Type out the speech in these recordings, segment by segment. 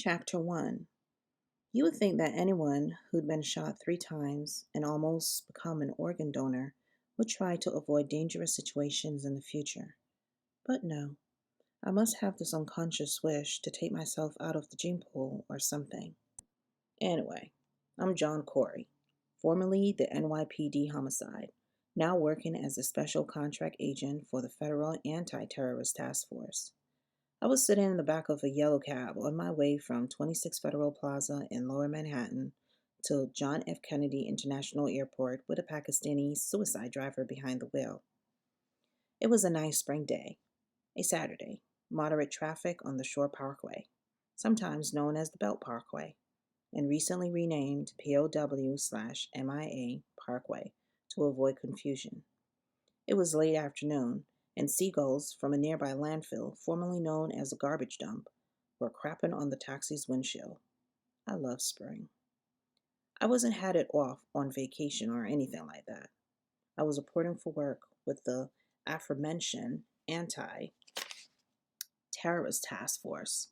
Chapter 1. You would think that anyone who'd been shot 3 times and almost become an organ donor would try to avoid dangerous situations in the future. But no, I must have this unconscious wish to take myself out of the gene pool or something. Anyway, I'm John Corey, formerly the NYPD homicide, now working as a special contract agent for the Federal Anti-Terrorist Task Force. I was sitting in the back of a yellow cab on my way from 26 Federal Plaza in Lower Manhattan to John F. Kennedy International Airport with a Pakistani suicide driver behind the wheel. It was a nice spring day, a Saturday, moderate traffic on the Shore Parkway, sometimes known as the Belt Parkway, and recently renamed POW/MIA Parkway to avoid confusion. It was late afternoon, and seagulls from a nearby landfill, formerly known as a garbage dump, were crapping on the taxi's windshield. I love spring. I wasn't headed off on vacation or anything like that. I was reporting for work with the aforementioned Anti-Terrorist Task Force.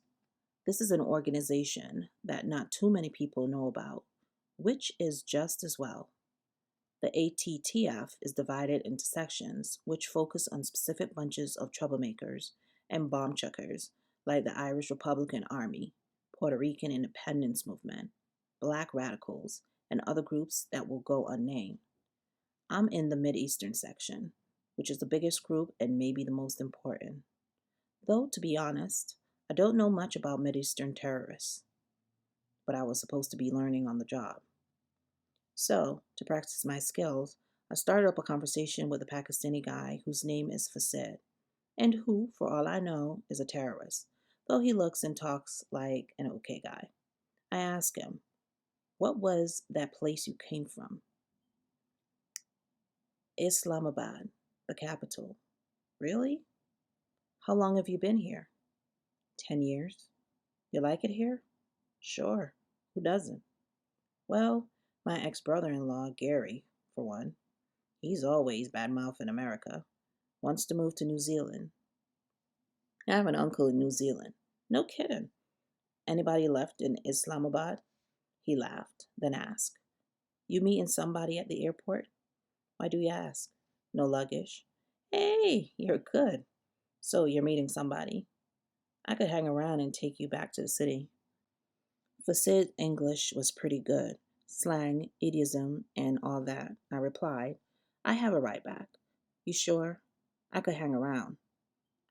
This is an organization that not too many people know about, which is just as well. The ATTF is divided into sections which focus on specific bunches of troublemakers and bomb chuckers like the Irish Republican Army, Puerto Rican Independence Movement, Black Radicals, and other groups that will go unnamed. I'm in the Mideastern section, which is the biggest group and maybe the most important. Though, to be honest, I don't know much about Mideastern terrorists, but I was supposed to be learning on the job. So, to practice my skills, I started up a conversation with a Pakistani guy whose name is Fasid, and who, for all I know, is a terrorist, though he looks and talks like an okay guy. I asked him, "What was that place you came from?" "Islamabad, the capital." "Really? How long have you been here?" 10 years. "You like it here?" "Sure. Who doesn't?" "Well, my ex-brother-in-law, Gary, for one. He's always bad-mouthing America. Wants to move to New Zealand." "I have an uncle in New Zealand." "No kidding. Anybody left in Islamabad?" He laughed, then asked, "You meeting somebody at the airport?" "Why do you ask?" "No luggage." "Hey, you're good. So you're meeting somebody. I could hang around and take you back to the city." Fasid's English was pretty good. Slang, idiom, and all that. I replied, "I have a right back." "You sure?" "I could hang around."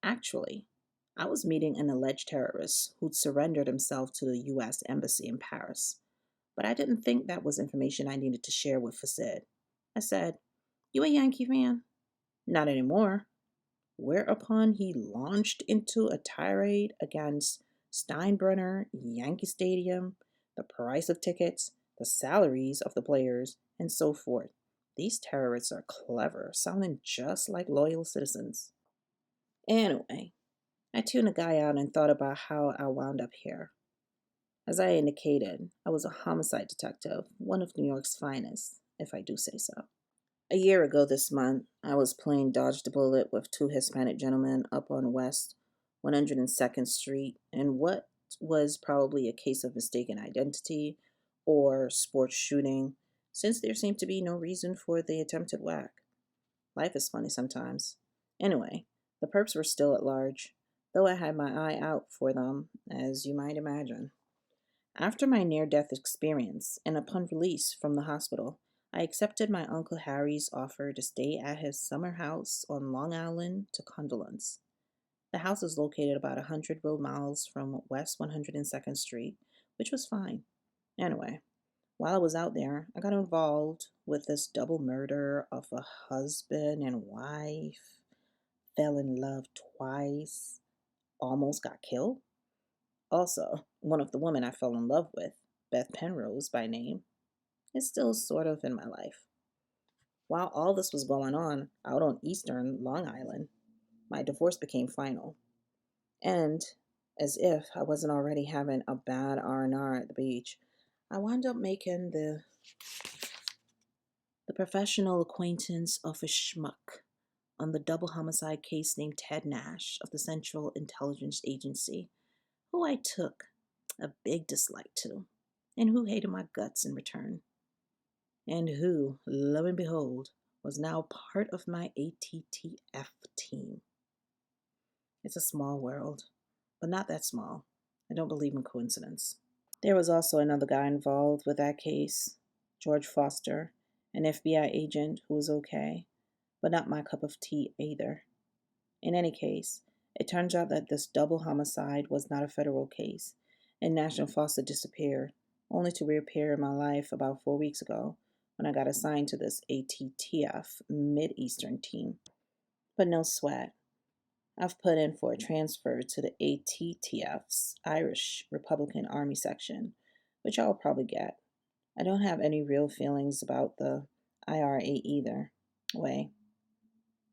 Actually, I was meeting an alleged terrorist who'd surrendered himself to the U.S. Embassy in Paris, but I didn't think that was information I needed to share with Fasid. I said, "You a Yankee fan?" "Not anymore." Whereupon he launched into a tirade against Steinbrenner, Yankee Stadium, the price of tickets, the salaries of the players, and so forth. These terrorists are clever, sounding just like loyal citizens. Anyway, I tuned the guy out and thought about how I wound up here. As I indicated, I was a homicide detective, one of New York's finest, if I do say so. A year ago this month, I was playing dodge the bullet with 2 Hispanic gentlemen up on West 102nd Street in what was probably a case of mistaken identity or sports shooting, since there seemed to be no reason for the attempted whack. Life is funny sometimes. Anyway, the perps were still at large, though I had my eye out for them, as you might imagine. After my near-death experience, and upon release from the hospital, I accepted my Uncle Harry's offer to stay at his summer house on Long Island to condolence. The house is located about 100 road miles from West 102nd Street, which was fine. Anyway, while I was out there, I got involved with this double murder of a husband and wife, fell in love twice, almost got killed. Also, one of the women I fell in love with, Beth Penrose by name, is still sort of in my life. While all this was going on out on Eastern Long Island, my divorce became final. And, as if I wasn't already having a bad R&R at the beach, I wound up making the professional acquaintance of a schmuck on the double homicide case named Ted Nash of the Central Intelligence Agency, who I took a big dislike to, and who hated my guts in return, and who, lo and behold, was now part of my ATTF team. It's a small world, but not that small. I don't believe in coincidence. There was also another guy involved with that case, George Foster, an FBI agent who was okay, but not my cup of tea either. In any case, it turns out that this double homicide was not a federal case, and National Foster disappeared, only to reappear in my life about 4 weeks ago when I got assigned to this ATTF Mid-Eastern team. But no sweat. I've put in for a transfer to the ATTF's Irish Republican Army section, which I'll probably get. I don't have any real feelings about the IRA either way,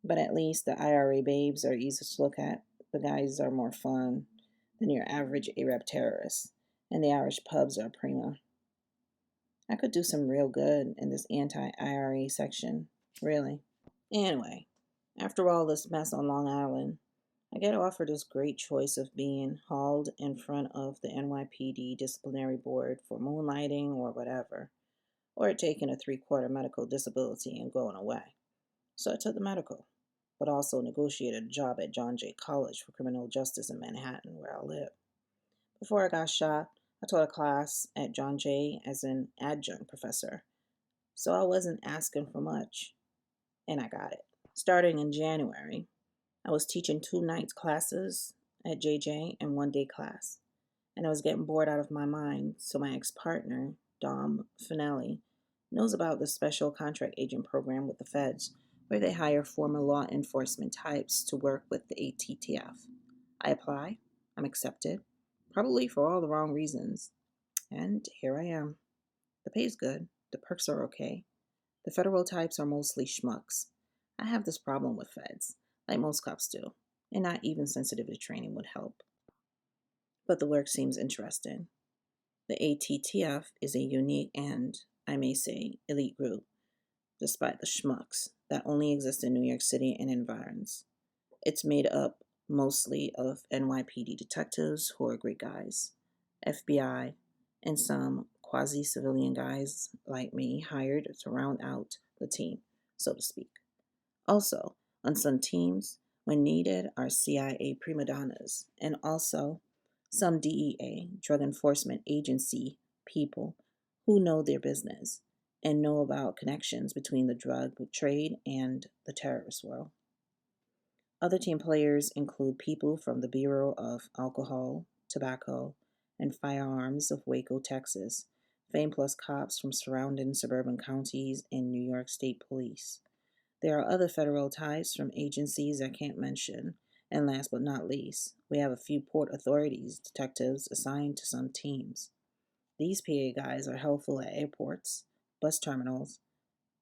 but at least the IRA babes are easy to look at. The guys are more fun than your average Arab terrorist, and the Irish pubs are prima. I could do some real good in this anti-IRA section, really. Anyway, after all this mess on Long Island, I get offered this great choice of being hauled in front of the NYPD disciplinary board for moonlighting or whatever, or taking a 3/4 medical disability and going away. So I took the medical, but also negotiated a job at John Jay College for criminal justice in Manhattan, where I live. Before I got shot, I taught a class at John Jay as an adjunct professor, so I wasn't asking for much, and I got it. Starting in January, I was teaching 2 night classes at JJ and 1 day class, and I was getting bored out of my mind, so my ex-partner, Dom Finelli, knows about the special contract agent program with the feds, where they hire former law enforcement types to work with the ATTF. I apply, I'm accepted, probably for all the wrong reasons, and here I am. The pay's good, the perks are okay. The federal types are mostly schmucks. I have this problem with feds, like most cops do, and not even sensitivity training would help. But the work seems interesting. The ATTF is a unique and, I may say, elite group, despite the schmucks that only exist in New York City and environs. It's made up mostly of NYPD detectives who are great guys, FBI, and some quasi civilian guys like me hired to round out the team, so to speak. Also, on some teams, when needed, are CIA prima donnas, and also some DEA, Drug Enforcement Agency people who know their business and know about connections between the drug trade and the terrorist world. Other team players include people from the Bureau of Alcohol, Tobacco, and Firearms of Waco, Texas, FAME Plus cops from surrounding suburban counties and New York State Police. There are other federal ties from agencies I can't mention, and last but not least, we have a few port authorities detectives assigned to some teams. These PA guys are helpful at airports, bus terminals,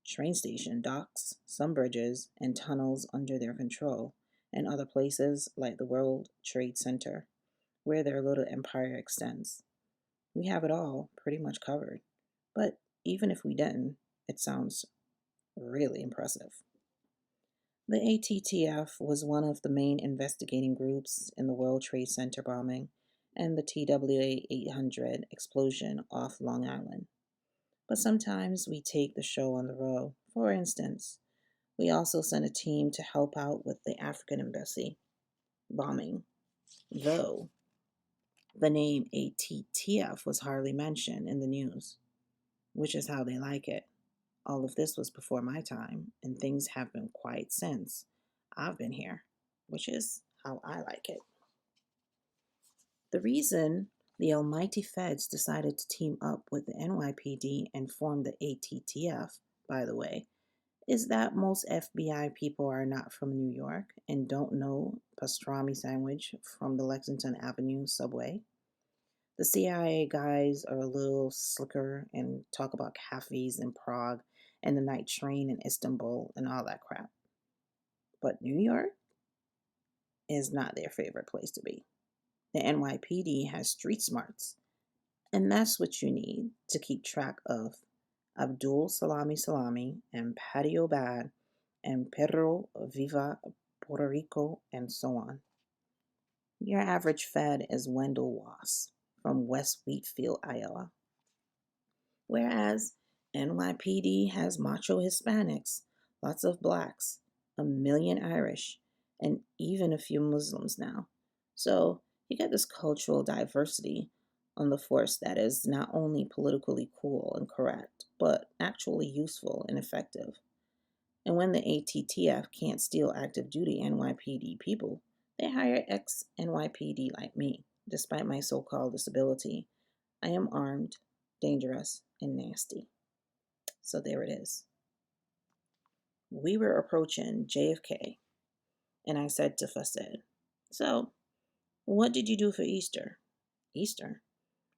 train station docks, some bridges, and tunnels under their control, and other places like the World Trade Center, where their little empire extends. We have it all pretty much covered, but even if we didn't, it sounds really impressive. The ATTF was one of the main investigating groups in the World Trade Center bombing and the TWA 800 explosion off Long Island. But sometimes we take the show on the road. For instance, we also sent a team to help out with the African embassy bombing, though the name ATTF was hardly mentioned in the news, which is how they like it. All of this was before my time, and things have been quiet since I've been here, which is how I like it. The reason the almighty feds decided to team up with the NYPD and form the ATTF, by the way, is that most FBI people are not from New York and don't know pastrami sandwich from the Lexington Avenue subway. The CIA guys are a little slicker and talk about cafes in Prague and the night train in Istanbul and all that crap. But New York is not their favorite place to be. The NYPD has street smarts, and that's what you need to keep track of Abdul Salami Salami and Patio Bad and Perro Viva Puerto Rico and so on. Your average Fed is Wendell Wasp from West Wheatfield, Iowa. Whereas NYPD has macho Hispanics, lots of blacks, a million Irish, and even a few Muslims now. So you get this cultural diversity on the force that is not only politically cool and correct, but actually useful and effective. And when the ATTF can't steal active duty NYPD people, they hire ex NYPD like me. Despite my so called disability, I am armed, dangerous, and nasty. So there it is. We were approaching JFK, and I said to Fasid, "So, what did you do for Easter?" "Easter?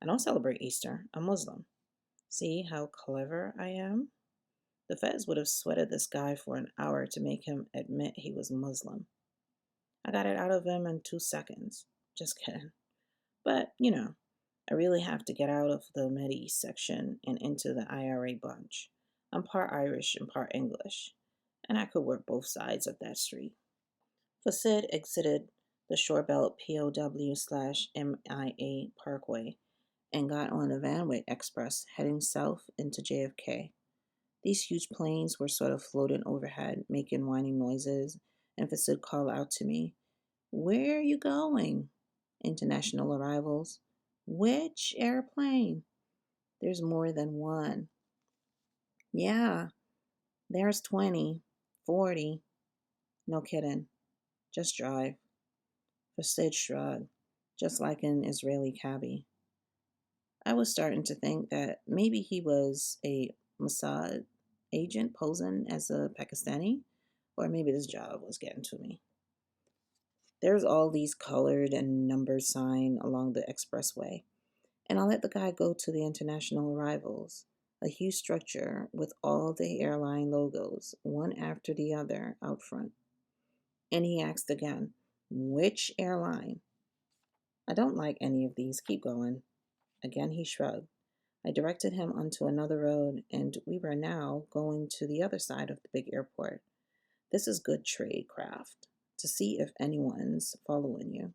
I don't celebrate Easter. I'm Muslim." See how clever I am? The feds would have sweated this guy for an hour to make him admit he was Muslim. I got it out of him in 2 seconds. Just kidding. But, I really have to get out of the Mideast section and into the IRA bunch. I'm part Irish and part English, and I could work both sides of that street. Fasid exited the Shorebelt POW/MIA Parkway and got on the Vanway Express heading south into JFK. These huge planes were sort of floating overhead, making whining noises, and Fasid called out to me, "Where are you going?" "International arrivals." "Which airplane?" "There's more than one." "Yeah, there's 20, 40. "No kidding. Just drive." Fasid shrugged, just like an Israeli cabbie. I was starting to think that maybe he was a Mossad agent posing as a Pakistani, or maybe this job was getting to me. There's all these colored and numbered signs along the expressway, and I let the guy go to the international arrivals, a huge structure with all the airline logos, one after the other, out front. And he asked again, "Which airline?" "I don't like any of these. Keep going." Again he shrugged. I directed him onto another road, and we were now going to the other side of the big airport. This is good trade craft, to see if anyone's following you.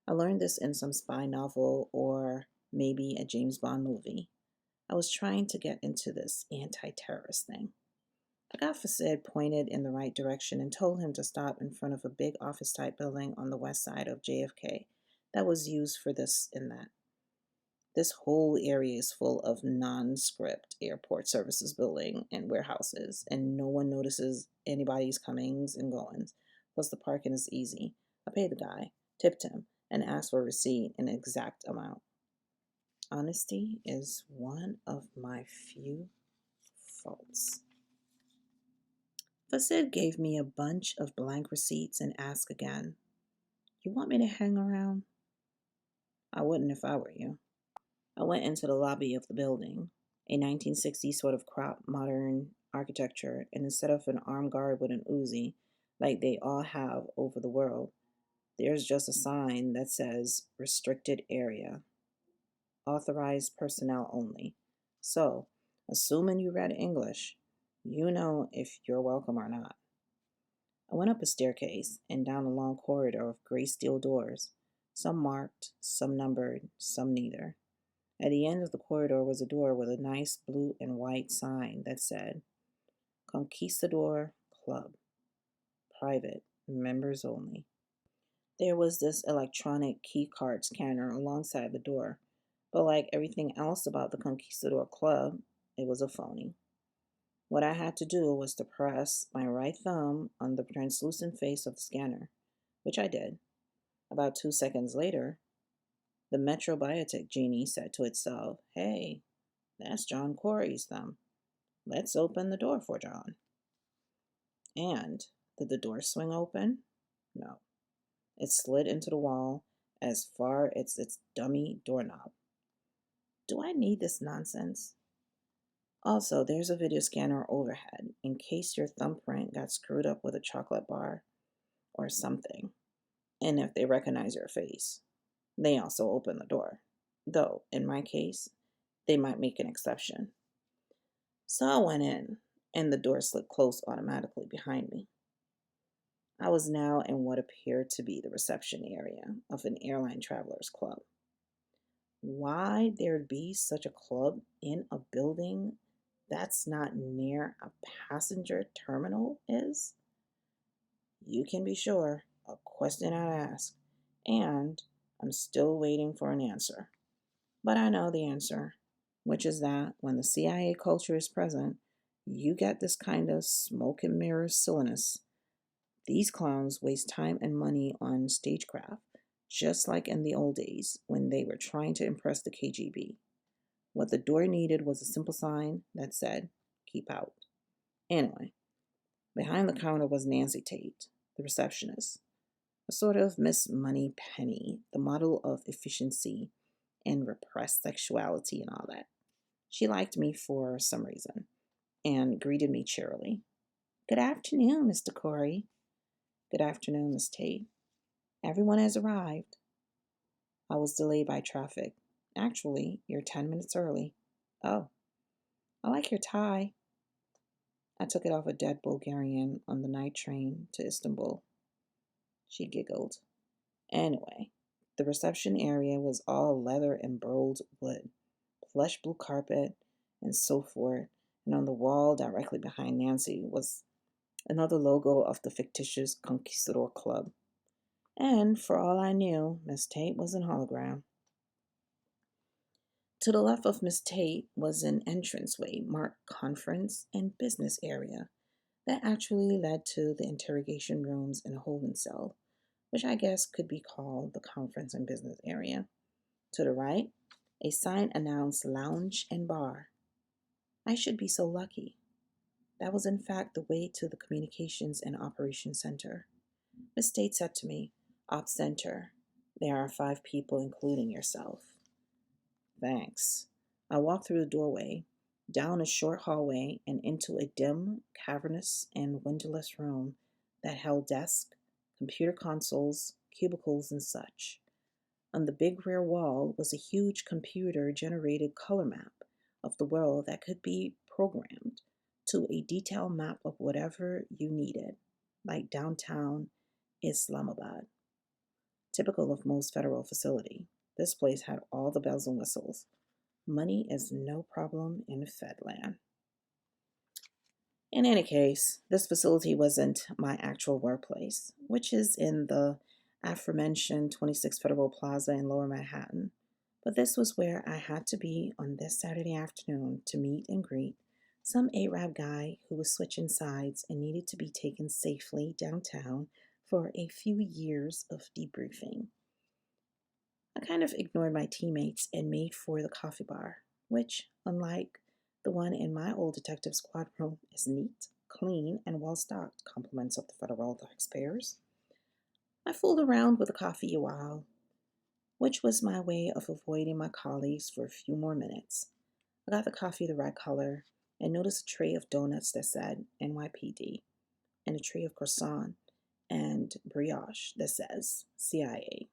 I learned this in some spy novel or maybe a James Bond movie. I was trying to get into this anti-terrorist thing. I got Fasid pointed in the right direction and told him to stop in front of a big office-type building on the west side of JFK that was used for this and that. This whole area is full of nondescript airport services building and warehouses, and no one notices anybody's comings and goings. Plus, the parking is easy. I paid the guy, tipped him, and asked for a receipt and exact amount. Honesty is one of my few faults. Fasid gave me a bunch of blank receipts and asked again, "You want me to hang around?" "I wouldn't if I were you." I went into the lobby of the building, a 1960s sort of crop modern architecture, and instead of an armed guard with an Uzi, like they all have over the world, there's just a sign that says restricted area, authorized personnel only. So, assuming you read English, you know if you're welcome or not. I went up a staircase and down a long corridor of gray steel doors, some marked, some numbered, some neither. At the end of the corridor was a door with a nice blue and white sign that said, "Conquistador Club. Private. Members only." There was this electronic key card scanner alongside the door, but like everything else about the Conquistador Club, it was a phony. What I had to do was to press my right thumb on the translucent face of the scanner, which I did. About 2 seconds later, the Metrobiotic genie said to itself, "Hey, that's John Corey's thumb. Let's open the door for John." And did the door swing open? No. It slid into the wall as far as its dummy doorknob. Do I need this nonsense? Also, there's a video scanner overhead in case your thumbprint got screwed up with a chocolate bar or something. And if they recognize your face, they also open the door. Though, in my case, they might make an exception. So I went in, and the door slid closed automatically behind me. I was now in what appeared to be the reception area of an airline travelers club. why there'd be such a club in a building that's not near a passenger terminal is, you can be sure, a question I'd ask, and I'm still waiting for an answer. But I know the answer, which is that when the CIA culture is present, you get this kind of smoke and mirrors silliness. These clowns waste time and money on stagecraft, just like in the old days when they were trying to impress the KGB. What the door needed was a simple sign that said, "Keep out." Anyway, behind the counter was Nancy Tate, the receptionist, a sort of Miss Money Penny, the model of efficiency and repressed sexuality and all that. She liked me for some reason and greeted me cheerily. "Good afternoon, Mr. Corey." "Good afternoon, Miss Tate. Everyone has arrived." "I was delayed by traffic. Actually, you're 10 minutes early." "Oh, I like your tie." "I took it off a dead Bulgarian on the night train to Istanbul." She giggled. Anyway, the reception area was all leather and burled wood, plush blue carpet, and so forth, and on the wall directly behind Nancy was another logo of the fictitious Conquistador Club. And for all I knew, Miss Tate was an hologram. To the left of Miss Tate was an entranceway marked Conference and Business Area that actually led to the interrogation rooms and a holding cell, which I guess could be called the Conference and Business Area. To the right, a sign announced Lounge and Bar. I should be so lucky. That was in fact the way to the Communications and Operations Center. Miss Tate said to me, "Ops Center. There are 5 people, including yourself." "Thanks." I walked through the doorway, down a short hallway, and into a dim, cavernous, and windowless room that held desks, computer consoles, cubicles, and such. On the big rear wall was a huge computer-generated color map of the world that could be programmed to a detailed map of whatever you needed, like downtown Islamabad. Typical of most federal facility, this place had all the bells and whistles. Money is no problem in Fedland. In any case, this facility wasn't my actual workplace, which is in the aforementioned 26 Federal Plaza in Lower Manhattan. But this was where I had to be on this Saturday afternoon to meet and greet some Arab guy who was switching sides and needed to be taken safely downtown for a few years of debriefing. I kind of ignored my teammates and made for the coffee bar, which, unlike the one in my old detective squad room, is neat, clean, and well stocked, compliments of the federal taxpayers. I fooled around with the coffee a while, which was my way of avoiding my colleagues for a few more minutes. I got the coffee the right color and noticed a tray of donuts that said NYPD and a tray of croissant and brioche that says CIA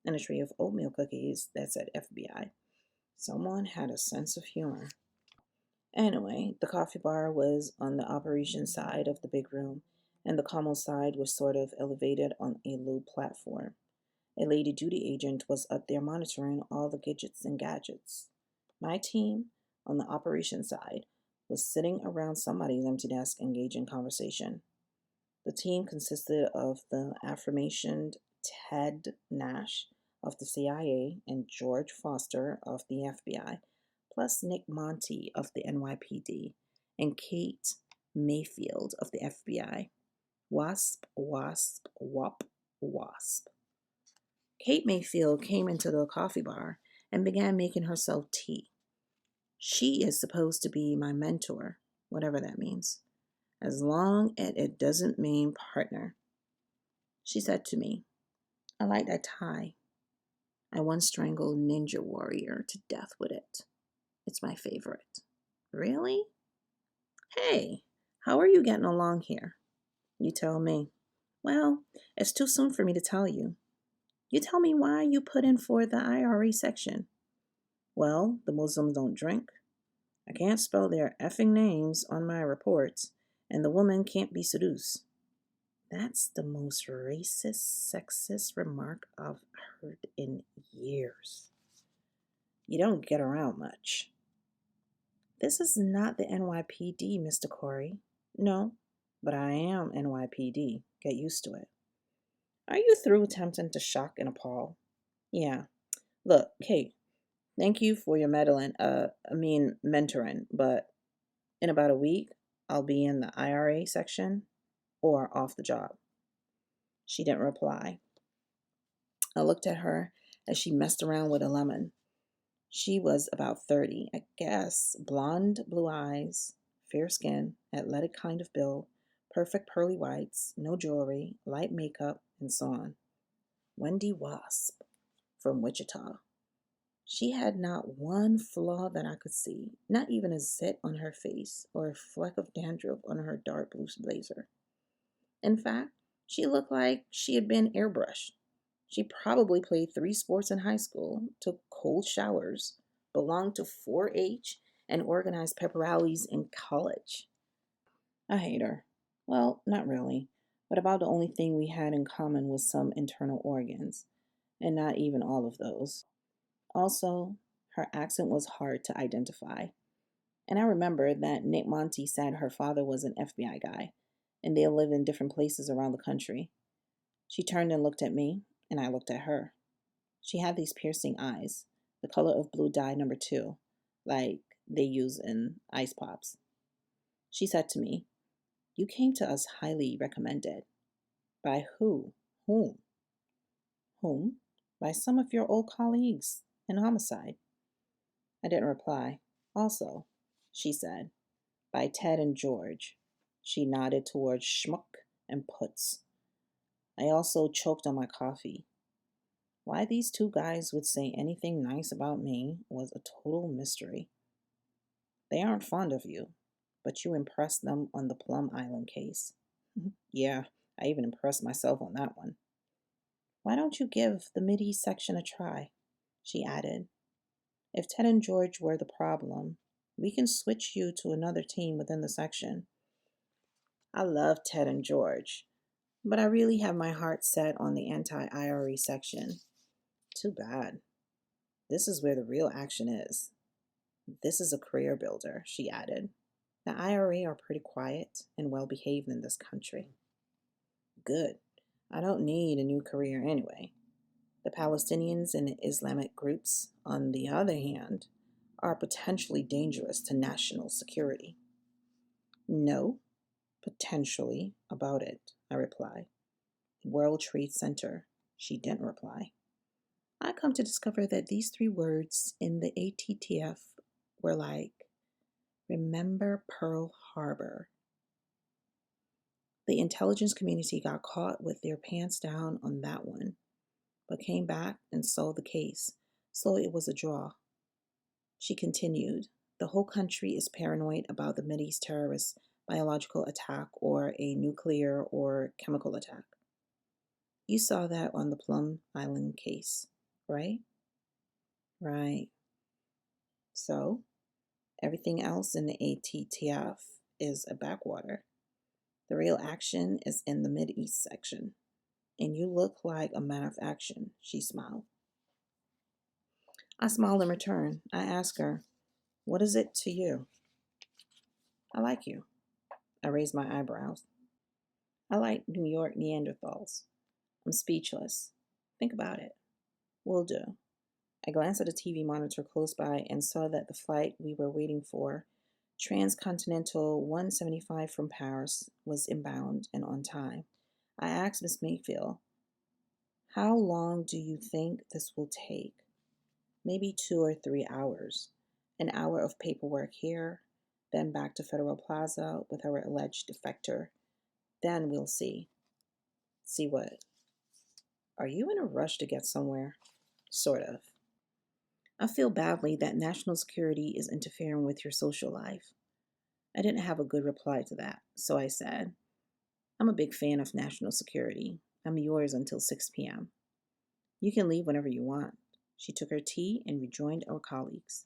and a tray of oatmeal cookies that said FBI. Someone had a sense of humor. Anyway, the coffee bar was on the operations side of the big room, and the commo side was sort of elevated on a low platform. A lady duty agent was up there monitoring all the gadgets and gadgets. My team, on the operations side, was sitting around somebody's empty desk engaged in conversation. The team consisted of the aforementioned Ted Nash of the CIA and George Foster of the FBI, plus Nick Monty of the NYPD and Kate Mayfield of the FBI. Wasp, wasp, wop, wasp. Kate Mayfield came into the coffee bar and began making herself tea. She is supposed to be my mentor, whatever that means, as long as it doesn't mean partner. She said to me, "I like that tie. I once strangled a ninja warrior to death with it. It's my favorite." "Really? Hey, how are you getting along here?" "You tell me." "Well, it's too soon for me to tell you." "You tell me why you put in for the IRA section." "Well, the Muslims don't drink. I can't spell their effing names on my reports, and the woman can't be seduced." That's the most racist, sexist remark I've heard in years. You don't get around much. This is not the NYPD, Mr. Corey. No, but I am NYPD. Get used to it. Are you through attempting to shock and appall? Yeah. Look, Kate, thank you for your mentoring, but in about a week, I'll be in the IRA section or off the job. She didn't reply. I looked at her as she messed around with a lemon. She was about 30, I guess, blonde, blue eyes, fair skin, athletic kind of build, perfect pearly whites, no jewelry, light makeup, and so on. Wendy Wasp from Wichita. She had not one flaw that I could see, not even a zit on her face or a fleck of dandruff on her dark blue blazer. In fact, she looked like she had been airbrushed. She probably played 3 sports in high school, took cold showers, belonged to 4-H, and organized pep rallies in college. I hate her. Well, not really, but about the only thing we had in common was some internal organs, and not even all of those. Also, her accent was hard to identify. And I remember that Nick Monty said her father was an FBI guy, and they lived in different places around the country. She turned and looked at me, and I looked at her. She had these piercing eyes, the color of blue dye number 2, like they use in ice pops. She said to me, "You came to us highly recommended." By who? Whom? Whom? By some of your old colleagues in homicide. I didn't reply. Also, she said, by Ted and George. She nodded towards Schmuck and Putz. I also choked on my coffee. Why these 2 guys would say anything nice about me was a total mystery. They aren't fond of you, but you impressed them on the Plum Island case. Yeah, I even impressed myself on that one. Why don't you give the Mideast section a try? She added. If Ted and George were the problem, we can switch you to another team within the section. I love Ted and George, but I really have my heart set on the anti-IRE section. Too bad. This is where the real action is. This is a career builder, she added. The IRA are pretty quiet and well behaved in this country. Good. I don't need a new career anyway. The Palestinians and the Islamic groups, on the other hand, are potentially dangerous to national security. No, potentially about it, I replied. World Trade Center, she didn't reply. I come to discover that these 3 words in the ATTF were like, remember Pearl Harbor. The intelligence community got caught with their pants down on that one, but came back and solved the case, so it was a draw. She continued, the whole country is paranoid about the Mideast terrorist biological attack or a nuclear or chemical attack. You saw that on the Plum Island case, right? Right. So, everything else in the ATTF is a backwater. The real action is in the Mideast section. And you look like a man of action, she smiled. I smiled in return. I asked her, what is it to you? I like you. I raised my eyebrows. I like New York Neanderthals. I'm speechless. Think about it. Will do. I glanced at a TV monitor close by and saw that the flight we were waiting for, Transcontinental 175 from Paris, was inbound and on time. I asked Miss Mayfield, how long do you think this will take? Maybe 2 or 3 hours. An hour of paperwork here, then back to Federal Plaza with our alleged defector. Then we'll see. See what? Are you in a rush to get somewhere? Sort of. I feel badly that national security is interfering with your social life. I didn't have a good reply to that, so I said, I'm a big fan of national security. I'm yours until 6 p.m. You can leave whenever you want. She took her tea and rejoined our colleagues.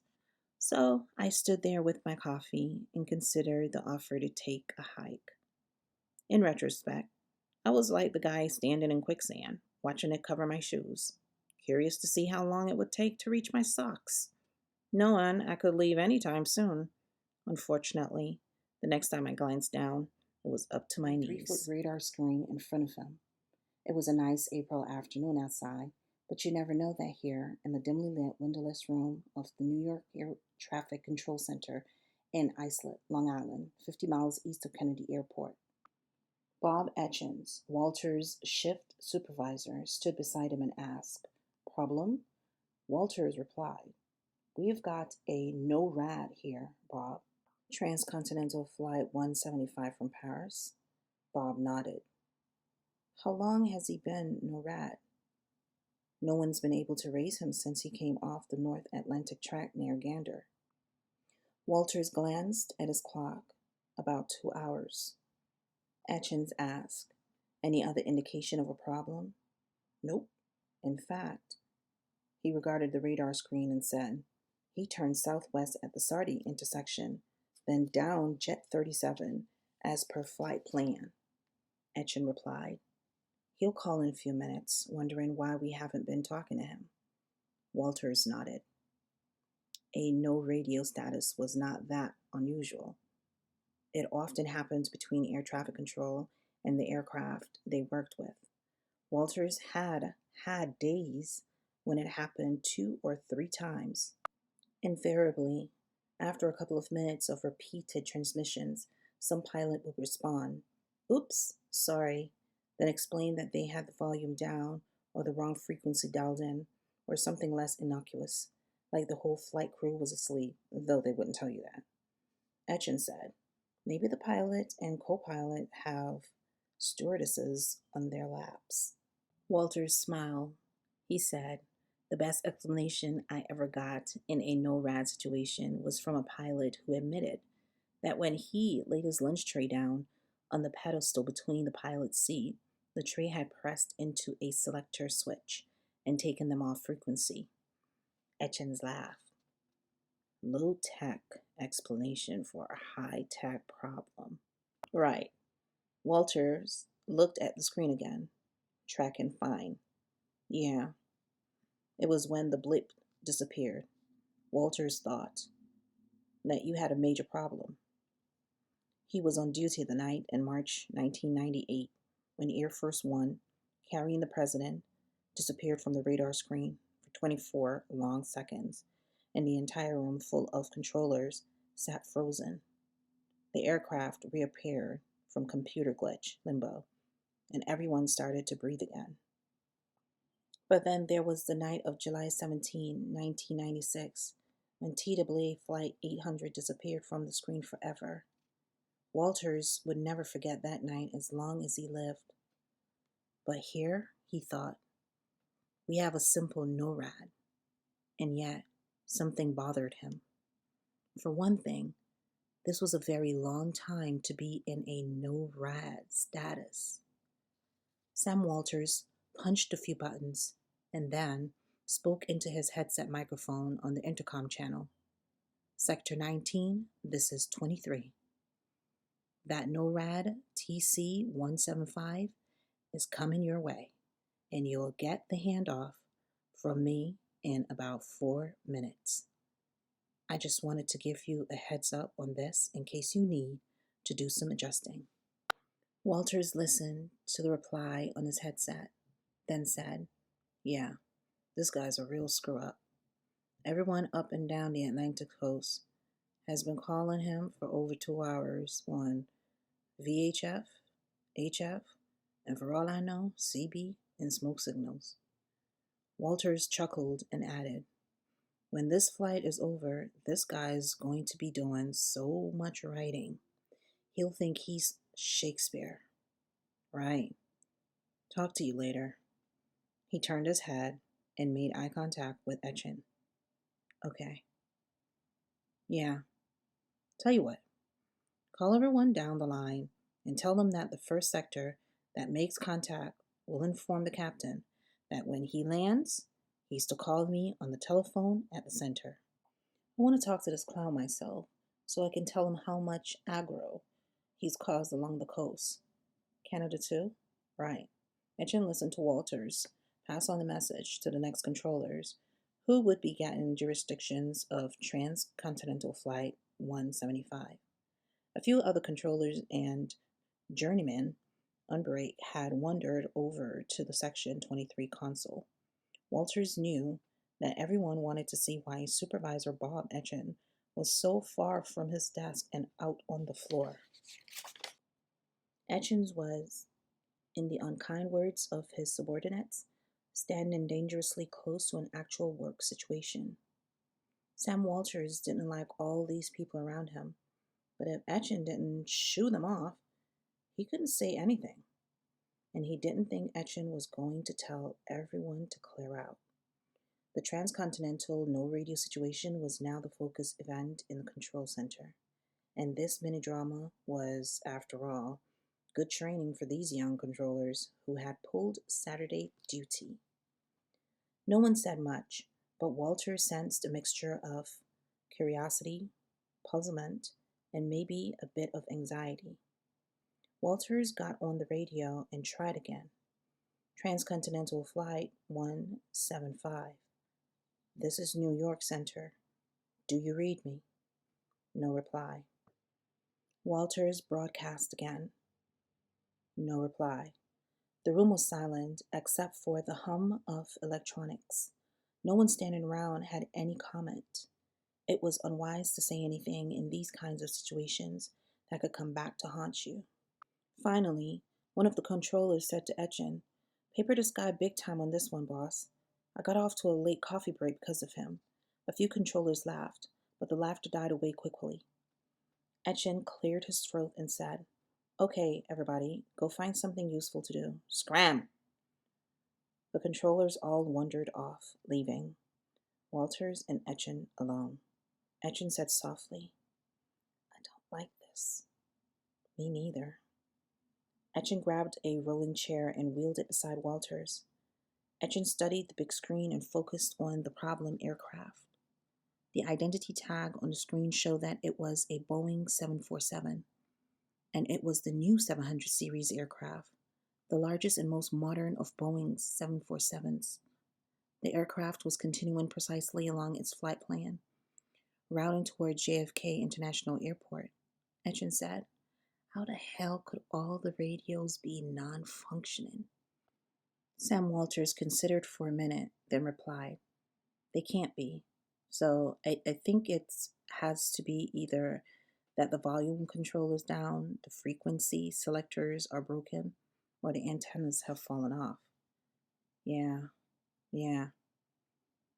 So I stood there with my coffee and considered the offer to take a hike. In retrospect, I was like the guy standing in quicksand, watching it cover my shoes, curious to see how long it would take to reach my socks. knowing I could leave anytime soon. Unfortunately, the next time I glanced down, it was up to my 3 foot knees. radar screen in front of him. It was a nice April afternoon outside, but you never know that here in the dimly lit, windowless room of the New York Air Traffic Control Center in Islip, Long Island, 50 miles east of Kennedy Airport. Bob Etchins, Walter's shift supervisor, stood beside him and asked, "Problem?" Walters replied, "We've got a NORAD here, Bob." "Transcontinental Flight 175 from Paris?" Bob nodded. "How long has he been NORAD?" "No one's been able to raise him since he came off the North Atlantic track near Gander." Walters glanced at his clock. "About 2 hours." Etchins asked, "Any other indication of a problem?" "Nope. In fact," he regarded the radar screen and said, "he turned southwest at the Sardi intersection, then down Jet 37 as per flight plan." Etchin replied, "He'll call in a few minutes, wondering why we haven't been talking to him." Walters nodded. A no radio status was not that unusual. It often happened between air traffic control and the aircraft they worked with. Walters had had days when it happened 2 or 3 times. Invariably, after a couple of minutes of repeated transmissions, some pilot would respond, "Oops, sorry," then explain that they had the volume down or the wrong frequency dialed in, or something less innocuous, like the whole flight crew was asleep, though they wouldn't tell you that. Etchen said, "Maybe the pilot and co-pilot have stewardesses on their laps." Walters smiled. He said, "The best explanation I ever got in a no-rad situation was from a pilot who admitted that when he laid his lunch tray down on the pedestal between the pilot's seat, the tray had pressed into a selector switch and taken them off frequency." Etchins laughed. "Low-tech explanation for a high-tech problem." "Right." Walters looked at the screen again. "Tracking fine." "Yeah." It was when the blip disappeared. Walters thought that you had a major problem. He was on duty the night in March 1998 when Air Force One, carrying the president, disappeared from the radar screen for 24 long seconds, and the entire room full of controllers sat frozen. The aircraft reappeared from computer glitch limbo, and everyone started to breathe again. But then there was the night of July 17, 1996, when TAA Flight 800 disappeared from the screen forever. Walters would never forget that night as long as he lived. But here, he thought, we have a simple NORAD, and yet something bothered him. For one thing, this was a very long time to be in a NORAD status. Sam Walters punched a few buttons and then spoke into his headset microphone on the intercom channel. "Sector 19, this is 23. That NORAD TC 175 is coming your way, and you'll get the handoff from me in about 4 minutes. I just wanted to give you a heads up on this in case you need to do some adjusting." Walters listened to the reply on his headset, then said, "Yeah, this guy's a real screw up. Everyone up and down the Atlantic coast has been calling him for over 2 hours on VHF, HF, and for all I know, CB and smoke signals." Walters chuckled and added, "When this flight is over, this guy's going to be doing so much writing. He'll think he's Shakespeare." "Right. Talk to you later." He turned his head and made eye contact with Etchen. "Okay. Yeah. Tell you what, call everyone down the line and tell them that the first sector that makes contact will inform the captain that when he lands, he's to call me on the telephone at the center. I want to talk to this clown myself so I can tell him how much aggro he's caused along the coast. Canada too?" "Right." Etchen listened to Walters pass on the message to the next controllers, who would be getting jurisdictions of Transcontinental Flight 175. A few other controllers and journeymen Unberate had wandered over to the Section 23 console. Walters knew that everyone wanted to see why Supervisor Bob Etchen was so far from his desk and out on the floor. Etchens was, in the unkind words of his subordinates, standing dangerously close to an actual work situation. Sam Walters didn't like all these people around him, but if Etchen didn't shoo them off, he couldn't say anything. And he didn't think Etchen was going to tell everyone to clear out. The transcontinental no radio situation was now the focus event in the control center. And this mini drama was, after all, good training for these young controllers who had pulled Saturday duty. No one said much, but Walter sensed a mixture of curiosity, puzzlement, and maybe a bit of anxiety. Walters got on the radio and tried again. Transcontinental Flight 175. This is New York Center. Do you read me? No reply. Walters broadcast again. No reply. The room was silent except for the hum of electronics. No one standing around had any comment. It was unwise to say anything in these kinds of situations that could come back to haunt you. Finally, one of the controllers said to Etchen, "Paper the sky big time on this one, boss. I got off to a late coffee break because of him." A few controllers laughed, but the laughter died away quickly. Etchen cleared his throat and said, "Okay, everybody, go find something useful to do. Scram!" The controllers all wandered off, leaving Walters and Etchen alone. Etchen said softly, "I don't like this." "Me neither." Etchen grabbed a rolling chair and wheeled it beside Walters. Etchen studied the big screen and focused on the problem aircraft. The identity tag on the screen showed that it was a Boeing 747, and it was the new 700 series aircraft, the largest and most modern of Boeing's 747s. The aircraft was continuing precisely along its flight plan, routing toward JFK International Airport. Etchen said, "How the hell could all the radios be non-functioning?" Sam Walters considered for a minute, then replied, "They can't be. So I think it has to be either that the volume control is down, the frequency selectors are broken, or the antennas have fallen off." Yeah.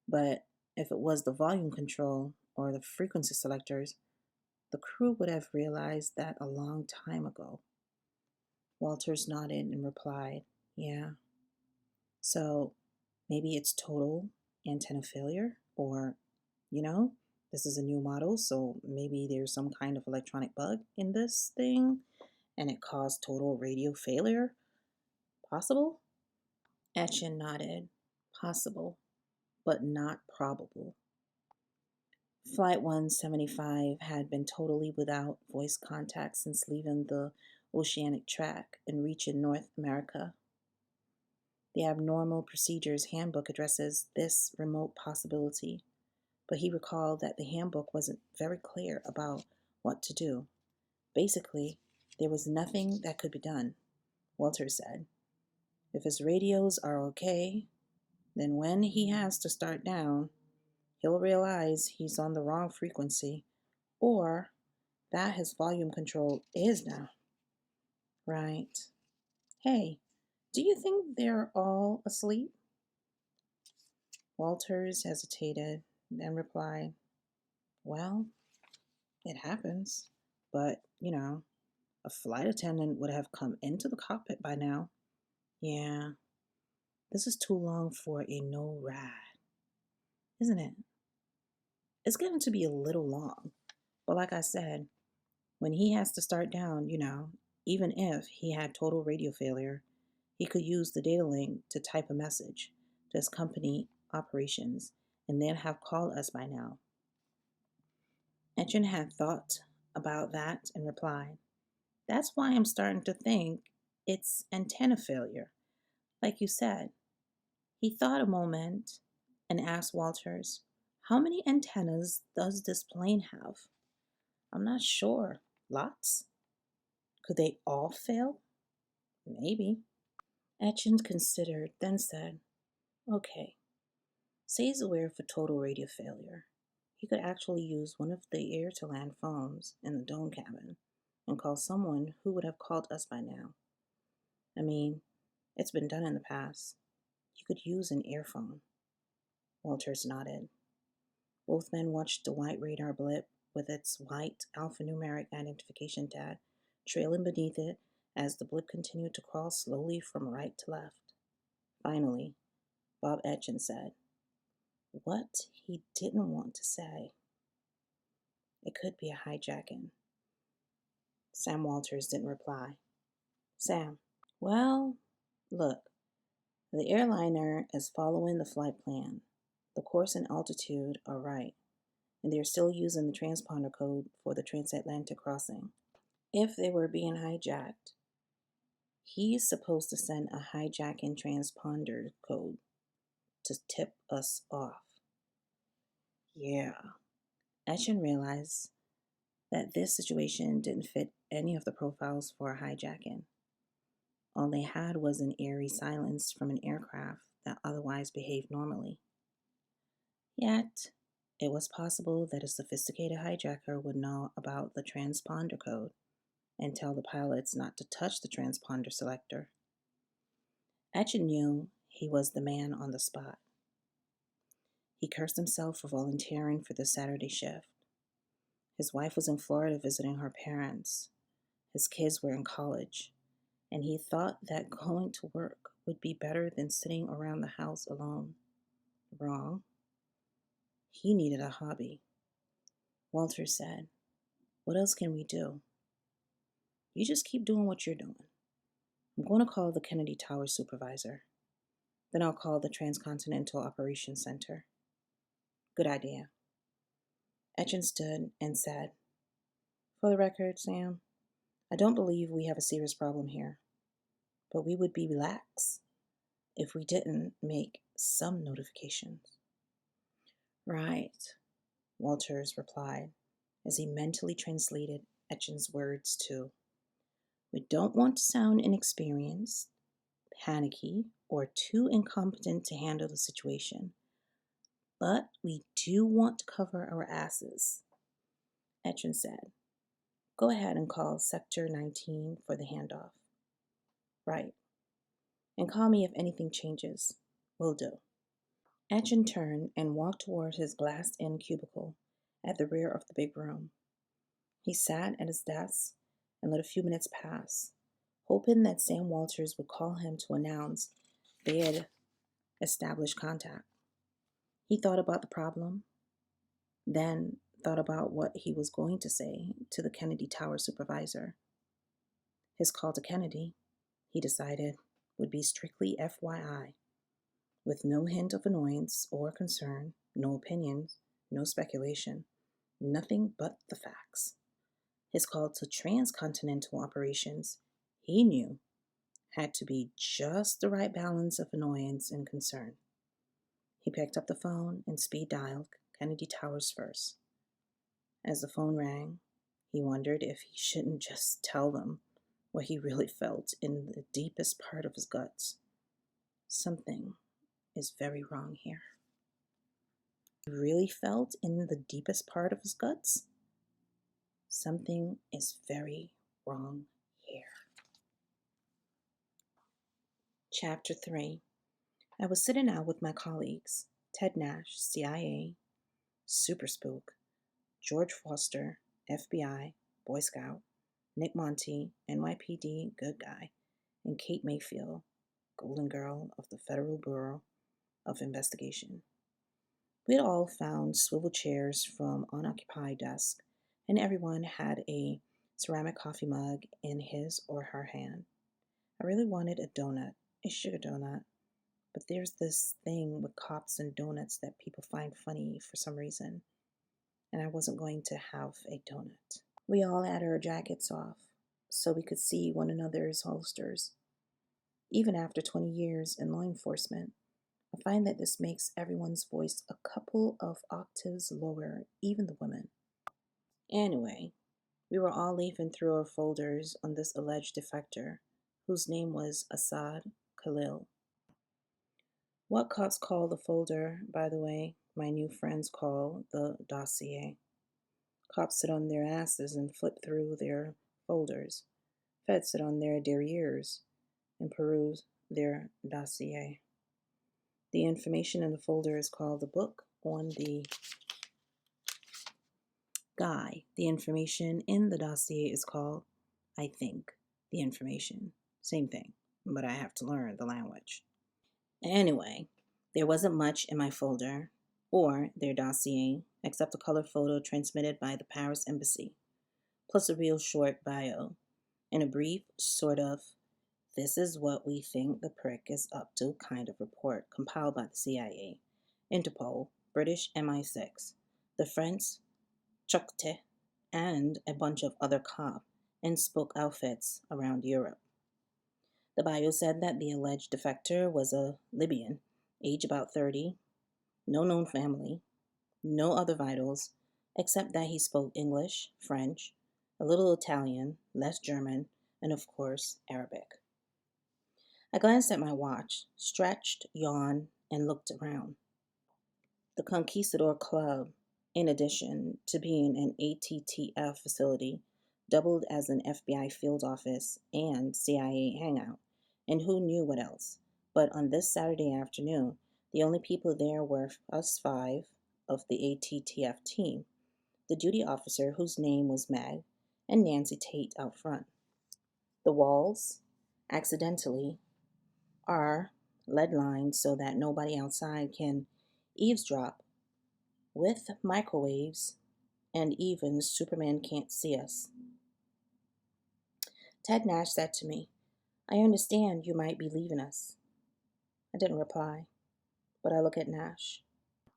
But if it was the volume control or the frequency selectors, the crew would have realized that a long time ago. Walters nodded and replied, "Yeah. So maybe it's total antenna failure, or, this is a new model, so maybe there's some kind of electronic bug in this thing and it caused total radio failure. Possible?" Etchen nodded. Possible, but not probable. Flight 175 had been totally without voice contact since leaving the oceanic track and reaching North America. The Abnormal Procedures Handbook addresses this remote possibility, but he recalled that the handbook wasn't very clear about what to do. Basically, there was nothing that could be done, Walters said. If his radios are okay, then when he has to start down, he'll realize he's on the wrong frequency, or that his volume control is down. Right. Hey, do you think they're all asleep? Walters hesitated, then replied, "Well, it happens, but, a flight attendant would have come into the cockpit by now." "Yeah, this is too long for a no ride, isn't it?" "It's getting to be a little long, but like I said, when he has to start down, even if he had total radio failure, he could use the data link to type a message to his company operations and they'd have called us by now." Etchen had thought about that and replied, "That's why I'm starting to think it's antenna failure. Like you said." He thought a moment, and asked Walters, "How many antennas does this plane have?" "I'm not sure. Lots." "Could they all fail?" "Maybe." Etchins considered, then said, "Okay, say he's aware of a total radio failure. He could actually use one of the air-to-land phones in the dome cabin and call someone who would have called us by now. I mean, it's been done in the past. You could use an earphone." Walters nodded. Both men watched the white radar blip with its white alphanumeric identification tag trailing beneath it as the blip continued to crawl slowly from right to left. Finally, Bob Etchen said what he didn't want to say. "It could be a hijacking." Sam Walters didn't reply. "Sam, well, look, the airliner is following the flight plan. The course and altitude are right, and they're still using the transponder code for the transatlantic crossing. If they were being hijacked, he's supposed to send a hijacking transponder code to tip us off." Yeah. Etchen realized that this situation didn't fit any of the profiles for a hijacking. All they had was an eerie silence from an aircraft that otherwise behaved normally. Yet, it was possible that a sophisticated hijacker would know about the transponder code and tell the pilots not to touch the transponder selector. Etchen knew he was the man on the spot. He cursed himself for volunteering for the Saturday shift. His wife was in Florida visiting her parents. His kids were in college, and he thought that going to work would be better than sitting around the house alone. Wrong. He needed a hobby. Walter said, "What else can we do?" "You just keep doing what you're doing. I'm going to call the Kennedy Tower supervisor. Then I'll call the Transcontinental Operations Center." "Good idea." Etchen stood and said, "For the record, Sam, I don't believe we have a serious problem here, but we would be lax if we didn't make some notifications." "Right," Walters replied as he mentally translated Etchen's words to, "We don't want to sound inexperienced, panicky, or too incompetent to handle the situation, but we do want to cover our asses." Etchen said, "Go ahead and call Sector 19 for the handoff." "Right. And call me if anything changes." "Will do." Etchen turned and walked toward his glassed-in cubicle at the rear of the big room. He sat at his desk and let a few minutes pass, hoping that Sam Walters would call him to announce they had established contact. He thought about the problem, then thought about what he was going to say to the Kennedy Tower supervisor. His call to Kennedy, he decided, would be strictly FYI, with no hint of annoyance or concern, no opinions, no speculation, nothing but the facts. His call to transcontinental operations, he knew, had to be just the right balance of annoyance and concern. He picked up the phone and speed dialed Kennedy Towers first. As the phone rang, he wondered if he shouldn't just tell them what he really felt in the deepest part of his guts. Something is very wrong here. He really felt in the deepest part of his guts? Something is very wrong here. Chapter 3. I was sitting out with my colleagues, Ted Nash, CIA, Super Spook, George Foster, FBI, Boy Scout, Nick Monty, NYPD, Good Guy, and Kate Mayfield, Golden Girl of the Federal Bureau of Investigation. We had all found swivel chairs from unoccupied desks, and everyone had a ceramic coffee mug in his or her hand. I really wanted a donut, a sugar donut, but there's this thing with cops and donuts that people find funny for some reason, and I wasn't going to have a donut. We all had our jackets off, so we could see one another's holsters. Even after 20 years in law enforcement, I find that this makes everyone's voice a couple of octaves lower, even the women. Anyway, we were all leafing through our folders on this alleged defector, whose name was Assad Khalil. What cops call the folder, by the way, my new friends call the dossier. Cops sit on their asses and flip through their folders. Feds sit on their derrieres and peruse their dossier. The information in the folder is called the book on the guy. The information in the dossier is called, I think, the information. Same thing, but I have to learn the language. Anyway, there wasn't much in my folder or their dossier except a color photo transmitted by the Paris embassy, plus a real short bio and a brief sort of "this is what we think the prick is up to" kind of report compiled by the CIA, Interpol, British MI6, the French Chocte, and a bunch of other cop and spoke outfits around Europe. The bio said that the alleged defector was a Libyan, age about 30, no known family, no other vitals, except that he spoke English, French, a little Italian, less German, and of course, Arabic. I glanced at my watch, stretched, yawned, and looked around. The Conquistador Club, in addition to being an ATTF facility, doubled as an FBI field office and CIA hangout, and who knew what else. But on this Saturday afternoon, the only people there were us five of the ATTF team, the duty officer whose name was Meg, and Nancy Tate out front. The walls, accidentally, are lead lined so that nobody outside can eavesdrop, with microwaves, and even Superman can't see us. Ted Nash said to me, "I understand you might be leaving us." I didn't reply, but I looked at Nash.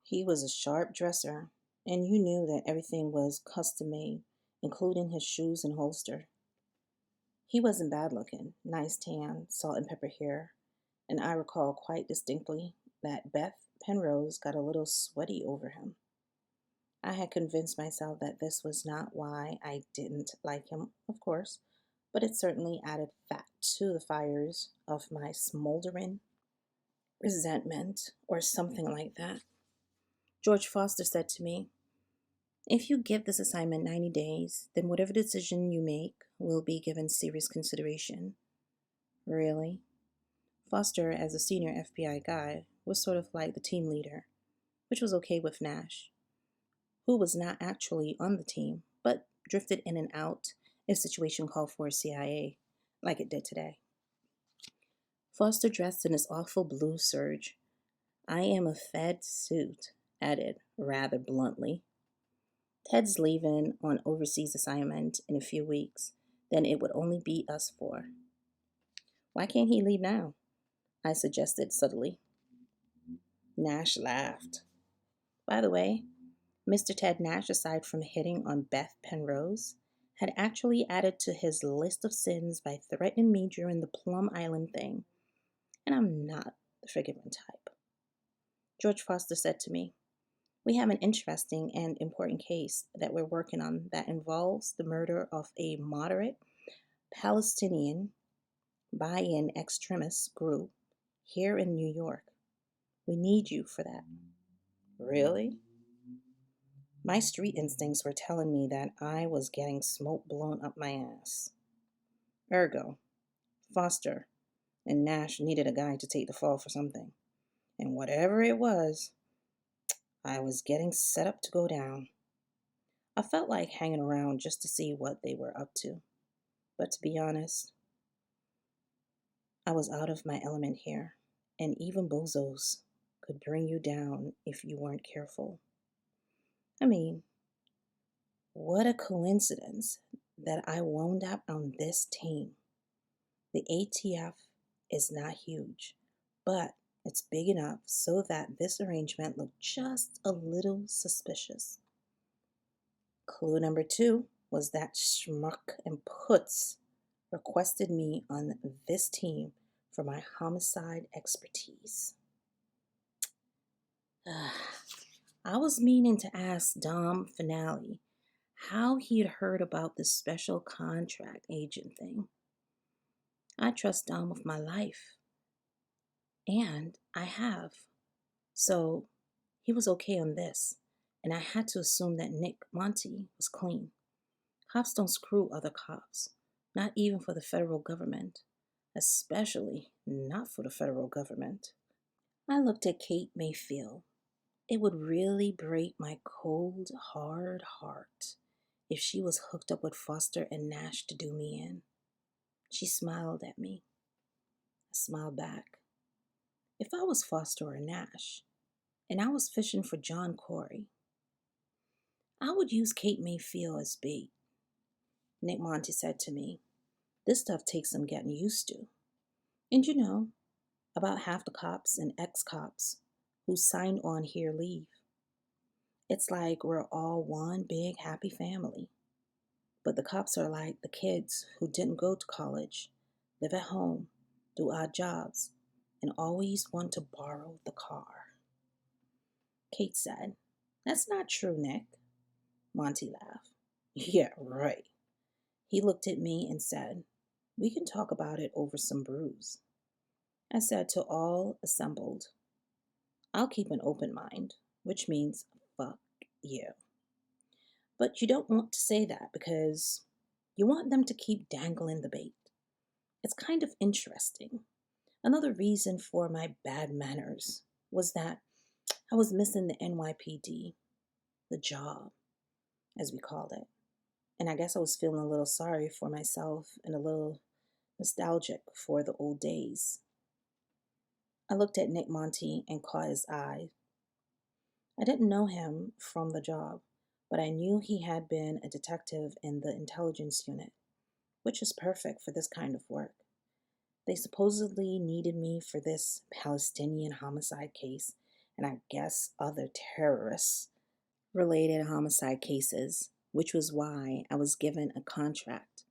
He was a sharp dresser, and you knew that everything was custom made, including his shoes and holster. He wasn't bad looking, nice tan, salt and pepper hair, and I recall quite distinctly that Beth Penrose got a little sweaty over him. I had convinced myself that this was not why I didn't like him, of course, but it certainly added fat to the fires of my smoldering resentment or something like that. George Foster said to me, "If you give this assignment 90 days, then whatever decision you make will be given serious consideration." Really? Foster, as a senior FBI guy, was sort of like the team leader, which was okay with Nash, who was not actually on the team, but drifted in and out if situation called for CIA, like it did today. Foster dressed in his awful blue serge. "I am a Fed suit," added rather bluntly. "Ted's leaving on overseas assignment in a few weeks, then it would only be us four." "Why can't he leave now?" I suggested subtly. Nash laughed. By the way, Mr. Ted Nash, aside from hitting on Beth Penrose, had actually added to his list of sins by threatening me during the Plum Island thing, and I'm not the forgiving type. George Foster said to me, "We have an interesting and important case that we're working on that involves the murder of a moderate Palestinian by an extremist group here in New York. We need you for that." Really? My street instincts were telling me that I was getting smoke blown up my ass. Ergo, Foster and Nash needed a guy to take the fall for something. And whatever it was, I was getting set up to go down. I felt like hanging around just to see what they were up to. But to be honest, I was out of my element here, and even bozos could bring you down if you weren't careful. I mean, what a coincidence that I wound up on this team. The ATF is not huge, but it's big enough so that this arrangement looked just a little suspicious. Clue number 2 was that Schmuck and Putz requested me on this team for my homicide expertise. I was meaning to ask Dom Finale how he'd heard about this special contract agent thing. I trust Dom with my life, and I have. So he was okay on this, and I had to assume that Nick Monty was clean. Cops don't screw other cops, not even for the federal government, especially not for the federal government. I looked at Kate Mayfield. It would really break my cold, hard heart if she was hooked up with Foster and Nash to do me in. She smiled at me. I smiled back. If I was Foster or Nash, and I was fishing for John Corey, I would use Kate Mayfield as bait. Nick Monty said to me, "This stuff takes some getting used to. And you know, about half the cops and ex-cops who signed on here leave. It's like we're all one big happy family. But the cops are like the kids who didn't go to college, live at home, do odd jobs, and always want to borrow the car." Kate said, "That's not true, Nick." Monty laughed. "Yeah, right." He looked at me and said, "We can talk about it over some brews." I said to all assembled, "I'll keep an open mind," which means fuck you. But you don't want to say that because you want them to keep dangling the bait. It's kind of interesting. Another reason for my bad manners was that I was missing the NYPD, the job, as we called it. And I guess I was feeling a little sorry for myself and a little nostalgic for the old days. I looked at Nick Monty and caught his eye. I didn't know him from the job, but I knew he had been a detective in the intelligence unit, which is perfect for this kind of work. They supposedly needed me for this Palestinian homicide case, and I guess other terrorists related homicide cases, which was why I was given a contract.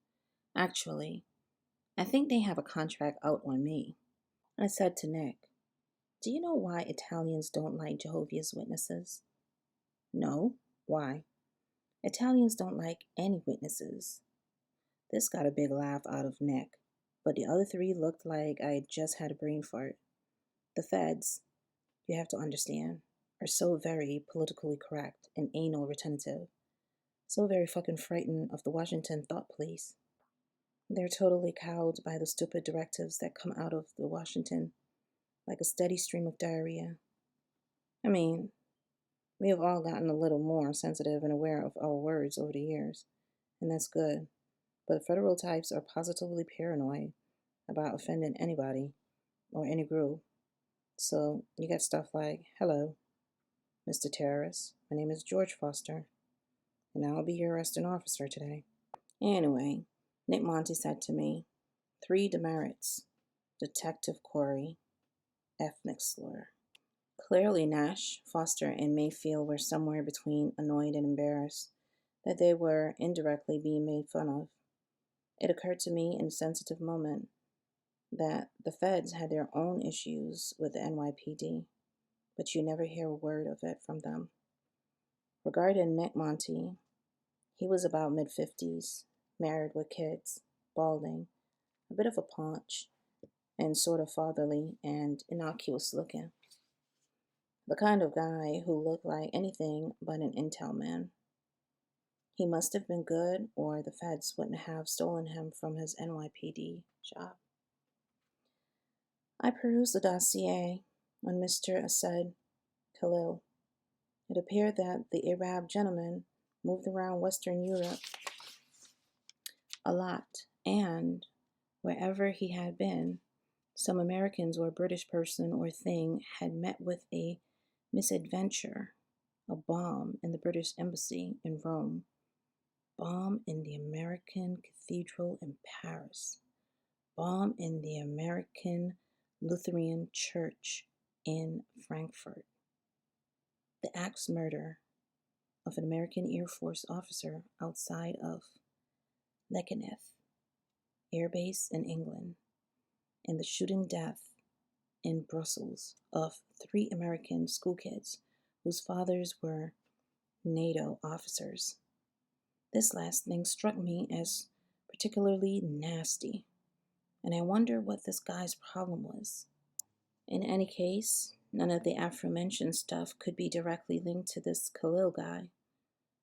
Actually, I think they have a contract out on me. I said to Nick, "Do you know why Italians don't like Jehovah's Witnesses?" "No. Why?" "Italians don't like any witnesses." This got a big laugh out of Nick, but the other three looked like I just had a brain fart. The feds, you have to understand, are so very politically correct and anal retentive, so very fucking frightened of the Washington thought police. They're totally cowed by the stupid directives that come out of the Washington like a steady stream of diarrhea. I mean, we have all gotten a little more sensitive and aware of our words over the years, and that's good. But federal types are positively paranoid about offending anybody or any group. So you get stuff like, "Hello, Mr. Terrorist. My name is George Foster, and I'll be your arresting officer today." Anyway, Nick Monty said to me, "Three demerits. Detective Corey, ethnic slur." Clearly, Nash, Foster, and Mayfield were somewhere between annoyed and embarrassed that they were indirectly being made fun of. It occurred to me in a sensitive moment that the feds had their own issues with the NYPD, but you never hear a word of it from them. Regarding Nick Monty, he was about mid-50s, married with kids, balding, a bit of a paunch, and sort of fatherly and innocuous looking. The kind of guy who looked like anything but an intel man. He must have been good, or the feds wouldn't have stolen him from his NYPD job. I perused the dossier on Mr. Asad Khalil. It appeared that the Arab gentleman moved around Western Europe a lot, and wherever he had been, some Americans or British person or thing had met with a misadventure, a bomb in the British embassy in Rome, bomb in the American cathedral in Paris, bomb in the American Lutheran Church in Frankfurt, the axe murder of an American Air Force officer outside of Lakenheath Air Base in England, and the shooting death in Brussels of 3 American schoolkids whose fathers were NATO officers. This last thing struck me as particularly nasty, and I wonder what this guy's problem was. In any case, none of the aforementioned stuff could be directly linked to this Khalil guy,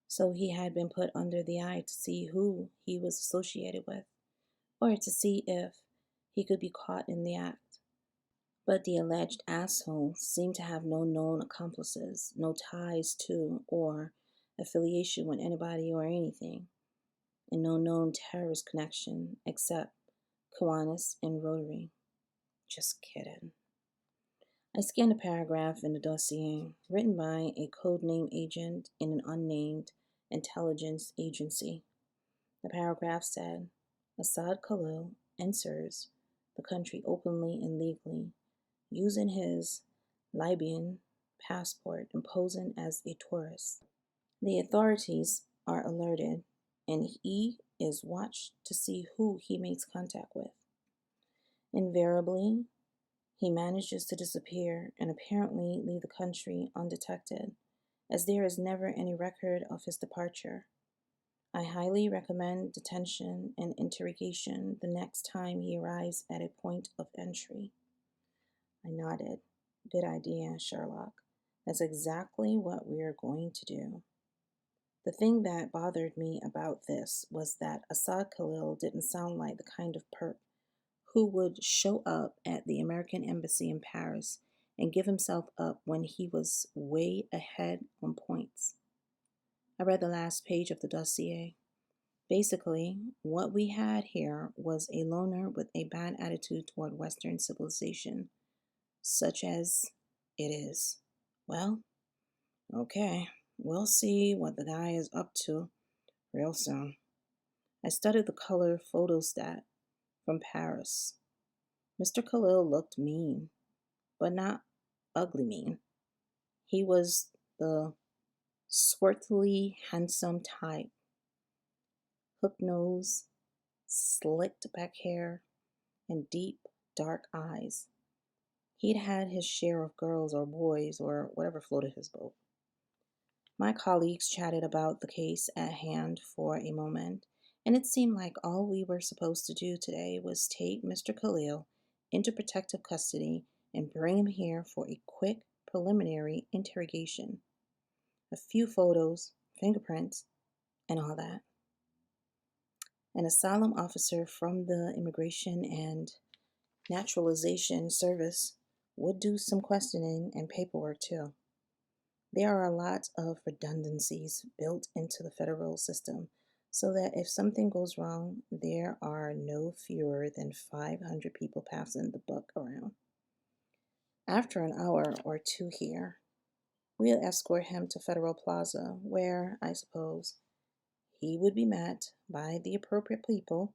so he had been put under the eye to see who he was associated with, or to see if he could be caught in the act. But the alleged asshole seemed to have no known accomplices, no ties to or affiliation with anybody or anything, and no known terrorist connection except Kiwanis and Rotary. Just kidding. I scanned a paragraph in the dossier written by a codename agent in an unnamed intelligence agency. The paragraph said, Assad Khalil enters the country openly and legally, using his Libyan passport and posing as a tourist. The authorities are alerted, and he is watched to see who he makes contact with. Invariably, he manages to disappear and apparently leave the country undetected, as there is never any record of his departure. I highly recommend detention and interrogation the next time he arrives at a point of entry. I nodded. Good idea, Sherlock. That's exactly what we're going to do. The thing that bothered me about this was that Assad Khalil didn't sound like the kind of perp who would show up at the American embassy in Paris and give himself up when he was way ahead on points. I read the last page of the dossier. Basically, what we had here was a loner with a bad attitude toward Western civilization, such as it is. Well, okay, we'll see what the guy is up to real soon. I studied the color photostat from Paris. Mr. Khalil looked mean, but not ugly mean. He was the swarthily handsome type. Hook nose, slicked back hair, and deep, dark eyes. He'd had his share of girls or boys or whatever floated his boat. My colleagues chatted about the case at hand for a moment, and it seemed like all we were supposed to do today was take Mr. Khalil into protective custody and bring him here for a quick preliminary interrogation. A few photos, fingerprints, and all that. An asylum officer from the Immigration and Naturalization Service would do some questioning and paperwork too. There are a lot of redundancies built into the federal system so that if something goes wrong, there are no fewer than 500 people passing the buck around. After an hour or two here, we'll escort him to Federal Plaza, where, I suppose, he would be met by the appropriate people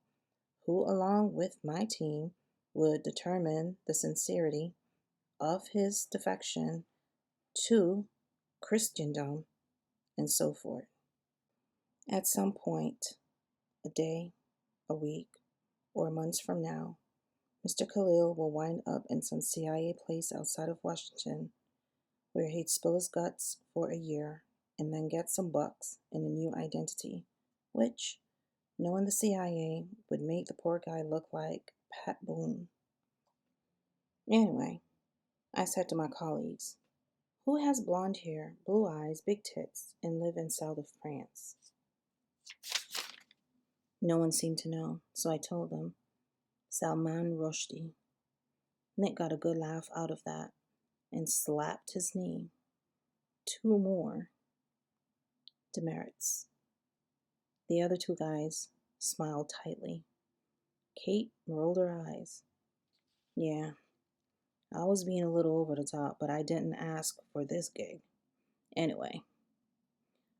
who, along with my team, would determine the sincerity of his defection to Christendom and so forth. At some point, a day, a week, or months from now, Mr. Khalil will wind up in some CIA place outside of Washington where he'd spill his guts for a year and then get some bucks in a new identity, which, knowing the CIA, would make the poor guy look like Pat Boone. Anyway, I said to my colleagues, who has blonde hair, blue eyes, big tits, and live in south of France? No one seemed to know, so I told them, Salman Rushdie. Nick got a good laugh out of that and slapped his knee. 2 more demerits. The other 2 guys smiled tightly. Kate rolled her eyes. Yeah, I was being a little over the top, but I didn't ask for this gig. Anyway,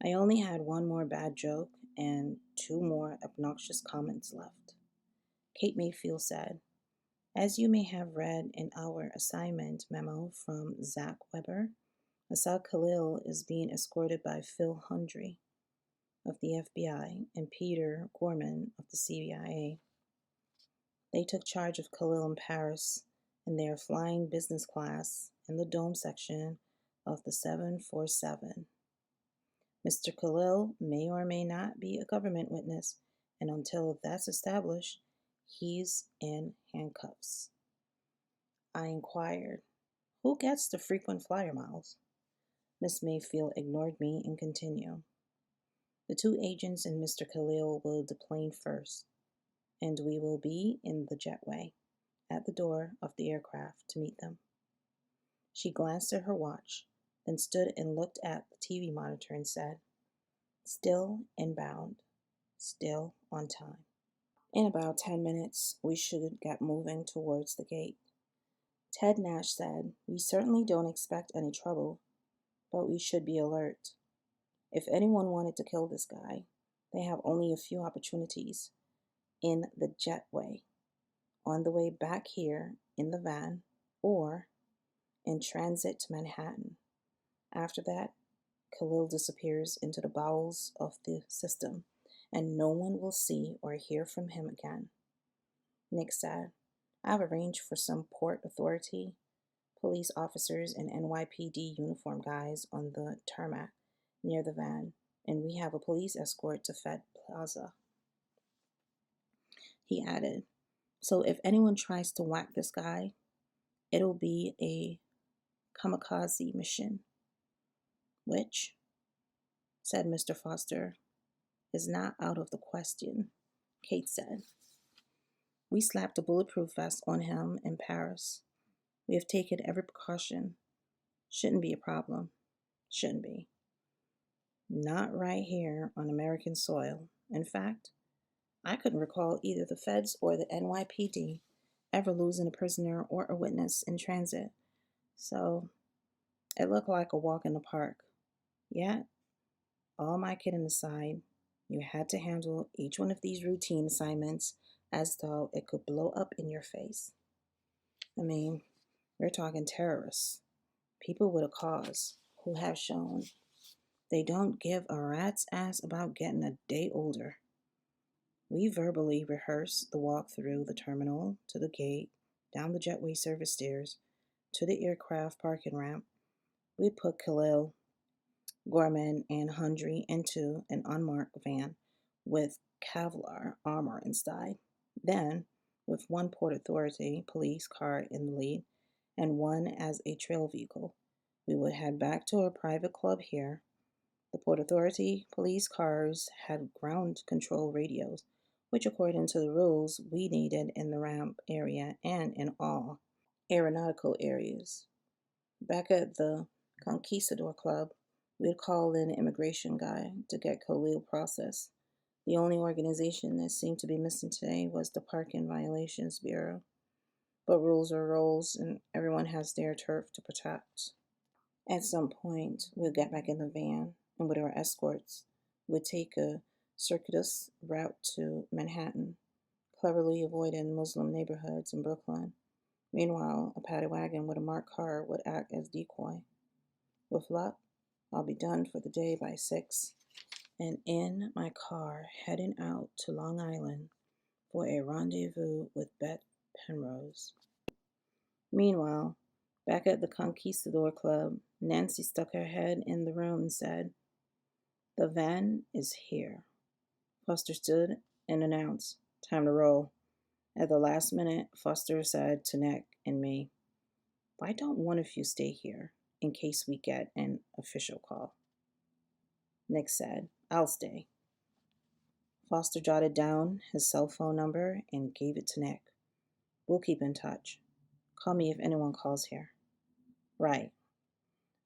I only had 1 more bad joke and 2 more obnoxious comments left. Kate Mayfield said, as you may have read in our assignment memo from Zach Weber, Assad Khalil is being escorted by Phil Hundry of the FBI and Peter Gorman of the CIA. They took charge of Khalil in Paris and they are flying business class in the dome section of the 747. Mr. Khalil may or may not be a government witness, and until that's established, he's in handcuffs. I inquired, who gets the frequent flyer miles? Miss Mayfield ignored me and continued. The two agents and Mr. Khalil will deplane first, and we will be in the jetway at the door of the aircraft to meet them. She glanced at her watch, then stood and looked at the TV monitor and said, still inbound, still on time. In about 10 minutes, we should get moving towards the gate. Ted Nash said, we certainly don't expect any trouble, but we should be alert. If anyone wanted to kill this guy, they have only a few opportunities. In the jetway, on the way back here in the van, or in transit to Manhattan. After that, Khalil disappears into the bowels of the system, and no one will see or hear from him again. Nick said, I've arranged for some Port Authority, police officers, and NYPD uniform guys on the tarmac near the van, and we have a police escort to Fed Plaza. He added, so if anyone tries to whack this guy, it'll be a kamikaze mission. Which, said Mr. Foster, is not out of the question, Kate said. We slapped a bulletproof vest on him in Paris. We have taken every precaution. Shouldn't be a problem. Shouldn't be. Not right here on American soil. In fact, I couldn't recall either the feds or the NYPD ever losing a prisoner or a witness in transit. So it looked like a walk in the park. Yet, all my kidding aside, you had to handle each one of these routine assignments as though it could blow up in your face. I mean, we're talking terrorists, people with a cause who have shown they don't give a rat's ass about getting a day older. We verbally rehearsed the walk through the terminal to the gate, down the jetway service stairs, to the aircraft parking ramp. We put Khalil, Gorman, and Hundrey into an unmarked van with Kevlar armor inside. Then, with one Port Authority police car in the lead and one as a trail vehicle, we would head back to our private club here. The Port Authority police cars had ground control radios, which according to the rules we needed in the ramp area and in all aeronautical areas. Back at the Conquistador Club, we'd call in an immigration guy to get Khalil processed. The only organization that seemed to be missing today was the Parking Violations Bureau. But rules are rules, and everyone has their turf to protect. At some point, we'll get back in the van, and with our escorts, we'll take a circuitous route to Manhattan, cleverly avoiding Muslim neighborhoods in Brooklyn. Meanwhile, a paddy wagon with a marked car would act as decoy. With luck, I'll be done for the day by 6, and in my car heading out to Long Island for a rendezvous with Beth Penrose. Meanwhile, back at the Conquistador Club, Nancy stuck her head in the room and said, the van is here. Foster stood and announced, time to roll. At the last minute, Foster said to Nick and me, why don't one of you stay here in case we get an official call? Nick said, I'll stay. Foster jotted down his cell phone number and gave it to Nick. We'll keep in touch. Call me if anyone calls here. Right.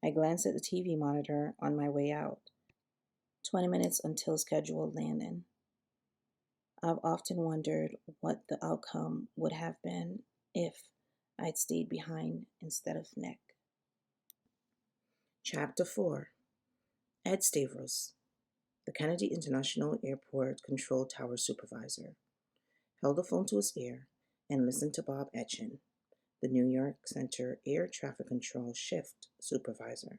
I glanced at the TV monitor on my way out. 20 minutes until scheduled landing. I've often wondered what the outcome would have been if I'd stayed behind instead of Nick. Chapter 4. Ed Stavros, the Kennedy International Airport Control Tower Supervisor, held the phone to his ear and listened to Bob Etchen, the New York Center Air Traffic Control Shift Supervisor.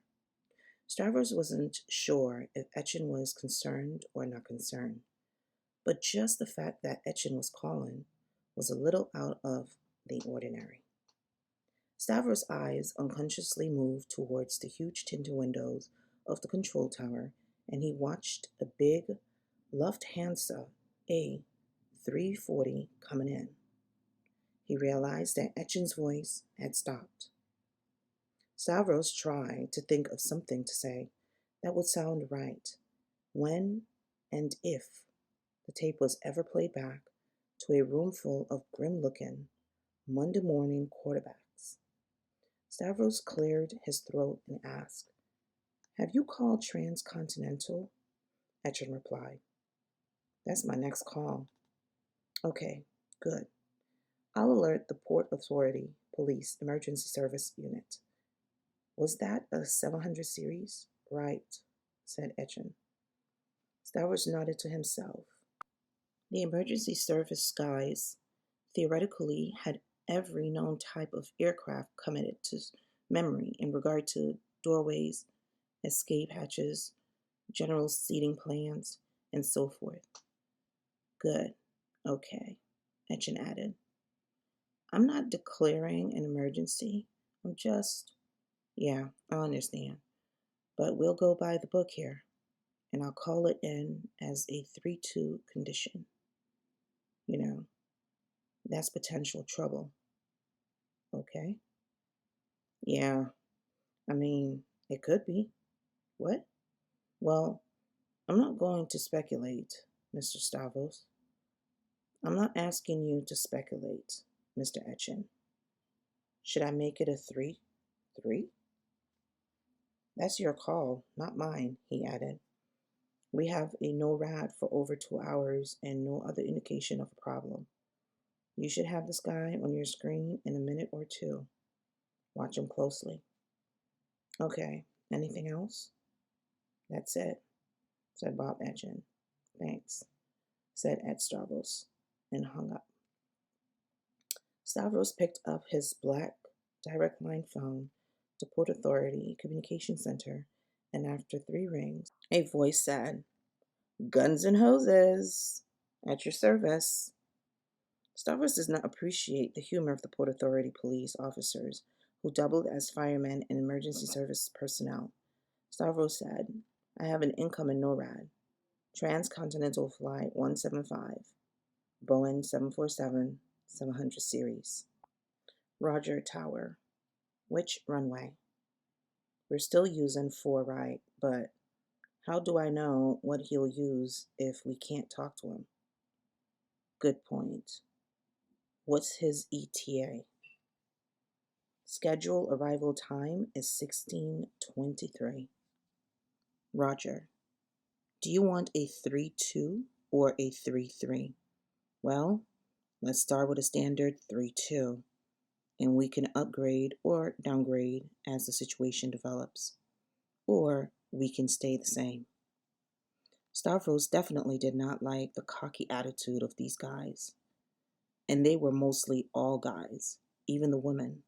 Stavros wasn't sure if Etchen was concerned or not concerned, but just the fact that Etchen was calling was a little out of the ordinary. Stavros' eyes unconsciously moved towards the huge tinted windows of the control tower, and he watched a big Lufthansa A340 coming in. He realized that Etchen's voice had stopped. Stavros tried to think of something to say that would sound right when and if the tape was ever played back to a room full of grim-looking Monday morning quarterbacks. Stavros cleared his throat and asked, "Have you called Transcontinental?" Etchen replied, "That's my next call." "Okay, good. I'll alert the Port Authority Police Emergency Service Unit." "Was that a 700 series?" "Right," said Etchen. Stavros nodded to himself. The emergency service guys theoretically had every known type of aircraft committed to memory in regard to doorways, escape hatches, general seating plans, and so forth. "Good. Okay," Etchen added. "I'm not declaring an emergency. I'm just, yeah, I understand. But we'll go by the book here, and I'll call it in as a 3-2 condition. You know, that's potential trouble. Okay?" "Yeah, I mean, it could be." "What?" "Well, I'm not going to speculate, Mr. Stavros." "I'm not asking you to speculate, Mr. Etchen. Should I make it a 3-3? "That's your call, not mine," he added. "We have a NORAD for over 2 hours and no other indication of a problem. You should have this guy on your screen in a minute or two. Watch him closely." "Okay, anything else?" "That's it," said Bob Etchen. "Thanks," said Ed Stavros, and hung up. Stavros picked up his black direct line phone to Port Authority Communication Center, and after 3 rings, a voice said, "Guns and hoses, at your service." Stavros does not appreciate the humor of the Port Authority police officers who doubled as firemen and emergency service personnel. Stavros said, "I have an incoming NORAD, Transcontinental Flight 175, Boeing 747-700 series. Roger, Tower. Which runway?" "We're still using 4 right, but how do I know what he'll use if we can't talk to him?" "Good point. What's his ETA?" "Schedule arrival time is 16:23. "Roger. Do you want a 3-2 or a 3-3? "Well, let's start with a standard 3-2, and we can upgrade or downgrade as the situation develops. Or we can stay the same." Stavros definitely did not like the cocky attitude of these guys. And they were mostly all guys, even the women.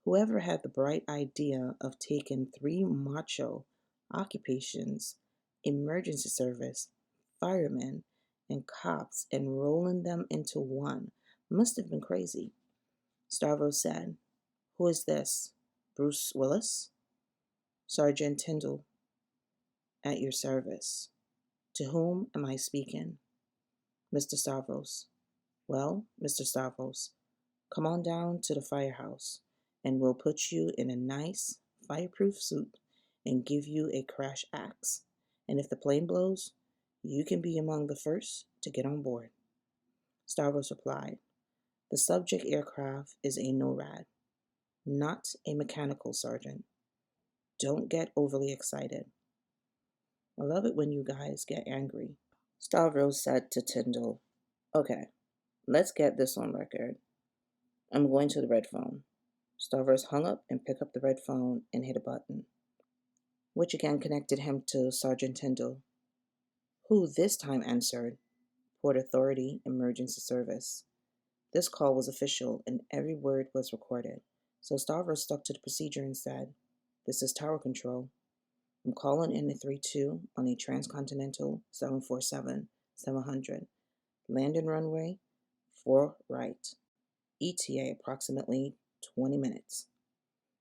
Whoever had the bright idea of taking 3 macho occupations, emergency service, firemen, and cops, and rolling them into one must have been crazy. Stavros said, "Who is this? Bruce Willis?" "Sergeant Tyndall, at your service." "To whom am I speaking?" "Mr. Stavros." "Well, Mr. Stavros, come on down to the firehouse, and we'll put you in a nice, fireproof suit and give you a crash axe. And if the plane blows, you can be among the first to get on board." Stavros replied, "The subject aircraft is a NORAD, not a mechanical, Sergeant. Don't get overly excited." "I love it when you guys get angry." Stavros said to Tyndall, "Okay, let's get this on record. I'm going to the red phone." Stavros hung up and picked up the red phone and hit a button, which again connected him to Sergeant Tyndall, who this time answered, "Port Authority Emergency Service." This call was official and every word was recorded, so Stavros stuck to the procedure and said, "This is Tower Control. I'm calling in a 3-2 on a Transcontinental 747-700. Landing runway 4 right. ETA approximately 20 minutes.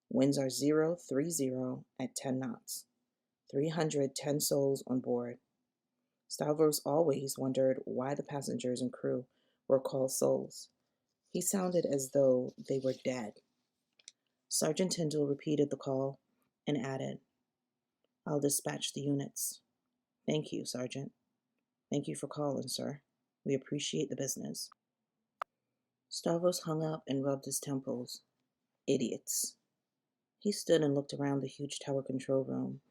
Winds are 030 at 10 knots. 310 souls on board. Stavros always wondered why the passengers and crew were called souls. He sounded as though they were dead. Sergeant Tyndall repeated the call and added, "I'll dispatch the units." "Thank you, Sergeant." "Thank you for calling, sir. We appreciate the business." Stavros hung up and rubbed his temples. Idiots. He stood and looked around the huge tower control room.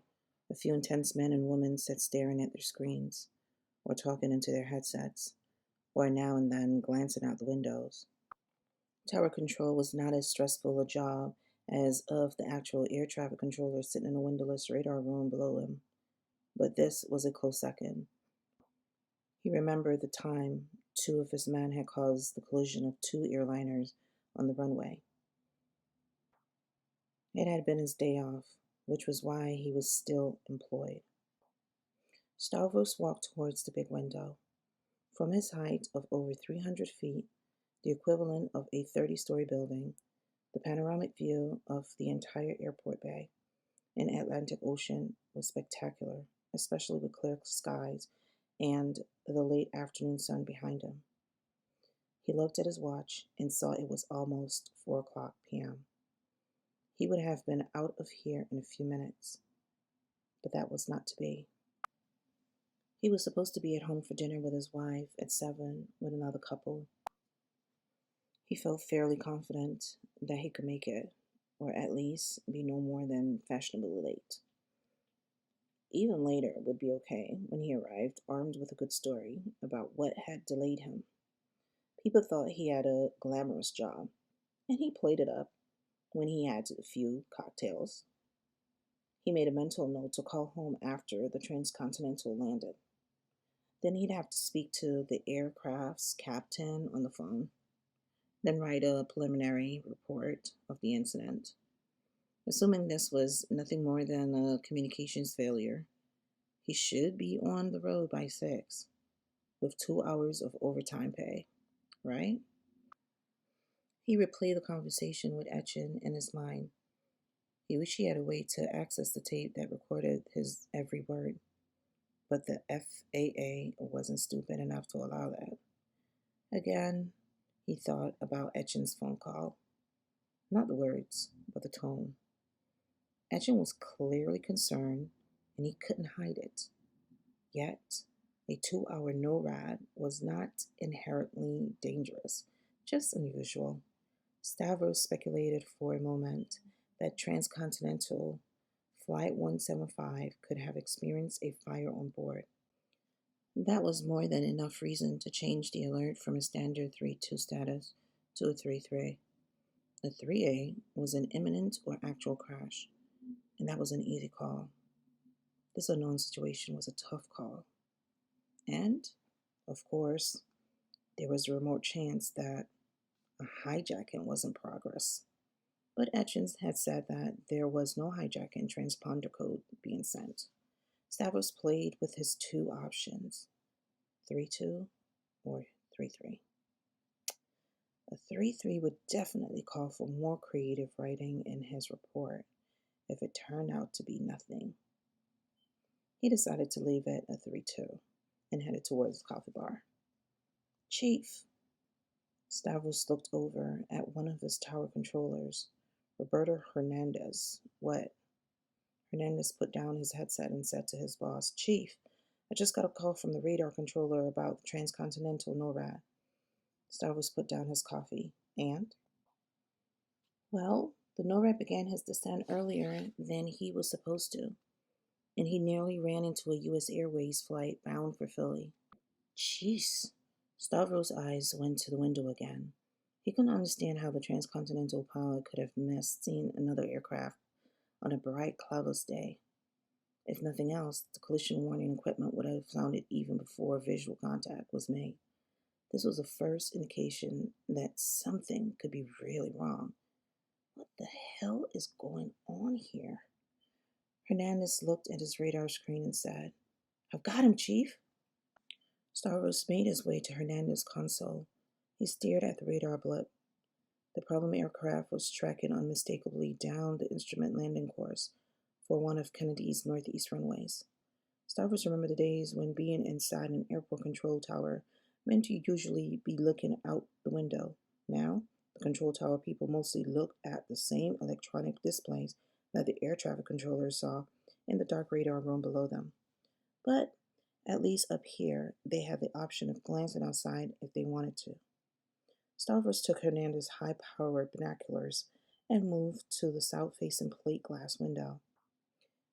A few intense men and women sat staring at their screens, or talking into their headsets, or now and then glancing out the windows. Tower control was not as stressful a job as of the actual air traffic controller sitting in a windowless radar room below him, but this was a close second. He remembered the time two of his men had caused the collision of two airliners on the runway. It had been his day off, which was why he was still employed. Stavros walked towards the big window. From his height of over 300 feet, the equivalent of a 30-story building, the panoramic view of the entire airport bay and Atlantic Ocean was spectacular, especially with clear skies and the late afternoon sun behind him. He looked at his watch and saw it was almost 4 p.m. He would have been out of here in a few minutes, but that was not to be. He was supposed to be at home for dinner with his wife at 7 with another couple. He felt fairly confident that he could make it, or at least be no more than fashionably late. Even later would be okay when he arrived armed with a good story about what had delayed him. People thought he had a glamorous job, and he played it up when he had a few cocktails. He made a mental note to call home after the transcontinental landed. Then he'd have to speak to the aircraft's captain on the phone, then write a preliminary report of the incident. Assuming this was nothing more than a communications failure, he should be on the road by 6, with 2 hours of overtime pay, right? He replayed the conversation with Etchen in his mind. He wished he had a way to access the tape that recorded his every word, but the FAA wasn't stupid enough to allow that. Again, he thought about Etchen's phone call. Not the words, but the tone. Etchen was clearly concerned, and he couldn't hide it. Yet, a 2-hour NORAD was not inherently dangerous, just unusual. Stavros speculated for a moment that transcontinental Flight 175 could have experienced a fire on board. That was more than enough reason to change the alert from a standard 3-2 status to a 3-3. A 3A was an imminent or actual crash, and that was an easy call. This unknown situation was a tough call. And, of course, there was a remote chance that a hijacking was in progress. But Etchins had said that there was no hijacking transponder code being sent. Stavros played with his two options, 3-2 or 3-3. A 3-3 would definitely call for more creative writing in his report if it turned out to be nothing. He decided to leave it a 3-2 and headed towards the coffee bar. "Chief." Stavros looked over at one of his tower controllers, Roberto Hernandez. "What?" Hernandez put down his headset and said to his boss, "Chief, I just got a call from the radar controller about the transcontinental NORAD." Stavros put down his coffee. "And?" "Well, the NORAD began his descent earlier than he was supposed to, and he nearly ran into a U.S. Airways flight bound for Philly." "Jeez." Stavros' eyes went to the window again. He couldn't understand how the transcontinental pilot could have missed seeing another aircraft on a bright, cloudless day. If nothing else, the collision warning equipment would have sounded even before visual contact was made. This was the first indication that something could be really wrong. What the hell is going on here? Hernandez looked at his radar screen and said, "I've got him, Chief." Stavros made his way to Hernandez's console. He stared at the radar blip. The problem aircraft was tracking unmistakably down the instrument landing course for one of Kennedy's northeast runways. Starvers remember the days when being inside an airport control tower meant you usually be looking out the window. Now, the control tower people mostly look at the same electronic displays that the air traffic controllers saw in the dark radar room below them. But at least up here, they had the option of glancing outside if they wanted to. Starvers took Hernandez's high powered binoculars and moved to the south facing plate glass window.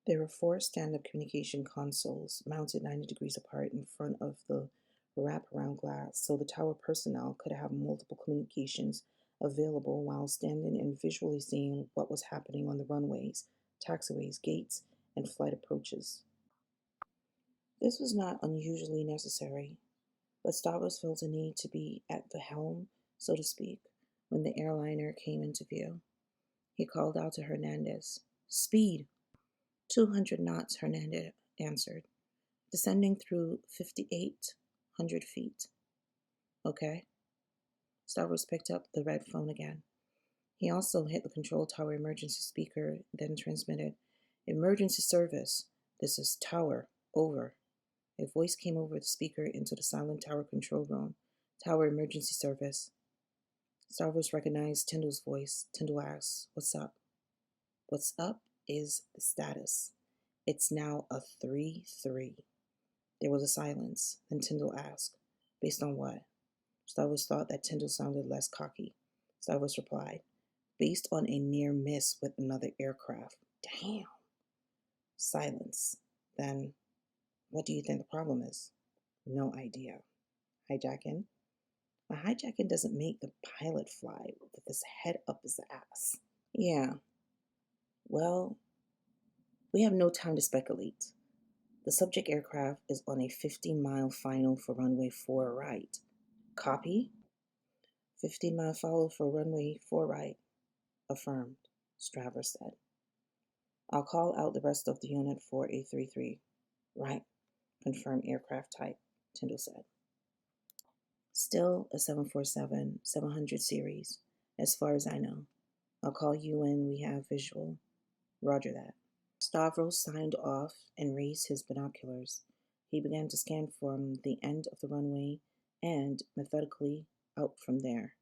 There were four stand-up communication consoles mounted 90 degrees apart in front of the wraparound glass so the tower personnel could have multiple communications available while standing and visually seeing what was happening on the runways, taxiways, gates, and flight approaches. This was not unusually necessary, but Starbucks felt a need to be at the helm, so to speak, when the airliner came into view. He called out to Hernandez, "Speed!" 200 knots, Hernandez answered, descending through 5,800 feet. Okay. Starbucks picked up the red phone again. He also hit the control tower emergency speaker, then transmitted, "Emergency service. This is Tower. Over." A voice came over the speaker into the silent tower control room. "Tower emergency service." Starbucks recognized Tyndall's voice. Tyndall asked, "What's up?" "What's up is the status. It's now a 3-3. There was a silence. Then Tyndall asked, "Based on what?" Starbucks thought that Tyndall sounded less cocky. Starbucks replied, "Based on a near miss with another aircraft." Damn. Silence. Then, "What do you think the problem is?" "No idea." "Hijacking?" "A hijacking doesn't make the pilot fly with his head up his ass." "Yeah. Well, we have no time to speculate. The subject aircraft is on a 15-mile final for runway 4 right. Copy?" 15-mile follow for runway 4 right. Affirmed, Straver said. "I'll call out the rest of the unit for a 3-3. Right. Confirm aircraft type," Tyndall said. "Still a 747-700 series, as far as I know. I'll call you when we have visual." "Roger that." Stavros signed off and raised his binoculars. He began to scan from the end of the runway and methodically out from there.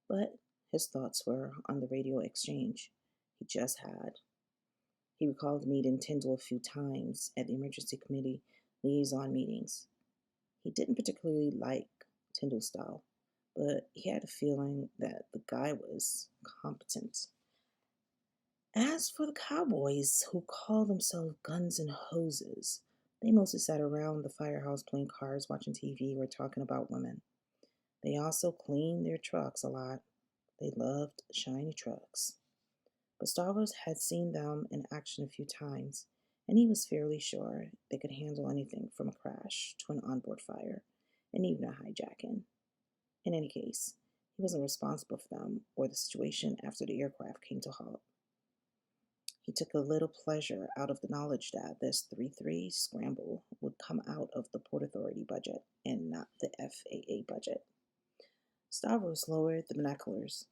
But his thoughts were on the radio exchange he just had. He recalled meeting Tyndall a few times at the emergency committee liaison meetings. He didn't particularly like Tyndall's style, but he had a feeling that the guy was competent. As for the cowboys who call themselves Guns and Hoses, they mostly sat around the firehouse playing cards, watching TV, or talking about women. They also cleaned their trucks a lot. They loved shiny trucks. But Stavros had seen them in action a few times, and he was fairly sure they could handle anything from a crash to an onboard fire, and even a hijacking. In any case, he wasn't responsible for them or the situation after the aircraft came to halt. He took a little pleasure out of the knowledge that this 3-3 scramble would come out of the Port Authority budget and not the FAA budget. Stavros lowered the binoculars,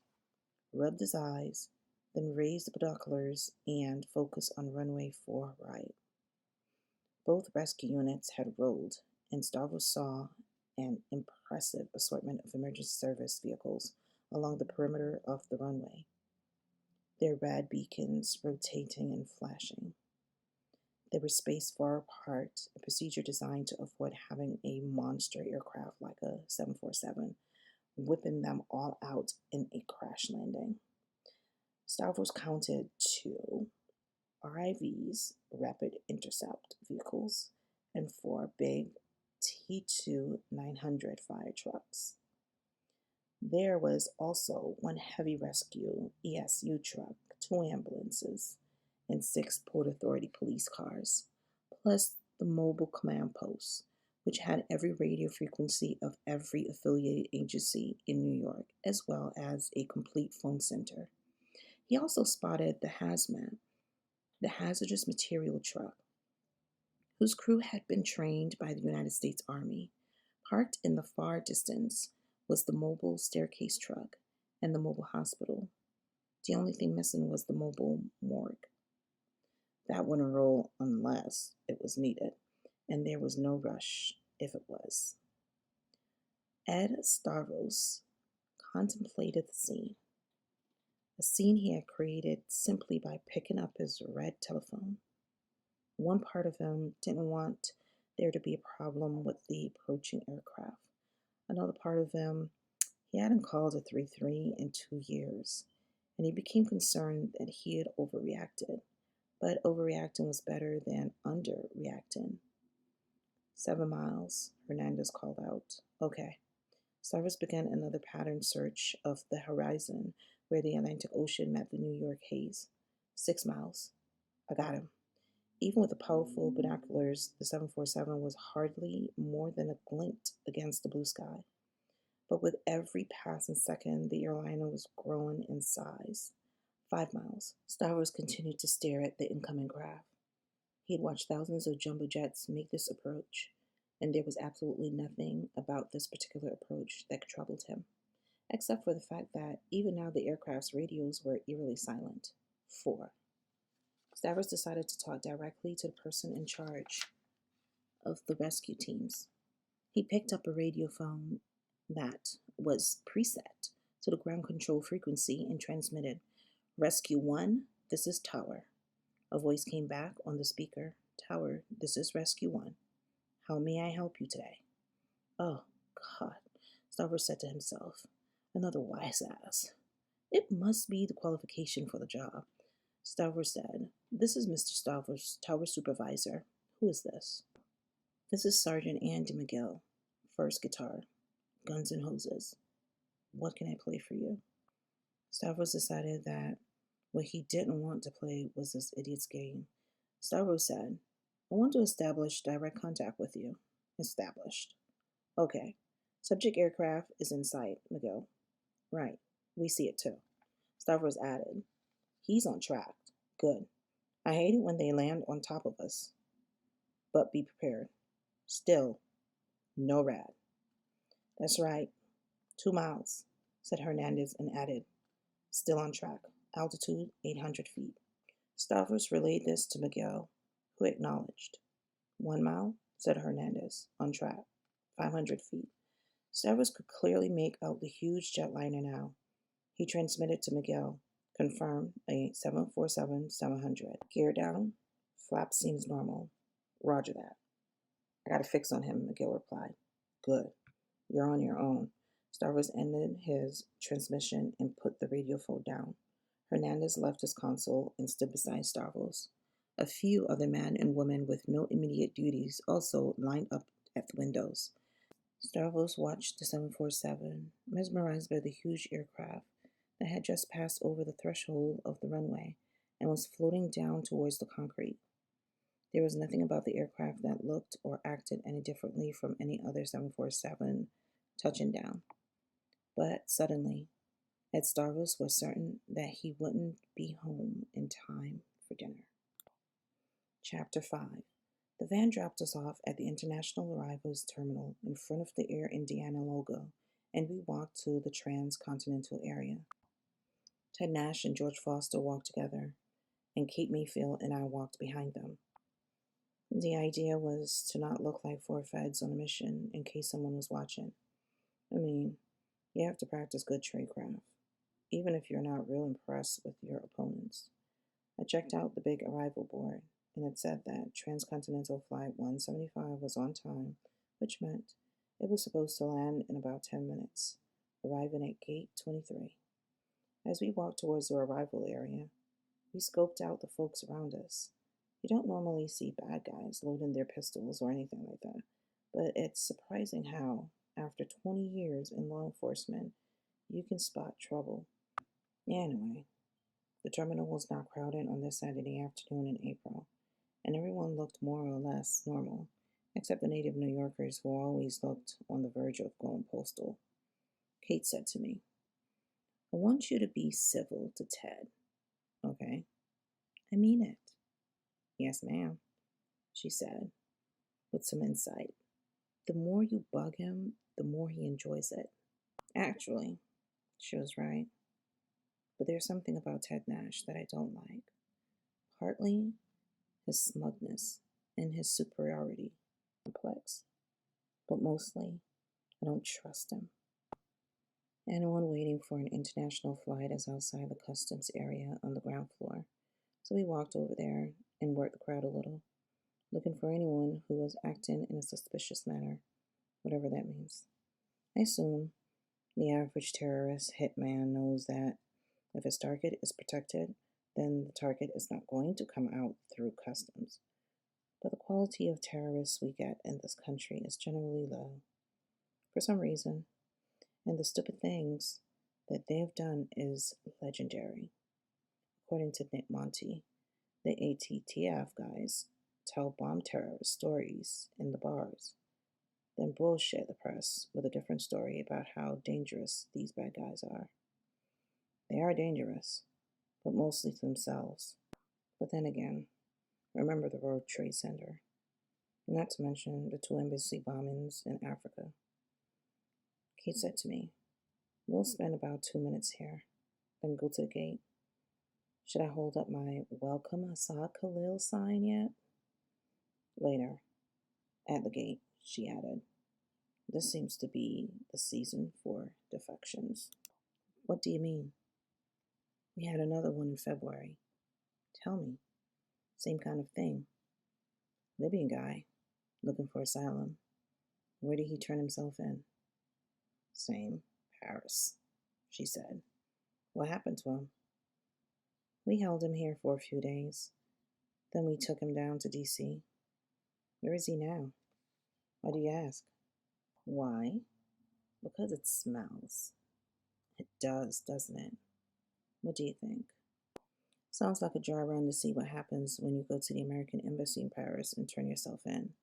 rubbed his eyes, then raised the binoculars and focused on runway 4 right. Both rescue units had rolled, and Stavros saw an impressive assortment of emergency service vehicles along the perimeter of the runway, their red beacons rotating and flashing. They were spaced far apart, a procedure designed to avoid having a monster aircraft like a 747 whipping them all out in a crash landing. Stavros counted 2 RIVs, Rapid Intercept vehicles, and 4 big T2-900 fire trucks. There was also 1 heavy rescue ESU truck, 2 ambulances, and 6 Port Authority police cars, plus the mobile command post, which had every radio frequency of every affiliated agency in New York, as well as a complete phone center. He also spotted the hazmat, the hazardous material truck, whose crew had been trained by the United States Army. Parked in the far distance was the mobile staircase truck, and the mobile hospital. The only thing missing was the mobile morgue. That wouldn't roll unless it was needed, and there was no rush if it was. Ed Stavros contemplated the scene, a scene he had created simply by picking up his red telephone. One part of him didn't want there to be a problem with the approaching aircraft. Another part of him, he hadn't called a 3-3 in 2 years, and he became concerned that he had overreacted. But overreacting was better than underreacting. 7 miles, Hernandez called out. Okay. Cyrus began another patterned search of the horizon where the Atlantic Ocean met the New York haze. 6 miles. I got him. Even with the powerful binoculars, the 747 was hardly more than a glint against the blue sky. But with every passing second, the airliner was growing in size. 5 miles. Stavros continued to stare at the incoming craft. He had watched thousands of jumbo jets make this approach, and there was absolutely nothing about this particular approach that troubled him, except for the fact that even now the aircraft's radios were eerily silent. 4. Stavros decided to talk directly to the person in charge of the rescue teams. He picked up a radio phone that was preset to the ground control frequency and transmitted, Rescue 1, this is Tower. A voice came back on the speaker. Tower, this is Rescue 1. How may I help you today? Oh, God, Stavros said to himself. Another wise ass. It must be the qualification for the job. Stavros said, This is Mr. Stavros, Tower Supervisor. Who is this? This is Sergeant Ann DeMille. First guitar. Guns and hoses. What can I play for you? Stavros decided that what he didn't want to play was this idiot's game. Stavros said, I want to establish direct contact with you. Established. Okay. Subject aircraft is in sight, Miguel. Right. We see it too. Stavros added, He's on track. Good. I hate it when they land on top of us. But be prepared. Still, no rad. That's right. 2 miles, said Hernandez and added, Still on track. Altitude 800 feet. Stavros relayed this to Miguel, who acknowledged. 1 mile, said Hernandez, on track. 500 feet. Stavros could clearly make out the huge jetliner now. He transmitted to Miguel, confirm a 747-700. Gear down. Flap seems normal. Roger that. I got a fix on him, Miguel replied. Good. You're on your own. Stavros ended his transmission and put the radio phone down. Hernandez left his console and stood beside Stavros. A few other men and women with no immediate duties also lined up at the windows. Stavros watched the 747, mesmerized by the huge aircraft that had just passed over the threshold of the runway and was floating down towards the concrete. There was nothing about the aircraft that looked or acted any differently from any other 747 touching down. But suddenly, Ed Stavros was certain that he wouldn't be home in time for dinner. Chapter 5. The van dropped us off at the International Arrivals Terminal in front of the Air Indiana logo, and we walked to the transcontinental area. Ted Nash and George Foster walked together, and Kate Mayfield and I walked behind them. The idea was to not look like four feds on a mission in case someone was watching. I mean, you have to practice good tradecraft, even if you're not real impressed with your opponents. I checked out the big arrival board, and it said that Transcontinental Flight 175 was on time, which meant it was supposed to land in about 10 minutes, arriving at Gate 23. As we walked towards the arrival area, we scoped out the folks around us. You don't normally see bad guys loading their pistols or anything like that, but it's surprising how, after 20 years in law enforcement, you can spot trouble. Anyway, the terminal was not crowded on this Saturday afternoon in April, and everyone looked more or less normal, except the native New Yorkers who always looked on the verge of going postal. Kate said to me, I want you to be civil to Ted, okay? I mean it. Yes, ma'am, she said, with some insight. The more you bug him, the more he enjoys it. Actually, She was right. But there's something about Ted Nash that I don't like. Partly his smugness and his superiority complex, but mostly I don't trust him. Anyone waiting for an international flight is outside the customs area on the ground floor, so we walked over there and worked the crowd a little, looking for anyone who was acting in a suspicious manner, whatever that means. I assume the average terrorist hitman knows that if his target is protected, then the target is not going to come out through customs. But the quality of terrorists we get in this country is generally low. For some reason, and the stupid things that they have done is legendary. According to Nick Monty, the ATTF guys tell bomb terrorist stories in the bars, then bullshit the press with a different story about how dangerous these bad guys are. They are dangerous, but mostly to themselves. But then again, remember the World Trade Center, not to mention the two embassy bombings in Africa. Kate said to me, "We'll spend about 2 minutes here, then go to the gate. Should I hold up my Welcome Asa Khalil sign yet?" Later, at the gate, she added, "This seems to be the season for defections." "What do you mean?" "We had another one in February." "Tell me." "Same kind of thing. Libyan guy, looking for asylum. Where did he turn himself in?" "Same, Paris," she said. "What happened to him?" "We held him here for a few days. Then we took him down to DC. Where is he now?" "Why do you ask?" "Why? Because it smells." "It does, doesn't it? What do you think?" "Sounds like a dry run to see what happens when you go to the American Embassy in Paris and turn yourself in."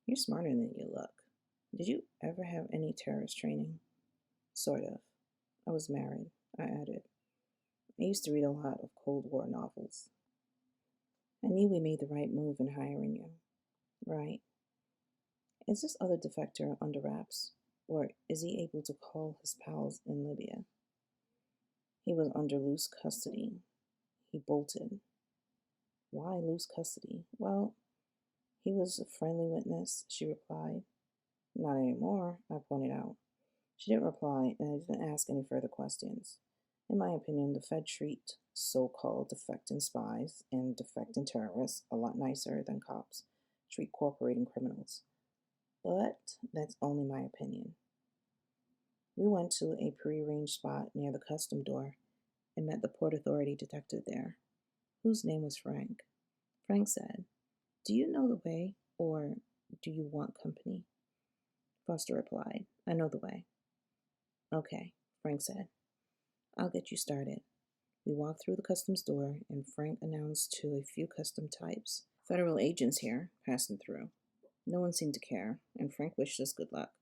"You're smarter than you look. Did you ever have any terrorist training?" "Sort of. I was married," I added. "I used to read a lot of Cold War novels." "I knew we made the right move in hiring you." "Right. Is this other defector under wraps, or is he able to call his pals in Libya?" "He was under loose custody. He bolted." "Why loose custody?" "Well, he was a friendly witness," she replied. "Not anymore," I pointed out. She didn't reply, and I didn't ask any further questions. In my opinion, the Fed treat so-called defecting spies and defecting terrorists a lot nicer than cops treat cooperating criminals. But that's only my opinion. We went to a prearranged spot near the custom door and met the Port Authority detective there, whose name was Frank. Frank said, "Do you know the way, or do you want company?" Foster replied, "I know the way." "Okay," Frank said. "I'll get you started." We walked through the customs door, and Frank announced to a few custom types, "Federal agents here, passing through." No one seemed to care, and Frank wished us good luck,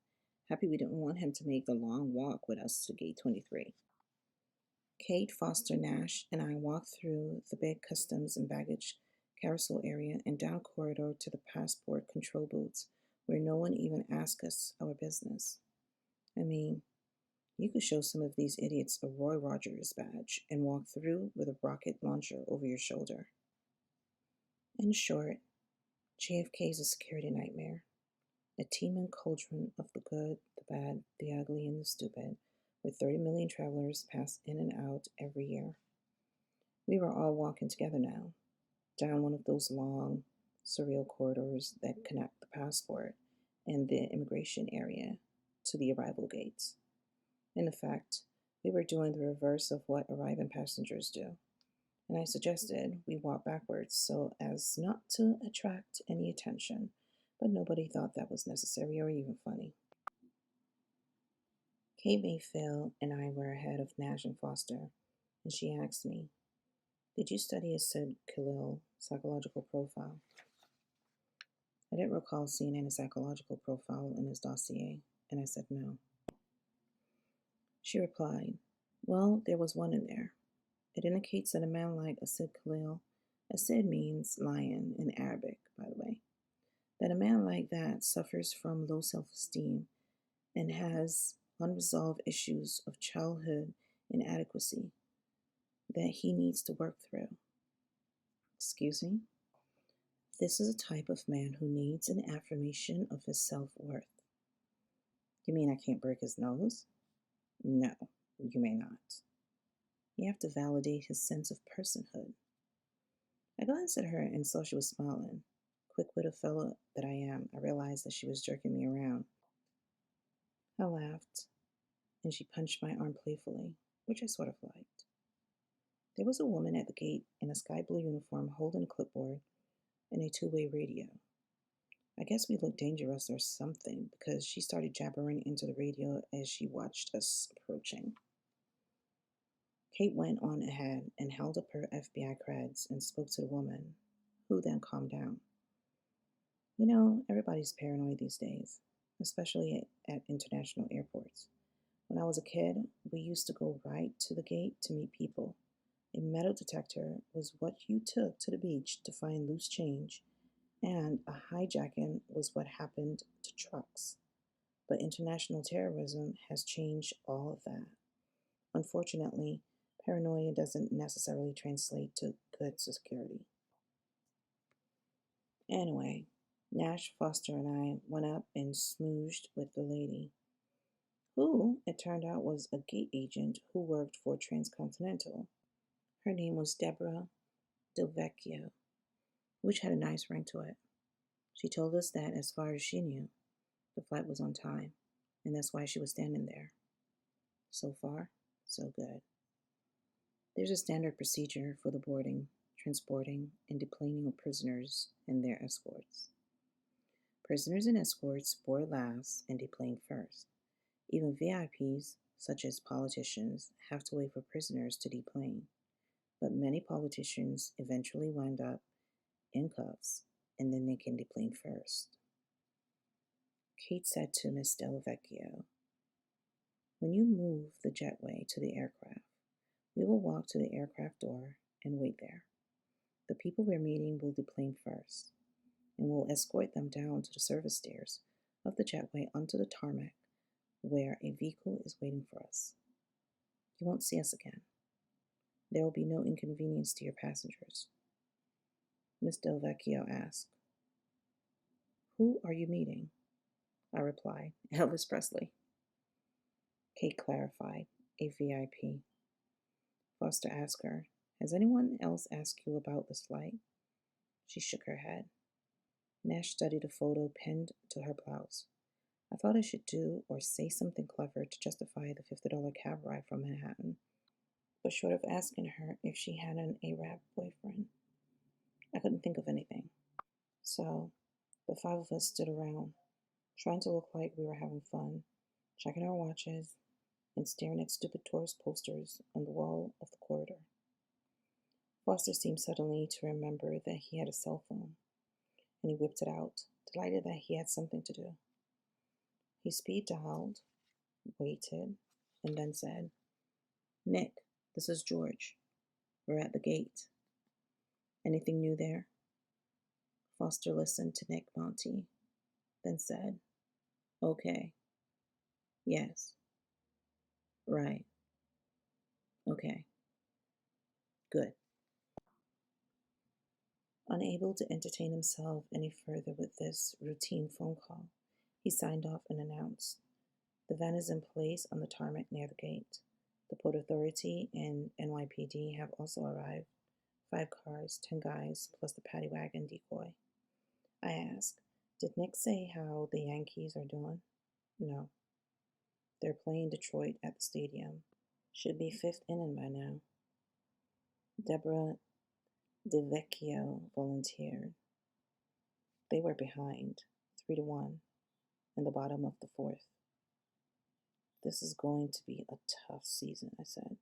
happy we didn't want him to make the long walk with us to gate 23. Kate, Foster, Nash, and I walked through the big customs and baggage carousel area and down a corridor to the passport control booths, where no one even asked us our business. I mean, you could show some of these idiots a Roy Rogers badge and walk through with a rocket launcher over your shoulder. In short, JFK is a security nightmare, a teeming cauldron of the good, the bad, the ugly, and the stupid, where 30 million travelers pass in and out every year. We were all walking together now, down one of those long, surreal corridors that connect the passport and the immigration area to the arrival gates. In effect, we were doing the reverse of what arriving passengers do, and I suggested we walk backwards so as not to attract any attention, but nobody thought that was necessary or even funny. Kate Mayfield and I were ahead of Nash and Foster, and she asked me, "Did you study a Sid Khalil psychological profile?" I didn't recall seeing any psychological profile in his dossier, and I said no. She replied, "Well, there was one in there. It indicates that a man like Asid Khalil, Asid means lion in Arabic, by the way, that a man like that suffers from low self-esteem and has unresolved issues of childhood inadequacy that he needs to work through. Excuse me? This is a type of man who needs an affirmation of his self worth. You mean I can't break his nose? No, you may not. You have to validate his sense of personhood. I glanced at her and saw she was smiling. Quick-witted fellow that I am, I realized that she was jerking me around. I laughed, and she punched my arm playfully, which I sort of liked. There was a woman at the gate in a sky blue uniform holding a clipboard and a two-way radio. I guess we looked dangerous or something because she started jabbering into the radio as she watched us approaching. Kate went on ahead and held up her FBI creds and spoke to the woman, who then calmed down. You know, everybody's paranoid these days, especially at international airports. When I was a kid, we used to go right to the gate to meet people. A metal detector was what you took to the beach to find loose change, and a hijacking was what happened to trucks. But international terrorism has changed all of that. Unfortunately, paranoia doesn't necessarily translate to good security. Anyway, Nash, Foster, and I went up and smooshed with the lady, who, it turned out, was a gate agent who worked for Transcontinental. Her name was Deborah Delvecchio, which had a nice ring to it. She told us that, as far as she knew, the flight was on time, and that's why she was standing there. So far, so good. There's a standard procedure for the boarding, transporting, and deplaning of prisoners and their escorts. Prisoners and escorts board last and deplane first. Even VIPs, such as politicians, have to wait for prisoners to deplane. But many politicians eventually wind up in cuffs, and then they can deplane first. Kate said to Miss Delvecchio, "When you move the jetway to the aircraft, we will walk to the aircraft door and wait there. The people we're meeting will deplane first, and we'll escort them down to the service stairs of the jetway onto the tarmac where a vehicle is waiting for us. You won't see us again. There will be no inconvenience to your passengers." Miss Delvecchio asked, "Who are you meeting?" I replied, "Elvis Presley." Kate clarified, "A VIP." Foster asked her, "Has anyone else asked you about this flight?" She shook her head. Nash studied a photo pinned to her blouse. I thought I should do or say something clever to justify the $50 cab ride from Manhattan, but short of asking her if she had an Arab boyfriend, I couldn't think of anything. So the five of us stood around, trying to look like we were having fun, checking our watches, and staring at stupid tourist posters on the wall of the corridor. Foster seemed suddenly to remember that he had a cell phone, and he whipped it out, delighted that he had something to do. He speed dialed, waited, and then said, "Nick, this is George. We're at the gate. Anything new there?" Foster listened to Nick Monty, then said, "Okay. Yes. Right. Okay. Good." Unable to entertain himself any further with this routine phone call, he signed off and announced, "The van is in place on the tarmac near the gate. The Port Authority and NYPD have also arrived. 5 cars, 10 guys, plus the paddy wagon decoy." I asked, "Did Nick say how the Yankees are doing?" "No. They're playing Detroit at the stadium. Should be 5th inning by now." Deborah DeVecchio volunteered. They were behind, 3-1, in the bottom of the 4th. "This is going to be a tough season," I said.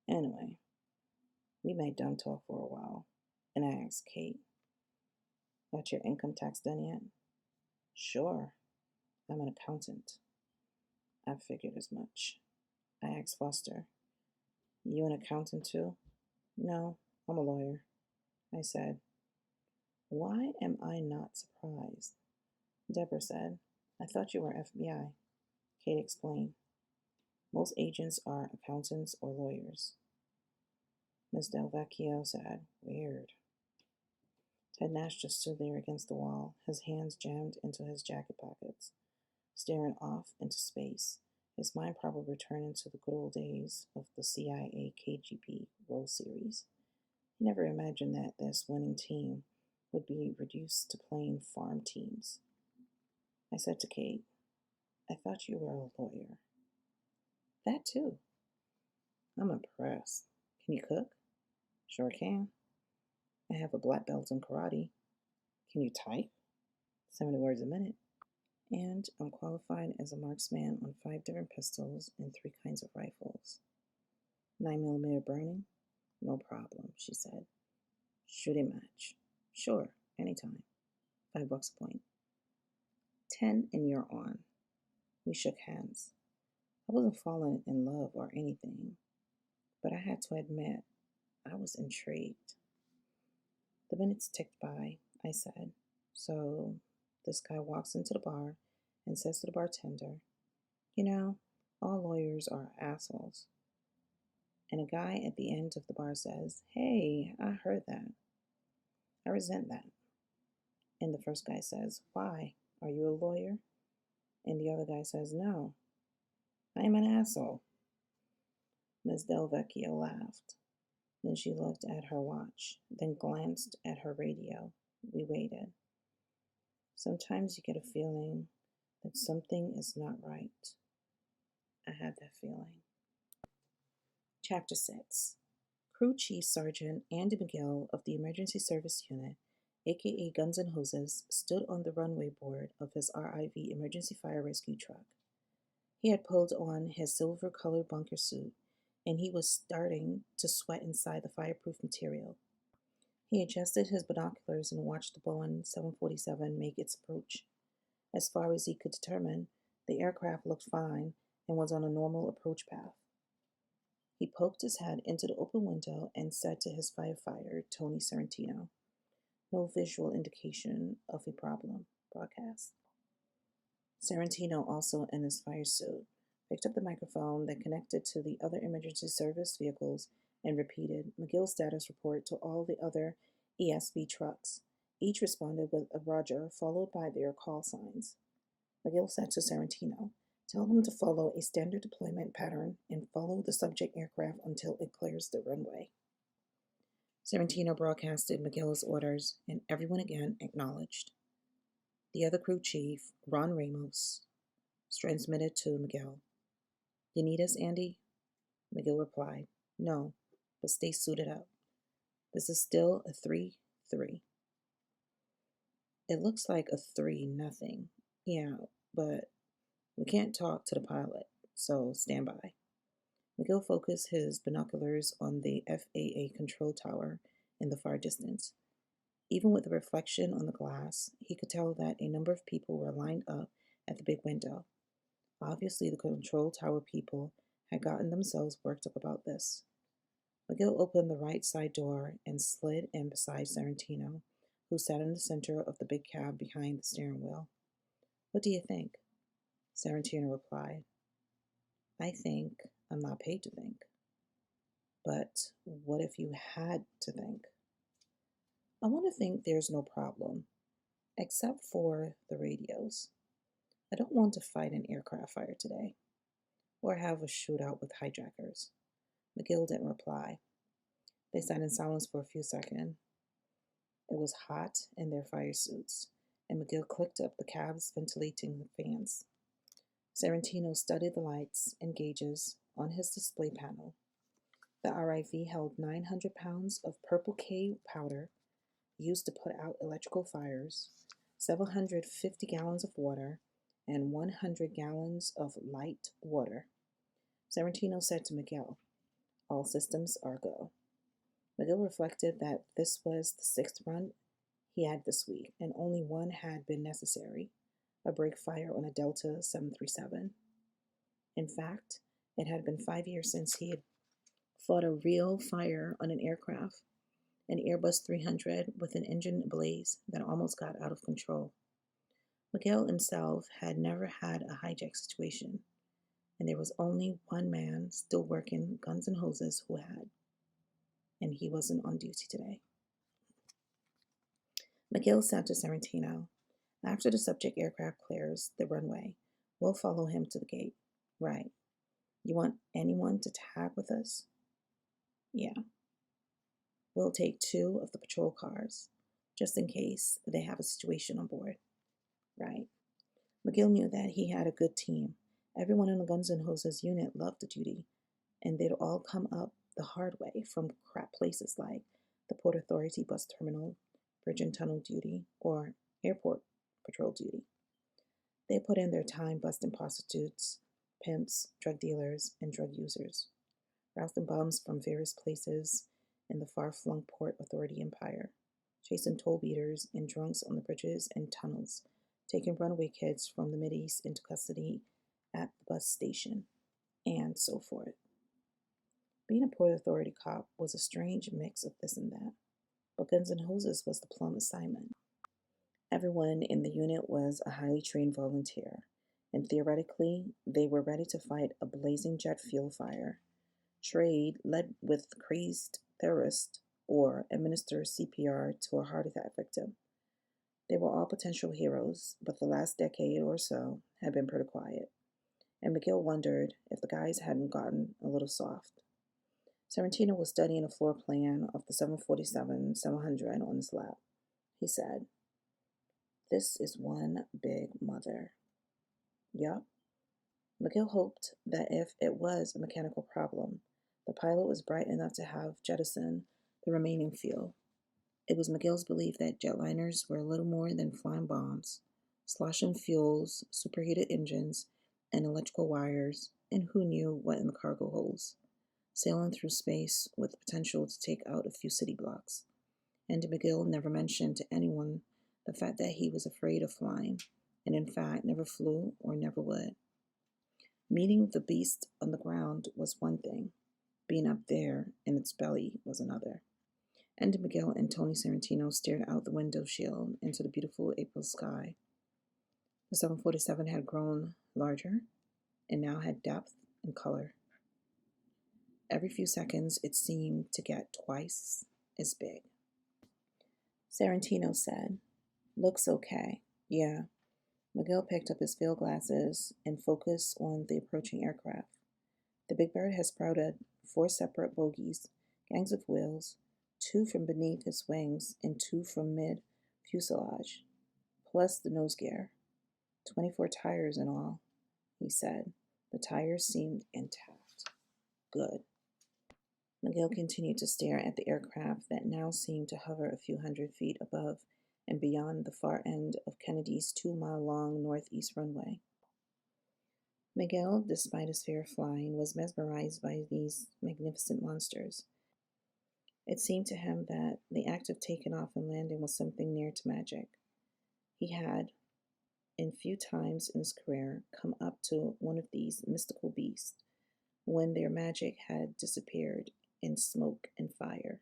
Anyway, we made dumb talk for a while, and I asked Kate, "Got your income tax done yet?" "Sure. I'm an accountant." I figured as much. I asked Foster, "You an accountant too?" "No, I'm a lawyer," I said. Why am I not surprised? Deborah said, "I thought you were FBI. Kate explained. Most agents are accountants or lawyers. Miss Delvecchio said, Weird. Ted Nash just stood there against the wall, his hands jammed into his jacket pockets, staring off into space, his mind probably returning to the good old days of the CIA KGB World Series. He never imagined that this winning team would be reduced to playing farm teams. I said to Kate, I thought you were a lawyer. That too. I'm impressed. Can you cook? Sure can. I have a black belt in karate. Can you type? 70 words a minute. And I'm qualified as a marksman on 5 different pistols and 3 kinds of rifles. 9mm burning? No problem, she said. Shooting match? Sure, anytime. $5 a point. 10 and you're on. We shook hands. I wasn't falling in love or anything, but I had to admit I was intrigued. The minutes ticked by. I said, so this guy walks into the bar and says to the bartender, you know, all lawyers are assholes. And a guy at the end of the bar says, hey, I heard that. I resent that. And the first guy says, why? Are you a lawyer? And the other guy says, no, I am an asshole. Miss Delvecchio laughed. Then she looked at her watch, then glanced at her radio. We waited. Sometimes you get a feeling that something is not right. I had that feeling. Chapter 6. Crew Chief Sergeant Andy McGill of the Emergency Service Unit, aka Guns and Hoses, stood on the runway board of his RIV emergency fire rescue truck. He had pulled on his silver-colored bunker suit, and he was starting to sweat inside the fireproof material. He adjusted his binoculars and watched the Boeing 747 make its approach. As far as he could determine, the aircraft looked fine and was on a normal approach path. He poked his head into the open window and said to his firefighter, Tony Sorrentino, no visual indication of a problem, broadcast. Sorrentino, also in his fire suit, picked up the microphone that connected to the other emergency service vehicles and repeated McGill's status report to all the other ESB trucks. Each responded with a Roger, followed by their call signs. McGill said to Sorrentino, tell them to follow a standard deployment pattern and follow the subject aircraft until it clears the runway. Sorrentino broadcasted McGill's orders, and everyone again acknowledged. The other crew chief, Ron Ramos, transmitted to McGill. You need us, Andy? McGill replied, no, but stay suited up. This is still a 3-3. It looks like a 3-0. Yeah, but we can't talk to the pilot, so stand by. McGill focused his binoculars on the FAA control tower in the far distance. Even with the reflection on the glass, he could tell that a number of people were lined up at the big window. Obviously, the control tower people had gotten themselves worked up about this. McGill opened the right side door and slid in beside Sorrentino, who sat in the center of the big cab behind the steering wheel. What do you think? Sorrentino replied, I think I'm not paid to think. But what if you had to think? I want to think there's no problem, except for the radios. I don't want to fight an aircraft fire today, or have a shootout with hijackers. McGill didn't reply. They sat in silence for a few seconds. It was hot in their fire suits, and McGill clicked up the cab's ventilating fans. Sorrentino studied the lights and gauges on his display panel. The RIV held 900 pounds of purple K powder used to put out electrical fires, 750 gallons of water, and 100 gallons of light water. Sorrentino said to McGill, all systems are go. McGill reflected that this was the 6th run he had this week, and only one had been necessary, a break fire on a Delta 737. In fact, it had been 5 years since he had fought a real fire on an aircraft, an Airbus 300 with an engine ablaze that almost got out of control. McGill himself had never had a hijack situation, and there was only one man still working guns and hoses who had, and he wasn't on duty today. McGill said to Sorrentino, "After the subject aircraft clears the runway, we'll follow him to the gate." "Right. You want anyone to tag with us?" "Yeah. We'll take 2 of the patrol cars, just in case they have a situation on board." "Right." McGill knew that he had a good team. Everyone in the Guns and Hoses unit loved the duty, and they'd all come up the hard way from crap places like the Port Authority bus terminal, bridge and tunnel duty, or airport patrol duty. They put in their time busting prostitutes, pimps, drug dealers, and drug users, rousting bums from various places in the far-flung Port Authority empire, chasing toll beaters and drunks on the bridges and tunnels, taking runaway kids from the Mideast into custody at the bus station, and so forth. Being a Port Authority cop was a strange mix of this and that, but Guns and Hoses was the plum assignment. Everyone in the unit was a highly trained volunteer, and theoretically, they were ready to fight a blazing jet fuel fire, trade led with crazed terrorists, or administer CPR to a heart attack victim. They were all potential heroes, but the last decade or so had been pretty quiet, and McGill wondered if the guys hadn't gotten a little soft. Sorrentino was studying a floor plan of the 747-700 on his lap. He said, "This is one big mother." "Yup." McGill hoped that if it was a mechanical problem, the pilot was bright enough to have jettisoned the remaining fuel. It was McGill's belief that jetliners were little more than flying bombs, sloshing fuels, superheated engines, and electrical wires, and who knew what in the cargo holds, sailing through space with the potential to take out a few city blocks. And McGill never mentioned to anyone the fact that he was afraid of flying, and in fact never flew or never would. Meeting the beast on the ground was one thing. Being up there in its belly was another. Andy McGill and Tony Sorrentino stared out the window shield into the beautiful April sky. The 747 had grown larger and now had depth and color. Every few seconds, it seemed to get twice as big. Sorrentino said, "Looks okay." "Yeah." McGill picked up his field glasses and focused on the approaching aircraft. The Big Bird had sprouted 4 separate bogies, gangs of wheels, 2 from beneath its wings and 2 from mid-fuselage, plus the nose gear. 24 tires in all, he said. The tires seemed intact. Good. McGill continued to stare at the aircraft that now seemed to hover a few hundred feet above and beyond the far end of Kennedy's 2-mile-long northeast runway. McGill, despite his fear of flying, was mesmerized by these magnificent monsters. It seemed to him that the act of taking off and landing was something near to magic. He had, in few times in his career, come up to one of these mystical beasts when their magic had disappeared in smoke and fire.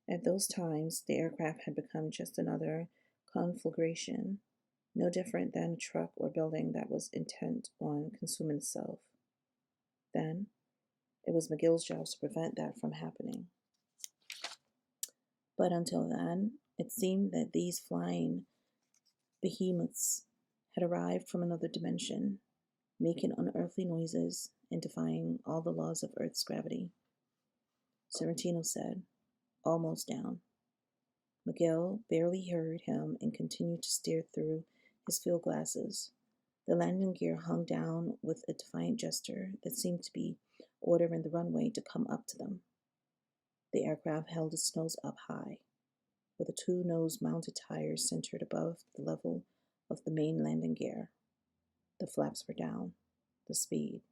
At those times, the aircraft had become just another conflagration, no different than a truck or building that was intent on consuming itself. Then, it was McGill's job to prevent that from happening. But until then, it seemed that these flying behemoths had arrived from another dimension, making unearthly noises and defying all the laws of Earth's gravity. Sorrentino said, "Almost down." McGill barely heard him and continued to stare through his field glasses. The landing gear hung down with a defiant gesture that seemed to be ordering the runway to come up to them. The aircraft held its nose up high, with the 2 nose-mounted tires centered above the level of the main landing gear. The flaps were down. The speed,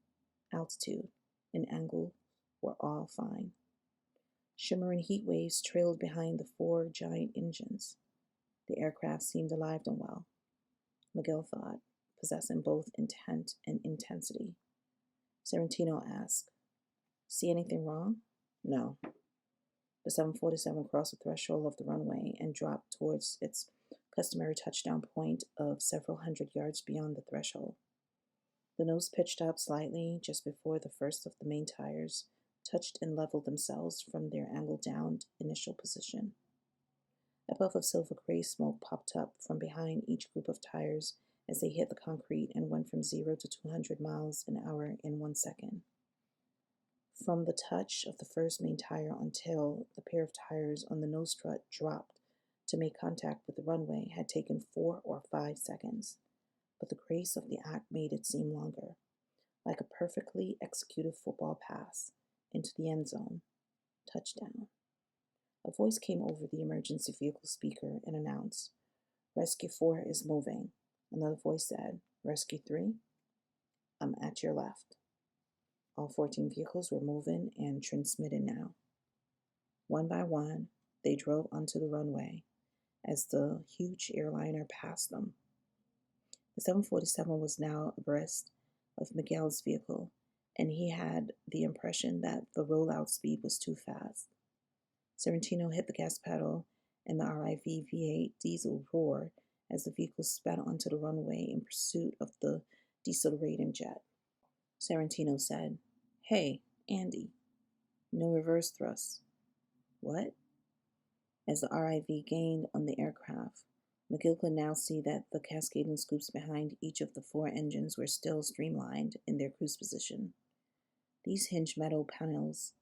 altitude, and angle were all fine. Shimmering heat waves trailed behind the 4 giant engines. The aircraft seemed alive and well, McGill thought, possessing both intent and intensity. Sorrentino asked, "See anything wrong?" "No." The 747 crossed the threshold of the runway and dropped towards its customary touchdown point of several hundred yards beyond the threshold. The nose pitched up slightly just before the first of the main tires touched and leveled themselves from their angled-down initial position. A puff of silver gray smoke popped up from behind each group of tires as they hit the concrete and went from 0 to 200 miles an hour in 1 second. From the touch of the first main tire until the pair of tires on the nose strut dropped to make contact with the runway had taken 4 or 5 seconds, but the grace of the act made it seem longer, like a perfectly executed football pass into the end zone. Touchdown. A voice came over the emergency vehicle speaker and announced, "Rescue 4 is moving." Another voice said, "Rescue 3, I'm at your left." All 14 vehicles were moving and transmitting now. One by one, they drove onto the runway as the huge airliner passed them. The 747 was now abreast of Miguel's vehicle, and he had the impression that the rollout speed was too fast. Sorrentino hit the gas pedal, and the RIV V8 diesel roared as the vehicle sped onto the runway in pursuit of the decelerating jet. Sorrentino said, "Hey, Andy, no reverse thrust." "What?" As the RIV gained on the aircraft, McGill could now see that the cascading scoops behind each of the 4 engines were still streamlined in their cruise position. These hinged metal panels,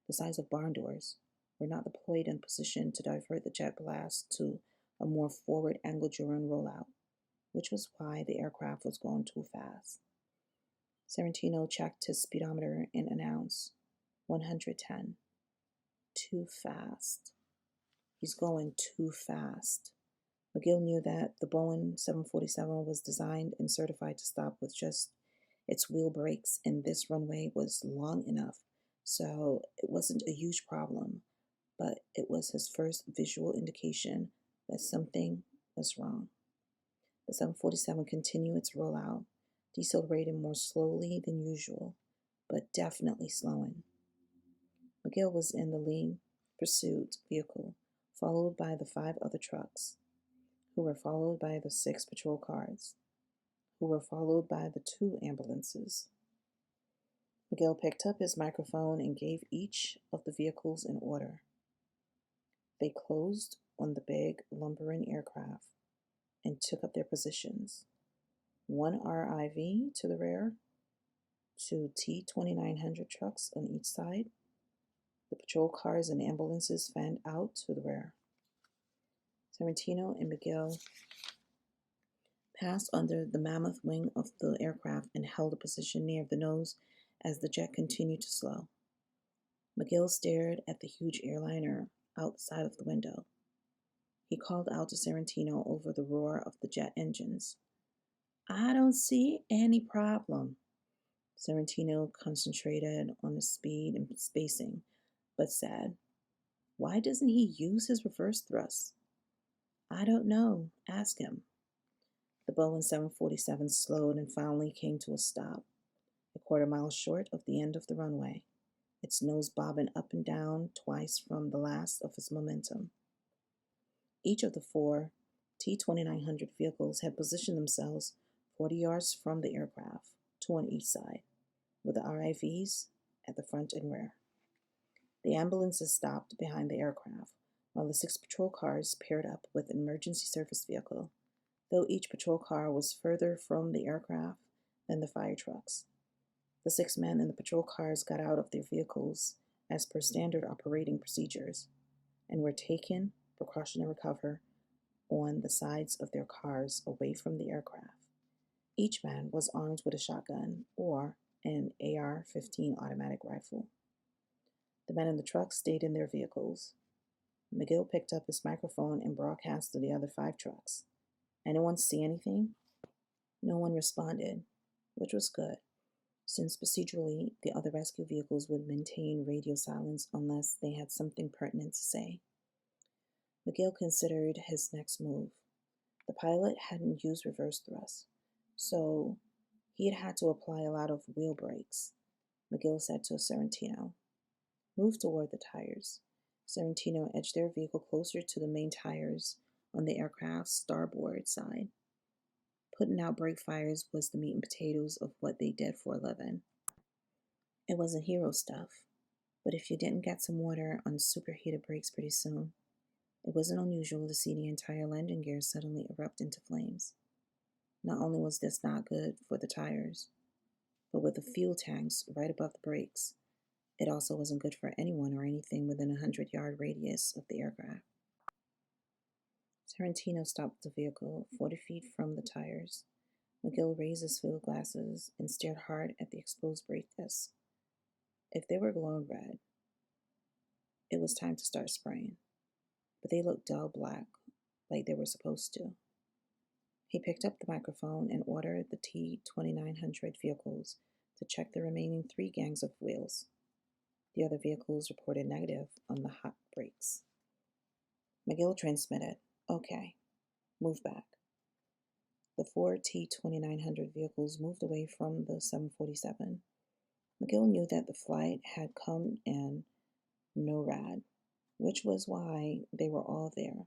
the size of barn doors, were not deployed in position to divert the jet blast to a more forward angle during rollout, which was why the aircraft was going too fast. Sorrentino checked his speedometer and announced, 110. Too fast. He's going too fast. McGill knew that the Boeing 747 was designed and certified to stop with just its wheel brakes, and this runway was long enough, so it wasn't a huge problem, but it was his first visual indication that something was wrong. The 747 continued its rollout, decelerating more slowly than usual, but definitely slowing. McGill was in the lead pursuit vehicle, followed by the 5 other trucks, who were followed by the 6 patrol cars, who were followed by the 2 ambulances. McGill picked up his microphone and gave each of the vehicles an order. They closed on the big, lumbering aircraft and took up their positions. 1 RIV to the rear, 2 T-2900 trucks on each side. The patrol cars and ambulances fanned out to the rear. Sorrentino and McGill passed under the mammoth wing of the aircraft and held a position near the nose as the jet continued to slow. McGill stared at the huge airliner outside of the window. He called out to Sorrentino over the roar of the jet engines. "I don't see any problem." Sorrentino concentrated on the speed and spacing, but said, "Why doesn't he use his reverse thrust?" "I don't know. Ask him." The Boeing 747 slowed and finally came to a stop, a quarter mile short of the end of the runway, its nose bobbing up and down twice from the last of its momentum. Each of the 4 T-2900 vehicles had positioned themselves 40 yards from the aircraft, 2 on each side, with the RIVs at the front and rear. The ambulances stopped behind the aircraft, while the 6 patrol cars paired up with an emergency service vehicle, though each patrol car was further from the aircraft than the fire trucks. The 6 men in the patrol cars got out of their vehicles as per standard operating procedures and were taking precautionary cover on the sides of their cars away from the aircraft. Each man was armed with a shotgun or an AR-15 automatic rifle. The men in the trucks stayed in their vehicles. McGill picked up his microphone and broadcast to the other 5 trucks. "Anyone see anything?" No one responded, which was good, since procedurally the other rescue vehicles would maintain radio silence unless they had something pertinent to say. McGill considered his next move. The pilot hadn't used reverse thrust, so he had had to apply a lot of wheel brakes. McGill said to Sorrentino, "Move toward the tires." Sorrentino edged their vehicle closer to the main tires on the aircraft's starboard side. Putting out brake fires was the meat and potatoes of what they did for a living. It wasn't hero stuff, but if you didn't get some water on superheated brakes pretty soon, it wasn't unusual to see the entire landing gear suddenly erupt into flames. Not only was this not good for the tires, but with the fuel tanks right above the brakes, it also wasn't good for anyone or anything within a 100-yard radius of the aircraft. Tarantino stopped the vehicle 40 feet from the tires. McGill raised his field glasses and stared hard at the exposed brake discs. If they were glowing red, it was time to start spraying, but they looked dull black, like they were supposed to. He picked up the microphone and ordered the T-2900 vehicles to check the remaining 3 gangs of wheels. The other vehicles reported negative on the hot brakes. McGill transmitted, "Okay, move back." The 4 T-2900 vehicles moved away from the 747. McGill knew that the flight had come in no rad, which was why they were all there,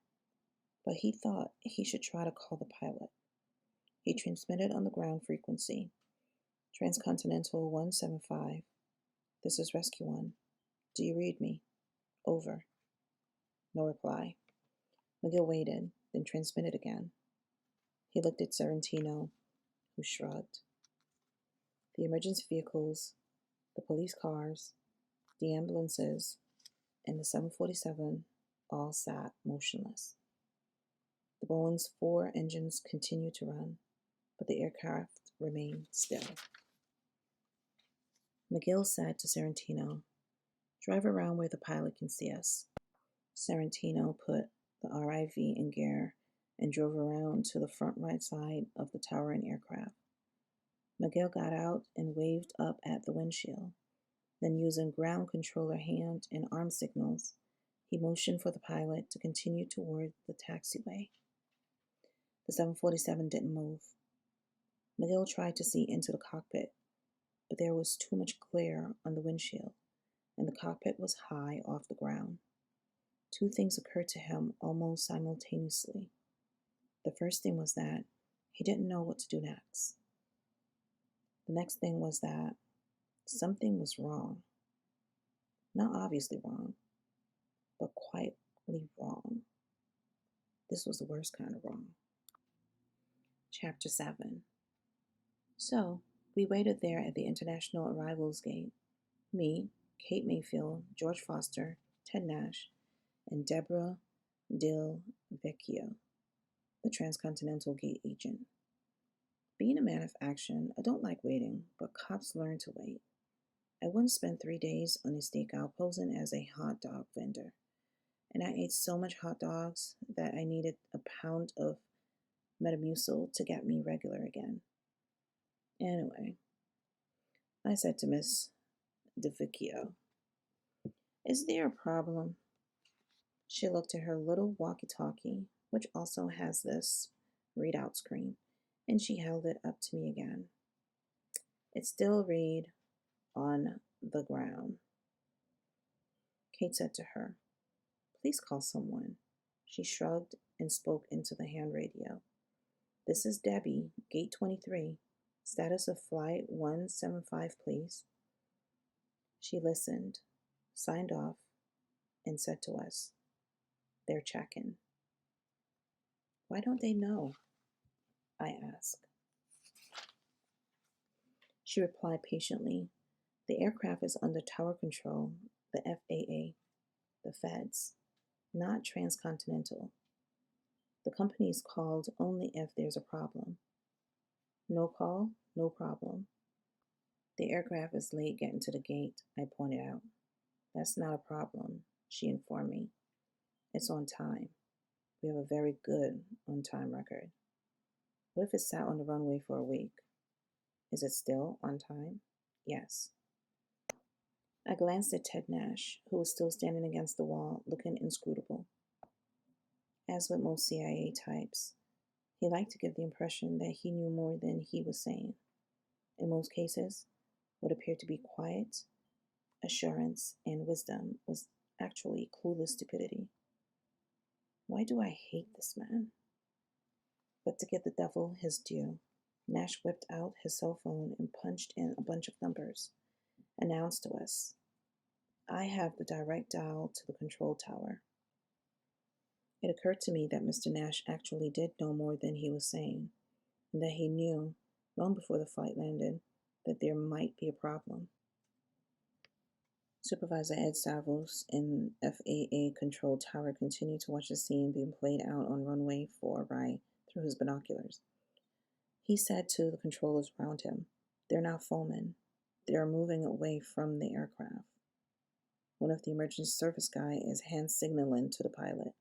but he thought he should try to call the pilot. He transmitted on the ground frequency. "Transcontinental 175. This is Rescue 1. Do you read me? Over." No reply. McGill waited, then transmitted again. He looked at Sorrentino, who shrugged. The emergency vehicles, the police cars, the ambulances, and the 747 all sat motionless. The Boeing's 4 engines continued to run, but the aircraft remained still. McGill said to Sorrentino, "Drive around where the pilot can see us." Sorrentino put the RIV in gear and drove around to the front right side of the towering aircraft. McGill got out and waved up at the windshield. Then, using ground controller hand and arm signals, he motioned for the pilot to continue toward the taxiway. The 747 didn't move. McGill tried to see into the cockpit, but there was too much glare on the windshield, and the cockpit was high off the ground. 2 things occurred to him almost simultaneously. The first thing was that he didn't know what to do next. The next thing was that something was wrong. Not obviously wrong, but quietly wrong. This was the worst kind of wrong. Chapter 7. So, we waited there at the International Arrivals Gate. Me, Kate Mayfield, George Foster, Ted Nash, and Deborah Del Vecchio, the Transcontinental Gate agent. Being a man of action, I don't like waiting, but cops learn to wait. I once spent 3 days on a stakeout posing as a hot dog vendor, and I ate so much hot dogs that I needed a pound of Metamucil to get me regular again. Anyway, I said to Miss DeVicchio, "Is there a problem?" She looked at her little walkie-talkie, which also has this readout screen, and she held it up to me again. It still read, "On the ground." Kate said to her, "Please call someone." She shrugged and spoke into the hand radio. "This is Debbie, Gate 23. Status of Flight 175, please." She listened, signed off, and said to us, "They're checking." "Why don't they know?" I asked. She replied patiently, "The aircraft is under tower control, the FAA, the feds, not Transcontinental. The company is called only if there's a problem. No call, no problem." "The aircraft is late getting to the gate," I pointed out. "That's not a problem," she informed me. "It's on time. We have a very good on-time record." "What if it sat on the runway for a week? Is it still on time?" "Yes." I glanced at Ted Nash, who was still standing against the wall, looking inscrutable. As with most CIA types, he liked to give the impression that he knew more than he was saying. In most cases, what appeared to be quiet, assurance, and wisdom was actually clueless stupidity. Why do I hate this man? But to give the devil his due, Nash whipped out his cell phone and punched in a bunch of numbers, announced to us, "I have the direct dial to the control tower." It occurred to me that Mr. Nash actually did know more than he was saying, and that he knew, long before the flight landed, that there might be a problem. Supervisor Ed Stavros in FAA control tower continued to watch the scene being played out on runway 4 right through his binoculars. He said to the controllers around him, "They're not foaming. They are moving away from the aircraft." One of the emergency service guy is hand signaling to the pilot.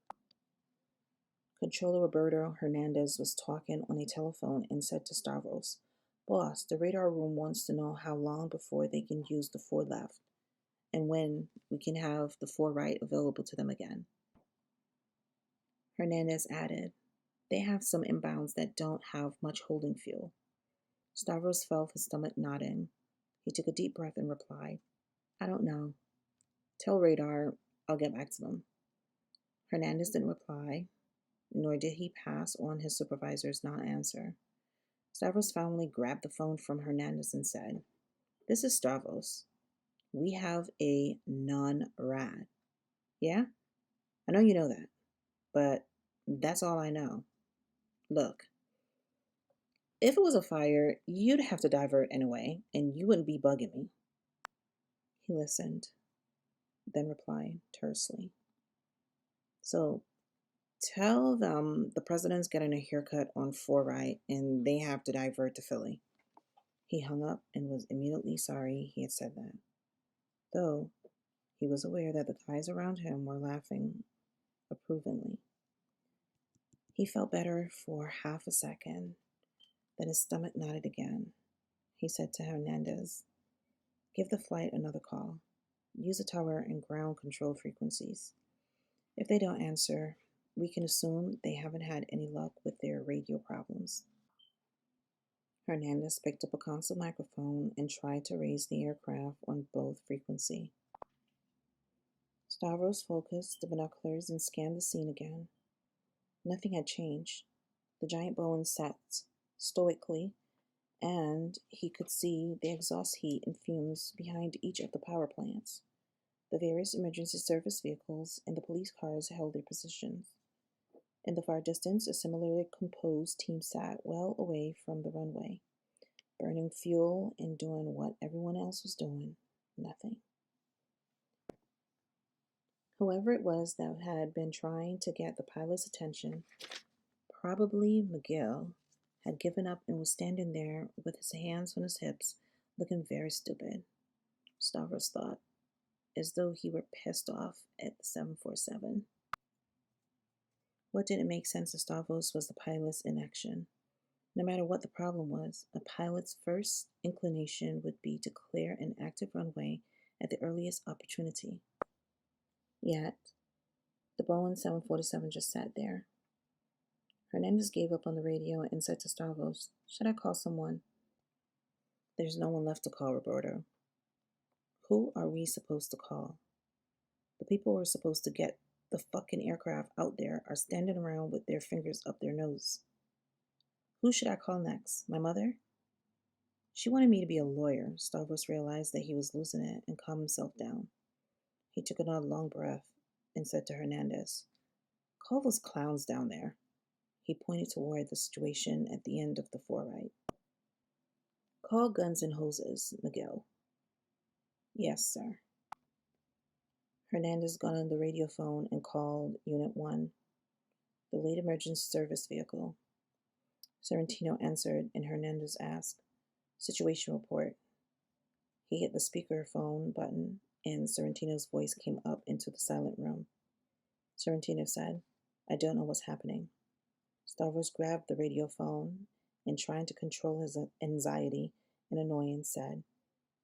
Controller Roberto Hernandez was talking on a telephone and said to Stavros, "Boss, the radar room wants to know how long before they can use the 4 left, and when we can have the 4 right available to them again." Hernandez added, "They have some inbounds that don't have much holding fuel." Stavros felt his stomach nodding. He took a deep breath and replied, "I don't know. Tell radar I'll get back to them." Hernandez didn't reply, nor did he pass on his supervisor's non-answer. Stavros finally grabbed the phone from Hernandez and said, "This is Stavros. We have a non-rad. Yeah? I know you know that, but that's all I know. Look, if it was a fire, you'd have to divert anyway, and you wouldn't be bugging me." He listened, then replied tersely, "So tell them the president's getting a haircut on 4 right and they have to divert to Philly." He hung up and was immediately sorry he had said that, though he was aware that the guys around him were laughing approvingly. He felt better for half a second, then his stomach knotted again. He said to Hernandez, "Give the flight another call. Use the tower and ground control frequencies. If they don't answer, we can assume they haven't had any luck with their radio problems." Hernandez picked up a console microphone and tried to raise the aircraft on both frequency. Stavros focused the binoculars and scanned the scene again. Nothing had changed. The giant Boeing sat stoically, and he could see the exhaust heat and fumes behind each of the power plants. The various emergency service vehicles and the police cars held their positions. In the far distance, a similarly composed team sat well away from the runway, burning fuel and doing what everyone else was doing, nothing. Whoever it was that had been trying to get the pilot's attention, probably McGill, had given up and was standing there with his hands on his hips, looking very stupid, Stavros thought, as though he were pissed off at the 747. What didn't make sense to Stavros was the pilot's inaction. No matter what the problem was, a pilot's first inclination would be to clear an active runway at the earliest opportunity. Yet, the Boeing 747 just sat there. Hernandez gave up on the radio and said to Stavros, "Should I call someone?" "There's no one left to call, Roberto." "Who are we supposed to call? The people who are supposed to get the fucking aircraft out there are standing around with their fingers up their nose. Who should I call next? My mother?" She wanted me to be a lawyer. Stavros realized that he was losing it and calmed himself down. He took another long breath and said to Hernandez, "Call those clowns down there." He pointed toward the situation at the end of the 4 right. "Call Guns and Hoses, Miguel." "Yes, sir." Hernandez got on the radio phone and called Unit 1, the lead emergency service vehicle. Sorrentino answered, and Hernandez asked, "Situation report." He hit the speakerphone button, and Sorrentino's voice came up into the silent room. Sorrentino said, "I don't know what's happening." Stavros grabbed the radio phone and, trying to control his anxiety and annoyance, said,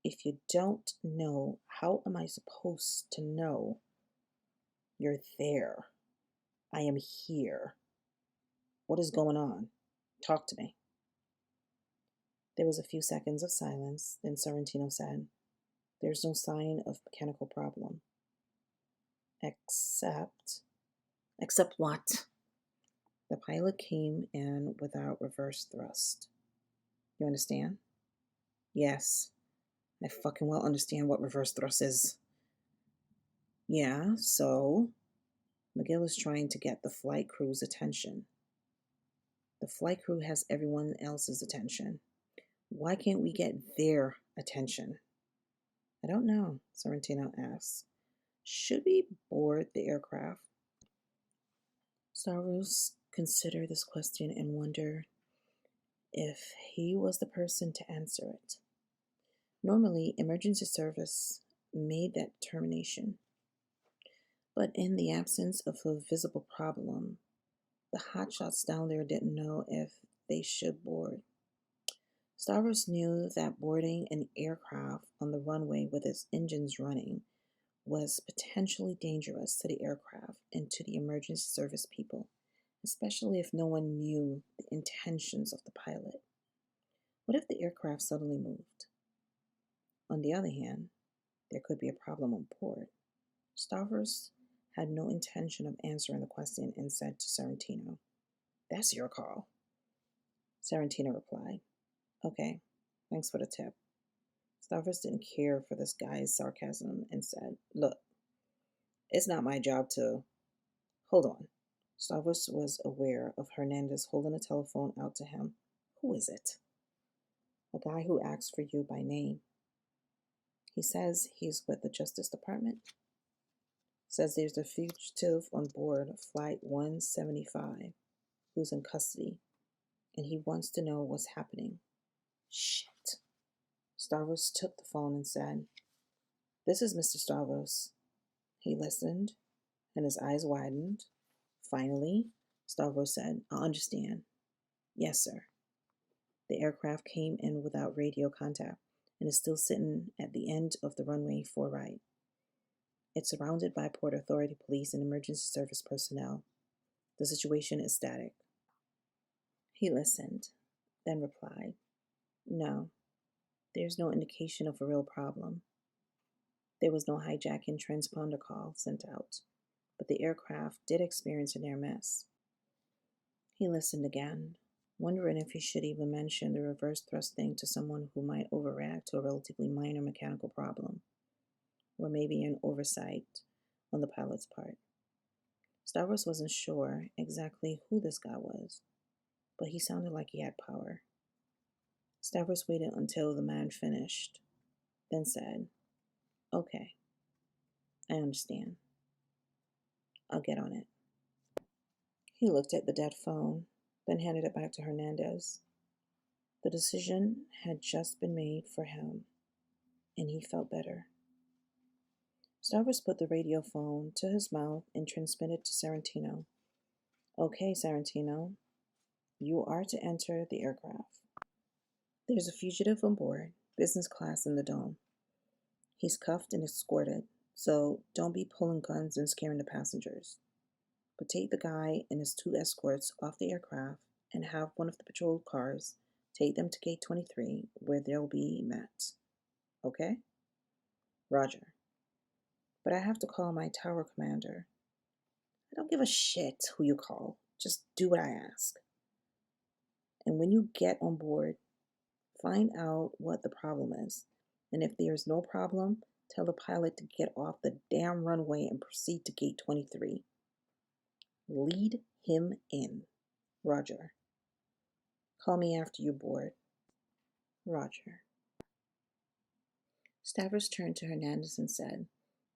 "If you don't know, how am I supposed to know? You're there. I am here. What is going on? Talk to me." There was a few seconds of silence. Then Sorrentino said, "There's no sign of mechanical problem. Except what?" The pilot came in without reverse thrust. You understand? Yes, I fucking well understand what reverse thrust is. Yeah, so McGill is trying to get the flight crew's attention. The flight crew has everyone else's attention. Why can't we get their attention? I don't know, Sorrentino asks. Should we board the aircraft? Stavros considered this question and wondered if he was the person to answer it. Normally, emergency service made that determination. But in the absence of a visible problem, the hotshots down there didn't know if they should board. Stavros knew that boarding an aircraft on the runway with its engines running was potentially dangerous to the aircraft and to the emergency service people, especially if no one knew the intentions of the pilot. What if the aircraft suddenly moved? On the other hand, there could be a problem on board. Stavros had no intention of answering the question and said to Sorrentino, "That's your call." Sorrentino replied, "Okay, thanks for the tip." Stavros didn't care for this guy's sarcasm and said, "Look, it's not my job to—" Hold on. Stavros was aware of Hernandez holding a telephone out to him. Who is it? A guy who asks for you by name. He says he's with the Justice Department. Says there's a fugitive on board Flight 175 who's in custody, and he wants to know what's happening. Shit. Stavros took the phone and said, "This is Mr. Stavros." He listened, and his eyes widened. Finally, Stavros said, "I understand." "Yes, sir." The aircraft came in without radio contact and is still sitting at the end of the runway for right. It's surrounded by Port Authority police and emergency service personnel. The situation is static. He listened, then replied, "No, there's no indication of a real problem. There was no hijacking transponder call sent out, but the aircraft did experience a near miss." He listened again, wondering if he should even mention the reverse thrust thing to someone who might overreact to a relatively minor mechanical problem, or maybe an oversight on the pilot's part. Stavros wasn't sure exactly who this guy was, but he sounded like he had power. Stavros waited until the man finished, then said, "Okay, I understand. I'll get on it." He looked at the dead phone, then handed it back to Hernandez. The decision had just been made for him, and he felt better. Stavros put the radio phone to his mouth and transmitted to Sorrentino. "Okay, Sorrentino, you are to enter the aircraft. There's a fugitive on board, business class in the dome. He's cuffed and escorted, so don't be pulling guns and scaring the passengers. But take the guy and his two escorts off the aircraft and have one of the patrol cars take them to gate 23 where they'll be met. Okay?" "Roger. But I have to call my tower commander." "I don't give a shit who you call. Just do what I ask. And when you get on board, find out what the problem is. And if there's no problem, tell the pilot to get off the damn runway and proceed to gate 23. Lead him in." "Roger. Call me after you board." "Roger." Stavros turned to Hernandez and said,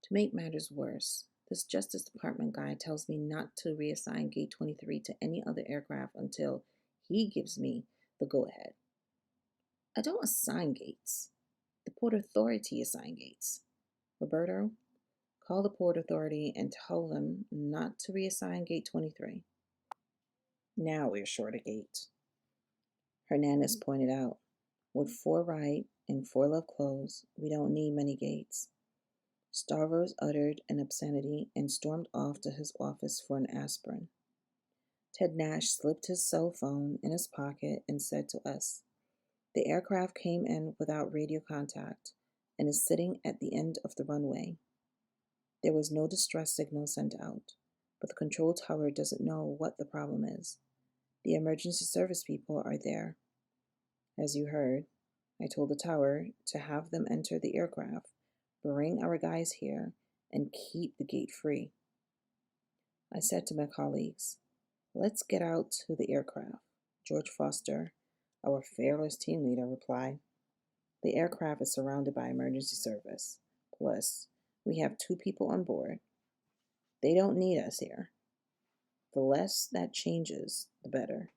"To make matters worse, this Justice Department guy tells me not to reassign Gate 23 to any other aircraft until he gives me the go-ahead." "I don't assign gates. The Port Authority assign gates. Roberto, call the Port Authority and tell them not to reassign Gate 23. Now we're short a gate," Hernandez pointed out. "With 4 right and 4 left closed, we don't need many gates." Stavros uttered an obscenity and stormed off to his office for an aspirin. Ted Nash slipped his cell phone in his pocket and said to us, "The aircraft came in without radio contact and is sitting at the end of the runway. There was no distress signal sent out. but the control tower doesn't know what the problem is. The emergency service people are there. As you heard, I told the tower to have them enter the aircraft, bring our guys here, and keep the gate free. I said to my colleagues, let's get out to the aircraft. George Foster, our fearless team leader, replied. The aircraft is surrounded by emergency service. Plus, we have 2 people on board. They don't need us here. The less that changes, the better.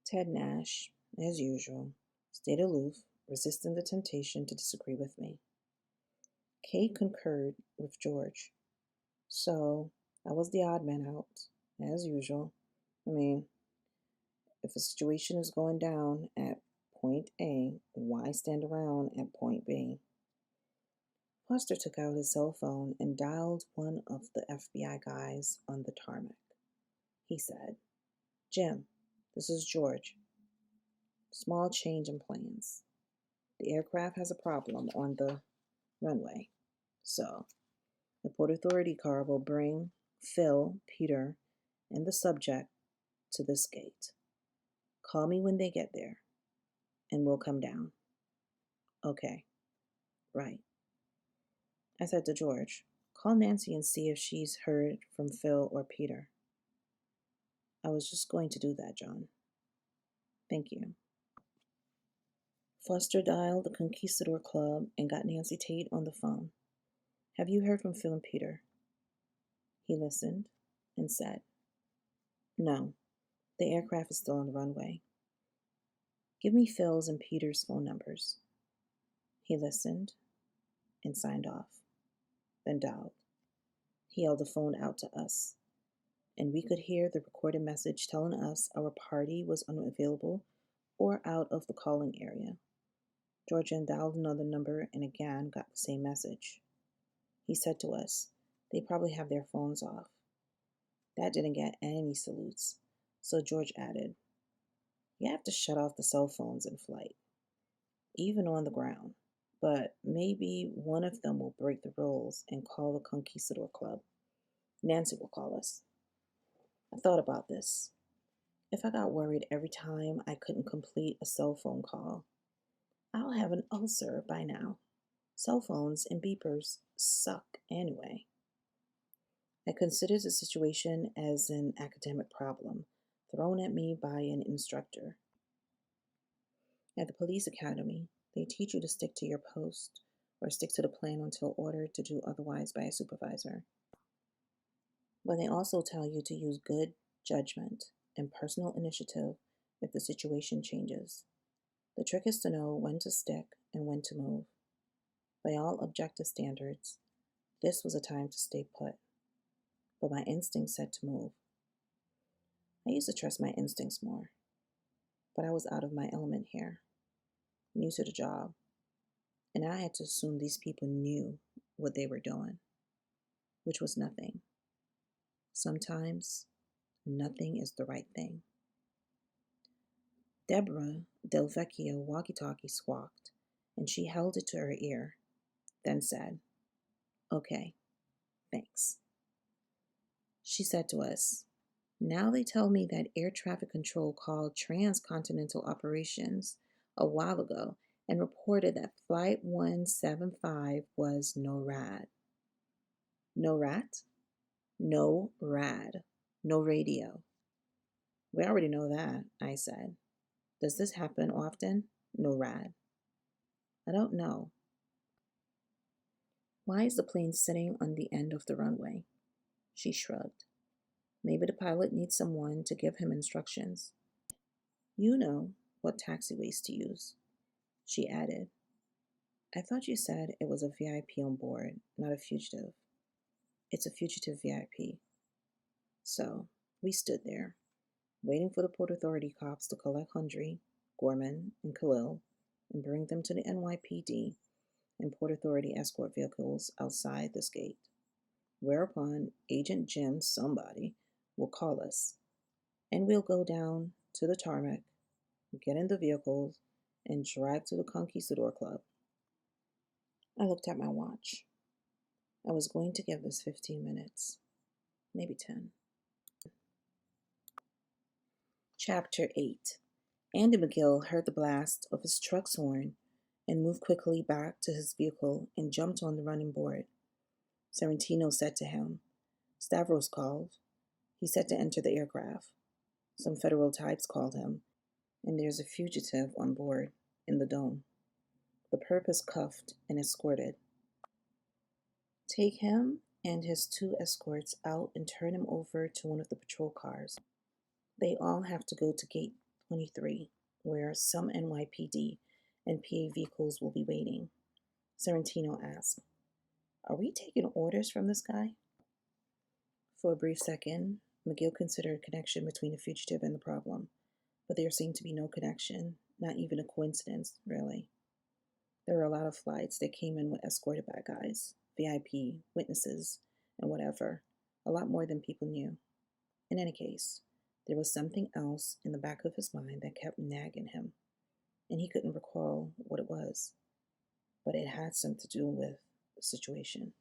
Ted Nash, as usual, stayed aloof, resisting the temptation to disagree with me. Kate concurred with George. So, I was the odd man out, as usual. I mean, if a situation is going down at point A, why stand around at point B? Foster took out his cell phone and dialed one of the FBI guys on the tarmac. He said, Jim, this is George. Small change in plans. The aircraft has a problem on the runway. So, the Port Authority car will bring Phil, Peter, and the subject to this gate. Call me when they get there, and we'll come down. Okay, right. I said to George, call Nancy and see if she's heard from Phil or Peter. I was just going to do that, John. Thank you. Foster dialed the Conquistador Club and got Nancy Tate on the phone. Have you heard from Phil and Peter? He listened and said, No, the aircraft is still on the runway. Give me Phil's and Peter's phone numbers. He listened and signed off, then dialed. He held the phone out to us, and we could hear the recorded message telling us our party was unavailable or out of the calling area. George dialed another number and again got the same message. He said to us, they probably have their phones off. That didn't get any salutes, so George added, you have to shut off the cell phones in flight, even on the ground, but maybe one of them will break the rules and call the Conquistador Club. Nancy will call us. I thought about this. If I got worried every time I couldn't complete a cell phone call, I'll have an ulcer by now. Cell phones and beepers suck anyway. I considered the situation as an academic problem thrown at me by an instructor. At the police academy, they teach you to stick to your post or stick to the plan until ordered to do otherwise by a supervisor. But they also tell you to use good judgment and personal initiative if the situation changes. The trick is to know when to stick and when to move. By all objective standards, this was a time to stay put. But my instinct said to move. I used to trust my instincts more, but I was out of my element here, new to the job, and I had to assume these people knew what they were doing, which was nothing. Sometimes, nothing is the right thing. Deborah Del Vecchio walkie-talkie squawked, and she held it to her ear, then said, Okay, thanks. She said to us, Now they tell me that air traffic control called transcontinental operations a while ago and reported that Flight 175 was no rad. No rat? No rad. No radio. We already know that, I said. Does this happen often? No rad. I don't know. Why is the plane sitting on the end of the runway? She shrugged. Maybe the pilot needs someone to give him instructions. You know what taxiways to use, she added. I thought you said it was a VIP on board, not a fugitive. It's a fugitive VIP. So we stood there, waiting for the Port Authority cops to collect Hundrey, Gorman, and Khalil and bring them to the NYPD and Port Authority escort vehicles outside this gate. Whereupon Agent Jim somebody will call us, and we'll go down to the tarmac, get in the vehicles, and drive to the Conquistador Club. I looked at my watch. I was going to give this 15 minutes. maybe 10. Chapter 8. Andy McGill heard the blast of his truck's horn and moved quickly back to his vehicle and jumped on the running board. Sorrentino said to him, "Stavros called. He said to enter the aircraft. Some federal types called him, and there's a fugitive on board in the dome. The perp is cuffed and escorted. Take him and his 2 escorts out and turn him over to one of the patrol cars. They all have to go to gate 23, where some NYPD and PA vehicles will be waiting." Sorrentino asked, "Are we taking orders from this guy?" For a brief second, McGill considered a connection between the fugitive and the problem, but there seemed to be no connection, not even a coincidence, really. There were a lot of flights that came in with escorted bad guys, VIP, witnesses, and whatever, a lot more than people knew. In any case, there was something else in the back of his mind that kept nagging him, and he couldn't recall what it was, but it had something to do with the situation.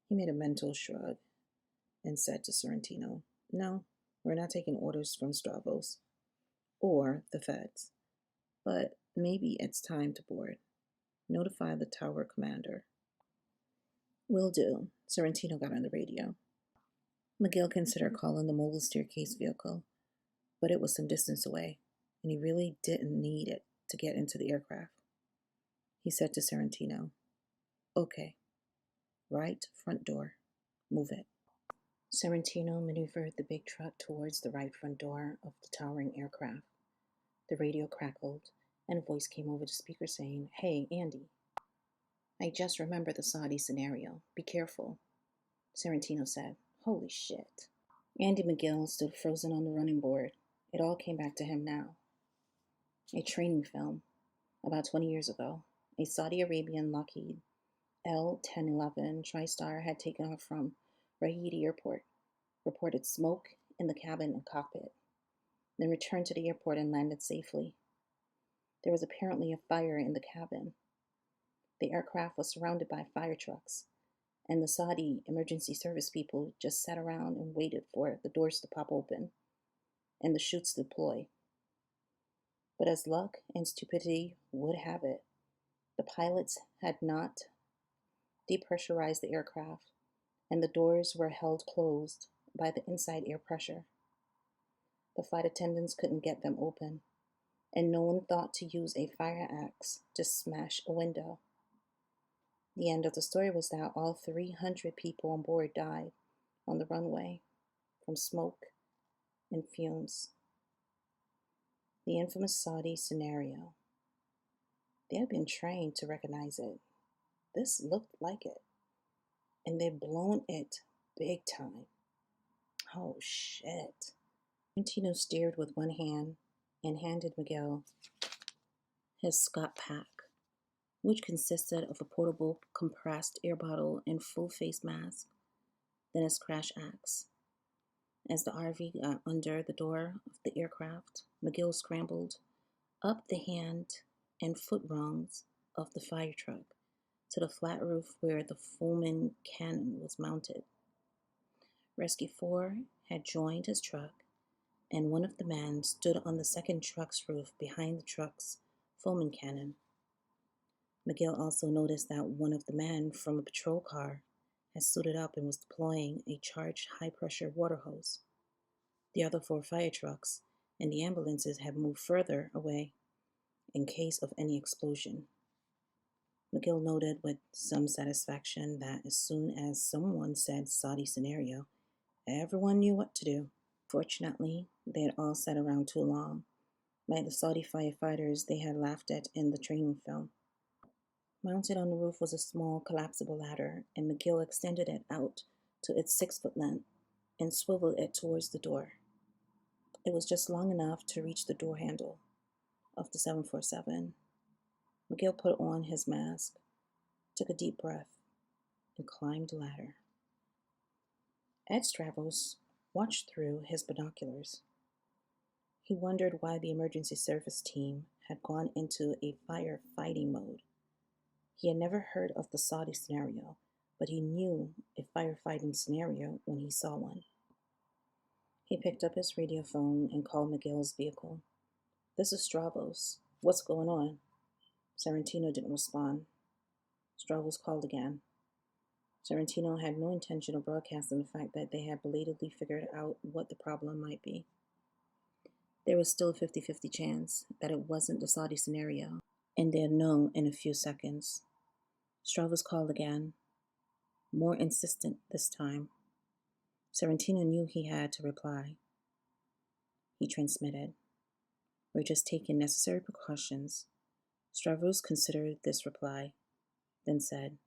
He made a mental shrug and said to Sorrentino, "No, we're not taking orders from Stavros or the feds, but maybe it's time to board. Notify the tower commander." "Will do." Sorrentino got on the radio. McGill considered calling the mobile staircase vehicle, but it was some distance away, and he really didn't need it to get into the aircraft. He said to Sorrentino, "Okay, right front door, move it." Sorrentino maneuvered the big truck towards the right front door of the towering aircraft. The radio crackled, and a voice came over the speaker saying, "Hey, Andy, I just remembered the Saudi scenario. Be careful." Sorrentino said, "Holy shit." Andy McGill stood frozen on the running board. It all came back to him now. A training film. About 20 years ago, a Saudi Arabian Lockheed L-1011 TriStar had taken off from Rahidi Airport, reported smoke in the cabin and cockpit, then returned to the airport and landed safely. There was apparently a fire in the cabin. The aircraft was surrounded by fire trucks, and the Saudi emergency service people just sat around and waited for the doors to pop open and the chutes to deploy. But as luck and stupidity would have it, the pilots had not depressurized the aircraft, and the doors were held closed by the inside air pressure. The flight attendants couldn't get them open, and no one thought to use a fire axe to smash a window. The end of the story was that all 300 people on board died on the runway from smoke and fumes. The infamous Saudi scenario. They had been trained to recognize it. This looked like it, and they'd blown it big time. Oh shit. Tarantino steered with one hand and handed Miguel his Scott pack, which consisted of a portable compressed air bottle and full face mask, then his crash axe. As the RV got under the door of the aircraft, McGill scrambled up the hand and foot rungs of the fire truck to the flat roof where the Fulman cannon was mounted. Rescue 4 had joined his truck, and one of the men stood on the second truck's roof behind the truck's Fulman cannon. McGill also noticed that one of the men from a patrol car had suited up and was deploying a charged high-pressure water hose. The other 4 fire trucks and the ambulances had moved further away in case of any explosion. McGill noted with some satisfaction that as soon as someone said Saudi scenario, everyone knew what to do. Fortunately, they had all sat around too long, like the Saudi firefighters they had laughed at in the training film. Mounted on the roof was a small collapsible ladder, and McGill extended it out to its 6-foot length and swiveled it towards the door. It was just long enough to reach the door handle of the 747. McGill put on his mask, took a deep breath, and climbed the ladder. Ed Stavros watched through his binoculars. He wondered why the emergency service team had gone into a firefighting mode. He had never heard of the Saudi scenario, but he knew a firefighting scenario when he saw one. He picked up his radio phone and called McGill's vehicle. "This is Stravos. What's going on?" Sorrentino didn't respond. Stravos called again. Sorrentino had no intention of broadcasting the fact that they had belatedly figured out what the problem might be. There was still a 50-50 chance that it wasn't the Saudi scenario, and they'd know in a few seconds. Stravos called again, more insistent this time. Sorrentino knew he had to reply. He transmitted, "We're just taking necessary precautions." Stravos considered this reply, then said,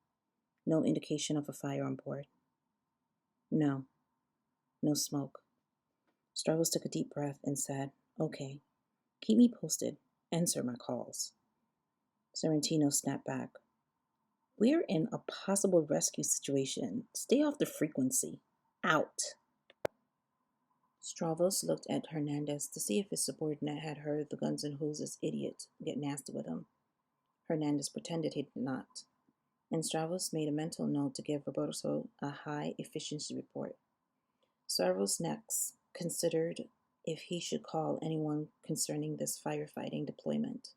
"No indication of a fire on board." "No. No smoke." Stravos took a deep breath and said, "Okay, keep me posted. Answer my calls." Sorrentino snapped back, "We're in a possible rescue situation. Stay off the frequency. Out." Stravos looked at Hernandez to see if his subordinate had heard the guns and hoses idiot get nasty with him. Hernandez pretended he did not, and Stravos made a mental note to give Roberto a high efficiency report. Stravos next considered if he should call anyone concerning this firefighting deployment.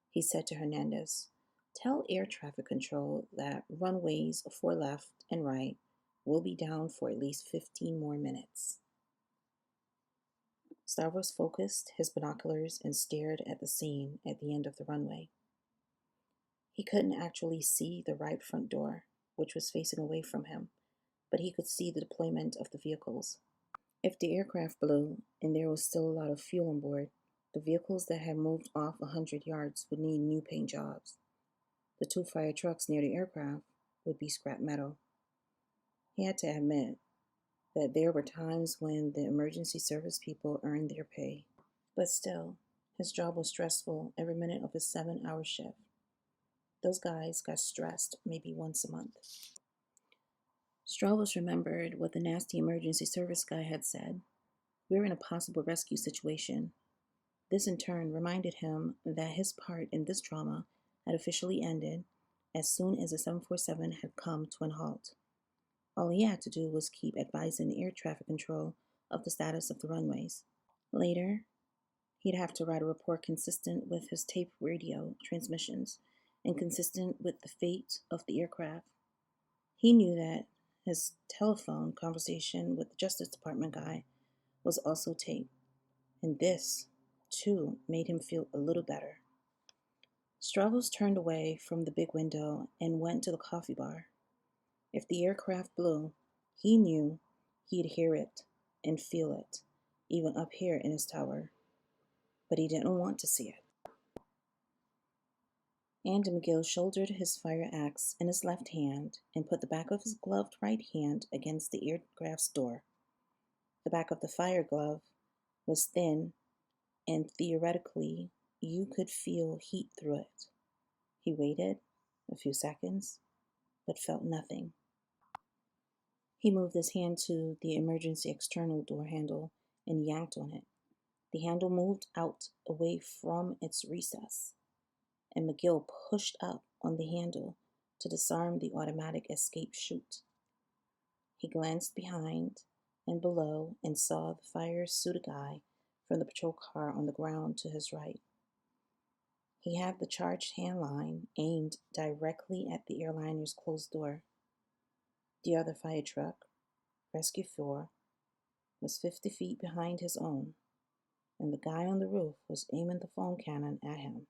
He said to Hernandez, "Tell air traffic control that runways 4 left and right will be down for at least 15 more minutes." Stavros focused his binoculars and stared at the scene at the end of the runway. He couldn't actually see the right front door, which was facing away from him, but he could see the deployment of the vehicles. If the aircraft blew and there was still a lot of fuel on board, the vehicles that had moved off 100 yards would need new paint jobs. The 2 fire trucks near the aircraft would be scrap metal. He had to admit that there were times when the emergency service people earned their pay. But still, his job was stressful every minute of his 7-hour shift. Those guys got stressed maybe once a month. Stravos remembered what the nasty emergency service guy had said. "We're in a possible rescue situation." This in turn reminded him that his part in this drama had officially ended as soon as the 747 had come to an halt. All he had to do was keep advising air traffic control of the status of the runways. Later, he'd have to write a report consistent with his tape radio transmissions and consistent with the fate of the aircraft. He knew that his telephone conversation with the Justice Department guy was also taped, and this, too, made him feel a little better. Stravos turned away from the big window and went to the coffee bar. If the aircraft blew, he knew he'd hear it and feel it, even up here in his tower. But he didn't want to see it. Andy McGill shouldered his fire axe in his left hand and put the back of his gloved right hand against the aircraft's door. The back of the fire glove was thin, and theoretically, you could feel heat through it. He waited a few seconds, but felt nothing. He moved his hand to the emergency external door handle and yanked on it. The handle moved out away from its recess, and McGill pushed up on the handle to disarm the automatic escape chute. He glanced behind and below and saw the fire-suited guy from the patrol car on the ground to his right. He had the charged handline aimed directly at the airliner's closed door. The other fire truck, Rescue 4, was 50 feet behind his own, and the guy on the roof was aiming the foam cannon at him.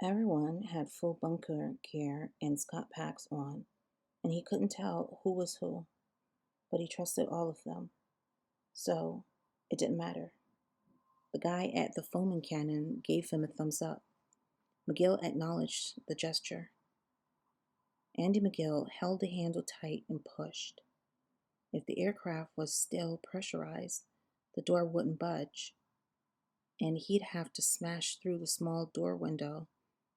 Everyone had full bunker gear and Scott packs on, and he couldn't tell who was who, but he trusted all of them, so it didn't matter. The guy at the foaming cannon gave him a thumbs up. McGill acknowledged the gesture. Andy McGill held the handle tight and pushed. If the aircraft was still pressurized, the door wouldn't budge, and he'd have to smash through the small door window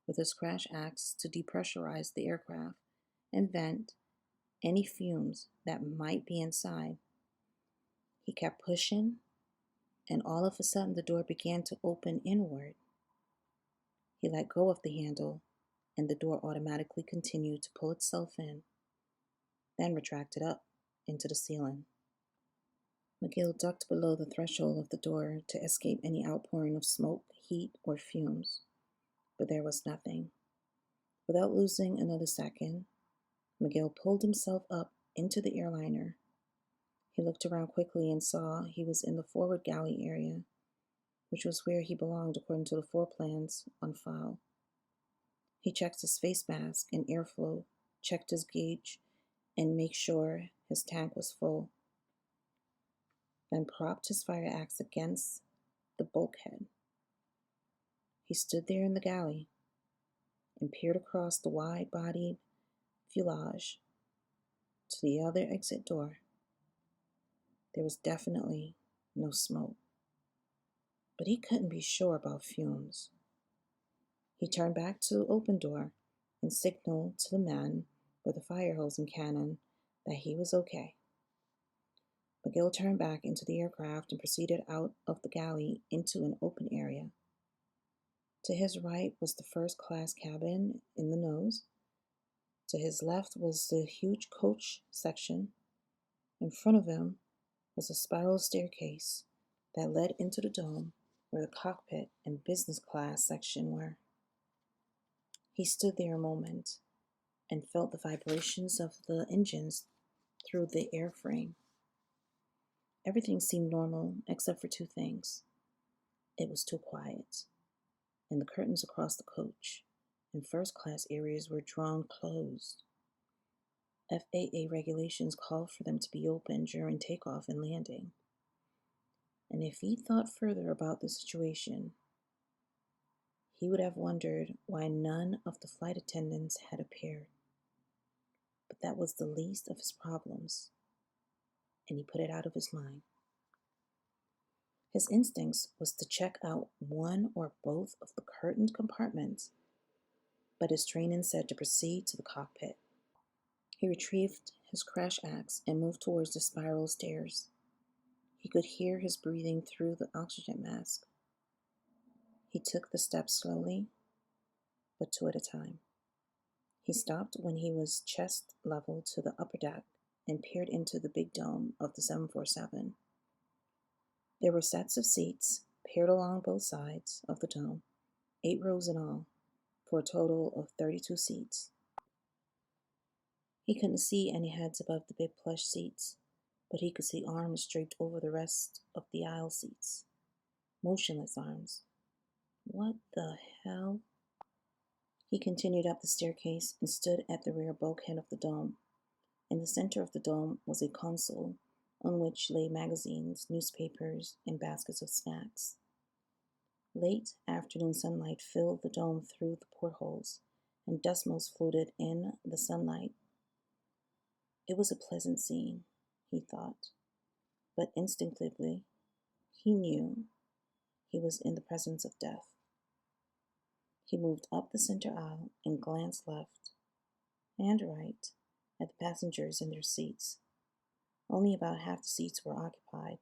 with his crash axe to depressurize the aircraft and vent any fumes that might be inside. He kept pushing, and all of a sudden the door began to open inward. He let go of the handle, and the door automatically continued to pull itself in. then retracted up into the ceiling. McGill ducked below the threshold of the door to escape any outpouring of smoke, heat, or fumes, but there was nothing. Without losing another second, McGill pulled himself up into the airliner. He looked around quickly and saw he was in the forward galley area, which was where he belonged according to the floor plans on file. He checked his face mask and airflow, checked his gauge, and made sure his tank was full, then propped his fire axe against the bulkhead. He stood there in the galley and peered across the wide-bodied fuselage to the other exit door. There was definitely no smoke, but he couldn't be sure about fumes. He turned back to the open door and signaled to the man with the fire hose and cannon that he was okay. McGill turned back into the aircraft and proceeded out of the galley into an open area. To his right was the first-class cabin in the nose. To his left was the huge coach section. In front of him was a spiral staircase that led into the dome where the cockpit and business class section were. He stood there a moment and felt the vibrations of the engines through the airframe. Everything seemed normal except for two things. It was too quiet, and the curtains across the coach and first-class areas were drawn closed. FAA regulations called for them to be open during takeoff and landing. And if he thought further about the situation, he would have wondered why none of the flight attendants had appeared. But that was the least of his problems, and he put it out of his mind. His instincts was to check out one or both of the curtained compartments, but his training said to proceed to the cockpit. He retrieved his crash axe and moved towards the spiral stairs. He could hear his breathing through the oxygen mask. He took the steps slowly, but two at a time. He stopped when he was chest level to the upper deck and peered into the big dome of the 747. There were sets of seats paired along both sides of the dome, 8 rows in all, for a total of 32 seats. He couldn't see any heads above the big plush seats, but he could see arms draped over the rest of the aisle seats. Motionless arms. What the hell? He continued up the staircase and stood at the rear bulkhead of the dome. In the center of the dome was a console on which lay magazines, newspapers, and baskets of snacks. Late afternoon sunlight filled the dome through the portholes, and dust motes floated in the sunlight. It was a pleasant scene, he thought, but instinctively he knew he was in the presence of death. He moved up the center aisle and glanced left and right at the passengers in their seats. Only about half the seats were occupied,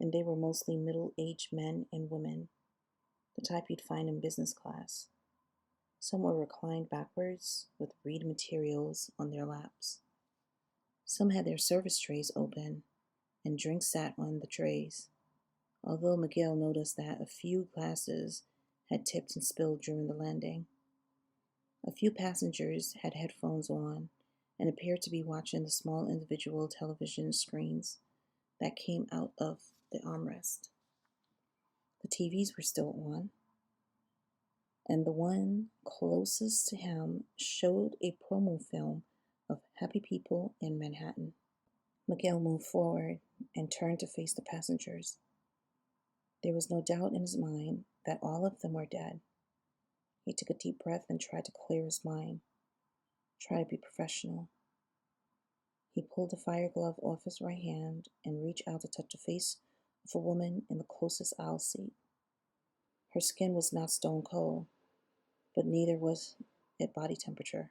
and they were mostly middle-aged men and women, the type you'd find in business class. Some were reclined backwards with reading materials on their laps. Some had their service trays open, and drinks sat on the trays, although McGill noticed that a few glasses had tipped and spilled during the landing. A few passengers had headphones on and appeared to be watching the small individual television screens that came out of the armrest. The TVs were still on, and the one closest to him showed a promo film of happy people in Manhattan. McGill moved forward and turned to face the passengers. There was no doubt in his mind that all of them were dead. He took a deep breath and tried to clear his mind, try to be professional. He pulled the fire glove off his right hand and reached out to touch the face of a woman in the closest aisle seat. Her skin was not stone cold, but neither was it body temperature.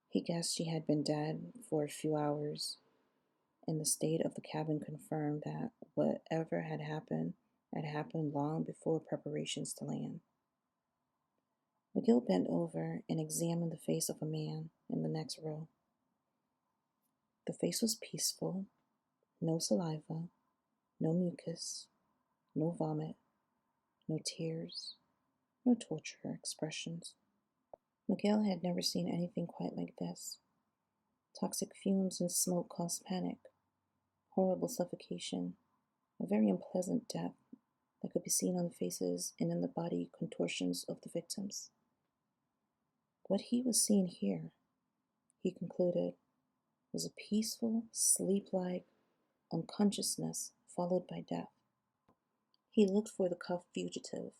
He guessed she had been dead for a few hours, and the state of the cabin confirmed that whatever had happened long before preparations to land. McGill bent over and examined the face of a man in the next row. The face was peaceful, no saliva, no mucus, no vomit, no tears, no torture expressions. Miguel had never seen anything quite like this. Toxic fumes and smoke caused panic, horrible suffocation, a very unpleasant death that could be seen on the faces and in the body contortions of the victims. What he was seeing here, he concluded, was a peaceful, sleep-like unconsciousness followed by death. He looked for the cuffed fugitive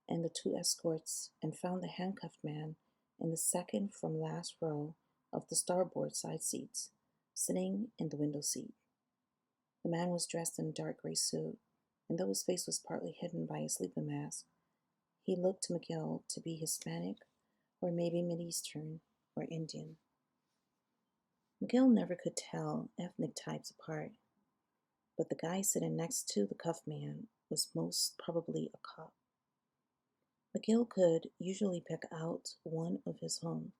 and the two escorts and found the handcuffed man in the second from last row of the starboard side seats, sitting in the window seat. The man was dressed in a dark gray suit, and though his face was partly hidden by a sleeping mask, he looked to Miguel to be Hispanic or maybe Mid-Eastern or Indian. Miguel never could tell ethnic types apart, but the guy sitting next to the cuffed man was most probably a cop. Miguel could usually pick out one of his own.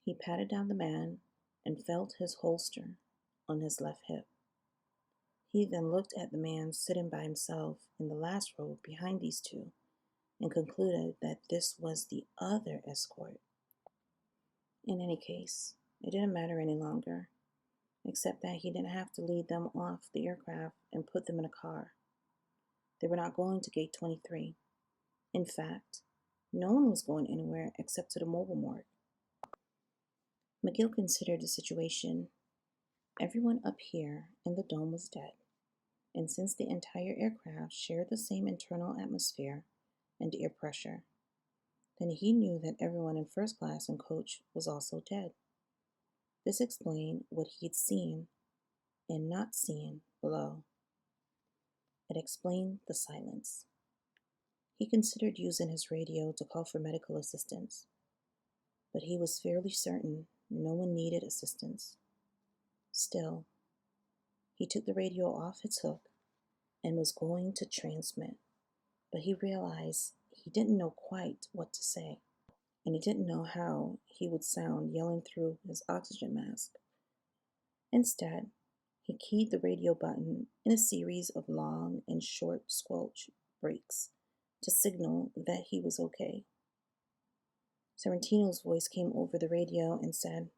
He patted down the man and felt his holster on his left hip. He then looked at the man sitting by himself in the last row behind these two and concluded that this was the other escort. In any case, it didn't matter any longer, except that he didn't have to lead them off the aircraft and put them in a car. They were not going to Gate 23. In fact, no one was going anywhere except to the mobile morgue. McGill considered the situation. Everyone up here in the dome was dead, and since the entire aircraft shared the same internal atmosphere and air pressure, then he knew that everyone in first class and coach was also dead. This explained what he'd seen and not seen below. It explained the silence. He considered using his radio to call for medical assistance, but he was fairly certain no one needed assistance. Still, he took the radio off its hook and was going to transmit, but he realized he didn't know quite what to say, and he didn't know how he would sound yelling through his oxygen mask. Instead, he keyed the radio button in a series of long and short squelch breaks to signal that he was okay. Sorrentino's voice came over the radio and said,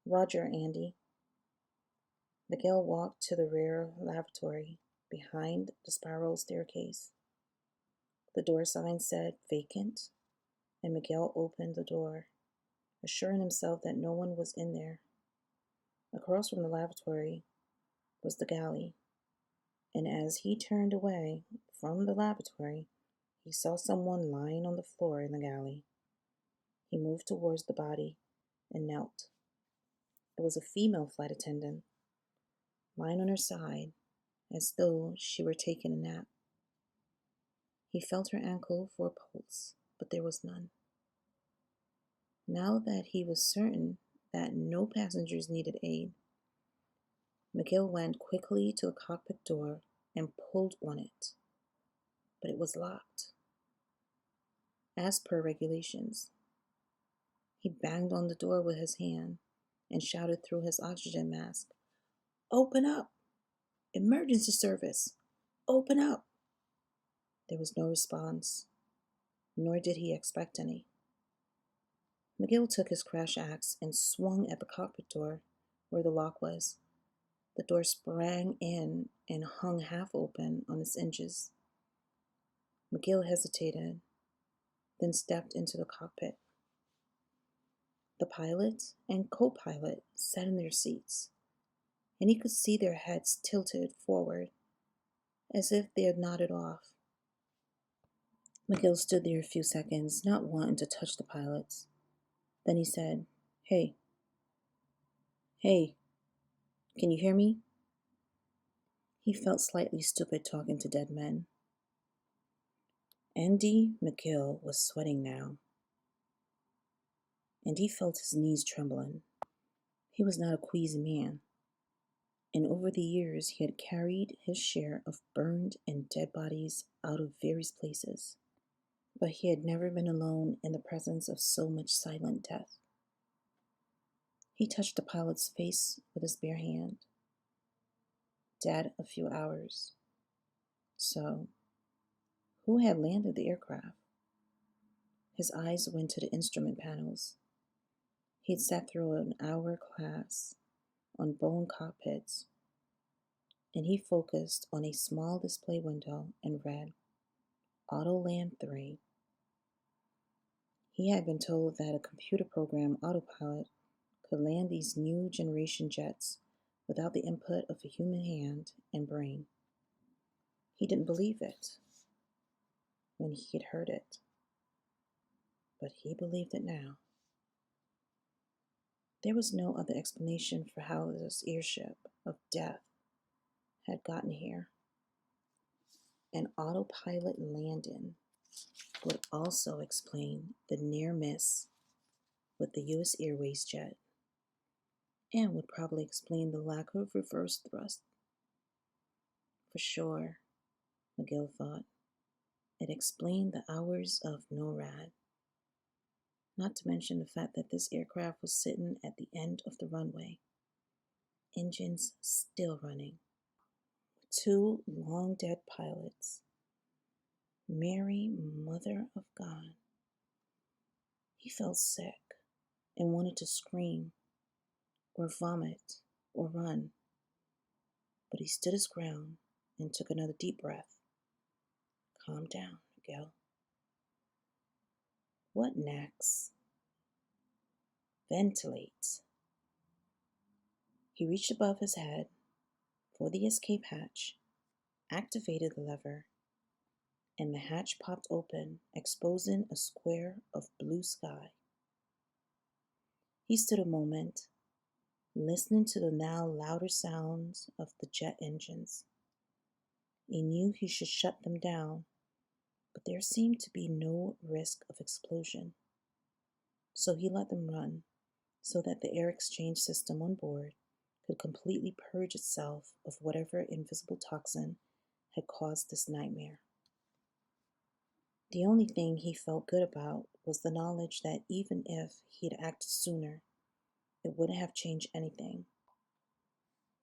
"Roger, Andy." Miguel walked to the rear lavatory behind the spiral staircase. The door sign said vacant, and Miguel opened the door, assuring himself that no one was in there. Across from the lavatory was the galley, and as he turned away from the lavatory, he saw someone lying on the floor in the galley. He moved towards the body and knelt. It was a female flight attendant, lying on her side as though she were taking a nap. He felt her ankle for a pulse, but there was none. Now that he was certain that no passengers needed aid, Miguel went quickly to the cockpit door and pulled on it, but it was locked. As per regulations, he banged on the door with his hand and shouted through his oxygen mask, "Open up! Emergency service! Open up!" There was no response, nor did he expect any. Miguel took his crash axe and swung at the cockpit door where the lock was. The door sprang in and hung half open on its hinges. Miguel hesitated, then stepped into the cockpit. The pilot and co-pilot sat in their seats, and he could see their heads tilted forward, as if they had nodded off. Miguel stood there a few seconds, not wanting to touch the pilots. Then he said, Hey, can you hear me?" He felt slightly stupid talking to dead men. Andy McGill was sweating now, and he felt his knees trembling. He was not a queasy man, and over the years he had carried his share of burned and dead bodies out of various places, but he had never been alone in the presence of so much silent death. He touched the pilot's face with his bare hand. Dead a few hours. So, who had landed the aircraft? His eyes went to the instrument panels. He'd sat through an hour class on bone cockpits, and he focused on a small display window and read Autoland 3. He had been told that a computer program autopilot could land these new generation jets without the input of a human hand and brain. He didn't believe it when he had heard it, but he believed it now. There was no other explanation for how this airship of death had gotten here. An autopilot landing would also explain the near miss with the U.S. Airways jet, and would probably explain the lack of reverse thrust. For sure, McGill thought, it explained the hours of NORAD, not to mention the fact that this aircraft was sitting at the end of the runway, engines still running, with two long dead pilots. Mary, Mother of God. He felt sick and wanted to scream or vomit or run, but he stood his ground and took another deep breath. Calm down, Miguel. What next? Ventilate. He reached above his head for the escape hatch, activated the lever, and the hatch popped open, exposing a square of blue sky. He stood a moment, listening to the now louder sounds of the jet engines. He knew he should shut them down, but there seemed to be no risk of explosion. So he let them run, so that the air exchange system on board could completely purge itself of whatever invisible toxin had caused this nightmare. The only thing he felt good about was the knowledge that even if he had acted sooner, it wouldn't have changed anything.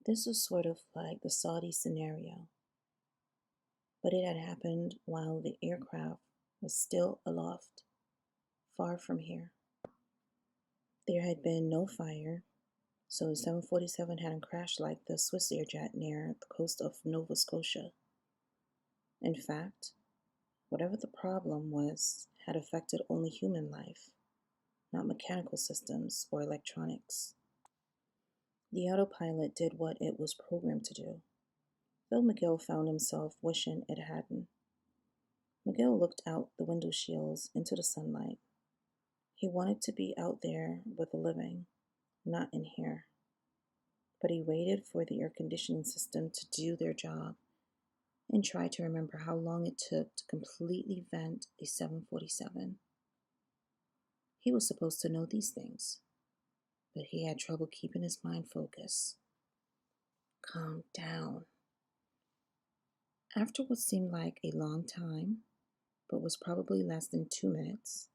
This was sort of like the Saudi scenario, but it had happened while the aircraft was still aloft, far from here. There had been no fire, so the 747 hadn't crashed like the Swiss Airjet near the coast of Nova Scotia. In fact, whatever the problem was had affected only human life, not mechanical systems or electronics. The autopilot did what it was programmed to do, though McGill found himself wishing it hadn't. McGill looked out the window shields into the sunlight. He wanted to be out there with the living, not in here. But he waited for the air conditioning system to do their job and tried to remember how long it took to completely vent a 747. He was supposed to know these things, but he had trouble keeping his mind focused. Calm down. After what seemed like a long time, but was probably less than 2 minutes,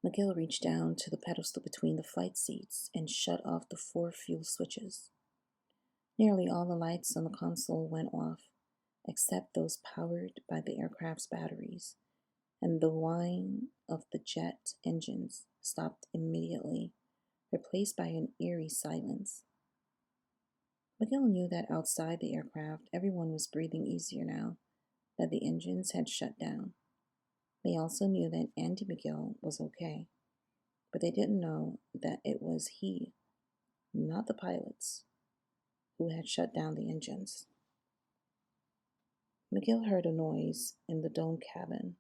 McGill reached down to the pedestal between the flight seats and shut off the 4 fuel switches. Nearly all the lights on the console went off, except those powered by the aircraft's batteries, and the whine of the jet engines stopped immediately, replaced by an eerie silence. McGill knew that outside the aircraft, everyone was breathing easier now that the engines had shut down. They also knew that Andy McGill was okay, but they didn't know that it was he, not the pilots, who had shut down the engines. McGill heard a noise in the dome cabin,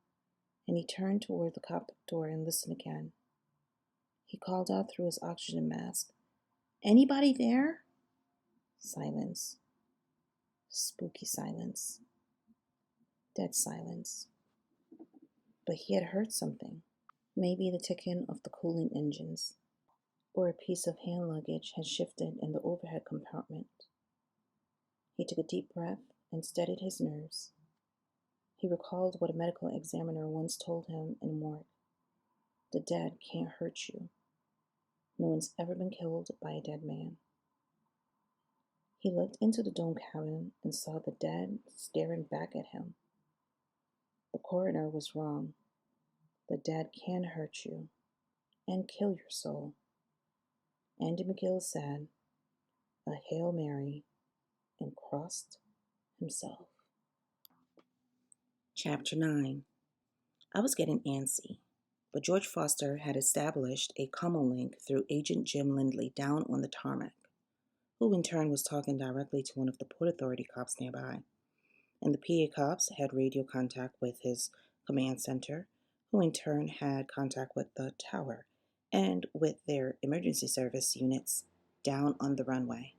and he turned toward the cockpit door and listened again. He called out through his oxygen mask, "Anybody there?" Silence. Spooky silence. Dead silence. But he had heard something. Maybe the ticking of the cooling engines, or a piece of hand luggage had shifted in the overhead compartment. He took a deep breath and steadied his nerves. He recalled what a medical examiner once told him in morgue. The dead can't hurt you. No one's ever been killed by a dead man. He looked into the dome cabin and saw the dead staring back at him. The coroner was wrong. The dead can hurt you and kill your soul. Andy McGill said a Hail Mary and crossed himself. Chapter 9. I was getting antsy, but George Foster had established a common link through Agent Jim Lindley down on the tarmac, who in turn was talking directly to one of the Port Authority cops nearby. And the PA cops had radio contact with his command center, who in turn had contact with the tower and with their emergency service units down on the runway.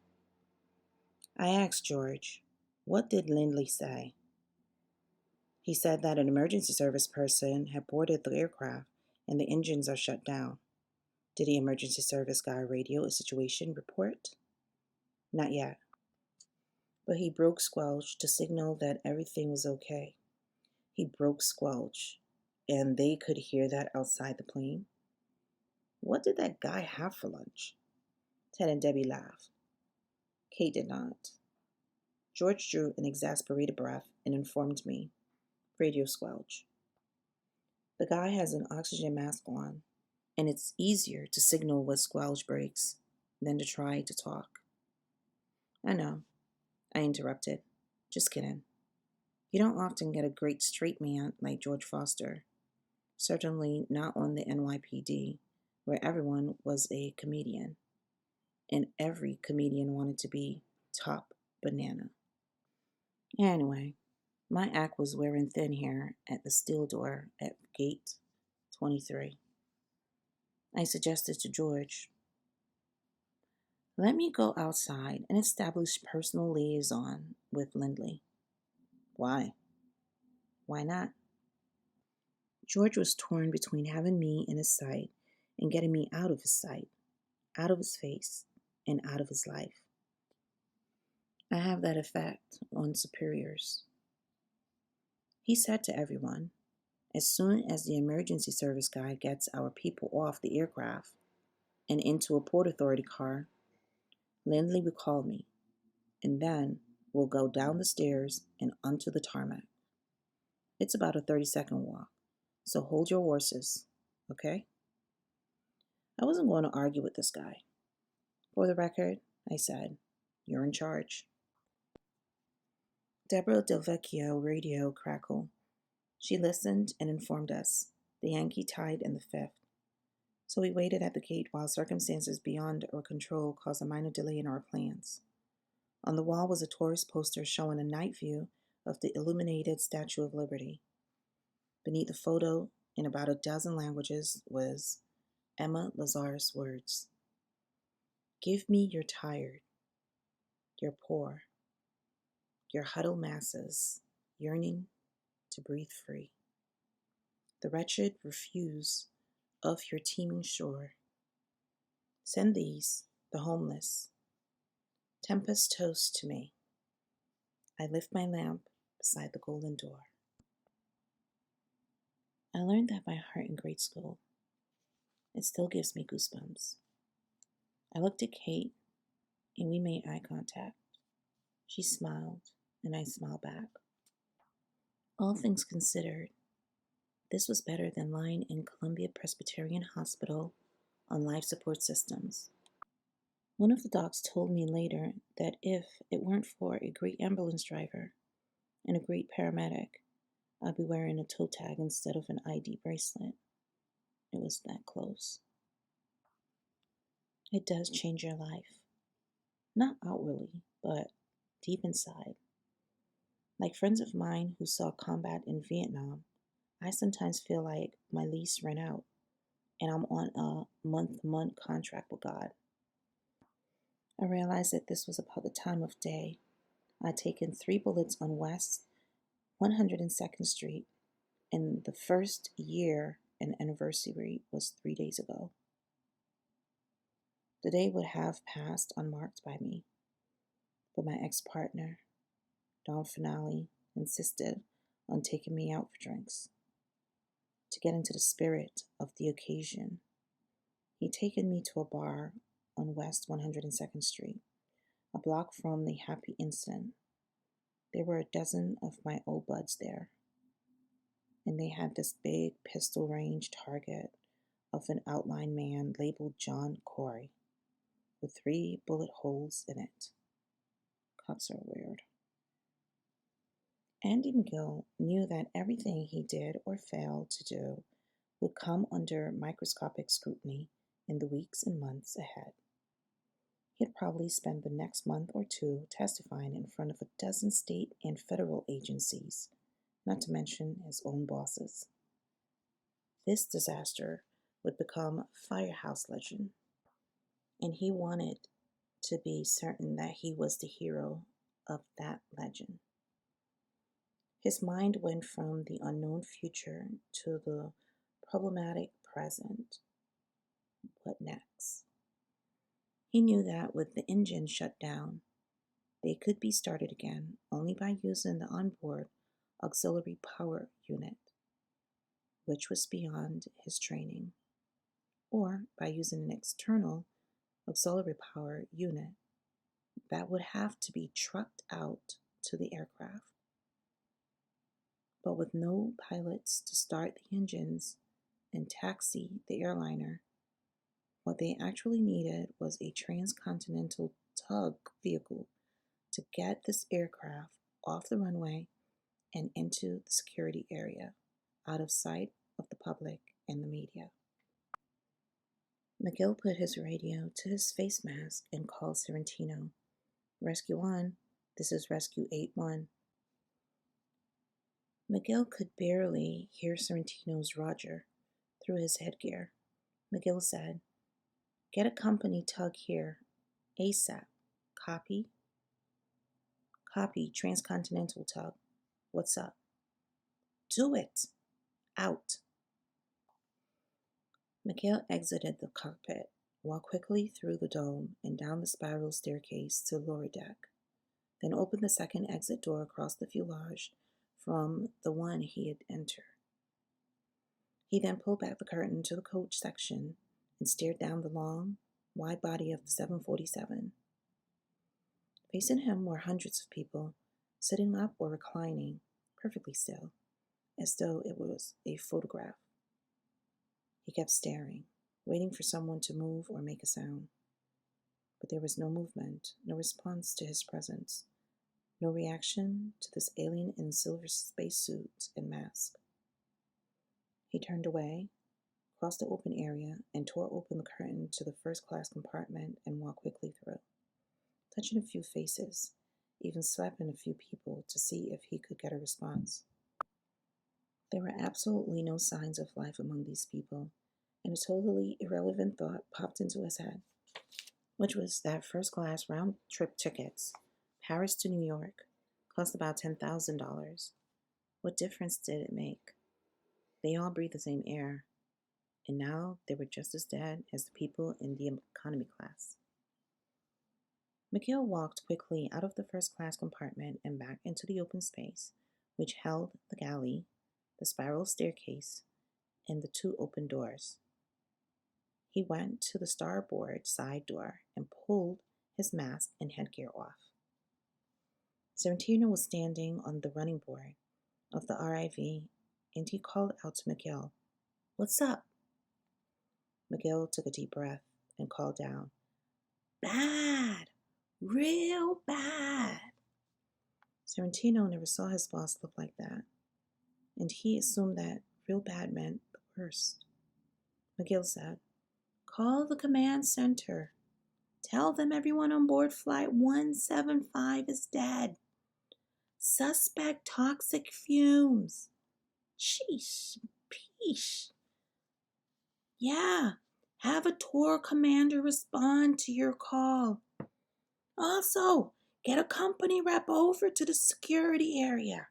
I asked George, what did Lindley say? He said that an emergency service person had boarded the aircraft and the engines are shut down. Did the emergency service guy radio a situation report? Not yet. But he broke squelch to signal that everything was okay. He broke squelch, and they could hear that outside the plane. What did that guy have for lunch? Ted and Debbie laughed. Kate did not. George drew an exasperated breath and informed me. Radio squelch. The guy has an oxygen mask on, and it's easier to signal with squelch breaks than to try to talk. I know, I interrupted. Just kidding. You don't often get a great straight man like George Foster. Certainly not on the NYPD, where everyone was a comedian, and every comedian wanted to be top banana. Anyway, my act was wearing thin here at the steel door at gate 23. I suggested to George, let me go outside and establish personal liaison with Lindley. Why? Why not? George was torn between having me in his sight and getting me out of his sight, out of his face, and out of his life. I have that effect on superiors. He said to everyone, as soon as the emergency service guy gets our people off the aircraft and into a Port Authority car, Lindley will call me, and then we'll go down the stairs and onto the tarmac. It's about a 30-second walk, so hold your horses, okay? I wasn't going to argue with this guy. For the record, I said, you're in charge. Deborah Del Vecchio radio crackled. She listened and informed us. The Yankee tied in the fifth. So we waited at the gate while circumstances beyond our control caused a minor delay in our plans. On the wall was a tourist poster showing a night view of the illuminated Statue of Liberty. Beneath the photo, in about a dozen languages, was Emma Lazarus' words. Give me your tired, your poor, your huddled masses yearning to breathe free. The wretched refuse of your teeming shore. Send these, the homeless, tempest toast to me. I lift my lamp beside the golden door. I learned that by heart in grade school. It still gives me goosebumps. I looked at Kate, and we made eye contact. She smiled, and I smiled back. All things considered, this was better than lying in Columbia Presbyterian Hospital on life support systems. One of the docs told me later that if it weren't for a great ambulance driver and a great paramedic, I'd be wearing a toe tag instead of an ID bracelet. It was that close. It does change your life. Not outwardly, but deep inside. Like friends of mine who saw combat in Vietnam, I sometimes feel like my lease ran out and I'm on a month-to-month contract with God. I realized that this was about the time of day. I'd taken 3 bullets on West 102nd Street, and the first year and anniversary was 3 days ago. The day would have passed unmarked by me, but my ex-partner, Don Finale, insisted on taking me out for drinks. To get into the spirit of the occasion, He'd taken me to a bar on West 102nd Street, a block from the happy incident. There were a dozen of my old buds there, and they had this big pistol range target of an outline man labeled John Corey, with 3 bullet holes in it. Cops are weird. Andy McGill knew that everything he did or failed to do would come under microscopic scrutiny in the weeks and months ahead. He'd probably spend the next month or two testifying in front of a dozen state and federal agencies, not to mention his own bosses. This disaster would become firehouse legend, and he wanted to be certain that he was the hero of that legend. His mind went from the unknown future to the problematic present. What next? He knew that with the engine shut down, they could be started again only by using the onboard auxiliary power unit, which was beyond his training, or by using an external auxiliary power unit that would have to be trucked out to the aircraft. But with no pilots to start the engines and taxi the airliner, what they actually needed was a transcontinental tug vehicle to get this aircraft off the runway and into the security area, out of sight of the public and the media. McGill put his radio to his face mask and called Sorrentino. Rescue 1, this is Rescue 8-1. McGill could barely hear Sorrentino's Roger through his headgear. McGill said, "Get a company tug here, ASAP. Copy?" "Copy, transcontinental tug. What's up?" "Do it. Out." McGill exited the cockpit, walked quickly through the dome and down the spiral staircase to the lower deck, then opened the second exit door across the fuselage from the one he had entered. He then pulled back the curtain to the coach section and stared down the long, wide body of the 747. Facing him were hundreds of people, sitting up or reclining, perfectly still, as though it was a photograph. He kept staring, waiting for someone to move or make a sound. But there was no movement, no response to his presence, no reaction to this alien in silver spacesuit and mask. He turned away, crossed the open area, and tore open the curtain to the first-class compartment and walked quickly through, touching a few faces, even slapping a few people to see if he could get a response. There were absolutely no signs of life among these people, and a totally irrelevant thought popped into his head, which was that first-class round-trip tickets, Paris to New York, cost about $10,000. What difference did it make? They all breathed the same air, and now they were just as dead as the people in the economy class. McGill walked quickly out of the first-class compartment and back into the open space, which held the galley, the spiral staircase, and the 2 open doors. He went to the starboard side door and pulled his mask and headgear off. Sorrentino was standing on the running board of the RIV, and he called out to McGill, "What's up?" McGill took a deep breath and called down, "Bad! Real bad!" Sorrentino never saw his boss look like that, and he assumed that real bad meant the worst. McGill said, "Call the command center. Tell them everyone on board flight 175 is dead. Suspect toxic fumes. Sheesh, peesh. Yeah, have a tour commander respond to your call. Also, get a company rep over to the security area."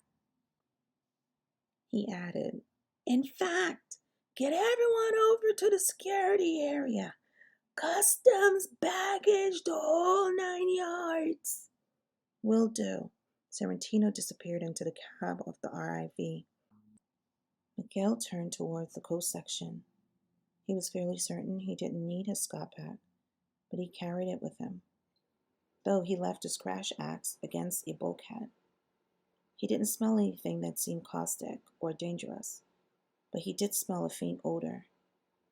He added, "In fact, get everyone over to the security area. Customs, baggage, the whole 9 yards." "Will do." Sorrentino disappeared into the cab of the RIV. McGill turned towards the coast section. He was fairly certain he didn't need his Scott pack, but he carried it with him, though he left his crash axe against a bulkhead. He didn't smell anything that seemed caustic or dangerous, but he did smell a faint odor.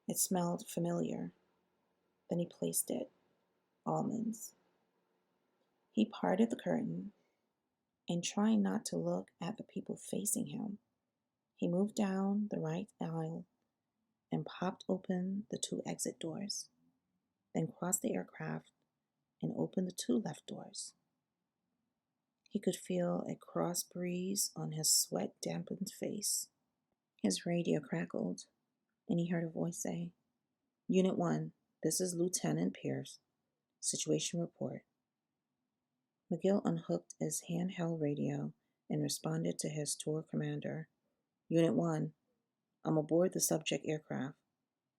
It smelled familiar. Then he placed it. Almonds. He parted the curtain, and trying not to look at the people facing him, he moved down the right aisle and popped open the two exit doors, then crossed the aircraft and opened the two left doors. He could feel a cross breeze on his sweat-dampened face. His radio crackled, and he heard a voice say, "Unit 1, this is Lieutenant Pierce. Situation report." McGill unhooked his handheld radio and responded to his tour commander. "Unit 1, I'm aboard the subject aircraft.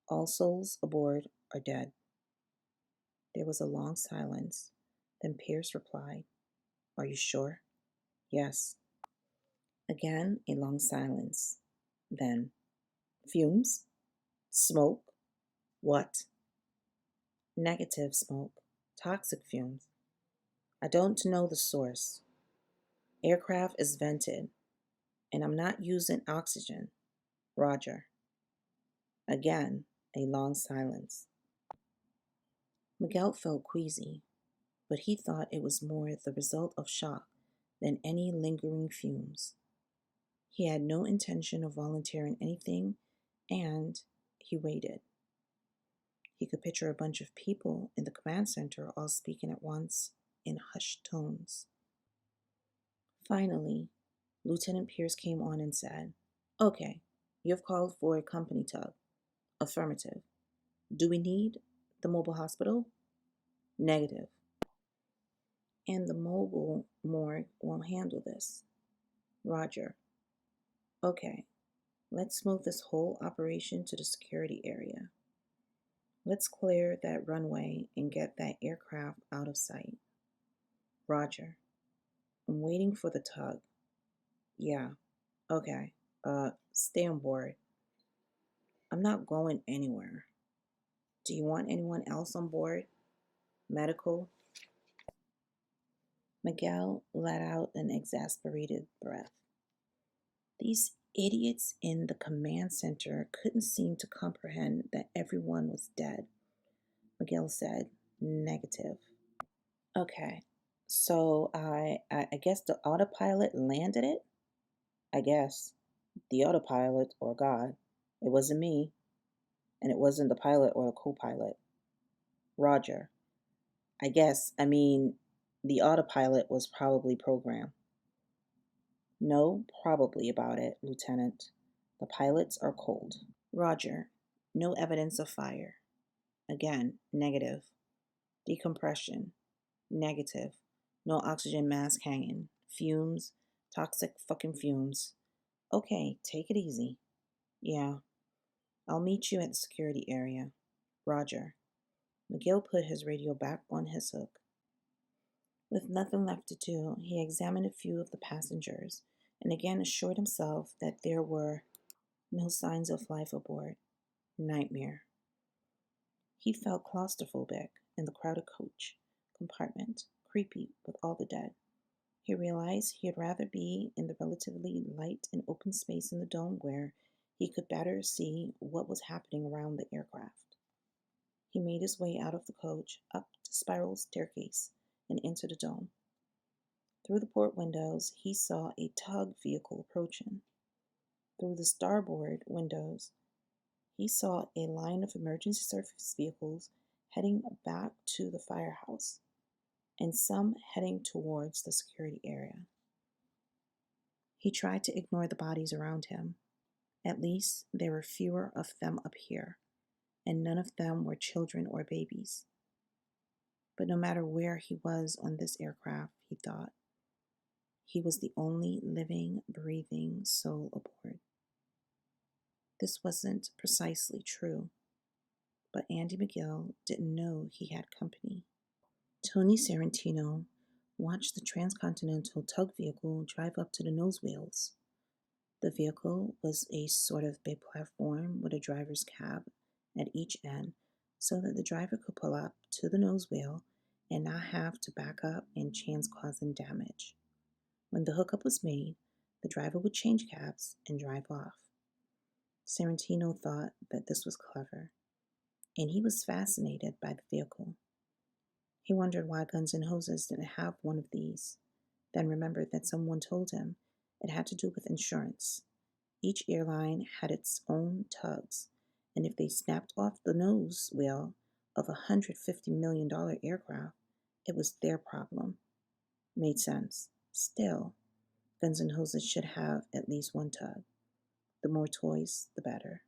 All souls aboard are dead." There was a long silence. Then Pierce replied, "Are you sure?" "Yes." Again, a long silence. Then, "Fumes? Smoke? What?" "Negative smoke. Toxic fumes. I don't know the source. Aircraft is vented, and I'm not using oxygen. Roger." Again, a long silence. Miguel felt queasy, but he thought it was more the result of shock than any lingering fumes. He had no intention of volunteering anything, and he waited. He could picture a bunch of people in the command center all speaking at once in hushed tones. Finally, Lieutenant Pierce came on and said, "Okay, you've called for a company tug. Affirmative. Do we need the mobile hospital?" "Negative. And the mobile morgue won't handle this." "Roger." "Okay, let's move this whole operation to the security area. Let's clear that runway and get that aircraft out of sight." "Roger. I'm waiting for the tug." "Yeah, okay. Stay on board." "I'm not going anywhere. Do you want anyone else on board? Medical?" Miguel let out an exasperated breath. These idiots in the command center couldn't seem to comprehend that everyone was dead. Miguel said, "Negative." "Okay, so I guess the autopilot landed it?" "I guess. The autopilot or God. It wasn't me, and it wasn't the pilot or the co-pilot." "Roger. The autopilot was probably programmed." "No probably about it, Lieutenant. The pilots are cold." "Roger. No evidence of fire." Again, negative. "Decompression." Negative. No oxygen mask hanging. Fumes. Toxic fucking fumes. "Okay, take it easy." "Yeah. I'll meet you at the security area." "Roger." McGill put his radio back on his hook. With nothing left to do, he examined a few of the passengers and again assured himself that there were no signs of life aboard. Nightmare. He felt claustrophobic in the crowded coach compartment, creepy with all the dead. He realized he'd rather be in the relatively light and open space in the dome where he could better see what was happening around the aircraft. He made his way out of the coach, up the spiral staircase, and into the dome. Through the port windows, he saw a tug vehicle approaching. Through the starboard windows, he saw a line of emergency service vehicles heading back to the firehouse, and some heading towards the security area. He tried to ignore the bodies around him. At least there were fewer of them up here, and none of them were children or babies. But no matter where he was on this aircraft, he thought, he was the only living, breathing soul aboard. This wasn't precisely true, but Andy McGill didn't know he had company. Tony Sarantino watched the transcontinental tug vehicle drive up to the nose wheels. The vehicle was a sort of big platform with a driver's cab at each end so that the driver could pull up to the nose wheel and not have to back up and chance causing damage. When the hookup was made, the driver would change cabs and drive off. Sorrentino thought that this was clever, and he was fascinated by the vehicle. He wondered why Guns N' Hoses didn't have one of these, then remembered that someone told him it had to do with insurance. Each airline had its own tugs, and if they snapped off the nose wheel of a $150 million aircraft, it was their problem. Made sense. Still, Guns N' Hoses should have at least one tug. The more toys, the better.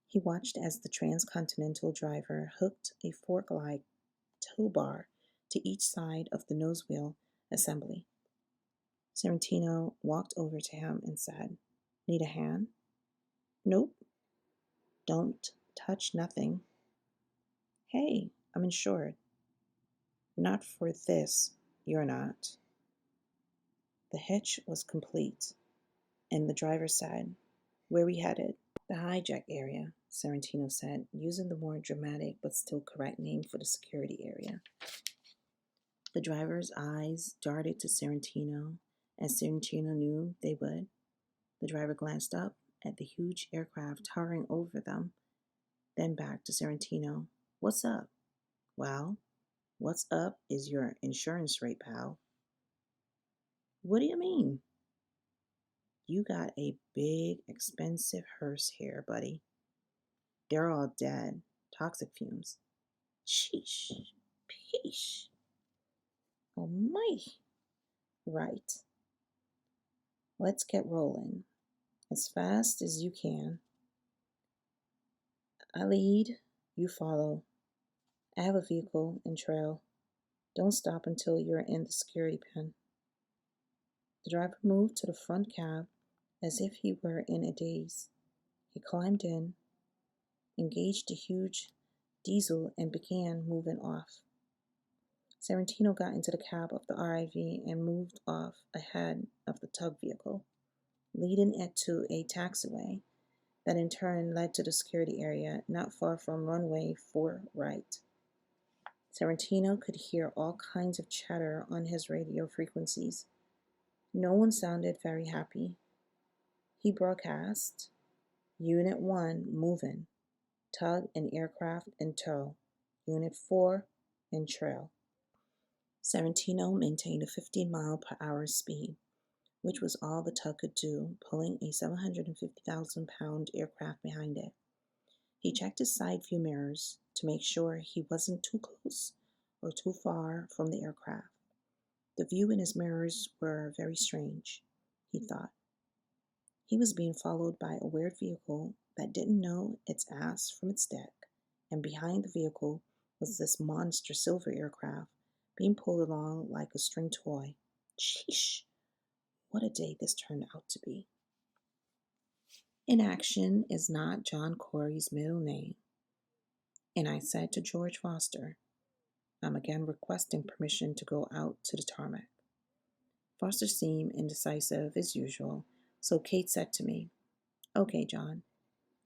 He watched as the transcontinental driver hooked a fork-like tow bar to each side of the nose wheel assembly. Sorrentino walked over to him and said, "Need a hand?" "Nope. Don't touch nothing." "Hey, I'm insured." "Not for this, you're not." The hitch was complete, and the driver said, "Where we headed?" "The hijack area," Sorrentino said, using the more dramatic but still correct name for the security area. The driver's eyes darted to Sorrentino, as Sorrentino knew they would. The driver glanced up at the huge aircraft towering over them, then back to Sorrentino. "What's up?" "Well, what's up is your insurance rate, pal." "What do you mean?" "You got a big, expensive hearse here, buddy. They're all dead. Toxic fumes." "Sheesh. Peesh. Almighty." "Right. Let's get rolling. As fast as you can. I lead, you follow. I have a vehicle and trail. Don't stop until you're in the security pen." The driver moved to the front cab as if he were in a daze. He climbed in, engaged the huge diesel, and began moving off. Sorrentino got into the cab of the RIV and moved off ahead of the tug vehicle, leading it to a taxiway that in turn led to the security area not far from runway 4 right. Sorrentino could hear all kinds of chatter on his radio frequencies. No one sounded very happy. He broadcast, "Unit 1 moving, tug and aircraft in tow, Unit 4 in trail." Sorrentino maintained a 15-mile-per-hour speed, which was all the tug could do, pulling a 750,000-pound aircraft behind it. He checked his side view mirrors to make sure he wasn't too close or too far from the aircraft. The view in his mirrors were very strange, he thought. He was being followed by a weird vehicle that didn't know its ass from its dick, and behind the vehicle was this monster silver aircraft being pulled along like a string toy. Sheesh, what a day this turned out to be. Inaction is not John Corey's middle name, and I said to George Foster, "I'm again requesting permission to go out to the tarmac." Foster seemed indecisive as usual, so Kate said to me, "Okay, John,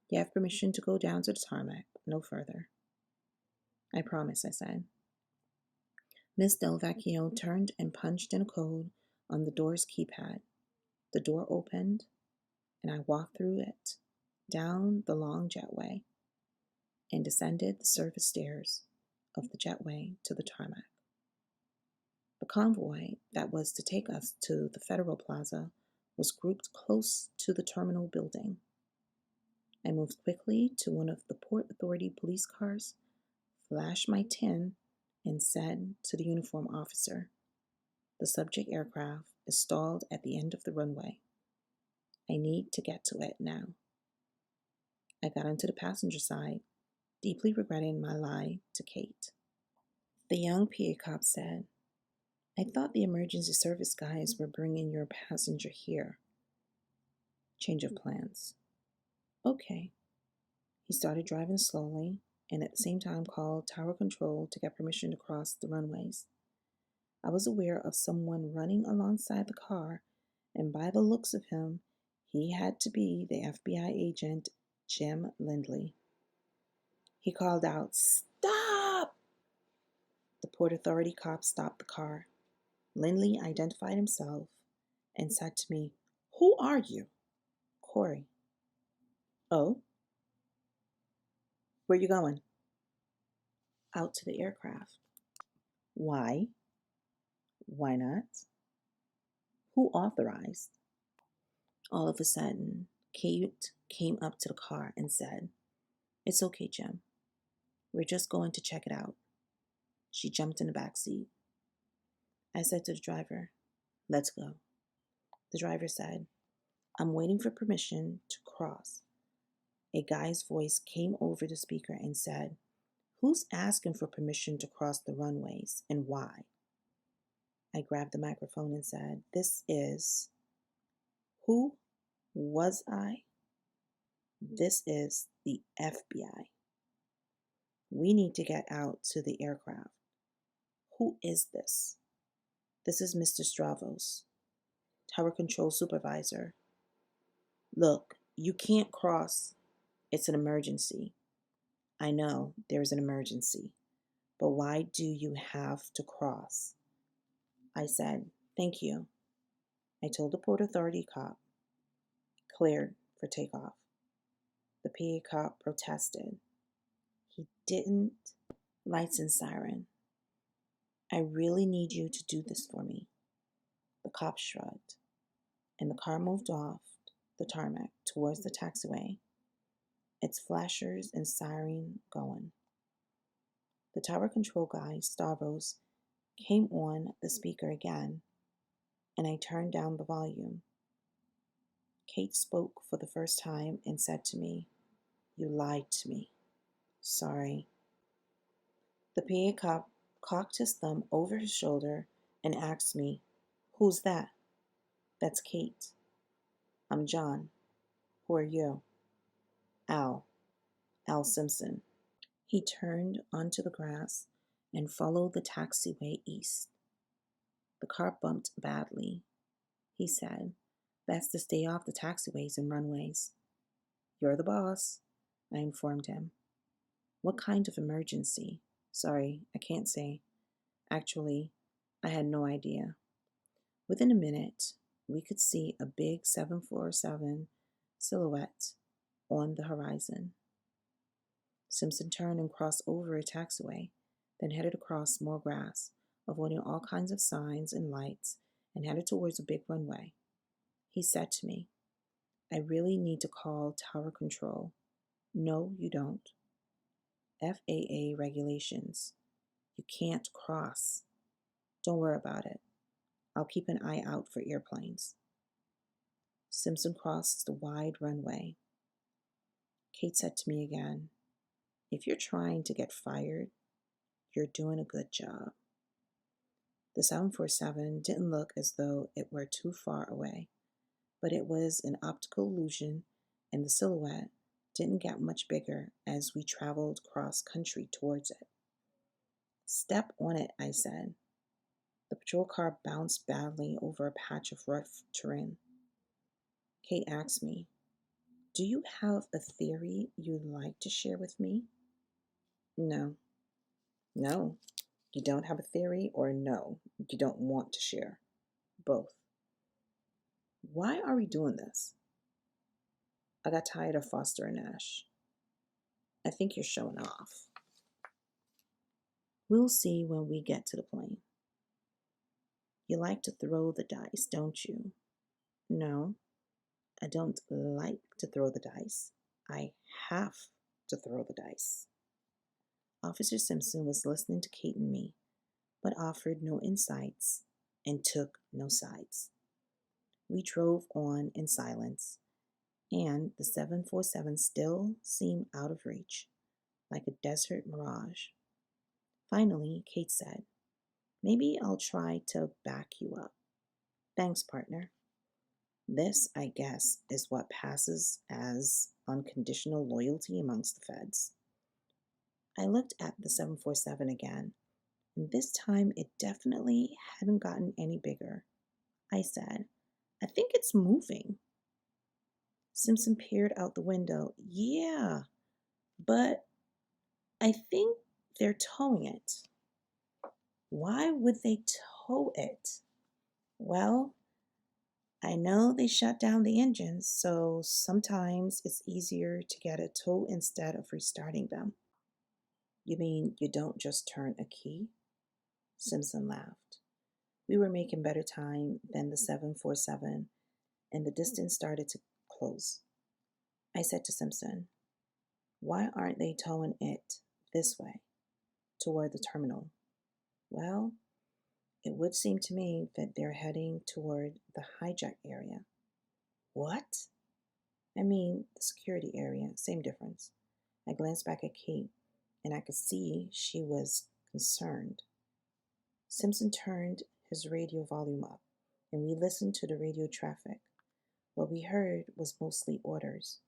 you have permission to go down to the tarmac, no further." "I promise," I said. Miss Delvecchio turned and punched in a code on the door's keypad. The door opened, and I walked through it, down the long jetway, and descended the service stairs of the jetway to the tarmac. The convoy that was to take us to the Federal Plaza was grouped close to the terminal building. I moved quickly to one of the Port Authority police cars, flashed my tin, and said to the uniform officer, "The subject aircraft is stalled at the end of the runway. I need to get to it now." I got onto the passenger side, deeply regretting my lie to Kate. The young PA cop said, "I thought the emergency service guys were bringing your passenger here." Change of plans. Okay. He started driving slowly and at the same time called tower control to get permission to cross the runways. I was aware of someone running alongside the car, and by the looks of him, he had to be the FBI agent Jim Lindley. He called out, "Stop!" The Port Authority cop stopped the car. Lindley identified himself and said to me, "Who are you?" "Corey." "Oh? Where you going?" "Out to the aircraft." "Why?" "Why not?" "Who authorized?" All of a sudden, Kate came up to the car and said, "It's okay, Jim. We're just going to check it out." She jumped in the back seat. I said to the driver, "Let's go." The driver said, "I'm waiting for permission to cross." A guy's voice came over the speaker and said, "Who's asking for permission to cross the runways and why?" I grabbed the microphone and said, "This is..." "Who was I?" "This is the FBI. We need to get out to the aircraft." "Who is this?" "This is Mr. Stravos, Tower Control Supervisor." "Look, you can't cross. It's an emergency." "I know there is an emergency, but why do you have to cross?" I said, "Thank you." I told the Port Authority cop. "Cleared for takeoff." The PA cop protested. He didn't. Lights and siren. "I really need you to do this for me." The cop shrugged, and the car moved off the tarmac towards the taxiway, its flashers and siren going. The tower control guy, Stavros, came on the speaker again, and I turned down the volume. Kate spoke for the first time and said to me, "You lied to me." "Sorry." The PA cop cocked his thumb over his shoulder and asked me, "Who's that?" "That's Kate." "I'm John. Who are you?" "Al. Al Simpson." He turned onto the grass and followed the taxiway east. The car bumped badly. He said, "Best to stay off the taxiways and runways." "You're the boss," I informed him. "What kind of emergency?" "Sorry, I can't say. Actually, I had no idea." Within a minute, we could see a big 747 silhouette on the horizon. Simpson turned and crossed over a taxiway, then headed across more grass, avoiding all kinds of signs and lights, and headed towards a big runway. He said to me, "I really need to call tower control." "No, you don't. FAA regulations. You can't cross." "Don't worry about it. I'll keep an eye out for airplanes." Simpson crossed the wide runway. Kate said to me again, "If you're trying to get fired, you're doing a good job." The 747 didn't look as though it were too far away, but it was an optical illusion, and the silhouette didn't get much bigger as we traveled cross country towards it. "Step on it," I said. The patrol car bounced badly over a patch of rough terrain. Kate asked me, "Do you have a theory you'd like to share with me?" "No." "No, you don't have a theory, or no, you don't want to share?" "Both." "Why are we doing this?" "I got tired of Foster and Nash." "I think you're showing off." "We'll see when we get to the plane." "You like to throw the dice, don't you?" "No, I don't like to throw the dice. I have to throw the dice." Officer Simpson was listening to Kate and me, but offered no insights and took no sides. We drove on in silence, and the 747 still seemed out of reach, like a desert mirage. Finally, Kate said, "Maybe I'll try to back you up." "Thanks, partner." This, I guess, is what passes as unconditional loyalty amongst the feds. I looked at the 747 again, and this time it definitely hadn't gotten any bigger. I said, "I think it's moving." Simpson peered out the window. "Yeah, but..." I think they're towing it. Why would they tow it? Well, I know they shut down the engines, so sometimes it's easier to get a tow instead of restarting them. You mean you don't just turn a key? Simpson laughed. We were making better time than the 747, and the distance started to close. I said to Simpson, why aren't they towing it this way, toward the terminal? Well, it would seem to me that they're heading toward the hijack area. What? I mean, the security area, same difference. I glanced back at Kate, and I could see she was concerned. Simpson turned his radio volume up, and we listened to the radio traffic. What we heard was mostly orders,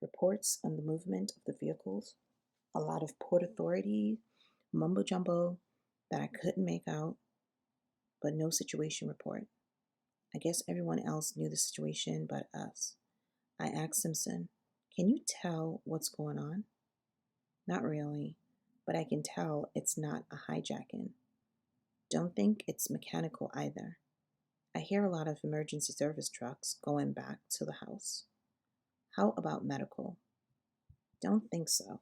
reports on the movement of the vehicles, a lot of Port Authority mumbo jumbo that I couldn't make out, but no situation report. I guess everyone else knew the situation but us. I asked Simpson, can you tell what's going on? Not really, but I can tell it's not a hijacking. Don't think it's mechanical either. I hear a lot of emergency service trucks going back to the house. How about medical? Don't think so.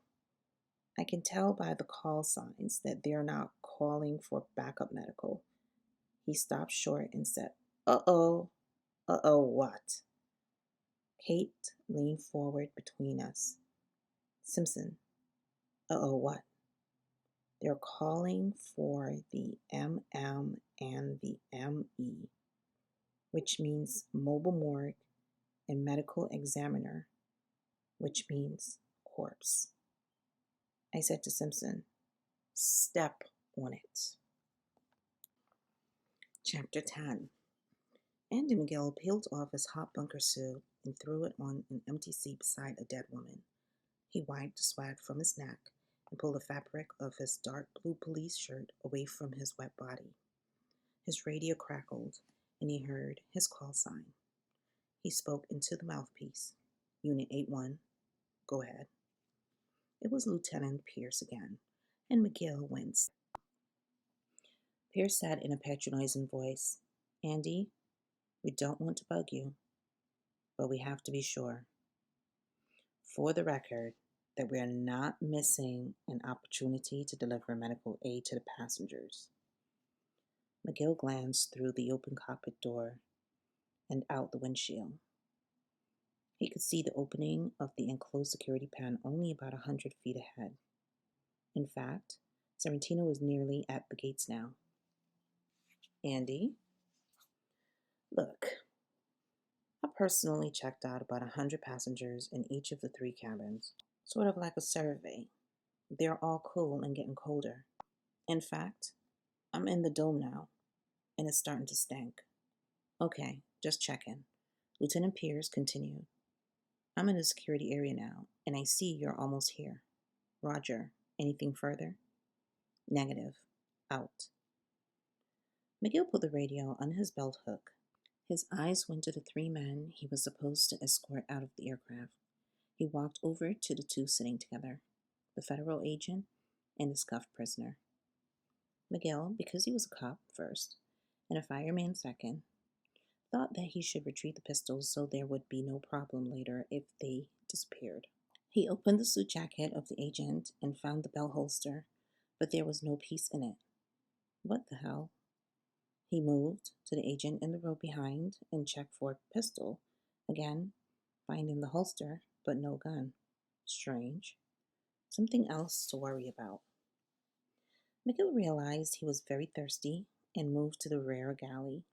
I can tell by the call signs that they're not calling for backup medical. He stopped short and said, uh-oh, uh-oh, what? Kate leaned forward between us. Simpson, uh-oh, what? They're calling for the MM and the ME, which means mobile morgue, and medical examiner, which means corpse. I said to Simpson, step on it. Chapter 10. Andy McGill peeled off his hot bunker suit and threw it on an empty seat beside a dead woman. He wiped the sweat from his neck and pulled the fabric of his dark blue police shirt away from his wet body. His radio crackled, and he heard his call sign. He spoke into the mouthpiece. Unit 81, go ahead. It was Lieutenant Pierce again, and McGill winced. Pierce said in a patronizing voice, Andy, we don't want to bug you, but we have to be sure, for the record, that we are not missing an opportunity to deliver medical aid to the passengers. McGill glanced through the open cockpit door and out the windshield. He could see the opening of the enclosed security pen only about 100 feet ahead. In fact, Sorrentino was nearly at the gates now. Andy? Look, I personally checked out about 100 passengers in each of the 3 cabins, sort of like a survey. They're all cool and getting colder. In fact, I'm in the dome now, and it's starting to stink. Okay, just checking. Lieutenant Pierce continued. I'm in the security area now, and I see you're almost here. Roger, anything further? Negative. Out. McGill put the radio on his belt hook. His eyes went to the 3 men he was supposed to escort out of the aircraft. He walked over to the 2 sitting together, the federal agent and the scuffed prisoner. McGill, because he was a cop first and a fireman second, thought that he should retrieve the pistols so there would be no problem later if they disappeared. He opened the suit jacket of the agent and found the belt holster, but there was no piece in it. What the hell? He moved to the agent in the row behind and checked for a pistol, again finding the holster but no gun. Strange. Something else to worry about. McGill realized he was very thirsty and moved to the rear galley.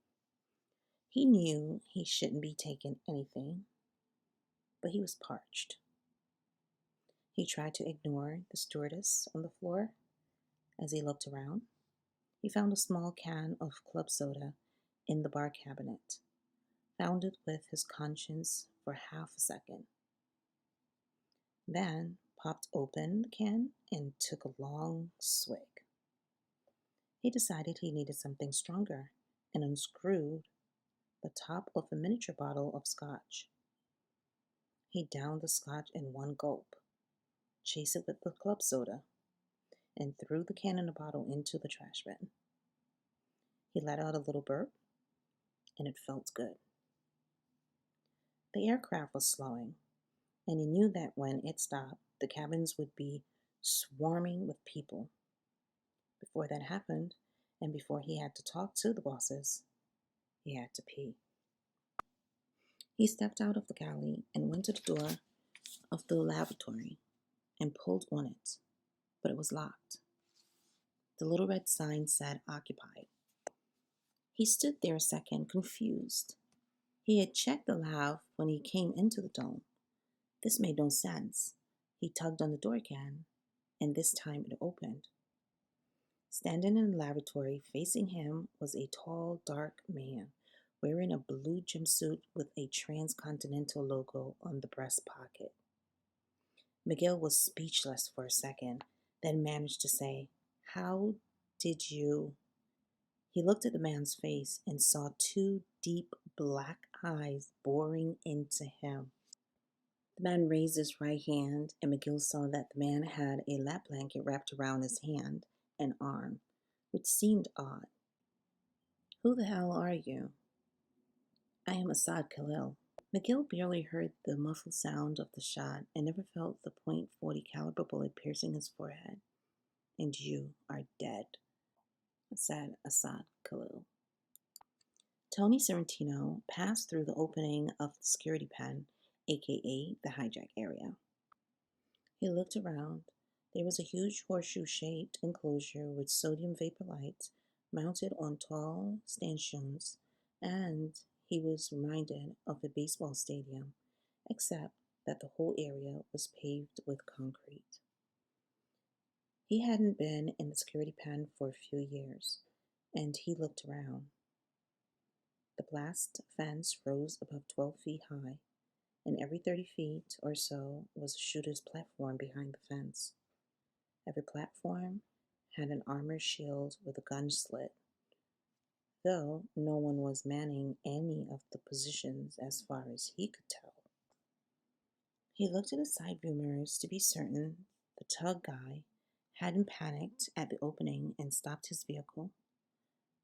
He knew he shouldn't be taking anything, but he was parched. He tried to ignore the stewardess on the floor. As he looked around, he found a small can of club soda in the bar cabinet, found it with his conscience for half a second, then popped open the can and took a long swig. He decided he needed something stronger and unscrewed the top of a miniature bottle of scotch. He downed the scotch in one gulp, chased it with the club soda, and threw the can and the bottle into the trash bin. He let out a little burp, and it felt good. The aircraft was slowing, and he knew that when it stopped, the cabins would be swarming with people. Before that happened, and before he had to talk to the bosses, he had to pee. He stepped out of the galley and went to the door of the lavatory and pulled on it, but it was locked. The little red sign said occupied. He stood there a second, confused. He had checked the lav when he came into the dome. This made no sense. He tugged on the door again, and this time it opened. Standing in the lavatory facing him was a tall, dark man wearing a blue jumpsuit with a transcontinental logo on the breast pocket. Miguel was speechless for a second, then managed to say, "How did you?" He looked at the man's face and saw two deep black eyes boring into him. The man raised his right hand, and McGill saw that the man had a lap blanket wrapped around his hand and arm, which seemed odd. "Who the hell are you?" "I am Assad Khalil." McGill barely heard the muffled sound of the shot and never felt the .40 caliber bullet piercing his forehead. "And you are dead," said Assad Khalil. Tony Sorrentino passed through the opening of the security pen, aka the hijack area. He looked around. There was a huge horseshoe-shaped enclosure with sodium vapor lights mounted on tall stanchions, and he was reminded of a baseball stadium, except that the whole area was paved with concrete. He hadn't been in the security pen for a few years, and he looked around. The blast fence rose above 12 feet high, and every 30 feet or so was a shooter's platform behind the fence. Every platform had an armored shield with a gun slit, though no one was manning any of the positions as far as he could tell. He looked at his side view mirrors to be certain the tug guy hadn't panicked at the opening and stopped his vehicle.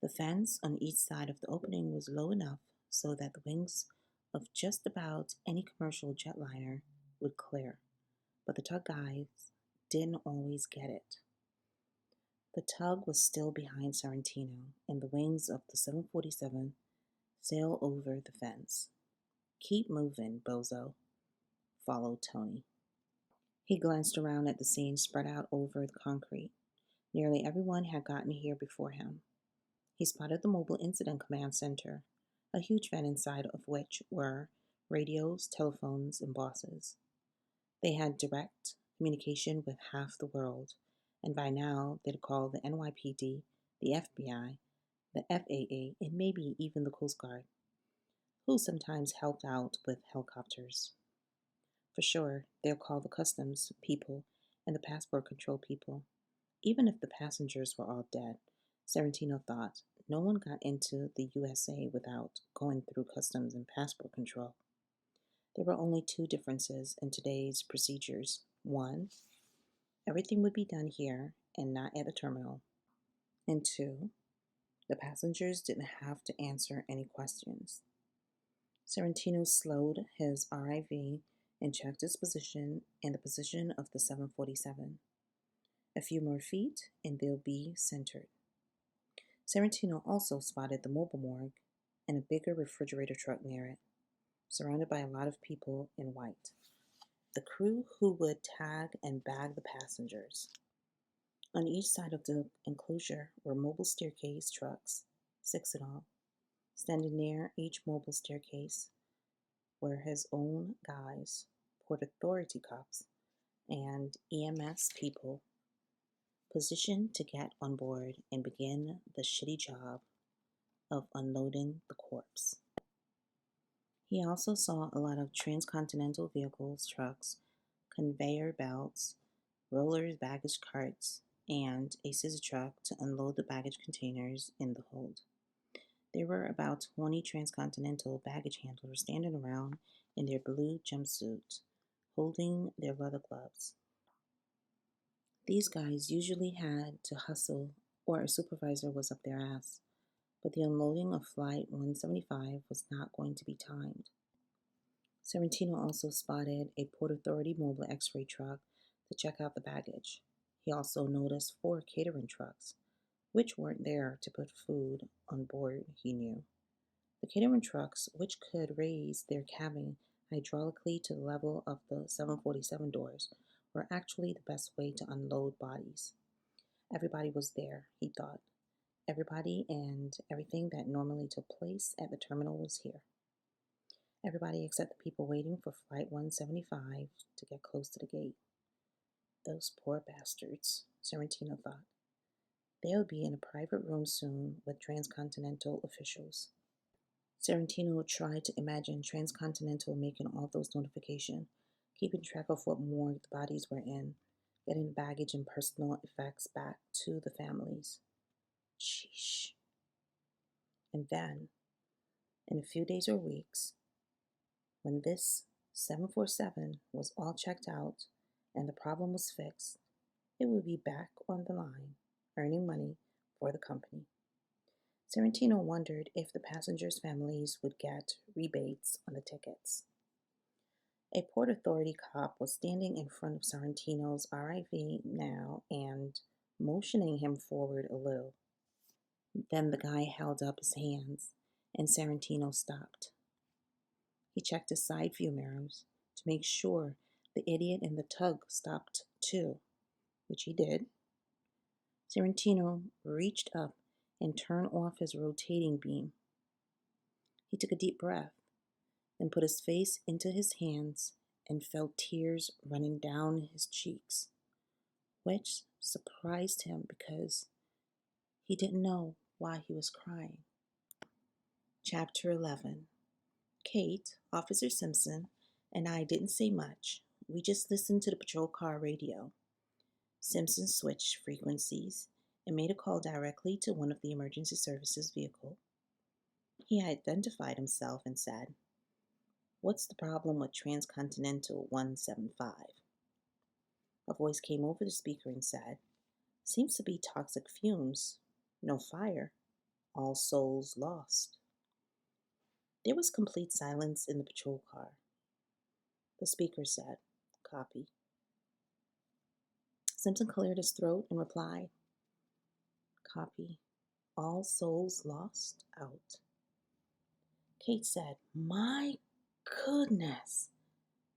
The fence on each side of the opening was low enough so that the wings of just about any commercial jetliner would clear, but the tug guys didn't always get it. The tug was still behind Sorrentino, and the wings of the 747 sailed over the fence. "Keep moving, bozo," followed Tony. He glanced around at the scene spread out over the concrete. Nearly everyone had gotten here before him. He spotted the Mobile Incident Command Center, a huge van inside of which were radios, telephones, and bosses. They had direct communication with half the world, and by now they'd call the NYPD, the FBI, the FAA, and maybe even the Coast Guard, who sometimes helped out with helicopters. For sure, they'll call the customs people and the passport control people. Even if the passengers were all dead, Sorrentino thought, no one got into the USA without going through customs and passport control. There were only two differences in today's procedures. One, everything would be done here and not at the terminal. And two, the passengers didn't have to answer any questions. Sorrentino slowed his RIV and checked its position and the position of the 747. A few more feet and they'll be centered. Sorrentino also spotted the mobile morgue and a bigger refrigerator truck near it, surrounded by a lot of people in white. The crew who would tag and bag the passengers. On each side of the enclosure were mobile staircase trucks, 6 in all. Standing near each mobile staircase were his own guys, Port Authority cops, and EMS people, positioned to get on board and begin the shitty job of unloading the corpse. He also saw a lot of transcontinental vehicles, trucks, conveyor belts, rollers, baggage carts, and a scissor truck to unload the baggage containers in the hold. There were about 20 transcontinental baggage handlers standing around in their blue jumpsuits, holding their leather gloves. These guys usually had to hustle or a supervisor was up their ass, but the unloading of Flight 175 was not going to be timed. Sorrentino also spotted a Port Authority mobile x-ray truck to check out the baggage. He also noticed 4 catering trucks, which weren't there to put food on board, he knew. The catering trucks, which could raise their cabin hydraulically to the level of the 747 doors, were actually the best way to unload bodies. Everybody was there, he thought. Everybody and everything that normally took place at the terminal was here. Everybody except the people waiting for Flight 175 to get close to the gate. Those poor bastards, Sorrentino thought. They'll be in a private room soon with transcontinental officials. Sorrentino tried to imagine Transcontinental making all those notifications, keeping track of what morgue the bodies were in, getting baggage and personal effects back to the families. Sheesh. And then, in a few days or weeks, when this 747 was all checked out and the problem was fixed, it would be back on the line, earning money for the company. Sorrentino wondered if the passengers' families would get rebates on the tickets. A Port Authority cop was standing in front of Sorrentino's RIV now and motioning him forward a little. Then the guy held up his hands, and Sorrentino stopped. He checked his side view mirrors to make sure the idiot in the tug stopped too, which he did. Sorrentino reached up and turned off his rotating beam. He took a deep breath, then put his face into his hands and felt tears running down his cheeks, which surprised him because he didn't know why he was crying. Chapter 11. Kate, Officer Simpson, and I didn't say much. We just listened to the patrol car radio. Simpson switched frequencies and made a call directly to one of the emergency services vehicle. He identified himself and said, "What's the problem with Transcontinental 175? A voice came over the speaker and said, "Seems to be toxic fumes. No fire. All souls lost." There was complete silence in the patrol car. The speaker said, "Copy." Simpson cleared his throat and replied, "Copy. All souls lost out." Kate said, "My goodness,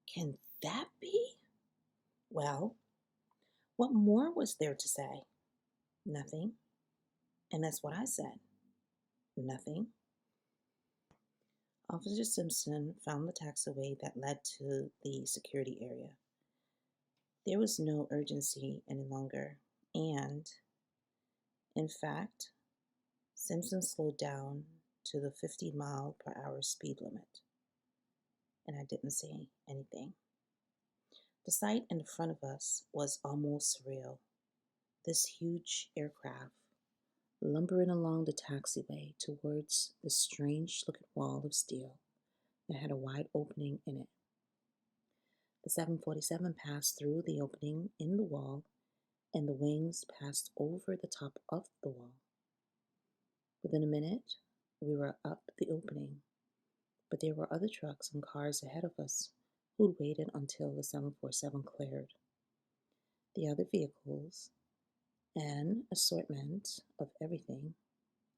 can that be?" Well, what more was there to say? Nothing. And that's what I said. Nothing. Officer Simpson found the taxiway that led to the security area. There was no urgency any longer, and, in fact, Simpson slowed down to the 50-mile-per-hour speed limit, and I didn't say anything. The sight in front of us was almost surreal. This huge aircraft lumbering along the taxiway towards the strange-looking wall of steel that had a wide opening in it. The 747 passed through the opening in the wall, and the wings passed over the top of the wall. Within a minute, we were up the opening, but there were other trucks and cars ahead of us who'd waited until the 747 cleared. The other vehicles, an assortment of everything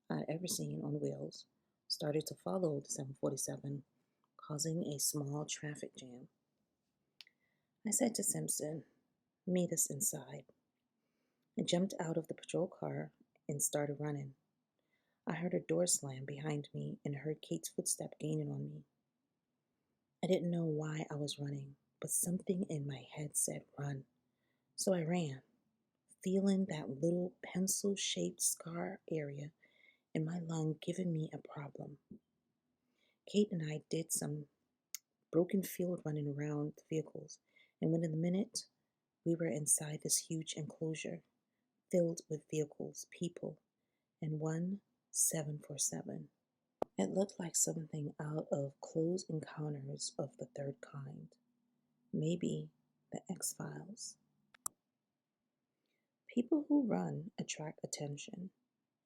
I'd ever seen on wheels, started to follow the 747, causing a small traffic jam. I said to Simpson, "Meet us inside." I jumped out of the patrol car and started running. I heard a door slam behind me and heard Kate's footstep gaining on me. I didn't know why I was running, but something in my head said run. So I ran, feeling that little pencil-shaped scar area in my lung giving me a problem. Kate and I did some broken field running around the vehicles, and within a minute, we were inside this huge enclosure filled with vehicles, people, and one 747. It looked like something out of Close Encounters of the Third Kind, maybe the X-Files. People who run attract attention,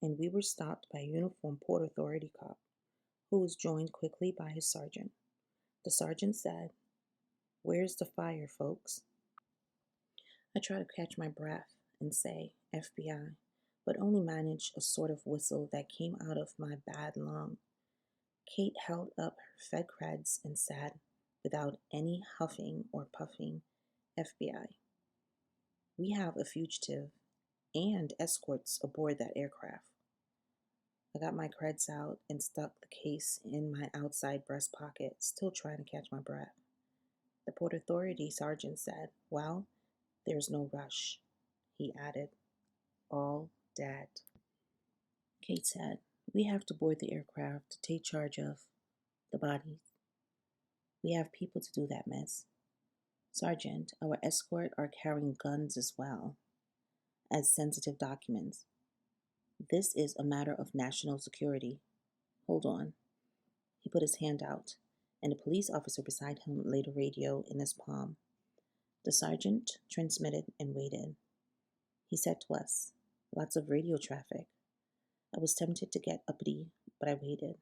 and we were stopped by a uniformed Port Authority cop who was joined quickly by his sergeant. The sergeant said, "Where's the fire, folks?" I tried to catch my breath and say, "FBI," but only managed a sort of whistle that came out of my bad lung. Kate held up her fed creds and said, without any huffing or puffing, "FBI. We have a fugitive and escorts aboard that aircraft." I got my creds out and stuck the case in my outside breast pocket, still trying to catch my breath. The Port Authority sergeant said, "Well, there's no rush." He added, "All dead." Kate said, "We have to board the aircraft to take charge of the bodies." "We have people to do that, miss." "Sergeant, our escort are carrying guns as well as sensitive documents. This is a matter of national security." "Hold on." He put his hand out, and the police officer beside him laid a radio in his palm. The sergeant transmitted and waited. He said to us, "Lots of radio traffic." I was tempted to get uppity, but I waited.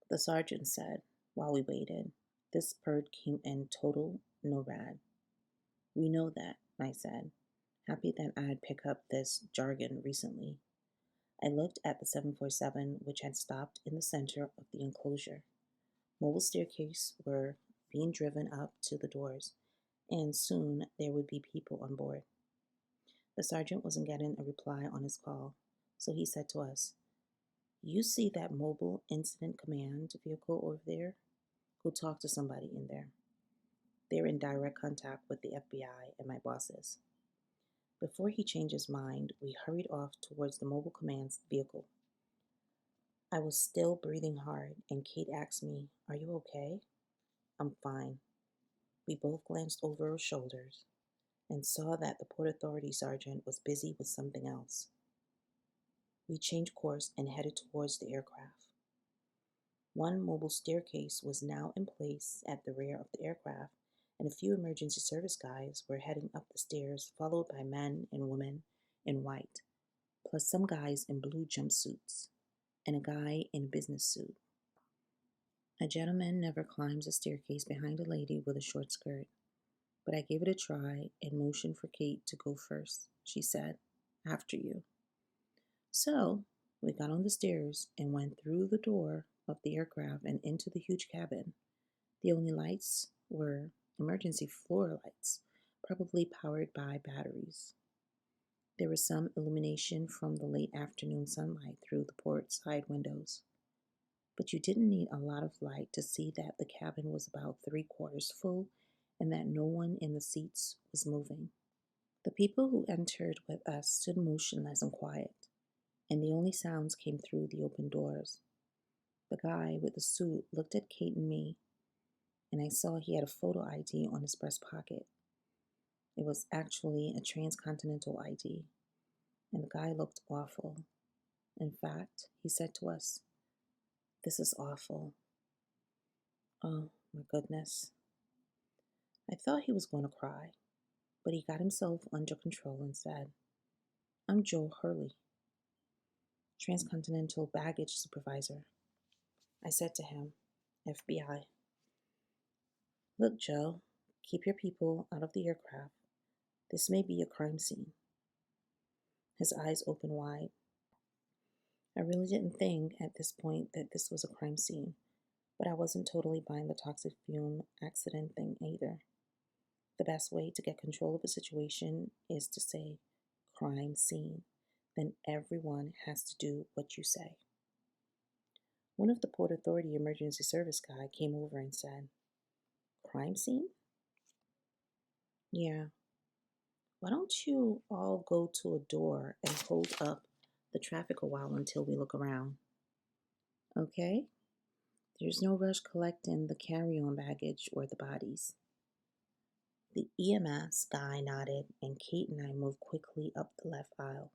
The sergeant said, while we waited, "This bird came in total NORAD." "We know that," I said, happy that I had picked up this jargon recently. I looked at the 747, which had stopped in the center of the enclosure. Mobile staircases were being driven up to the doors, and soon there would be people on board. The sergeant wasn't getting a reply on his call, so he said to us, "You see that mobile incident command vehicle over there? Go talk to somebody in there. They're in direct contact with the FBI and my bosses." Before he changed his mind, we hurried off towards the mobile command's vehicle. I was still breathing hard, and Kate asked me, "Are you okay?" "I'm fine." We both glanced over our shoulders and saw that the Port Authority sergeant was busy with something else. We changed course and headed towards the aircraft. One mobile staircase was now in place at the rear of the aircraft, and a few emergency service guys were heading up the stairs, followed by men and women in white, plus some guys in blue jumpsuits and a guy in a business suit. A gentleman never climbs a staircase behind a lady with a short skirt, but I gave it a try and motioned for Kate to go first. She said, "After you." So we got on the stairs and went through the door of the aircraft and into the huge cabin. The only lights were emergency floor lights, probably powered by batteries. There was some illumination from the late afternoon sunlight through the port side windows, but you didn't need a lot of light to see that the cabin was about three-quarters full and that no one in the seats was moving. The people who entered with us stood motionless and quiet, and the only sounds came through the open doors. The guy with the suit looked at Kate and me, and I saw he had a photo ID on his breast pocket. It was actually a transcontinental ID, and the guy looked awful. In fact, he said to us, "This is awful." Oh, my goodness. I thought he was going to cry, but he got himself under control and said, "I'm Joe Hurley, Transcontinental Baggage Supervisor." I said to him, "FBI." "Look, Joe, keep your people out of the aircraft. This may be a crime scene." His eyes opened wide. I really didn't think at this point that this was a crime scene, but I wasn't totally buying the toxic fume accident thing either. The best way to get control of a situation is to say, "crime scene." Then everyone has to do what you say. One of the Port Authority emergency service guy came over and said, "Crime scene? Yeah. Why don't you all go to a door and hold up the traffic a while until we look around? Okay? There's no rush collecting the carry-on baggage or the bodies." The EMS guy nodded, and Kate and I moved quickly up the left aisle.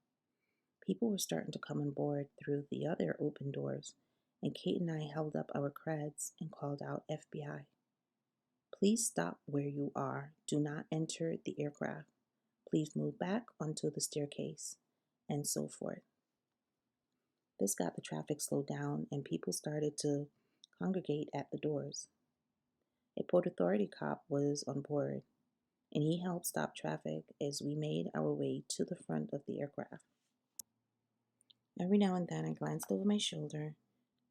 People were starting to come on board through the other open doors, and Kate and I held up our creds and called out, "FBI. Please stop where you are. Do not enter the aircraft. Please move back onto the staircase, and so forth. This got the traffic slowed down and people started to congregate at the doors. A Port Authority cop was on board, and he helped stop traffic as we made our way to the front of the aircraft. Every now and then I glanced over my shoulder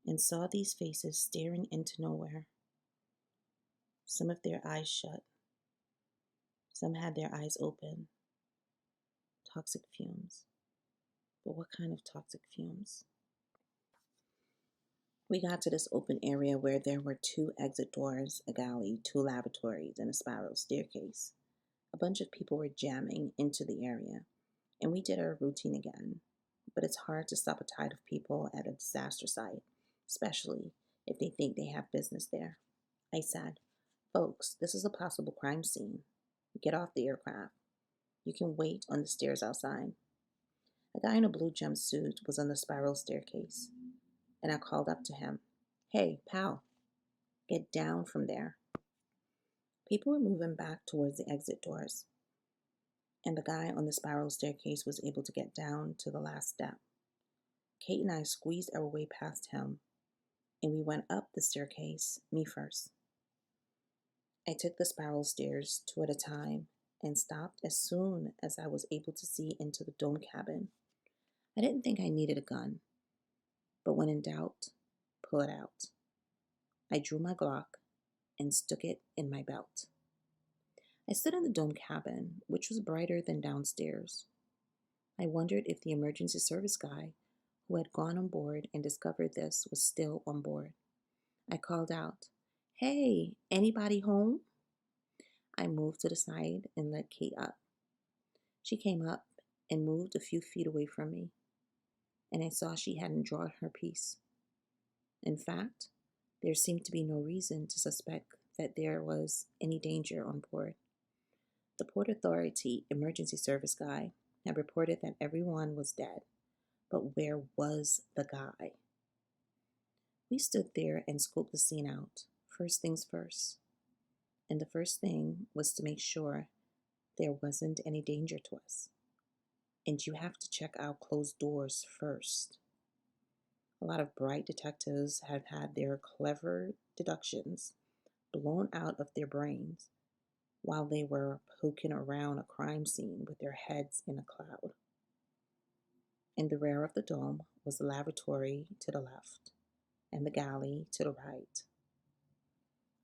and saw these faces staring into nowhere. Some of their eyes shut, some had their eyes open. Toxic fumes. But what kind of toxic fumes? We got to this open area where there were two exit doors, a galley, two lavatories, and a spiral staircase. A bunch of people were jamming into the area, and we did our routine again. But it's hard to stop a tide of people at a disaster site, especially if they think they have business there. I said, "Folks, this is a possible crime scene. Get off the aircraft. You can wait on the stairs outside." A guy in a blue jumpsuit was on the spiral staircase, and I called up to him, "Hey, pal, get down from there." People were moving back towards the exit doors, and the guy on the spiral staircase was able to get down to the last step. Kate and I squeezed our way past him, and we went up the staircase, me first. I took the spiral stairs two at a time and stopped as soon as I was able to see into the dome cabin. I didn't think I needed a gun, but when in doubt, pull it out. I drew my Glock and stuck it in my belt. I stood in the dome cabin, which was brighter than downstairs. I wondered if the emergency service guy who had gone on board and discovered this was still on board. I called out, "Hey, anybody home?" I moved to the side and let Kate up. She came up and moved a few feet away from me, and I saw she hadn't drawn her piece. In fact, there seemed to be no reason to suspect that there was any danger on board. The Port Authority emergency service guy had reported that everyone was dead, but where was the guy? We stood there and scoped the scene out, first things first. And the first thing was to make sure there wasn't any danger to us. And you have to check out closed doors first. A lot of bright detectives have had their clever deductions blown out of their brains while they were poking around a crime scene with their heads in a cloud. In the rear of the dome was the lavatory to the left and the galley to the right.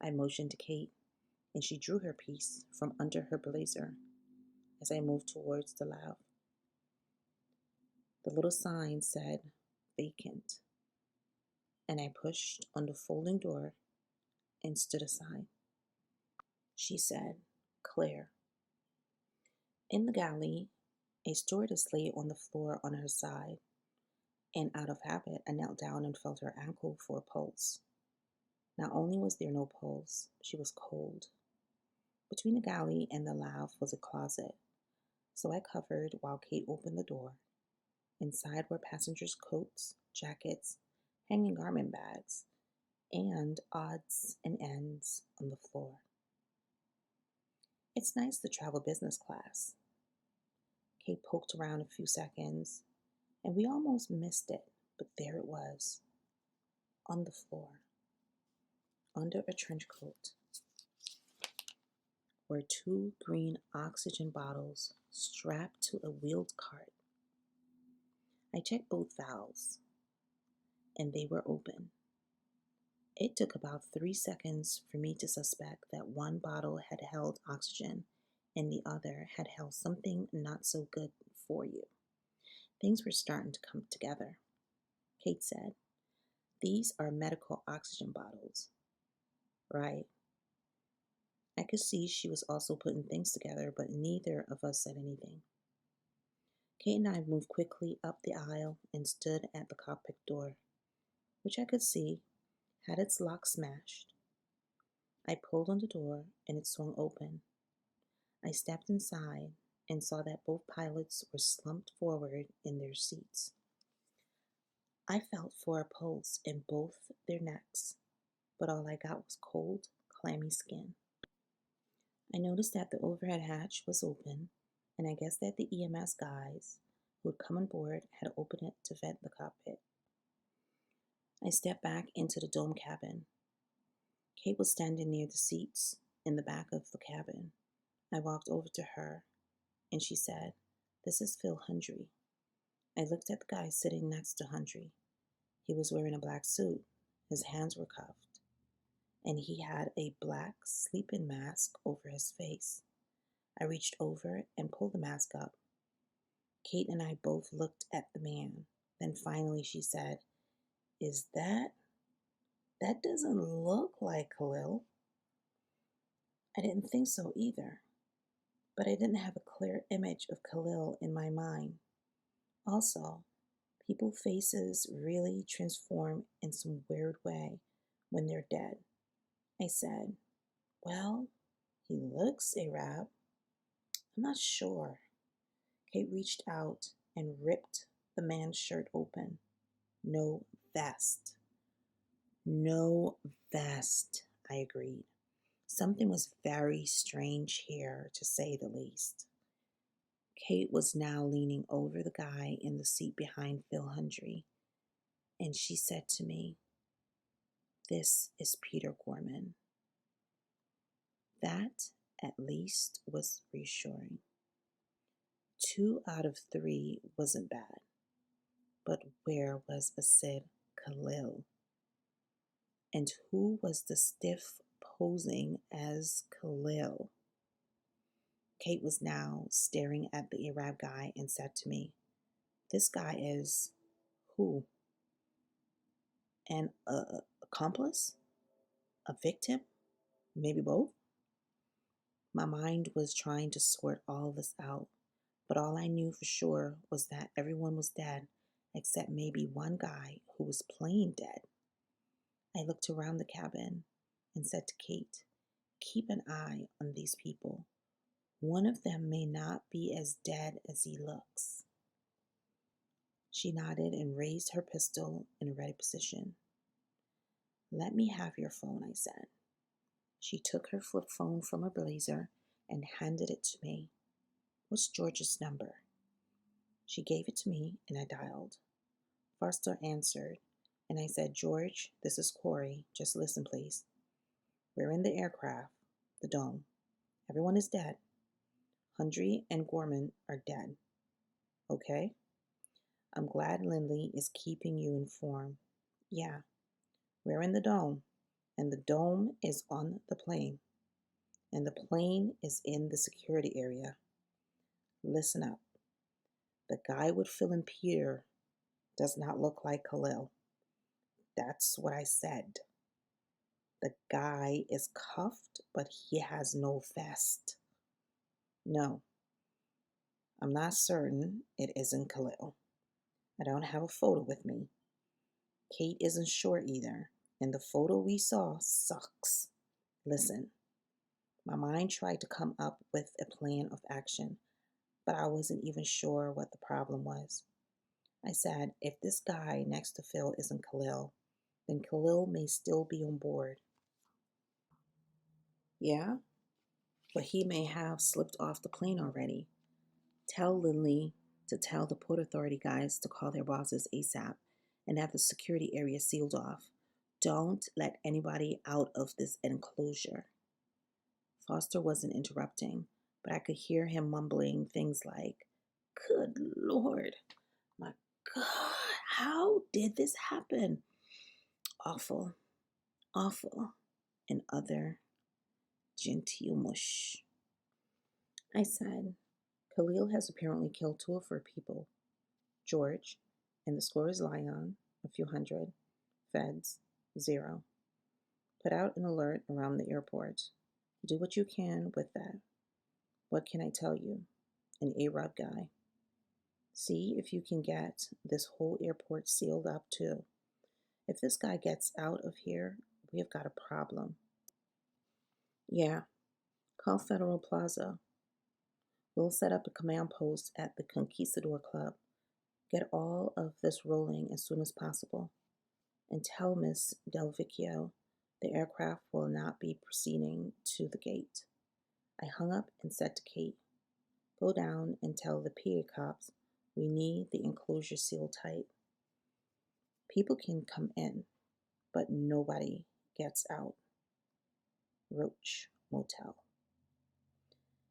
I motioned to Kate, and she drew her piece from under her blazer as I moved towards the lav. The little sign said, "Vacant," and I pushed on the folding door and stood aside. She said, "Clear." In the galley, a stewardess lay on the floor on her side, and out of habit, I knelt down and felt her ankle for a pulse. Not only was there no pulse, she was cold. Between the galley and the lav was a closet, so I covered while Kate opened the door. Inside were passengers' coats, jackets, hanging garment bags, and odds and ends on the floor. It's nice to travel business class. Kate poked around a few seconds, and we almost missed it, but there it was, on the floor, under a trench coat, were two green oxygen bottles strapped to a wheeled cart. I checked both valves, and they were open. It took about 3 seconds for me to suspect that one bottle had held oxygen and the other had held something not so good for you. Things were starting to come together. Kate said, "These are medical oxygen bottles." Right. I could see she was also putting things together, but neither of us said anything. Kate and I moved quickly up the aisle and stood at the cockpit door, which I could see had its lock smashed. I pulled on the door and it swung open. I stepped inside and saw that both pilots were slumped forward in their seats. I felt for a pulse in both their necks, but all I got was cold, clammy skin. I noticed that the overhead hatch was open and I guess that the EMS guys who had come on board had opened it to vent the cockpit. I stepped back into the dome cabin. Kate was standing near the seats in the back of the cabin. I walked over to her, and she said, "This is Phil Hundry." I looked at the guy sitting next to Hundry. He was wearing a black suit. His hands were cuffed, and he had a black sleeping mask over his face. I reached over and pulled the mask up. Kate and I both looked at the man. Then finally she said, "Is that doesn't look like Khalil." I didn't think so either, but I didn't have a clear image of Khalil in my mind. Also, people's faces really transform in some weird way when they're dead. I said, "Well, he looks Arab. I'm not sure." Kate reached out and ripped the man's shirt open. No vest. No vest, I agreed. Something was very strange here, to say the least. Kate was now leaning over the guy in the seat behind Phil Hundry, and she said to me, "This is Peter Gorman." That, at least, was reassuring. 2 out of 3 wasn't bad, but where was Asid Khalil? And who was the stiff posing as Khalil? Kate was now staring at the Arab guy and said to me, "This guy is who? An accomplice? A victim? Maybe both?" My mind was trying to sort all this out, but all I knew for sure was that everyone was dead except maybe one guy who was playing dead. I looked around the cabin and said to Kate, "Keep an eye on these people. One of them may not be as dead as he looks." She nodded and raised her pistol in a ready position. "Let me have your phone," I said. She took her flip phone from her blazer and handed it to me. "What's George's number?" She gave it to me and I dialed. Foster answered, and I said, "George, this is Corey. Just listen, please. We're in the aircraft, the dome. Everyone is dead. Hundry and Gorman are dead. Okay? I'm glad Lindley is keeping you informed. Yeah, we're in the dome, and the dome is on the plane, and the plane is in the security area. Listen up. The guy with Phil and Peter does not look like Khalil. That's what I said. The guy is cuffed, but he has no vest. No, I'm not certain it isn't Khalil. I don't have a photo with me. Kate isn't sure either, and the photo we saw sucks. Listen, my mind tried to come up with a plan of action, but I wasn't even sure what the problem was. I said, if this guy next to Phil isn't Khalil, then Khalil may still be on board. Yeah, but he may have slipped off the plane already. Tell Lindley to tell the Port Authority guys to call their bosses ASAP and have the security area sealed off. Don't let anybody out of this enclosure." Foster wasn't interrupting, but I could hear him mumbling things like, "Good Lord, my God, how did this happen? Awful, awful," and other genteel mush. I said, "Khalil has apparently killed 2 of our people, George, and the score is Lion, a few hundred, feds, 0. Put out an alert around the airport. Do what you can with that. What can I tell you? An Arab guy. See if you can get this whole airport sealed up too. If this guy gets out of here, we have got a problem. Yeah, call Federal Plaza. We'll set up a command post at the Conquistador Club. Get all of this rolling as soon as possible. And tell Miss Del Vecchio the aircraft will not be proceeding to the gate." I hung up and said to Kate, Go down and tell the PA cops we need the enclosure sealed tight. People can come in, but nobody gets out. Roach Motel.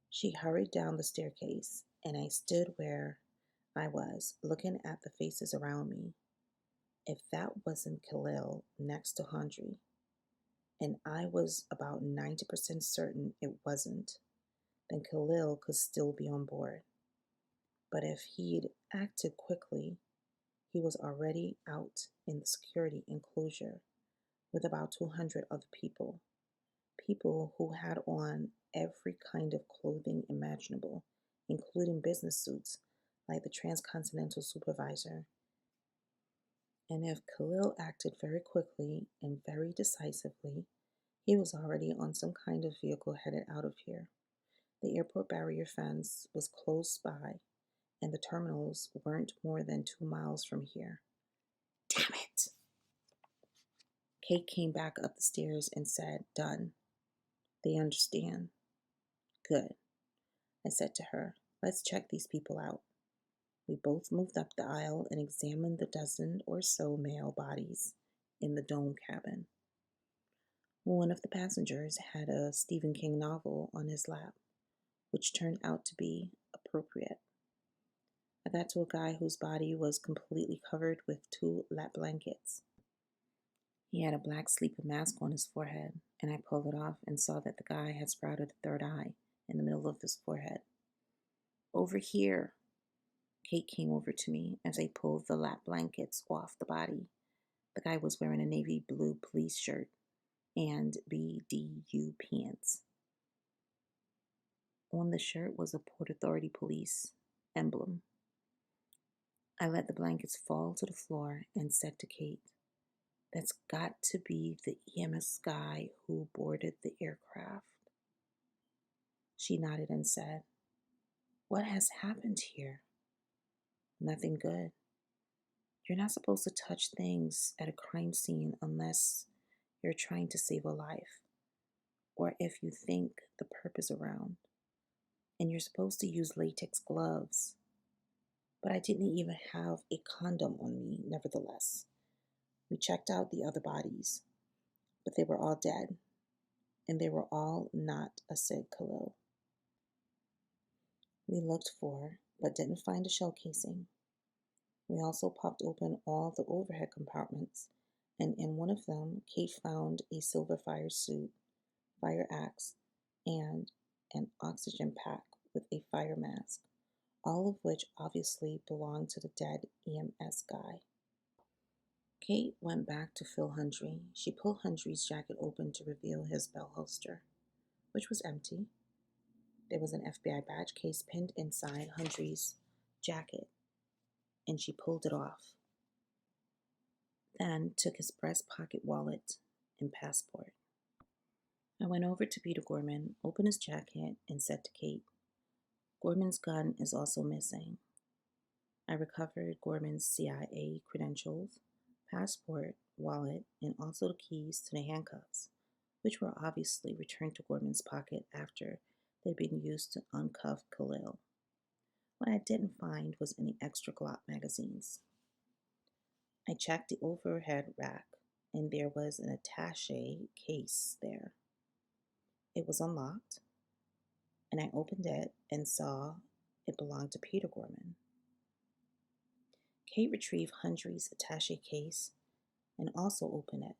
She hurried down the staircase, and I stood where I was, looking at the faces around me. If that wasn't Khalil next to Handri, and I was about 90% certain it wasn't, then Khalil could still be on board. But if he'd acted quickly, he was already out in the security enclosure with about 200 other people. People who had on every kind of clothing imaginable, including business suits like the transcontinental supervisor. And if Khalil acted very quickly and very decisively, he was already on some kind of vehicle headed out of here. The airport barrier fence was close by, and the terminals weren't more than 2 miles from here. Damn it! Kate came back up the stairs and said, "Done. They understand." "Good," I said to her. "Let's check these people out." We both moved up the aisle and examined the dozen or so male bodies in the dome cabin. One of the passengers had a Stephen King novel on his lap, which turned out to be appropriate. I got to a guy whose body was completely covered with 2 lap blankets. He had a black sleeper mask on his forehead, and I pulled it off and saw that the guy had sprouted a third eye in the middle of his forehead. "Over here." Kate came over to me as I pulled the lap blankets off the body. The guy was wearing a navy blue police shirt and BDU pants. On the shirt was a Port Authority police emblem. I let the blankets fall to the floor and said to Kate, "That's got to be the EMS guy who boarded the aircraft." She nodded and said, "What has happened here?" "Nothing good. You're not supposed to touch things at a crime scene unless you're trying to save a life, or if you think the perp is around. And you're supposed to use latex gloves. But I didn't even have a condom on me, nevertheless. We checked out the other bodies, but they were all dead, and they were all not a Sid Khalil. We looked for, but didn't find a shell casing. We also popped open all the overhead compartments, and in one of them, Kate found a silver fire suit, fire axe, and an oxygen pack with a fire mask, all of which obviously belonged to the dead EMS guy. Kate went back to Phil Hundrey. She pulled Hundrey's jacket open to reveal his belt holster, which was empty. There was an FBI badge case pinned inside Hundrey's jacket, and she pulled it off. Then took his breast pocket wallet and passport. I went over to Peter Gorman, opened his jacket, and said to Kate, "Gorman's gun is also missing." I recovered Gorman's CIA credentials, passport, wallet, and also the keys to the handcuffs, which were obviously returned to Gorman's pocket after they'd been used to uncuff Khalil. What I didn't find was any extra Glock magazines. I checked the overhead rack, and there was an attaché case there. It was unlocked, and I opened it and saw it belonged to Peter Gorman. Kate retrieved Hundrey's attaché case and also opened it.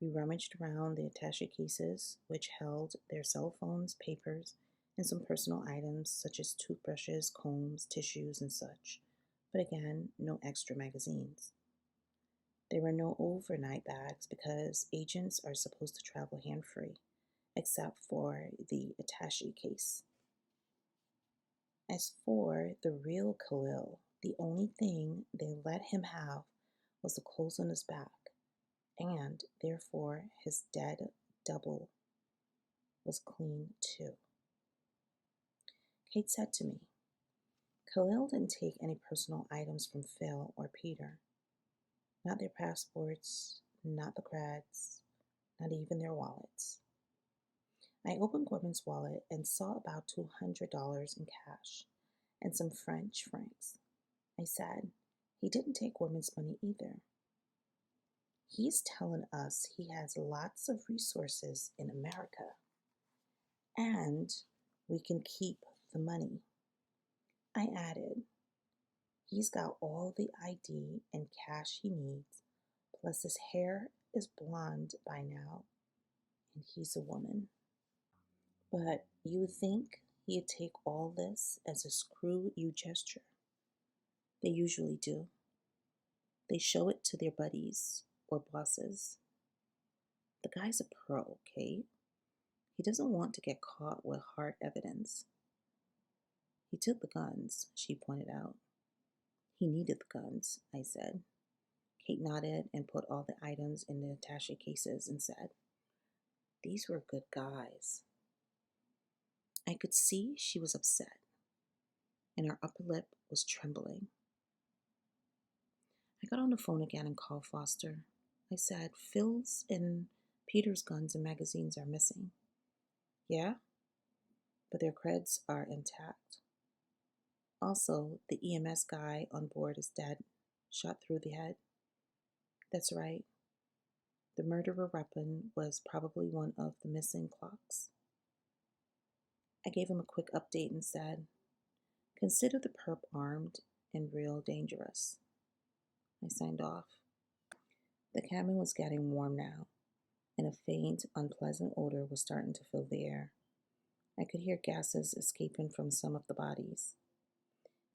We rummaged around the attaché cases, which held their cell phones, papers, and some personal items such as toothbrushes, combs, tissues, and such, but again, no extra magazines. There were no overnight bags because agents are supposed to travel hand-free, except for the attaché case. As for the real Khalil, the only thing they let him have was the clothes on his back, and therefore his dead double was clean too. Kate said to me, "Khalil didn't take any personal items from Phil or Peter. Not their passports, not the creds, not even their wallets." I opened Gorman's wallet and saw about $200 in cash and some French francs. I said, he didn't take Gorman's money either. He's telling us he has lots of resources in America and we can keep the money. I added, he's got all the ID and cash he needs, plus his hair is blonde by now, and he's a woman. But you would think he'd take all this as a screw you gesture. They usually do. They show it to their buddies or bosses. The guy's a pro, Kate. He doesn't want to get caught with hard evidence. He took the guns, she pointed out. He needed the guns, I said. Kate nodded and put all the items in the attaché cases and said, these were good guys. I could see she was upset, and her upper lip was trembling. I got on the phone again and called Foster. I said, Phil's and Peter's guns and magazines are missing. Yeah? But their creds are intact. Also, the EMS guy on board is dead, shot through the head. That's right. The murderer weapon was probably one of the missing clocks. I gave him a quick update and said, consider the perp armed and real dangerous. I signed off. The cabin was getting warm now, and a faint, unpleasant odor was starting to fill the air. I could hear gases escaping from some of the bodies.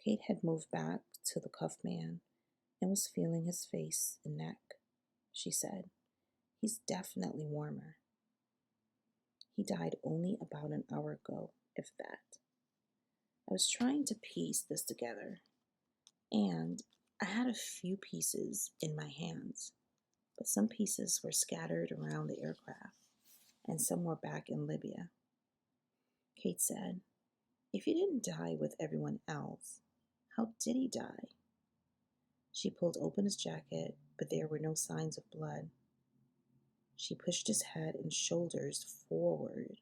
Kate had moved back to the cuff man and was feeling his face and neck. She said, he's definitely warmer. He died only about an hour ago, if that. I was trying to piece this together, and I had a few pieces in my hands, but some pieces were scattered around the aircraft, and some were back in Libya. Kate said, if he didn't die with everyone else, how did he die? She pulled open his jacket, but there were no signs of blood. She pushed his head and shoulders forward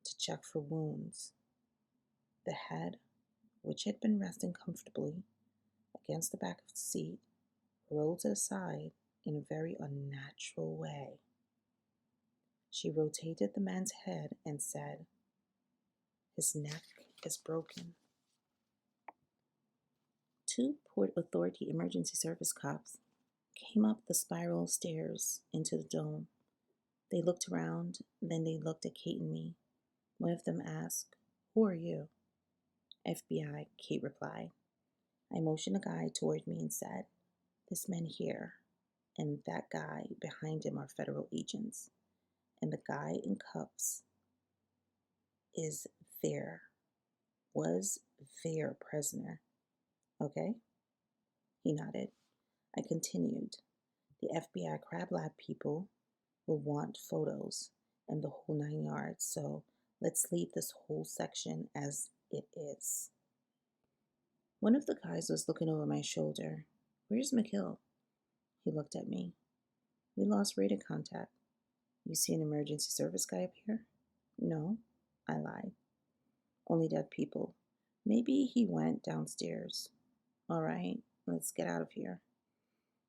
to check for wounds. The head, which had been resting comfortably against the back of the seat, rolled to the side in a very unnatural way. She rotated the man's head and said, his neck is broken. Two Port Authority emergency service cops came up the spiral stairs into the dome. They looked around, then they looked at Kate and me. One of them asked, who are you? FBI, Kate replied. I motioned a guy toward me and said, this man here and that guy behind him are federal agents, and the guy in cuffs was their prisoner. Okay? He nodded. I continued. The FBI crab lab people will want photos and the whole 9 yards, so let's leave this whole section as it is. One of the guys was looking over my shoulder. Where's McGill? He looked at me. We lost radar contact. You see an emergency service guy up here? No, I lied. Only dead people. Maybe he went downstairs. All right, let's get out of here.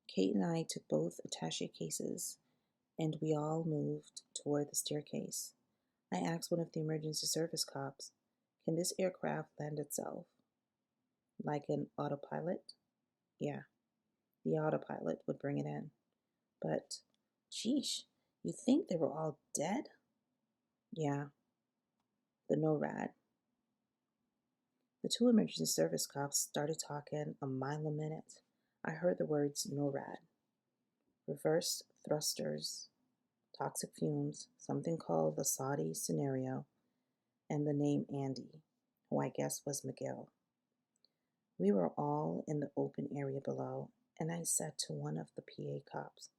Kate and I took both attaché cases, and we all moved toward the staircase. I asked one of the emergency service cops, can this aircraft land itself? Like an autopilot? Yeah, the autopilot would bring it in. But, sheesh, you think they were all dead? Yeah, the NORAD. The two emergency service cops started talking a mile a minute. I heard the words NORAD. Reverse thrusters, toxic fumes, something called the Saudi scenario, and the name Andy, who I guess was McGill. We were all in the open area below, and I said to one of the PA cops,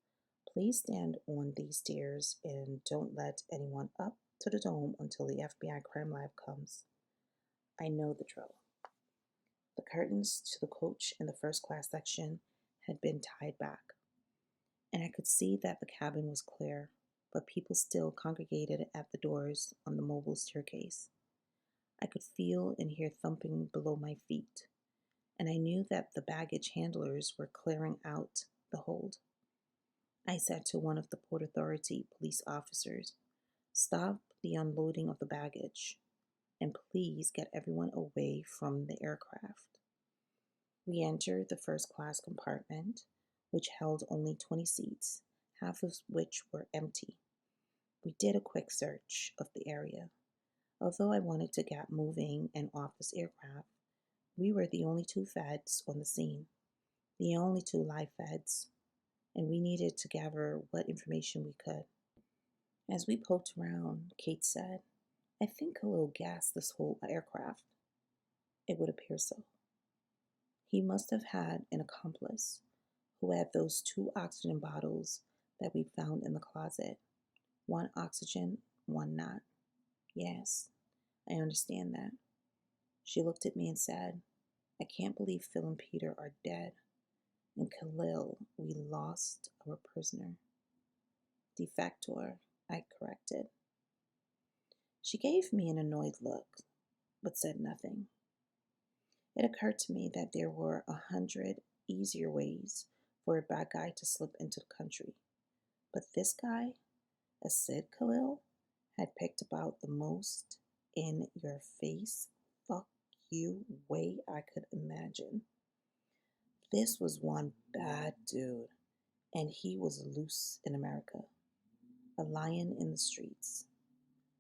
please stand on these stairs and don't let anyone up to the dome until the FBI crime lab comes. I know the drill. The curtains to the coach in the first class section had been tied back, and I could see that the cabin was clear. but people still congregated at the doors on the mobile staircase. I could feel and hear thumping below my feet, and I knew that the baggage handlers were clearing out the hold. I said to one of the Port Authority police officers, "Stop the unloading of the baggage, and please get everyone away from the aircraft." We entered the first class compartment, which held only 20 seats, half of which were empty. We did a quick search of the area. Although I wanted to get moving and off this aircraft, we were the only two feds on the scene, the only two live feds, and we needed to gather what information we could. As we poked around, Kate said, "I think Khalil gassed this whole aircraft." It would appear so. He must have had an accomplice who had those two oxygen bottles that we found in the closet. One oxygen, one not. Yes, I understand that. She looked at me and said, "I can't believe Phil and Peter are dead. And Khalil, we lost our prisoner." "Defector," I corrected. She gave me an annoyed look, but said nothing. It occurred to me that there were 100 easier ways for a bad guy to slip into the country. But this guy, Sid Khalil, had picked about the most in your face fuck you way I could imagine. This was one bad dude, and he was loose in America, a lion in the streets.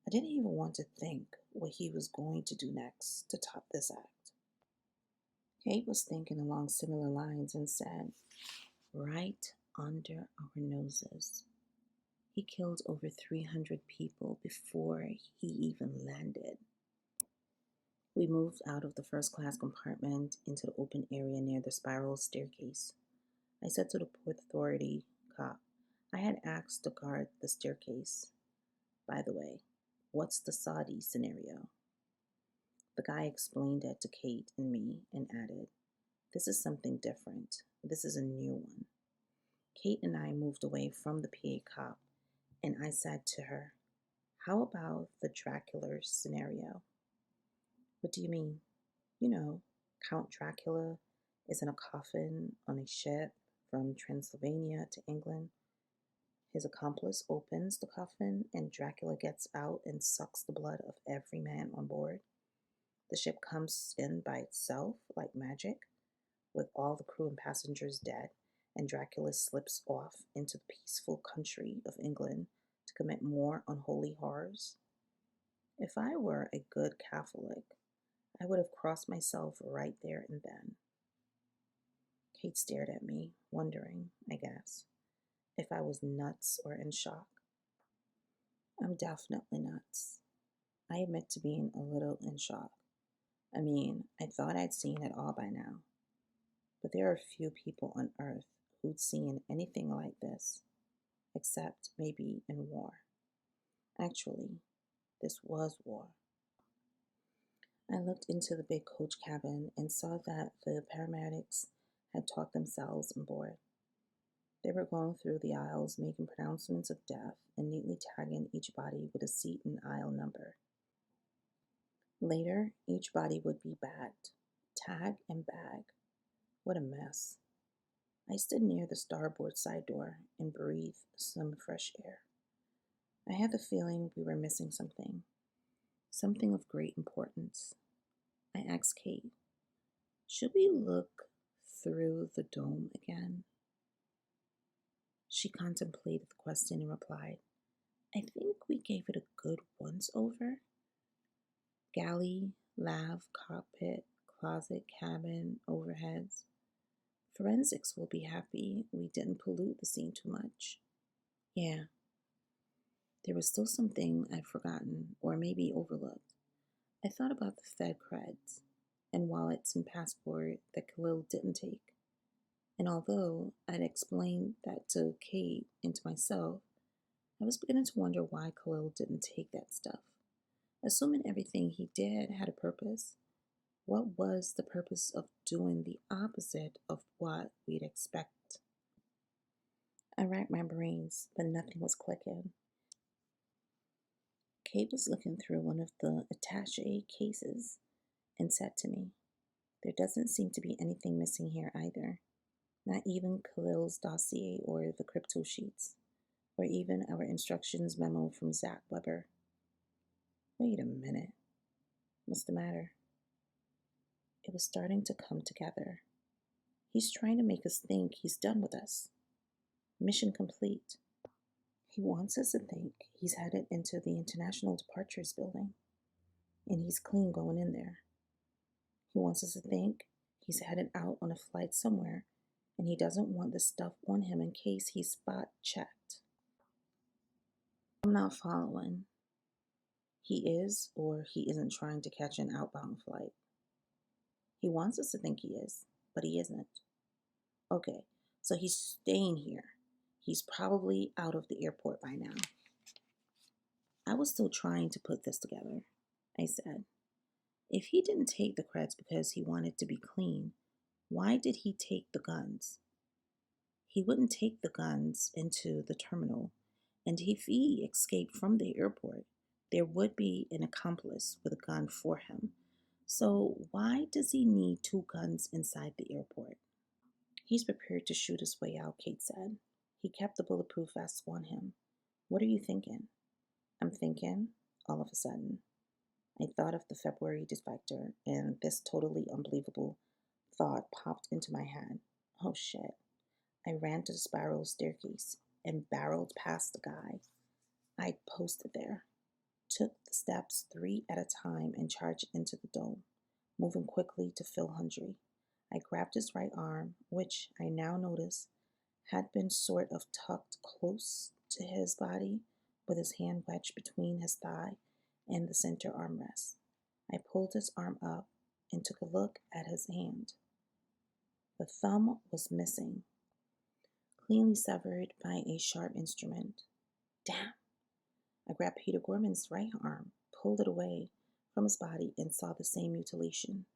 I didn't even want to think what he was going to do next to top this act. Kate was thinking along similar lines and said, "Right under our noses. He killed over 300 people before he even landed." We moved out of the first class compartment into the open area near the spiral staircase. I said to the Port Authority cop, I had asked to guard the staircase, "By the way, what's the Saudi scenario?" The guy explained it to Kate and me and added, "This is something different. This is a new one." Kate and I moved away from the PA cop, and I said to her, "How about the Dracula scenario?" "What do you mean?" "You know, Count Dracula is in a coffin on a ship from Transylvania to England. His accomplice opens the coffin, and Dracula gets out and sucks the blood of every man on board. The ship comes in by itself like magic, with all the crew and passengers dead, and Dracula slips off into the peaceful country of England to commit more unholy horrors. If I were a good Catholic, I would have crossed myself right there and then." Kate stared at me, wondering, I guess, if I was nuts or in shock. "I'm definitely nuts." I admit to being a little in shock. I mean, I thought I'd seen it all by now. But there are few people on earth who'd seen anything like this, except maybe in war. Actually, this was war. I looked into the big coach cabin and saw that the paramedics had talked themselves on board. They were going through the aisles, making pronouncements of death and neatly tagging each body with a seat and aisle number. Later, each body would be bagged, tag and bag. What a mess. I stood near the starboard side door and breathed some fresh air. I had the feeling we were missing something of great importance. I asked Kate, "Should we look through the dome again?" She contemplated the question and replied, "I think we gave it a good once over. Galley, lav, cockpit, closet, cabin, overheads. Forensics will be happy we didn't pollute the scene too much." Yeah, there was still something I'd forgotten or maybe overlooked. I thought about the Fed creds and wallets and passport that Khalil didn't take. And although I'd explained that to Kate and to myself, I was beginning to wonder why Khalil didn't take that stuff. Assuming everything he did had a purpose, what was the purpose of doing the opposite of what we'd expect? I racked my brains, but nothing was clicking. Kate was looking through one of the attache cases and said to me, "There doesn't seem to be anything missing here either. Not even Khalil's dossier or the crypto sheets, or even our instructions memo from Zach Weber." Wait a minute. What's the matter? It was starting to come together. He's trying to make us think he's done with us. Mission complete. He wants us to think he's headed into the International Departures building, and he's clean going in there. He wants us to think he's headed out on a flight somewhere, and he doesn't want this stuff on him in case he's spot checked. I'm not following. He is or he isn't trying to catch an outbound flight. He wants us to think he is, but he isn't. Okay, so he's staying here. He's probably out of the airport by now. I was still trying to put this together. I said, if he didn't take the creds because he wanted to be clean, why did he take the guns? He wouldn't take the guns into the terminal, and if he escaped from the airport, there would be an accomplice with a gun for him. So why does he need two guns inside the airport? He's prepared to shoot his way out, Kate said. He kept the bulletproof vest on him. What are you thinking? I'm thinking, all of a sudden. I thought of the February defector, and this totally unbelievable thought popped into my head. Oh shit. I ran to the spiral staircase and barreled past the guy I'd posted there. Took the steps 3 at a time and charged into the dome, moving quickly to Phil Hundrey. I grabbed his right arm, which I now noticed had been sort of tucked close to his body, with his hand wedged between his thigh and the center armrest. I pulled his arm up and took a look at his hand. The thumb was missing, cleanly severed by a sharp instrument. Damn! I grabbed Peter Gorman's right arm, pulled it away from his body, and saw the same mutilation.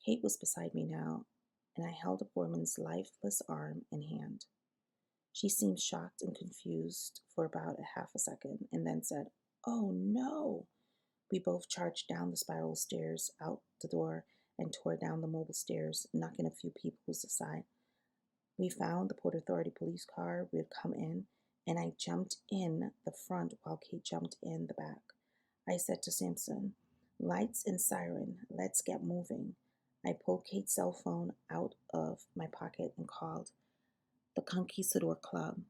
Kate was beside me now, and I held up Gorman's lifeless arm and hand. She seemed shocked and confused for about a half a second, and then said, "Oh no!" We both charged down the spiral stairs, out the door, and tore down the mobile stairs, knocking a few people aside. We found the Port Authority police car we had come in, and I jumped in the front while Kate jumped in the back. I said to Simpson, "Lights and siren, let's get moving." I pulled Kate's cell phone out of my pocket and called the Conquistador Club.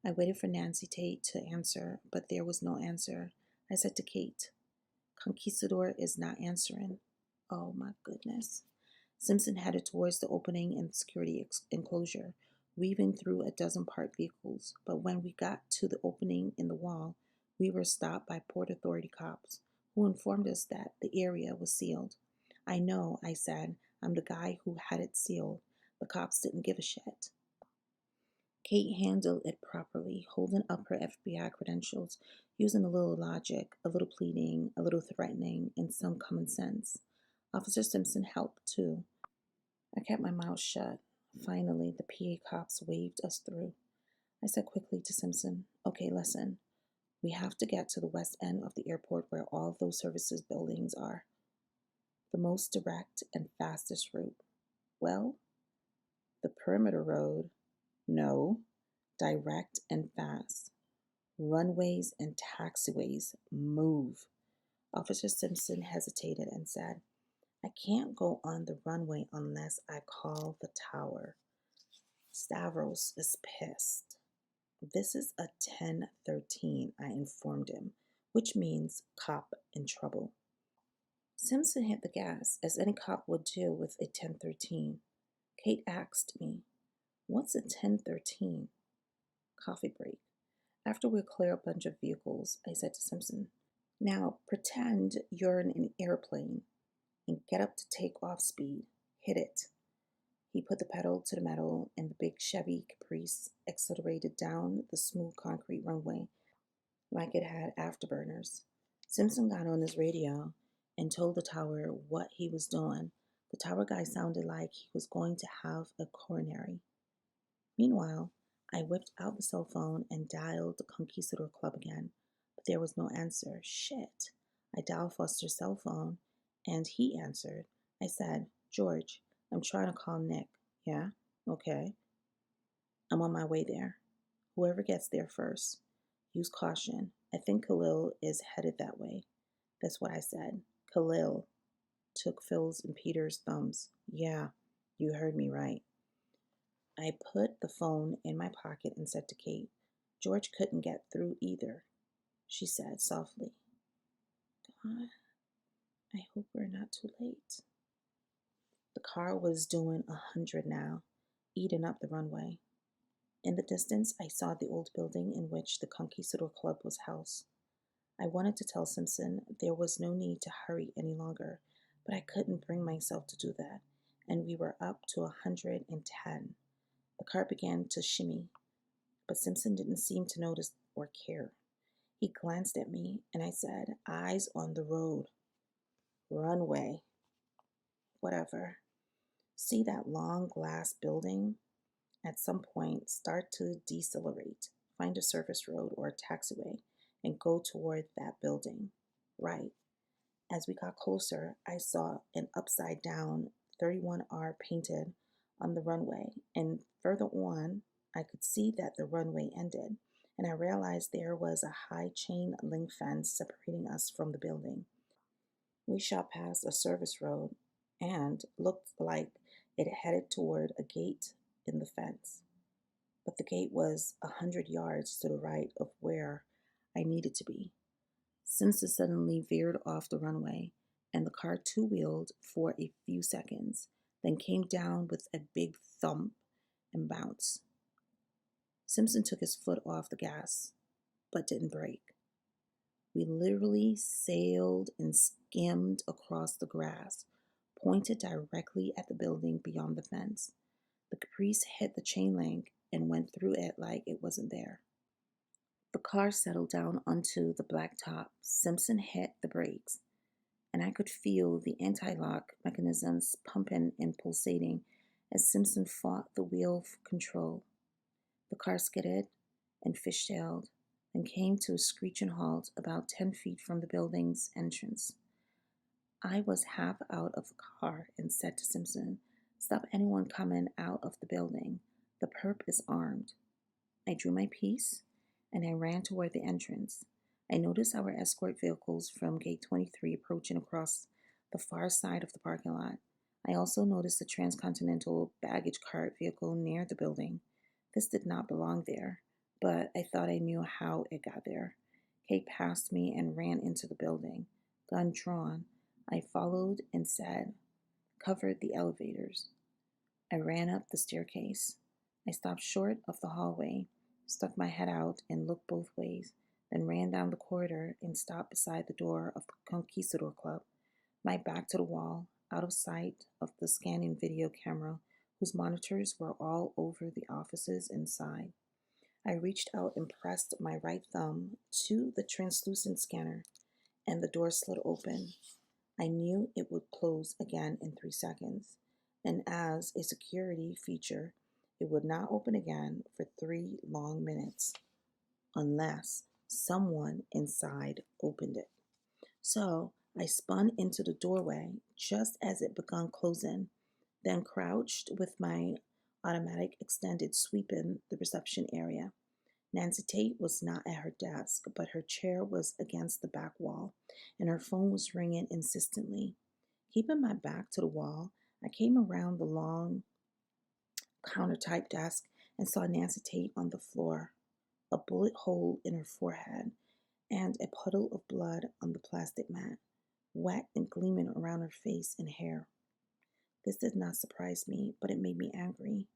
I waited for Nancy Tate to answer, but there was no answer. I said to Kate, "Conquistador is not answering." Oh my goodness. Simpson headed towards the opening in the security enclosure, weaving through a dozen parked vehicles. But when we got to the opening in the wall, we were stopped by Port Authority cops, who informed us that the area was sealed. "I know," I said. "I'm the guy who had it sealed." The cops didn't give a shit. Kate handled it properly, holding up her FBI credentials, using a little logic, a little pleading, a little threatening, and some common sense. Officer Simpson helped too. I kept my mouth shut. Finally, the PA cops waved us through. I said quickly to Simpson, "Okay, listen. We have to get to the west end of the airport where all of those services buildings are. The most direct and fastest route." "Well, the perimeter road." "No, direct and fast. Runways and taxiways. Move." Officer Simpson hesitated and said, "I can't go on the runway unless I call the tower. Stavros is pissed." "This is a 1013, I informed him, which means cop in trouble." Simpson hit the gas, as any cop would do with a 1013. Kate asked me, "What's a 1013? Coffee break. After we clear a bunch of vehicles, I said to Simpson, "Now pretend you're in an airplane and get up to takeoff speed. Hit it." He put the pedal to the metal, and the big Chevy Caprice accelerated down the smooth concrete runway like it had afterburners. Simpson got on his radio and told the tower what he was doing. The tower guy sounded like he was going to have a coronary. Meanwhile, I whipped out the cell phone and dialed the Conquistador Club again, But there was no answer. Shit. I dialed Foster's cell phone and he answered. I said, George, I'm trying to call Nick. Yeah? Okay. I'm on my way there. Whoever gets there first, use caution. I think Khalil is headed that way. That's what I said. Khalil took Phil's and Peter's thumbs. Yeah, you heard me right. I put the phone in my pocket and said to Kate, George couldn't get through either. She said softly, God, I hope we're not too late. The car was doing 100 now, eating up the runway. In the distance, I saw the old building in which the Conquistador Club was housed. I wanted to tell Simpson there was no need to hurry any longer, but I couldn't bring myself to do that, and we were up to 110. The car began to shimmy, but Simpson didn't seem to notice or care. He glanced at me, and I said, Eyes on the road. Runway. Whatever. See that long glass building? At some point, start to decelerate. Find a surface road or a taxiway and go toward that building. Right. As we got closer, I saw an upside down 31R painted on the runway, and further on, I could see that the runway ended, and I realized there was a high chain link fence separating us from the building. We shot past a service road and looked like it headed toward a gate in the fence, but the gate was 100 yards to the right of where I needed to be. Simpson suddenly veered off the runway, and the car two-wheeled for a few seconds, then came down with a big thump and bounce. Simpson took his foot off the gas, but didn't brake. We literally sailed and skimmed across the grass, pointed directly at the building beyond the fence. The Caprice hit the chain link and went through it like it wasn't there. The car settled down onto the blacktop. Simpson hit the brakes, and I could feel the anti-lock mechanisms pumping and pulsating as Simpson fought the wheel control. The car skidded and fishtailed and came to a screeching halt about 10 feet from the building's entrance. I was half out of the car and said to Simpson, Stop anyone coming out of the building. The perp is armed. I drew my piece and I ran toward the entrance. I noticed our escort vehicles from gate 23 approaching across the far side of the parking lot. I also noticed a transcontinental baggage cart vehicle near the building. This did not belong there, but I thought I knew how it got there. Kate passed me and ran into the building, gun drawn. I followed and said, Covered the elevators. I ran up the staircase. I stopped short of the hallway, stuck my head out and looked both ways, then ran down the corridor and stopped beside the door of the Conquistador Club, my back to the wall, out of sight of the scanning video camera whose monitors were all over the offices inside. I reached out and pressed my right thumb to the translucent scanner, and the door slid open. I knew it would close again in 3 seconds, and as a security feature, it would not open again for 3 long minutes unless someone inside opened it. So I spun into the doorway just as it began closing, then crouched with my automatic extended, sweeping the reception area. Nancy Tate was not at her desk, but her chair was against the back wall, and her phone was ringing insistently. Keeping my back to the wall, I came around the long counter-type desk and saw Nancy Tate on the floor, a bullet hole in her forehead, and a puddle of blood on the plastic mat, wet and gleaming around her face and hair. This did not surprise me, but it made me angry.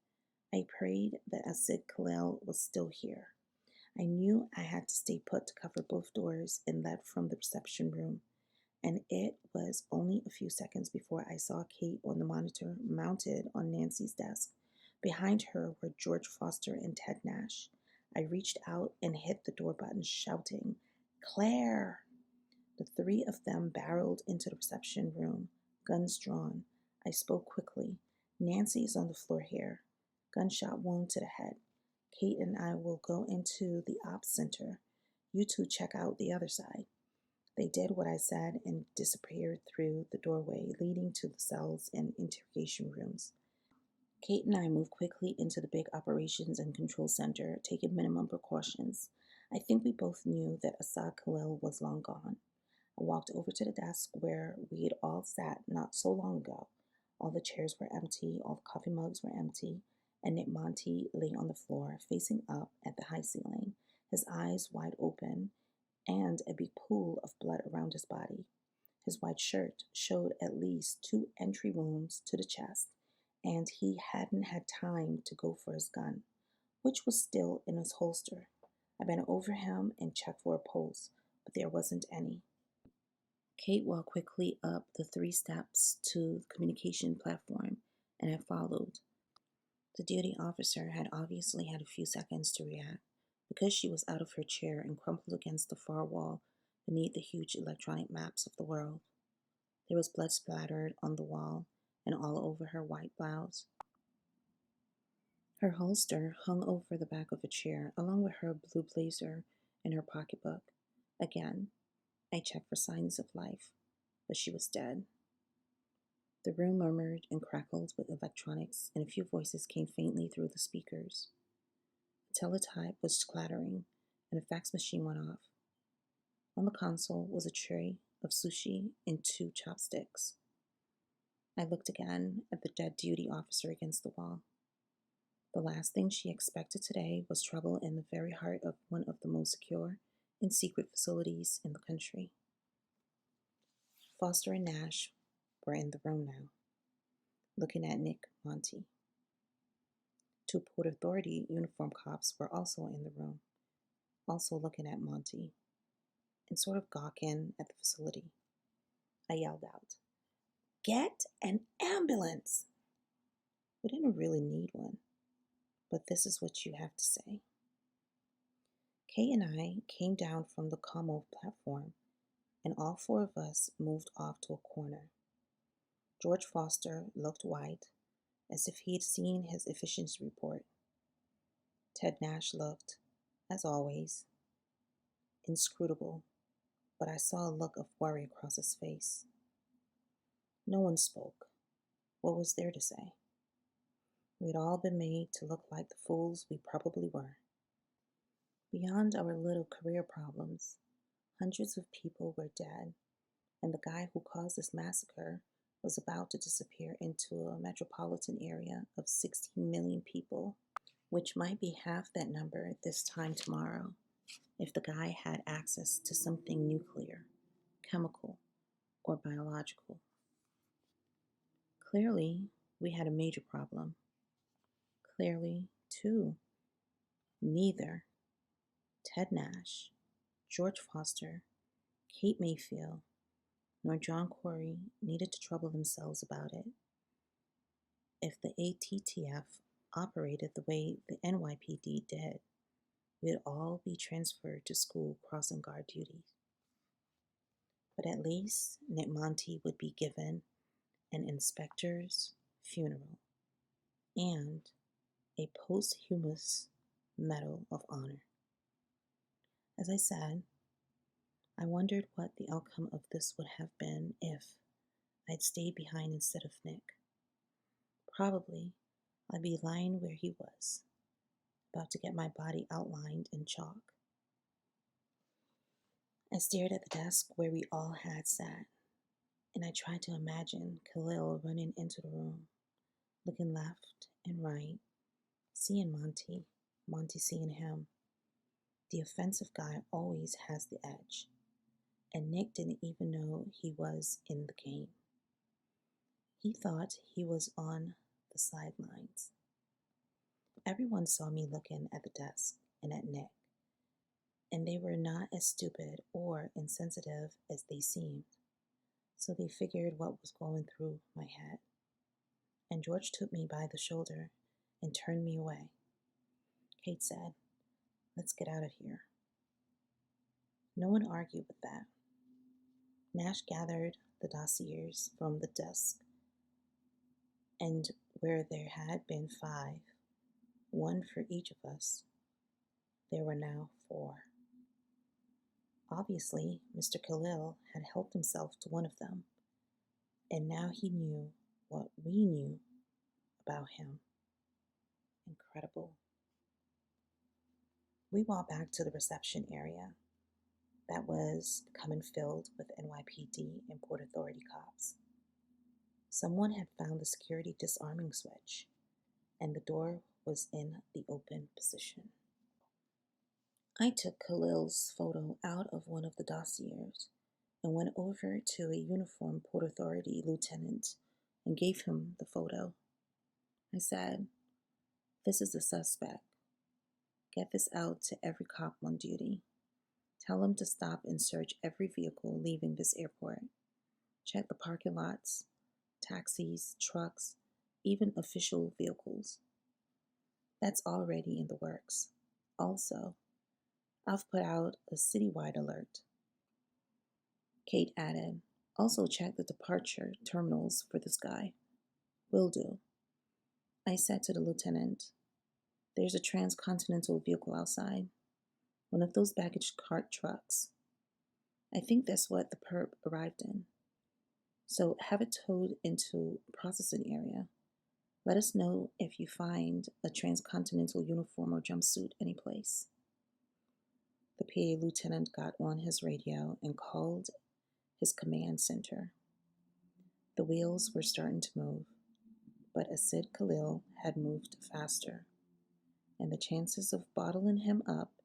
I prayed that Asid Khalil was still here. I knew I had to stay put to cover both doors and led from the reception room, and it was only a few seconds before I saw Kate on the monitor mounted on Nancy's desk. Behind her were George Foster and Ted Nash. I reached out and hit the door button, shouting, Claire! The 3 of them barreled into the reception room, guns drawn. I spoke quickly. Nancy is on the floor here. Gunshot wound to the head. Kate and I will go into the ops center. You two check out the other side." They did what I said and disappeared through the doorway leading to the cells and interrogation rooms. Kate and I moved quickly into the big operations and control center, taking minimum precautions. I think we both knew that Assad Khalil was long gone. I walked over to the desk where we'd all sat not so long ago. All the chairs were empty, all the coffee mugs were empty, and Nick Monty lay on the floor, facing up at the high ceiling, his eyes wide open, and a big pool of blood around his body. His white shirt showed at least 2 entry wounds to the chest, and he hadn't had time to go for his gun, which was still in his holster. I bent over him and checked for a pulse, but there wasn't any. Kate walked quickly up the 3 steps to the communication platform, and I followed. The duty officer had obviously had a few seconds to react, because she was out of her chair and crumpled against the far wall beneath the huge electronic maps of the world. There was blood splattered on the wall and all over her white blouse. Her holster hung over the back of a chair, along with her blue blazer and her pocketbook. Again, I checked for signs of life, but she was dead. The room murmured and crackled with electronics, and a few voices came faintly through the speakers. The teletype was clattering, and a fax machine went off. On the console was a tray of sushi and 2 chopsticks. I looked again at the dead duty officer against the wall. The last thing she expected today was trouble in the very heart of one of the most secure and secret facilities in the country. Foster and Nash were in the room now, looking at Nick Monty. 2 Port Authority uniformed cops were also in the room, also looking at Monty, and sort of gawking at the facility. I yelled out, "Get an ambulance!" We didn't really need one, but this is what you have to say. Kay and I came down from the commo platform, and all 4 of us moved off to a corner. George Foster looked white, as if he'd seen his efficiency report. Ted Nash looked, as always, inscrutable, but I saw a look of worry across his face. No one spoke. What was there to say? We had all been made to look like the fools we probably were. Beyond our little career problems, hundreds of people were dead, and the guy who caused this massacre was about to disappear into a metropolitan area of 16 million people, which might be half that number this time tomorrow if the guy had access to something nuclear, chemical, or biological. Clearly, we had a major problem. Clearly, too, neither Ted Nash, George Foster, Kate Mayfield, nor John Corey needed to trouble themselves about it. If the ATTF operated the way the NYPD did, we'd all be transferred to school crossing guard duties. But at least Nick Monty would be given an inspector's funeral and a posthumous Medal of Honor. As I said, I wondered what the outcome of this would have been if I'd stayed behind instead of Nick. Probably I'd be lying where he was, about to get my body outlined in chalk. I stared at the desk where we all had sat, and I tried to imagine Khalil running into the room, looking left and right, seeing Monty, Monty seeing him. The offensive guy always has the edge, and Nick didn't even know he was in the game. He thought he was on the sidelines. Everyone saw me looking at the desk and at Nick, and they were not as stupid or insensitive as they seemed, so they figured what was going through my head. And George took me by the shoulder and turned me away. Kate said, "Let's get out of here." No one argued with that. Nash gathered the dossiers from the desk, and where there had been 5, 1 for each of us, there were now 4. Obviously, Mr. Khalil had helped himself to one of them, and now he knew what we knew about him. Incredible. We walked back to the reception area that was becoming filled with NYPD and Port Authority cops. Someone had found the security disarming switch, and the door was in the open position. I took Khalil's photo out of one of the dossiers and went over to a uniformed Port Authority lieutenant and gave him the photo. I said, "This is the suspect. Get this out to every cop on duty. Tell him to stop and search every vehicle leaving this airport. Check the parking lots, taxis, trucks, even official vehicles." That's already in the works. Also, I've put out a citywide alert. Kate added, "Also check the departure terminals for this guy." "Will do." I said to the lieutenant, "There's a transcontinental vehicle outside, one of those baggage cart trucks. I think that's what the perp arrived in. So have it towed into a processing area. Let us know if you find a transcontinental uniform or jumpsuit anyplace." The PA lieutenant got on his radio and called his command center. The wheels were starting to move, but Asid Khalil had moved faster, and the chances of bottling him up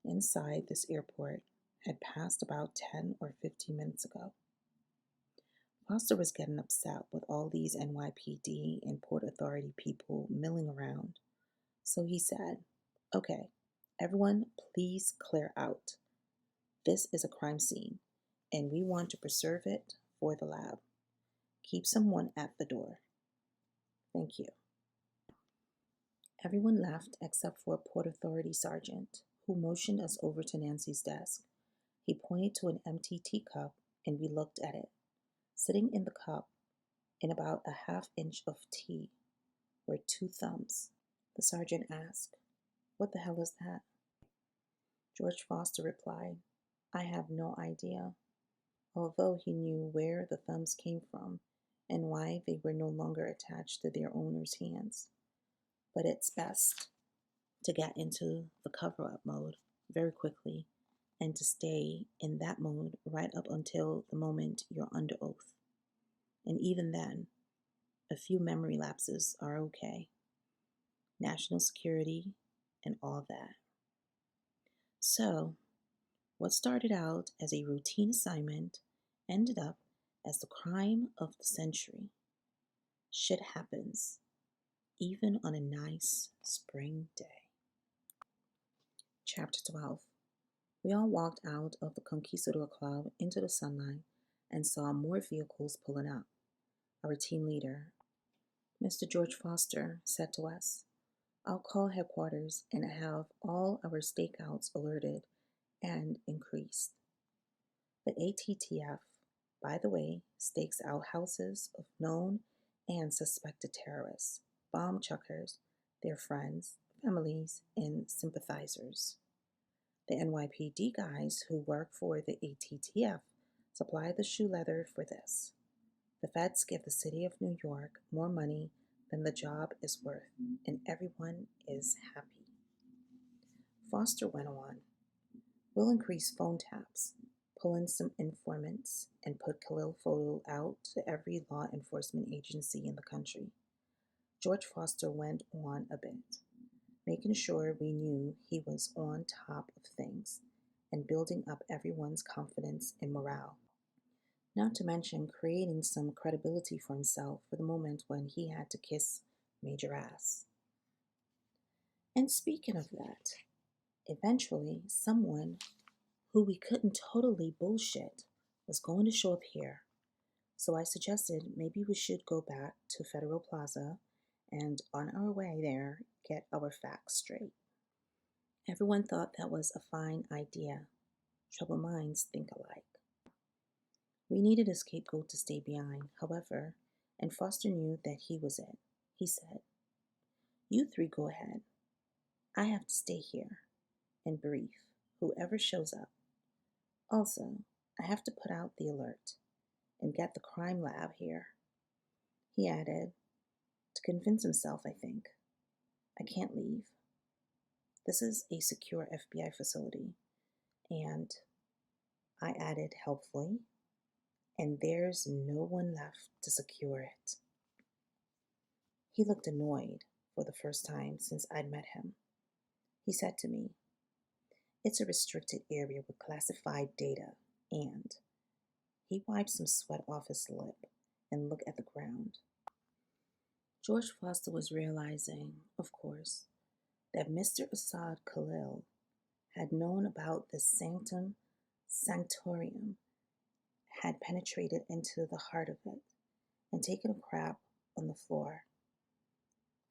inside this airport had passed about 10 or 15 minutes ago. Foster was getting upset with all these NYPD and Port Authority people milling around, so he said, "Okay, everyone, please clear out. This is a crime scene, and we want to preserve it for the lab. Keep someone at the door. Thank you." Everyone left except for a Port Authority sergeant, who motioned us over to Nancy's desk. He pointed to an empty teacup, and we looked at it. Sitting in the cup, in about a half-inch of tea, were 2 thumbs. The sergeant asked, "What the hell is that?" George Foster replied, "I have no idea," although he knew where the thumbs came from and why they were no longer attached to their owner's hands. But it's best to get into the cover-up mode very quickly and to stay in that mode right up until the moment you're under oath. And even then, a few memory lapses are okay. National security and all that. So, what started out as a routine assignment ended up as the crime of the century. Shit happens, even on a nice spring day. Chapter 12. We all walked out of the Conquistador Club into the sunlight and saw more vehicles pulling up. Our team leader, Mr. George Foster, said to us, "I'll call headquarters and have all our stakeouts alerted and increased. The ATTF, by the way, stakes out houses of known and suspected terrorists, bomb chuckers, their friends, families, and sympathizers. The NYPD guys who work for the ATTF supply the shoe leather for this. The feds give the city of New York more money than the job is worth, and everyone is happy." Foster went on, "We'll increase phone taps, pull in some informants, and put Khalil photo out to every law enforcement agency in the country." George Foster went on a bit, making sure we knew he was on top of things and building up everyone's confidence and morale. Not to mention creating some credibility for himself for the moment when he had to kiss major ass. And speaking of that, eventually someone who we couldn't totally bullshit was going to show up here. So I suggested maybe we should go back to Federal Plaza and on our way there get our facts straight. Everyone thought that was a fine idea. Troubled minds think alike. We needed a scapegoat to stay behind, however, and Foster knew that he was it. He said, "You 3 go ahead. I have to stay here and brief whoever shows up. Also, I have to put out the alert and get the crime lab here, he added, to convince himself, I think. I can't leave. This is a secure FBI facility, and I added helpfully, and there's no one left to secure it. He looked annoyed for the first time since I'd met him. He said to me, "It's a restricted area with classified data," and he wiped some sweat off his lip and looked at the ground. George Foster was realizing, of course, that Mr. Assad Khalil had known about the sanctum sanctorum, had penetrated into the heart of it, and taken a crap on the floor.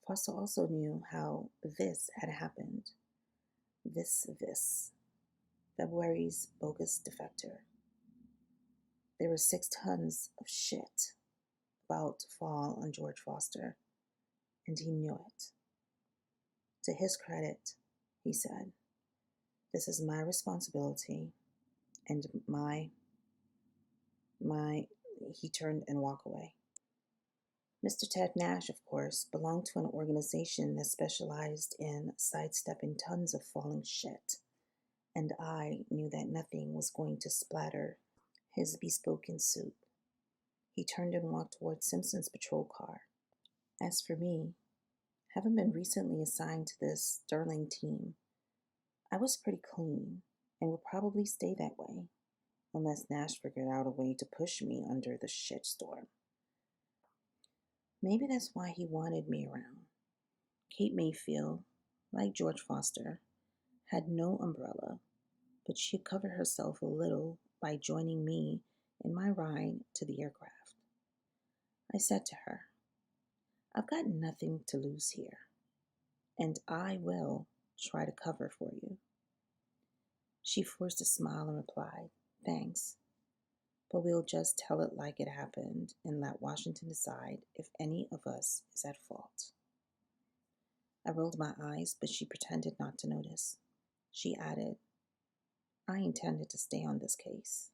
Foster also knew how this had happened. This, February's bogus defector. There were 6 tons of shit about to fall on George Foster, and he knew it. To his credit, he said, "This is my responsibility and my," he turned and walked away. Mr. Ted Nash, of course, belonged to an organization that specialized in sidestepping tons of falling shit, and I knew that nothing was going to splatter his bespoken suit. He turned and walked toward Simpson's patrol car. As for me, having been recently assigned to this sterling team, I was pretty clean and would probably stay that way, unless Nash figured out a way to push me under the shitstorm. Maybe that's why he wanted me around. Kate Mayfield, like George Foster, had no umbrella, but she covered herself a little by joining me in my ride to the aircraft. I said to her, "I've got nothing to lose here, and I will try to cover for you." She forced a smile and replied, "Thanks, but we'll just tell it like it happened and let Washington decide if any of us is at fault." I rolled my eyes, but she pretended not to notice. She added, "I intended to stay on this case.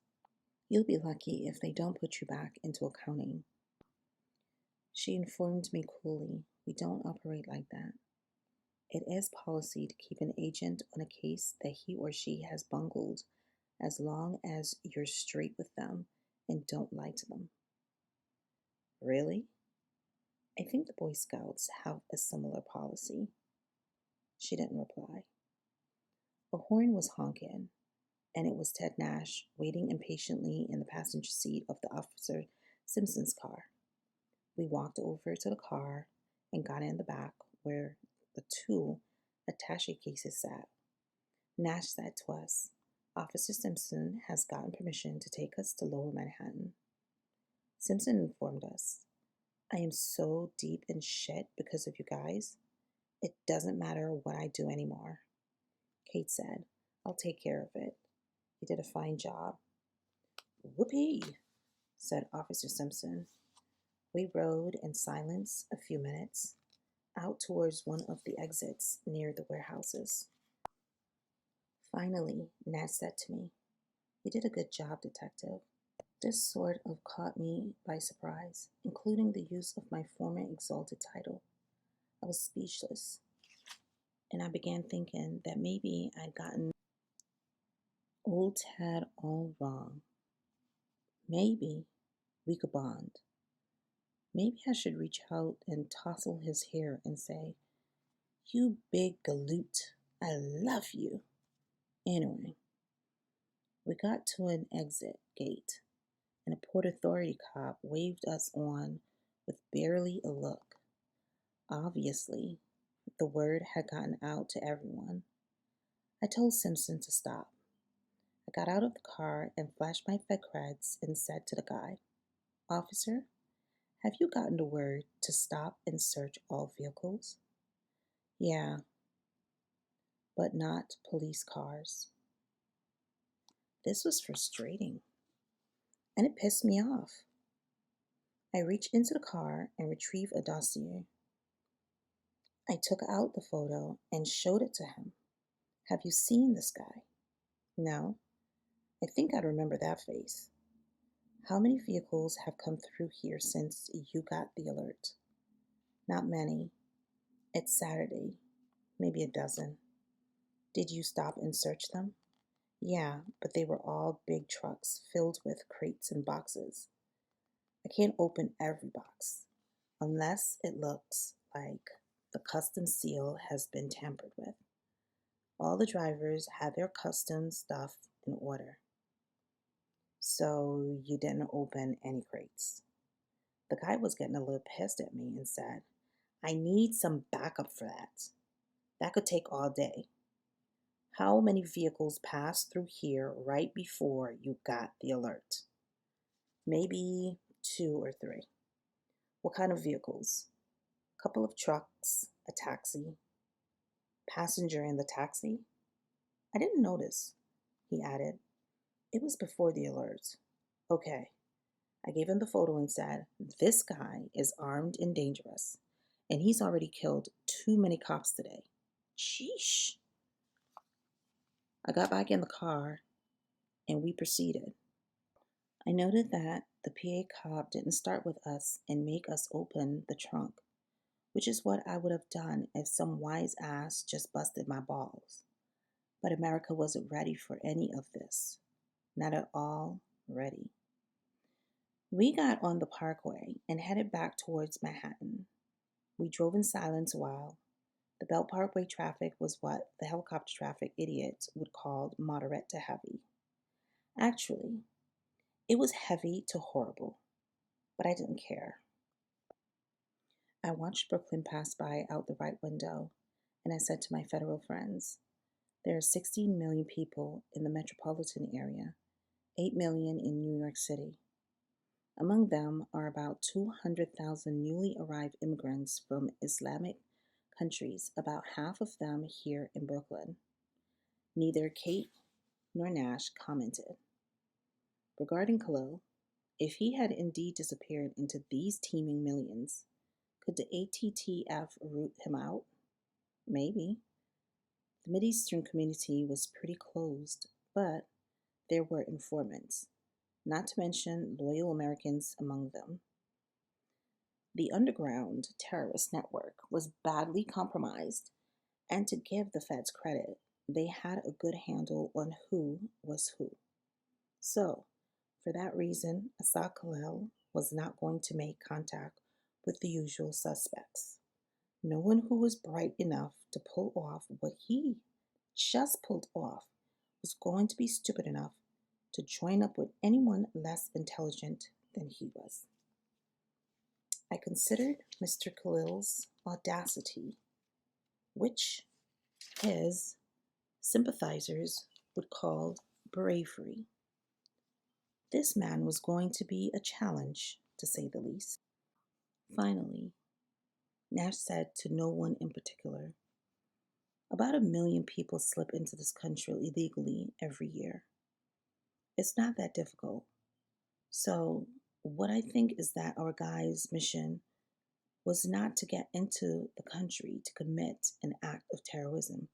You'll be lucky if they don't put you back into accounting." She informed me coolly, "We don't operate like that. It is policy to keep an agent on a case that he or she has bungled as long as you're straight with them and don't lie to them." Really? I think the Boy Scouts have a similar policy. She didn't reply. A horn was honking, and it was Ted Nash waiting impatiently in the passenger seat of the Officer Simpson's car. We walked over to the car and got in the back where the 2 attaché cases sat. Nash said to us, "Officer Simpson has gotten permission to take us to Lower Manhattan." Simpson informed us, "I am so deep in shit because of you guys, it doesn't matter what I do anymore." Kate said, "I'll take care of it. You did a fine job." "Whoopee," said Officer Simpson. We rode in silence a few minutes, out towards one of the exits near the warehouses. Finally, Nat said to me, "You did a good job, Detective." This sort of caught me by surprise, including the use of my former exalted title. I was speechless, and I began thinking that maybe I'd gotten old Tad all wrong. Maybe we could bond. Maybe I should reach out and tousle his hair and say, "You big galoot, I love you." Anyway, we got to an exit gate, and a Port Authority cop waved us on with barely a look. Obviously, the word had gotten out to everyone. I told Simpson to stop. I got out of the car and flashed my Fed creds and said to the guy, "Officer, have you gotten the word to stop and search all vehicles?" "Yeah, but not police cars." This was frustrating, and it pissed me off. I reached into the car and retrieved a dossier. I took out the photo and showed it to him. "Have you seen this guy?" "No." I think I remember that face. How many vehicles have come through here since you got the alert? Not many. It's Saturday, maybe a dozen. Did you stop and search them? Yeah, but they were all big trucks filled with crates and boxes. I can't open every box unless it looks like the custom seal has been tampered with. All the drivers had their custom stuff in order. So you didn't open any crates. The guy was getting a little pissed at me and said, I need some backup for that. That could take all day. How many vehicles passed through here right before you got the alert? Maybe two or three. What kind of vehicles? A couple of trucks, a taxi. Passenger in the taxi? I didn't notice, he added. It was before the alert. Okay. I gave him the photo and said, this guy is armed and dangerous, and he's already killed too many cops today. Sheesh. I got back in the car and we proceeded. I noted that the PA cop didn't start with us and make us open the trunk, which is what I would have done if some wise ass just busted my balls. But America wasn't ready for any of this. Not at all ready. We got on the parkway and headed back towards Manhattan. We drove in silence while the Belt Parkway traffic was what the helicopter traffic idiots would call moderate to heavy. Actually, it was heavy to horrible, but I didn't care. I watched Brooklyn pass by out the right window, and I said to my federal friends, there are 16 million people in the metropolitan area, 8 million in New York City. Among them are about 200,000 newly arrived immigrants from Islamic countries, about half of them here in Brooklyn. Neither Kate nor Nash commented. Regarding Khalil, if he had indeed disappeared into these teeming millions, could the ATTF root him out? Maybe. The Mideastern community was pretty closed, but there were informants, not to mention loyal Americans among them. The underground terrorist network was badly compromised, and to give the feds credit, they had a good handle on who was who. So, for that reason, Asa Khalil was not going to make contact with the usual suspects. No one who was bright enough to pull off what he just pulled off was going to be stupid enough to join up with anyone less intelligent than he was. I considered Mr. Khalil's audacity, which his sympathizers would call bravery. This man was going to be a challenge, to say the least. Finally, Nash said to no one in particular, about 1 million people slip into this country illegally every year. It's not that difficult. So, what I think is that our guy's mission was not to get into the country to commit an act of terrorism.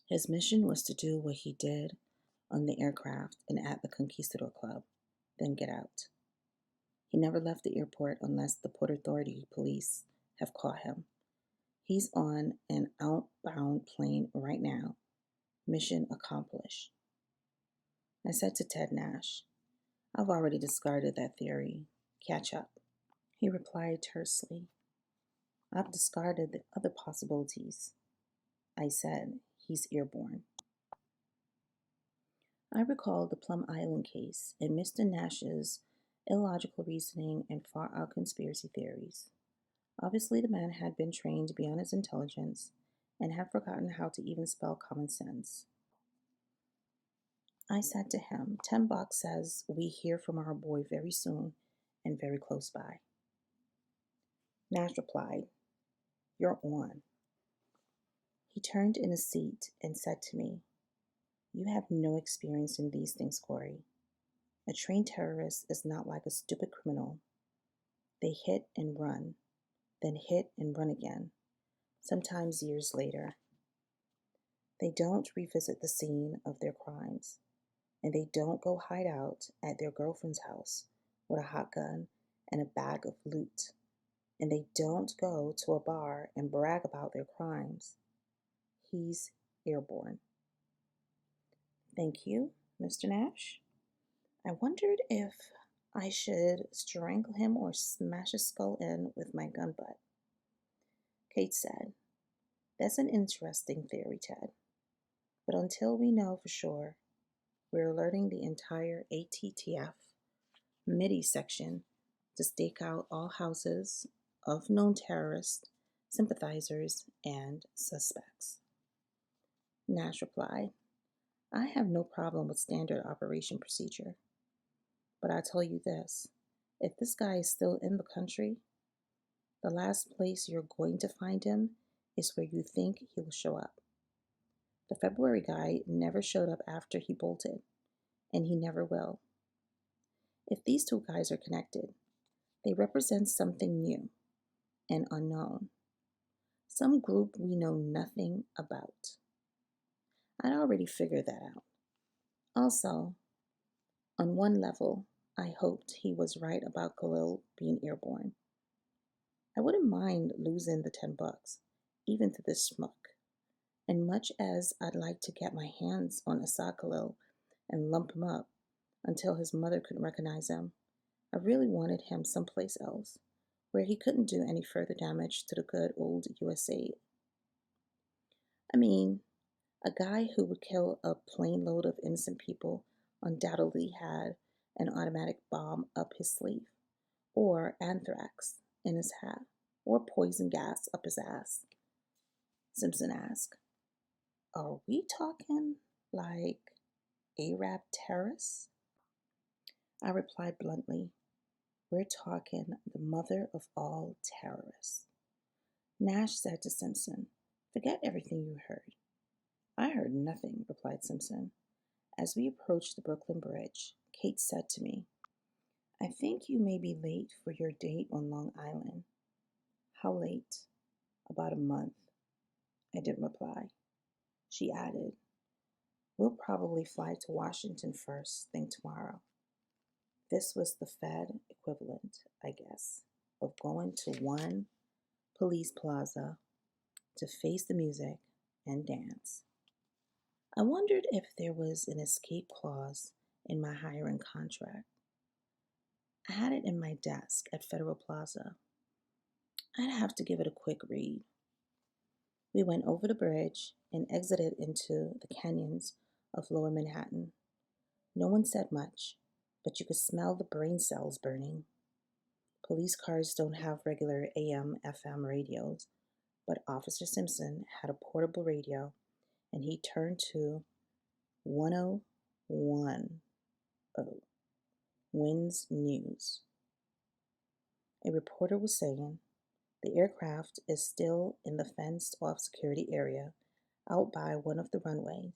His mission was to do what he did on the aircraft and at the Conquistador Club, then get out. He never left the airport unless the Port Authority police have caught him. He's on an outbound plane right now. Mission accomplished. I said to Ted Nash, I've already discarded that theory. Catch up. He replied tersely, I've discarded the other possibilities. I said, he's airborne. I recalled the Plum Island case and Mr. Nash's illogical reasoning and far-out conspiracy theories. Obviously, the man had been trained beyond his intelligence and had forgotten how to even spell common sense. I said to him, $10 says we hear from our boy very soon and very close by. Nash replied, You're on. He turned in his seat and said to me, You have no experience in these things, Corey. A trained terrorist is not like a stupid criminal. They hit and run, then hit and run again, sometimes years later. They don't revisit the scene of their crimes. and they don't go hide out at their girlfriend's house with a hot gun and a bag of loot, and they don't go to a bar and brag about their crimes. He's airborne. Thank you, Mr. Nash. I wondered if I should strangle him or smash his skull in with my gun butt. Kate said, That's an interesting theory, Ted. But until we know for sure, we're alerting the entire ATTF MIDI section to stake out all houses of known terrorists, sympathizers, and suspects. Nash replied, I have no problem with standard operation procedure. But I tell you this, if this guy is still in the country, the last place you're going to find him is where you think he'll show up. The February guy never showed up after he bolted, and he never will. If these two guys are connected, they represent something new and unknown, some group we know nothing about. I'd already figured that out. Also, on one level, I hoped he was right about Khalil being airborne. I wouldn't mind losing the $10, even to this schmuck. And much as I'd like to get my hands on Assad Khalil and lump him up until his mother couldn't recognize him, I really wanted him someplace else, where he couldn't do any further damage to the good old USA. I mean, a guy who would kill a plane load of innocent people undoubtedly had an automatic bomb up his sleeve, or anthrax in his hat, or poison gas up his ass. Simpson asked, Are we talking like Arab terrorists? I replied bluntly, We're talking the mother of all terrorists. Nash said to Simpson, Forget everything you heard. I heard nothing, replied Simpson. As we approached the Brooklyn Bridge, Kate said to me, I think you may be late for your date on Long Island. How late? About a month. I didn't reply. She added, We'll probably fly to Washington first thing tomorrow. This was the Fed equivalent, I guess, of going to one police plaza to face the music and dance. I wondered if there was an escape clause in my hiring contract. I had it in my desk at Federal Plaza. I'd have to give it a quick read. We went over the bridge and exited into the canyons of Lower Manhattan. No one said much, but you could smell the brain cells burning. Police cars don't have regular AM/FM radios, but Officer Simpson had a portable radio, and he turned to 1010 Winds News. A reporter was saying, The aircraft is still in the fenced-off security area out by one of the runways,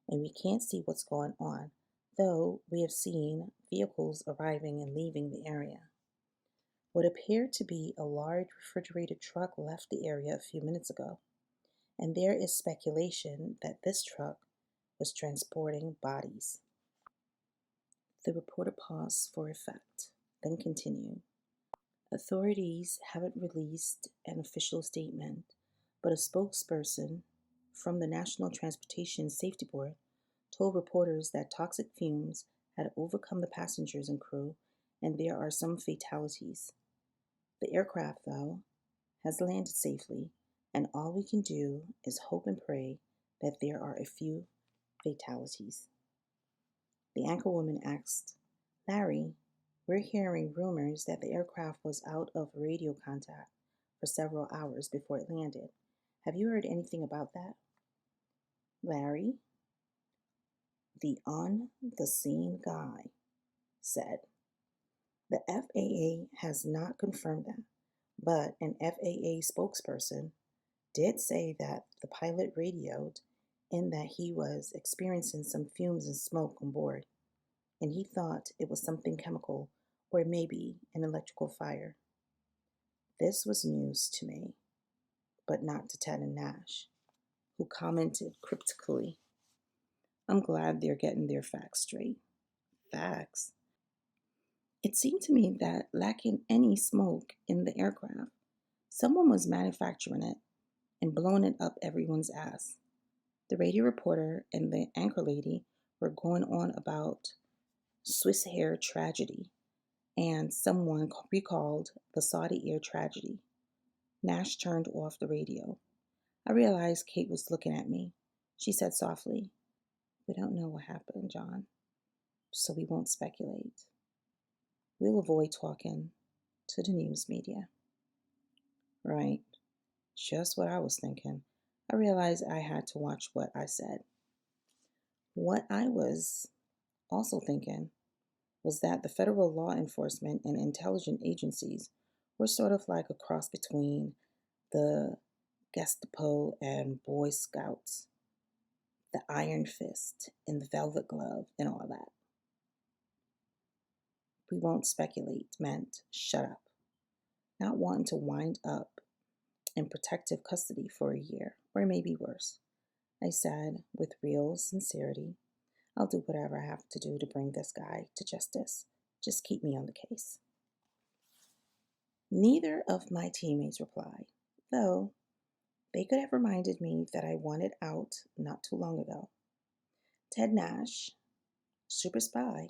and we can't see what's going on, though we have seen vehicles arriving and leaving the area. What appeared to be a large refrigerated truck left the area a few minutes ago, and there is speculation that this truck was transporting bodies. The reporter paused for effect, then continued. Authorities haven't released an official statement, but a spokesperson from the National Transportation Safety Board told reporters that toxic fumes had overcome the passengers and crew, and there are some fatalities. The aircraft, though, has landed safely, and all we can do is hope and pray that there are a few fatalities. The anchorwoman asked, Larry, we're hearing rumors that the aircraft was out of radio contact for several hours before it landed. Have you heard anything about that? Larry, the on-the-scene guy, said, The FAA has not confirmed that, but an FAA spokesperson did say that the pilot radioed in that he was experiencing some fumes and smoke on board, and he thought it was something chemical or maybe an electrical fire. This was news to me, but not to Ted and Nash, who commented cryptically, I'm glad they're getting their facts straight. Facts. It seemed to me that lacking any smoke in the aircraft, someone was manufacturing it and blowing it up everyone's ass. The radio reporter and the anchor lady were going on about Swiss Air tragedy, and someone recalled the Saudi Air tragedy. Nash turned off the radio. I realized Kate was looking at me. She said softly, "We don't know what happened, John, so we won't speculate. We'll avoid talking to the news media." Right. Just what I was thinking. I realized I had to watch what I said. What I was also thinking was that the federal law enforcement and intelligence agencies were sort of like a cross between the Gestapo and Boy Scouts, the Iron Fist and the Velvet Glove and all that. We won't speculate meant shut up, not wanting to wind up in protective custody for a year, or maybe worse. I said with real sincerity, "I'll do whatever I have to do to bring this guy to justice. Just keep me on the case." Neither of my teammates replied, though they could have reminded me that I wanted out not too long ago. Ted Nash, super spy,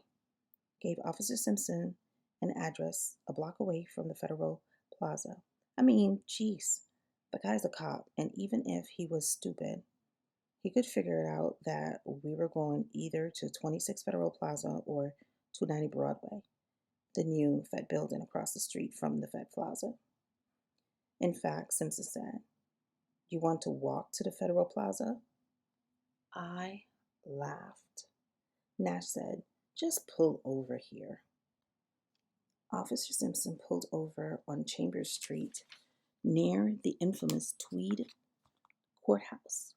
gave Officer Simpson an address a block away from the Federal Plaza. I mean, jeez, the guy's a cop, and even if he was stupid, he could figure it out that we were going either to 26 Federal Plaza or 290 Broadway, the new Fed building across the street from the Fed Plaza. In fact, Simpson said, "You want to walk to the Federal Plaza?" I laughed. Nash said, "Just pull over here." Officer Simpson pulled over on Chambers Street near the infamous Tweed Courthouse,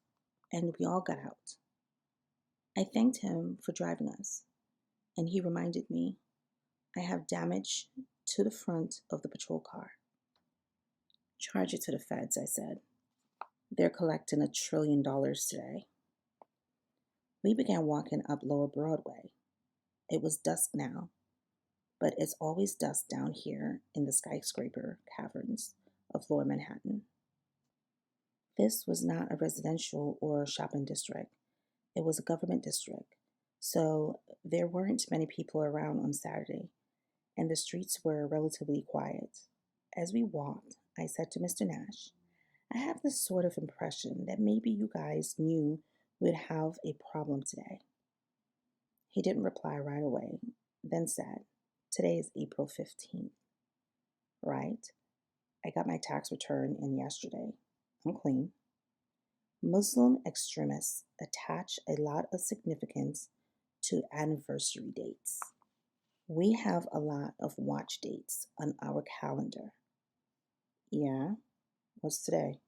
and we all got out. I thanked him for driving us, and he reminded me I have damage to the front of the patrol car. "Charge it to the feds," I said. "They're collecting $1 trillion today." We began walking up Lower Broadway. It was dusk now, but it's always dusk down here in the skyscraper caverns of Lower Manhattan. This was not a residential or shopping district. It was a government district, so there weren't many people around on Saturday, and the streets were relatively quiet. As we walked, I said to Mr. Nash, "I have this sort of impression that maybe you guys knew we'd have a problem today." He didn't reply right away, then said, "Today is April 15th, right? I got my tax return in yesterday. I'm clean." Muslim extremists attach a lot of significance to anniversary dates. We have a lot of watch dates on our calendar. "Yeah, what's today?"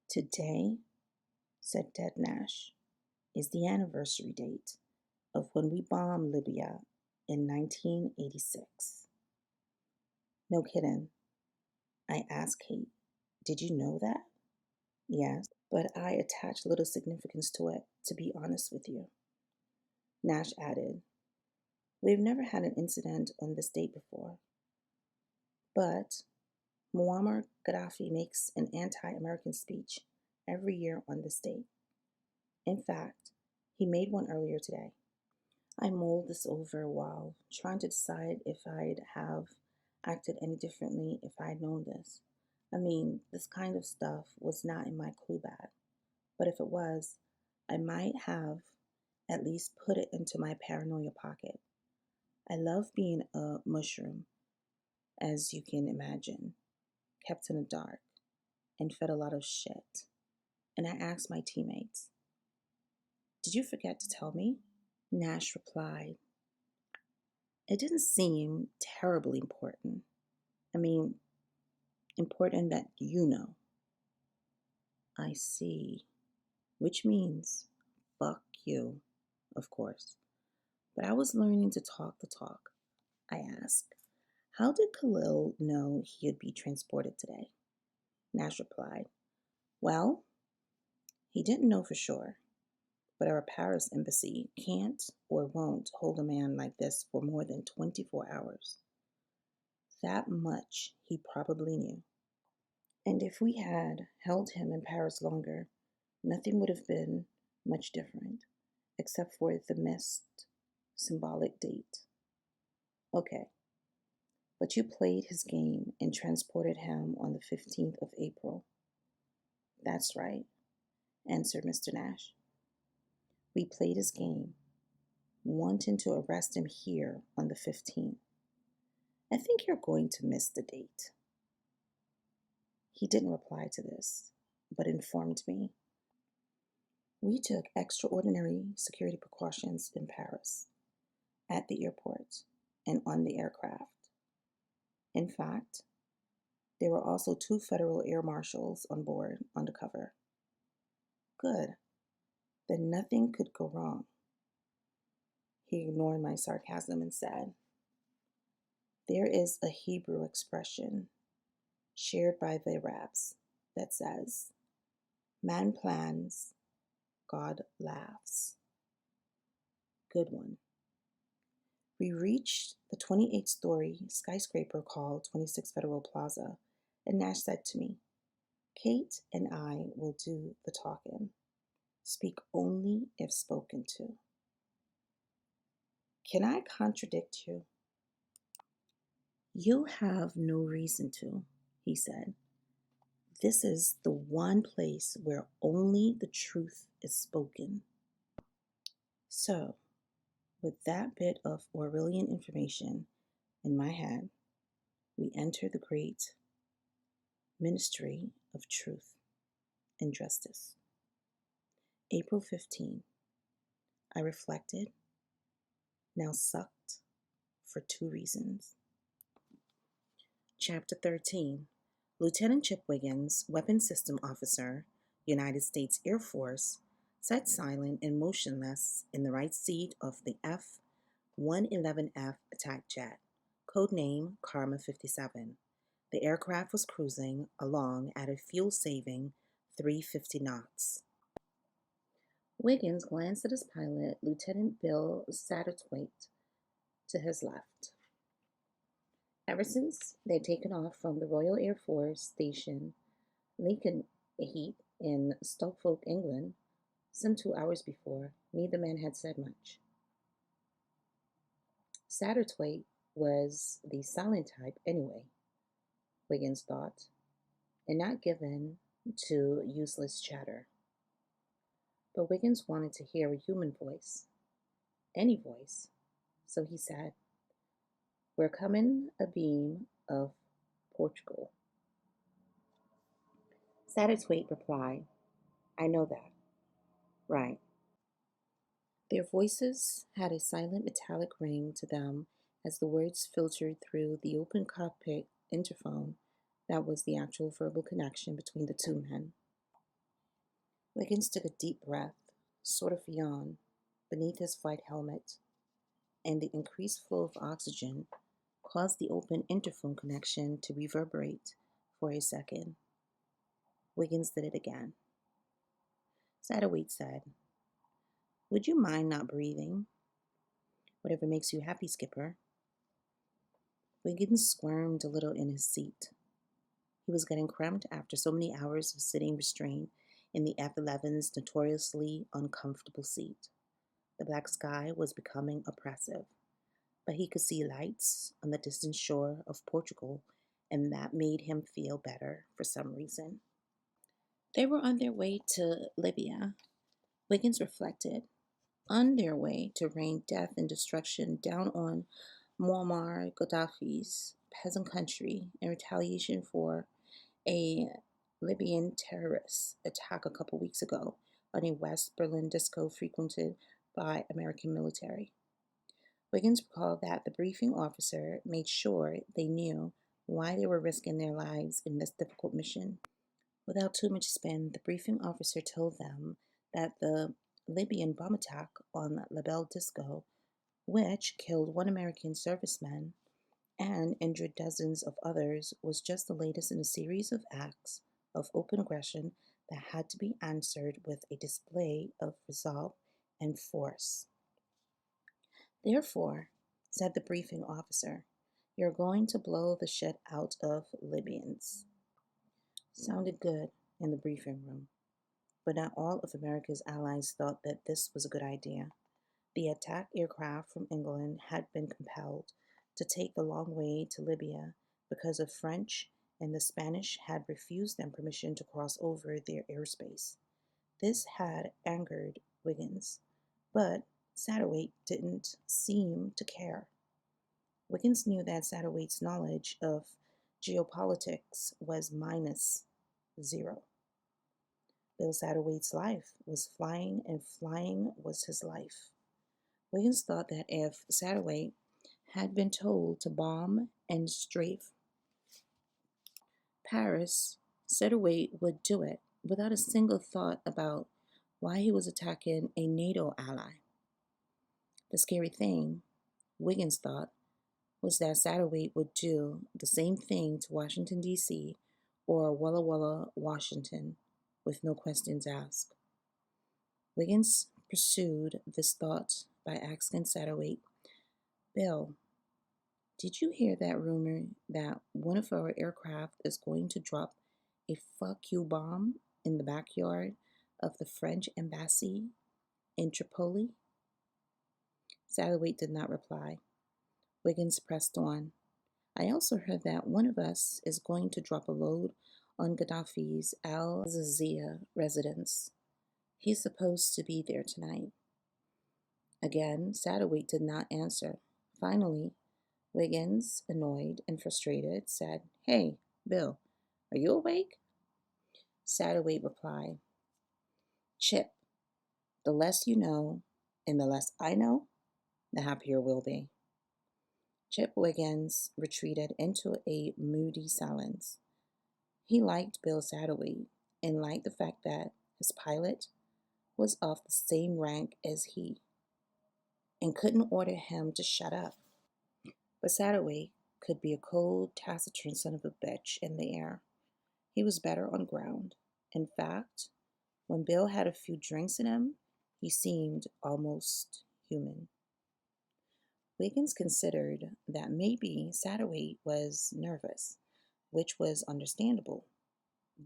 "Today," said Ted Nash, "is the anniversary date of when we bombed Libya in 1986. "No kidding." I asked Kate, "Did you know that?" "Yes, but I attach little significance to it, to be honest with you." Nash added, "We've never had an incident on this date before, but Muammar Gaddafi makes an anti-American speech every year on this date. In fact, he made one earlier today." I mulled this over while trying to decide if I'd have acted any differently if I'd known this. I mean, this kind of stuff was not in my clue bag, but if it was, I might have at least put it into my paranoia pocket. I love being a mushroom, as you can imagine, kept in the dark and fed a lot of shit. And I asked my teammates, "Did you forget to tell me?" Nash replied, "It didn't seem terribly important. I mean, important that you know." "I see." Which means, fuck you, of course. But I was learning to talk the talk. I asked, "How did Khalil know he'd be transported today?" Nash replied, "Well, he didn't know for sure, but our Paris embassy can't or won't hold a man like this for more than 24 hours. That much he probably knew. And if we had held him in Paris longer, nothing would have been much different, except for the missed symbolic date. Okay, but you played his game and transported him on the 15th of April. That's right, answered Mr. Nash. We played his game, wanting to arrest him here on the 15th. I think you're going to miss the date. He didn't reply to this, but informed me. We took extraordinary security precautions in Paris, at the airport, and on the aircraft. In fact, there were also 2 federal air marshals on board undercover. Good. Then nothing could go wrong. He ignored my sarcasm and said, there is a Hebrew expression shared by the Arabs that says, man plans, God laughs. Good one. We reached the 28-story skyscraper called 26 Federal Plaza, and Nash said to me, Kate and I will do the talking. Speak only if spoken to. Can I contradict you? You have no reason to, he said. This is the one place where only the truth is spoken. So, with that bit of Orwellian information in my head, we enter the great ministry of truth and justice. April 15. I reflected, now sucked, for 2 reasons. Chapter 13. Lieutenant Chip Wiggins, Weapons System Officer, United States Air Force, sat silent and motionless in the right seat of the F-111F attack jet, codename Karma 57. The aircraft was cruising along at a fuel-saving 350 knots. Wiggins glanced at his pilot, Lieutenant Bill Satterthwaite, to his left. Ever since they'd taken off from the Royal Air Force Station Lakenheath in Suffolk, England, some 2 hours before, neither man had said much. Satterthwaite was the silent type anyway, Wiggins thought, and not given to useless chatter. But Wiggins wanted to hear a human voice, any voice, so he said, we're coming abeam of Portugal. Satterthwaite replied, I know that. Right. Their voices had a silent metallic ring to them as the words filtered through the open cockpit interphone that was the actual verbal connection between the 2 men. Wiggins took a deep breath, sort of yawn, beneath his flight helmet, and the increased flow of oxygen caused the open interphone connection to reverberate for a second. Wiggins did it again. Satterthwaite said, would you mind not breathing? Whatever makes you happy, Skipper. Wiggins squirmed a little in his seat. He was getting cramped after so many hours of sitting restrained in the F-11's notoriously uncomfortable seat. The black sky was becoming oppressive, but he could see lights on the distant shore of Portugal, and that made him feel better for some reason. They were on their way to Libya, Wiggins reflected, on their way to rain death and destruction down on Muammar Gaddafi's peasant country in retaliation for a Libyan terrorist attack a couple weeks ago on a West Berlin disco frequented by American military. Wiggins recalled that the briefing officer made sure they knew why they were risking their lives in this difficult mission. Without too much spin, the briefing officer told them that the Libyan bomb attack on La Belle Disco, which killed 1 American serviceman and injured dozens of others, was just the latest in a series of acts of open aggression that had to be answered with a display of resolve and force. Therefore, said the briefing officer, you're going to blow the shit out of Libyans. Sounded good in the briefing room, but not all of America's allies thought that this was a good idea. The attack aircraft from England had been compelled to take the long way to Libya because the French and the Spanish had refused them permission to cross over their airspace. This had angered Wiggins, but Satterwhite didn't seem to care. Wiggins knew that Satterwhite's knowledge of geopolitics was minus 0. Bill Satterwhite's life was flying, and flying was his life. Wiggins thought that if Satterwhite had been told to bomb and strafe Paris, Satterwhite would do it without a single thought about why he was attacking a NATO ally. The scary thing, Wiggins thought, was that Satterwhite would do the same thing to Washington, D.C. or Walla Walla, Washington, with no questions asked. Wiggins pursued this thought by asking Satterwhite, Bill, did you hear that rumor that one of our aircraft is going to drop a fuck you bomb in the backyard of the French embassy in Tripoli? Satterwhite did not reply. Wiggins pressed on. I also heard that one of us is going to drop a load on Gaddafi's Al Azizia residence. He's supposed to be there tonight. Again, Satterwhite did not answer. Finally, Wiggins, annoyed and frustrated, said, Hey, Bill, are you awake? Satterwhite replied, Chip, the less you know and the less I know, the happier we'll be. Chip Wiggins retreated into a moody silence. He liked Bill Satterwhite and liked the fact that his pilot was of the same rank as he and couldn't order him to shut up. But Satterwhite could be a cold, taciturn son of a bitch in the air. He was better on ground. In fact, when Bill had a few drinks in him, he seemed almost human. Wiggins considered that maybe Satterwhite was nervous, which was understandable.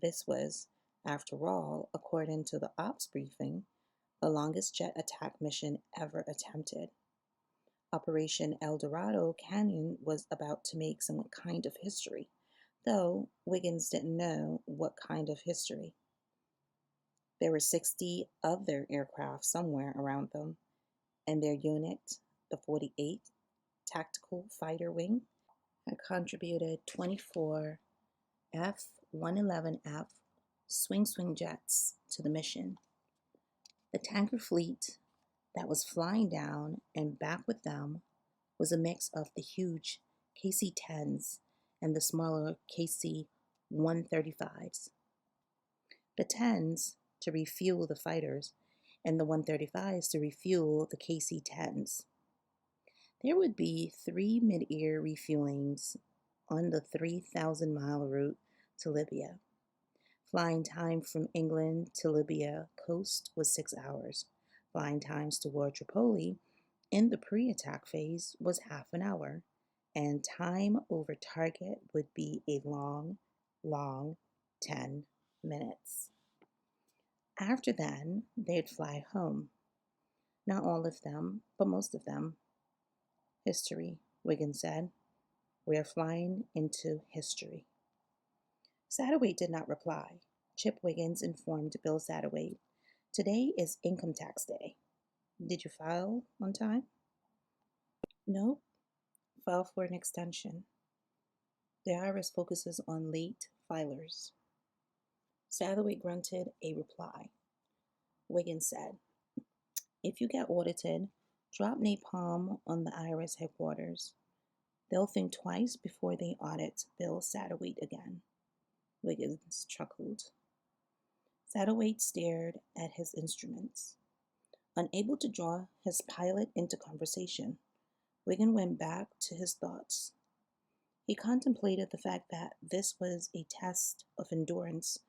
This was, after all, according to the ops briefing, the longest jet attack mission ever attempted. Operation El Dorado Canyon was about to make some kind of history, though Wiggins didn't know what kind of history. There were 60 other aircraft somewhere around them, and their unit, the 48th Tactical Fighter Wing, had contributed 24 F-111F swing jets to the mission. The tanker fleet that was flying down and back with them was a mix of the huge KC-10s and the smaller KC-135s. The 10s to refuel the fighters and the 135s to refuel the KC-10s. There would be 3 mid-air refuelings on the 3,000-mile route to Libya. Flying time from England to Libya coast was 6 hours. Flying times toward Tripoli in the pre-attack phase was half an hour, and time over target would be a long 10 minutes. After then, they'd fly home. Not all of them, but most of them. History, Wiggins said. We are flying into history. Satterwhite did not reply. Chip Wiggins informed Bill Satterwhite, Today is income tax day. Did you file on time? No. File for an extension. The IRS focuses on late filers. Satterwhite grunted a reply. Wiggins said, If you get audited, drop napalm on the IRS headquarters. They'll think twice before they audit Bill Satterwhite again. Wiggins chuckled. Satterwhite stared at his instruments. Unable to draw his pilot into conversation, Wiggins went back to his thoughts. He contemplated the fact that this was a test of endurance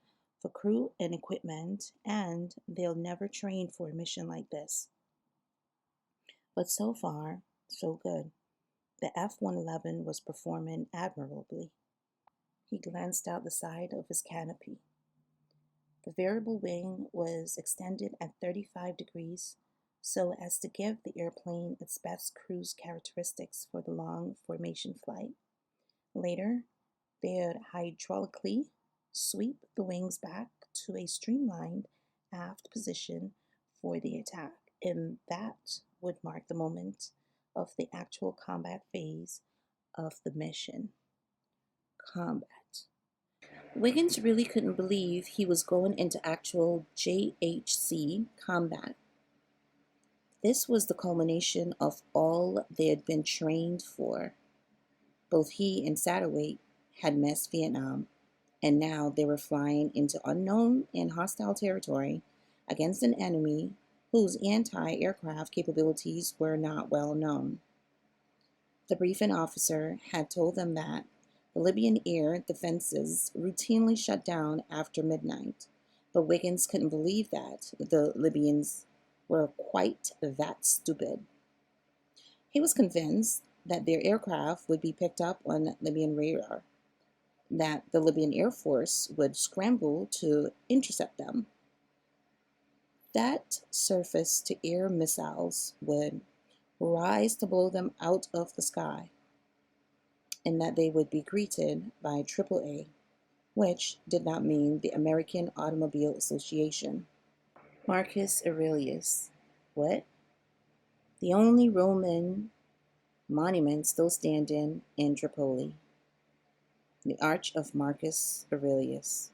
for crew and equipment, and they'll never train for a mission like this. But so far, so good. The F-111 was performing admirably. He glanced out the side of his canopy. The variable wing was extended at 35 degrees so as to give the airplane its best cruise characteristics for the long formation flight. Later, they would hydraulically sweep the wings back to a streamlined aft position for the attack, and that would mark the moment of the actual combat phase of the mission. Combat. Wiggins really couldn't believe he was going into actual JHC combat. This was the culmination of all they had been trained for. Both he and Satterwhite had missed Vietnam, and now they were flying into unknown and hostile territory against an enemy whose anti-aircraft capabilities were not well known. The briefing officer had told them that the Libyan air defenses routinely shut down after midnight, but Wiggins couldn't believe that the Libyans were quite that stupid. He was convinced that their aircraft would be picked up on Libyan radar, that the Libyan Air Force would scramble to intercept them, that surface-to-air missiles would rise to blow them out of the sky, and that they would be greeted by AAA, which did not mean the American Automobile Association. Marcus Aurelius. What? The only Roman monument still standing in Tripoli. The Arch of Marcus Aurelius,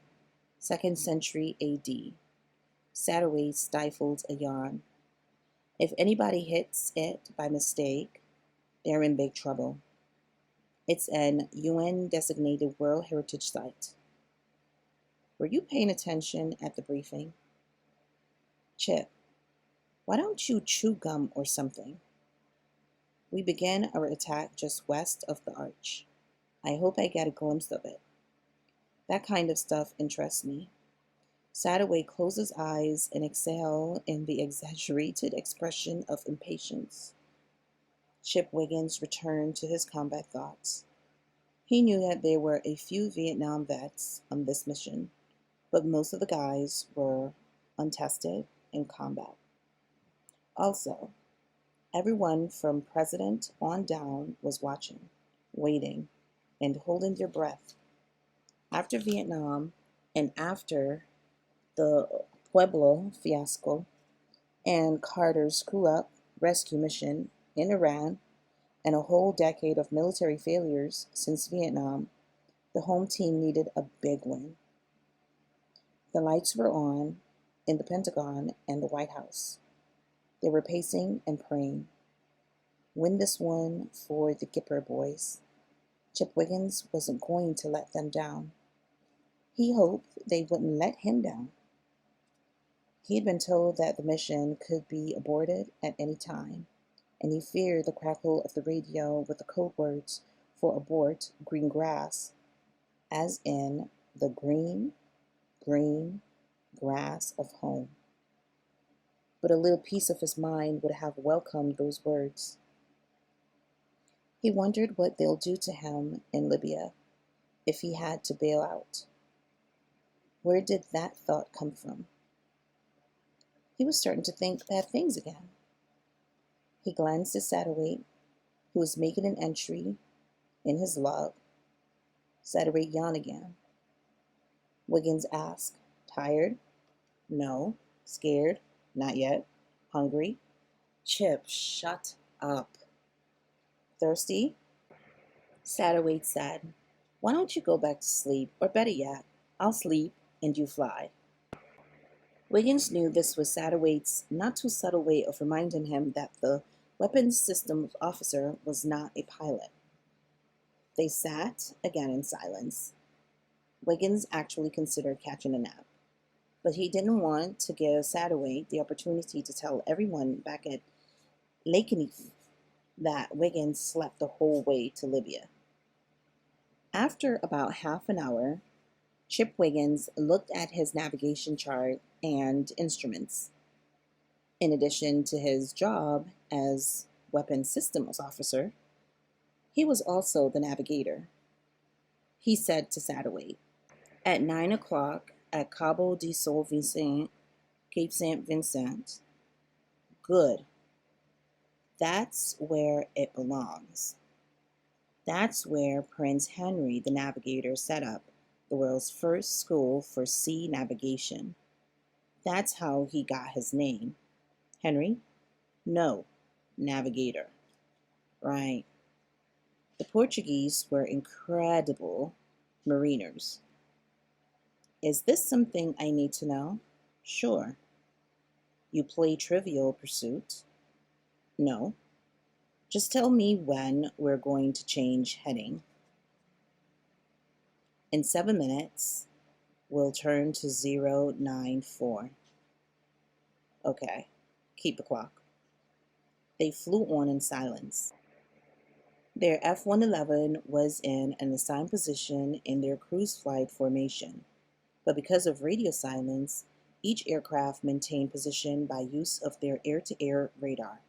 2nd century AD. Satterwhite stifled a yawn. If anybody hits it by mistake, they're in big trouble. It's an UN-designated World Heritage Site. Were you paying attention at the briefing? Chip, why don't you chew gum or something? We began our attack just west of the arch. I hope I get a glimpse of it. That kind of stuff interests me. Satterwhite closed his eyes and exhaled in the exaggerated expression of impatience. Chip Wiggins returned to his combat thoughts. He knew that there were a few Vietnam vets on this mission, but most of the guys were untested in combat. Also, everyone from president on down was watching, waiting, and holding their breath. After Vietnam and after the Pueblo fiasco and Carter's screw-up rescue mission in Iran and a whole decade of military failures since Vietnam, the home team needed a big win. The lights were on in the Pentagon and the White House. They were pacing and praying. Win this one for the Gipper boys. Chip Wiggins wasn't going to let them down. He hoped they wouldn't let him down. He had been told that the mission could be aborted at any time, and he feared the crackle of the radio with the code words for abort green grass, as in the green grass of home. But a little piece of his mind would have welcomed those words. He wondered what they'll do to him in Libya if he had to bail out. Where did that thought come from? He was starting to think bad things again. He glanced at Satterwhite, who was making an entry in his log. Satterwhite yawned again. Wiggins asked, Tired? No. Scared? Not yet. Hungry? Chip, shut up. Thirsty? Satterwhite said, Why don't you go back to sleep, or better yet, I'll sleep and you fly. Wiggins knew this was Satterwhite's not too subtle way of reminding him that the weapons systems officer was not a pilot. They sat again in silence. Wiggins actually considered catching a nap, but he didn't want to give Satterwhite the opportunity to tell everyone back at Lakenheath that Wiggins slept the whole way to Libya. After about half an hour, Chip Wiggins looked at his navigation chart and instruments. In addition to his job as weapons systems officer. He was also the navigator. He said to Satterwhite, "At 9 o'clock at Cabo de Sol Vicente, Cape St. Vincent." Good. That's where it belongs. That's where Prince Henry the Navigator set up the world's first school for sea navigation. That's how he got his name. Henry? No, Navigator. Right. The Portuguese were incredible mariners. Is this something I need to know? Sure. You play Trivial Pursuit? No. Just tell me when we're going to change heading. In 7 minutes, we'll turn to 094. Okay, keep the clock. They flew on in silence. Their F-111 was in an assigned position in their cruise flight formation, but because of radio silence, each aircraft maintained position by use of their air-to-air radar.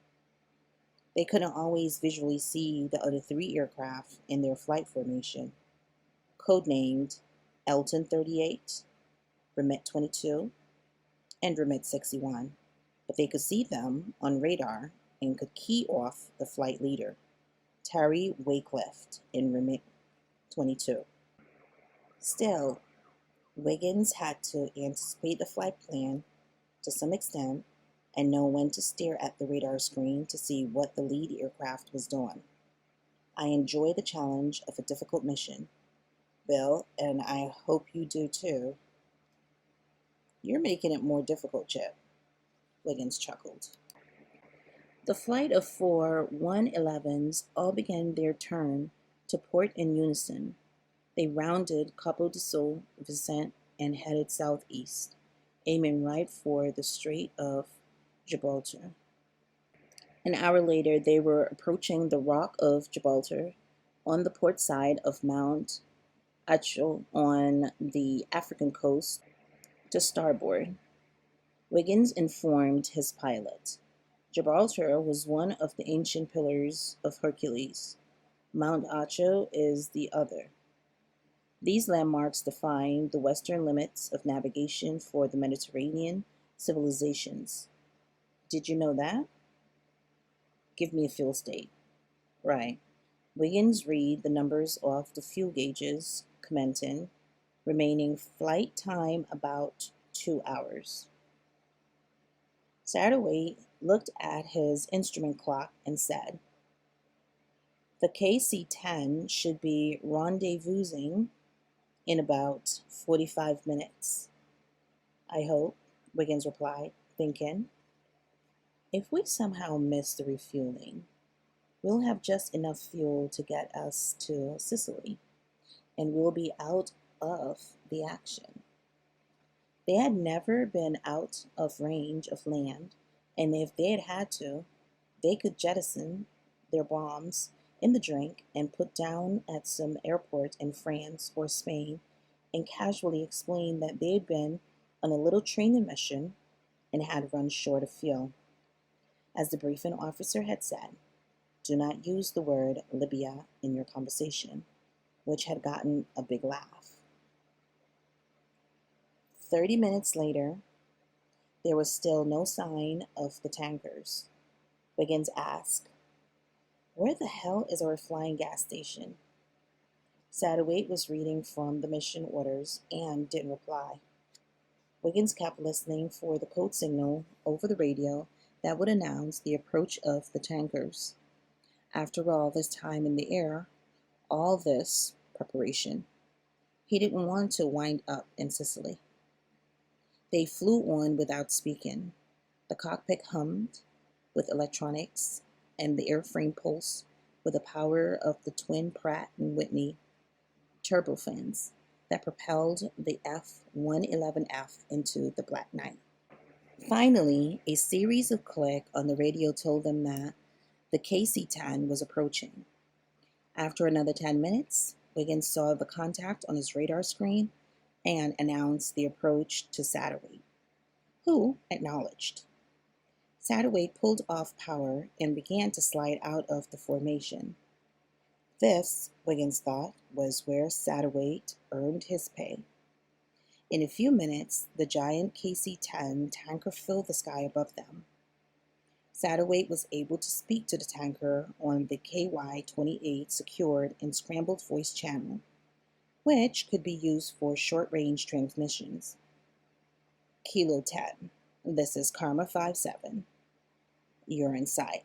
They couldn't always visually see the other three aircraft in their flight formation, codenamed Elton 38, Remit 22, and Remit 61, but they could see them on radar and could key off the flight leader, Terry Waycliff, in Remit 22. Still, Wiggins had to anticipate the flight plan to some extent and know when to stare at the radar screen to see what the lead aircraft was doing. I enjoy the challenge of a difficult mission, Bill, and I hope you do too. You're making it more difficult, Chip, Wiggins chuckled. The flight of four 111s all began their turn to port in unison. They rounded Cabo de Sol Vicente and headed southeast, aiming right for the Strait of Gibraltar. An hour later, they were approaching the Rock of Gibraltar on the port side of Mount Achel on the African coast to starboard. Wiggins informed his pilot. Gibraltar was one of the ancient pillars of Hercules. Mount Achel is the other. These landmarks define the western limits of navigation for the Mediterranean civilizations. Did you know that? Give me a fuel state. Right. Wiggins read the numbers off the fuel gauges, commenting, remaining flight time about 2 hours. Satterwhite looked at his instrument clock and said, "The KC-10 should be rendezvousing in about 45 minutes. I hope," Wiggins replied, thinking, if we somehow miss the refueling, we'll have just enough fuel to get us to Sicily, and we'll be out of the action. They had never been out of range of land, and if they had had to, they could jettison their bombs in the drink and put down at some airport in France or Spain and casually explain that they had been on a little training mission and had run short of fuel. As the briefing officer had said, do not use the word Libya in your conversation, which had gotten a big laugh. 30 minutes later, there was still no sign of the tankers. Wiggins asked, "Where the hell is our flying gas station?" Satterwhite was reading from the mission orders and didn't reply. Wiggins kept listening for the code signal over the radio that would announce the approach of the tankers. After all this time in the air, all this preparation, he didn't want to wind up in Sicily. They flew on without speaking. The cockpit hummed with electronics, and the airframe pulsed with the power of the twin Pratt & Whitney turbofans that propelled the F-111F into the black night. Finally, a series of clicks on the radio told them that the KC-10 was approaching. After another 10 minutes, Wiggins saw the contact on his radar screen and announced the approach to Satterwhite, who acknowledged. Satterwhite pulled off power and began to slide out of the formation. This, Wiggins thought, was where Satterwhite earned his pay. In a few minutes, the giant KC-10 tanker filled the sky above them. Satterwhite was able to speak to the tanker on the KY-28 secured and scrambled voice channel, which could be used for short-range transmissions. Kilo 10, this is Karma 57. You're in sight.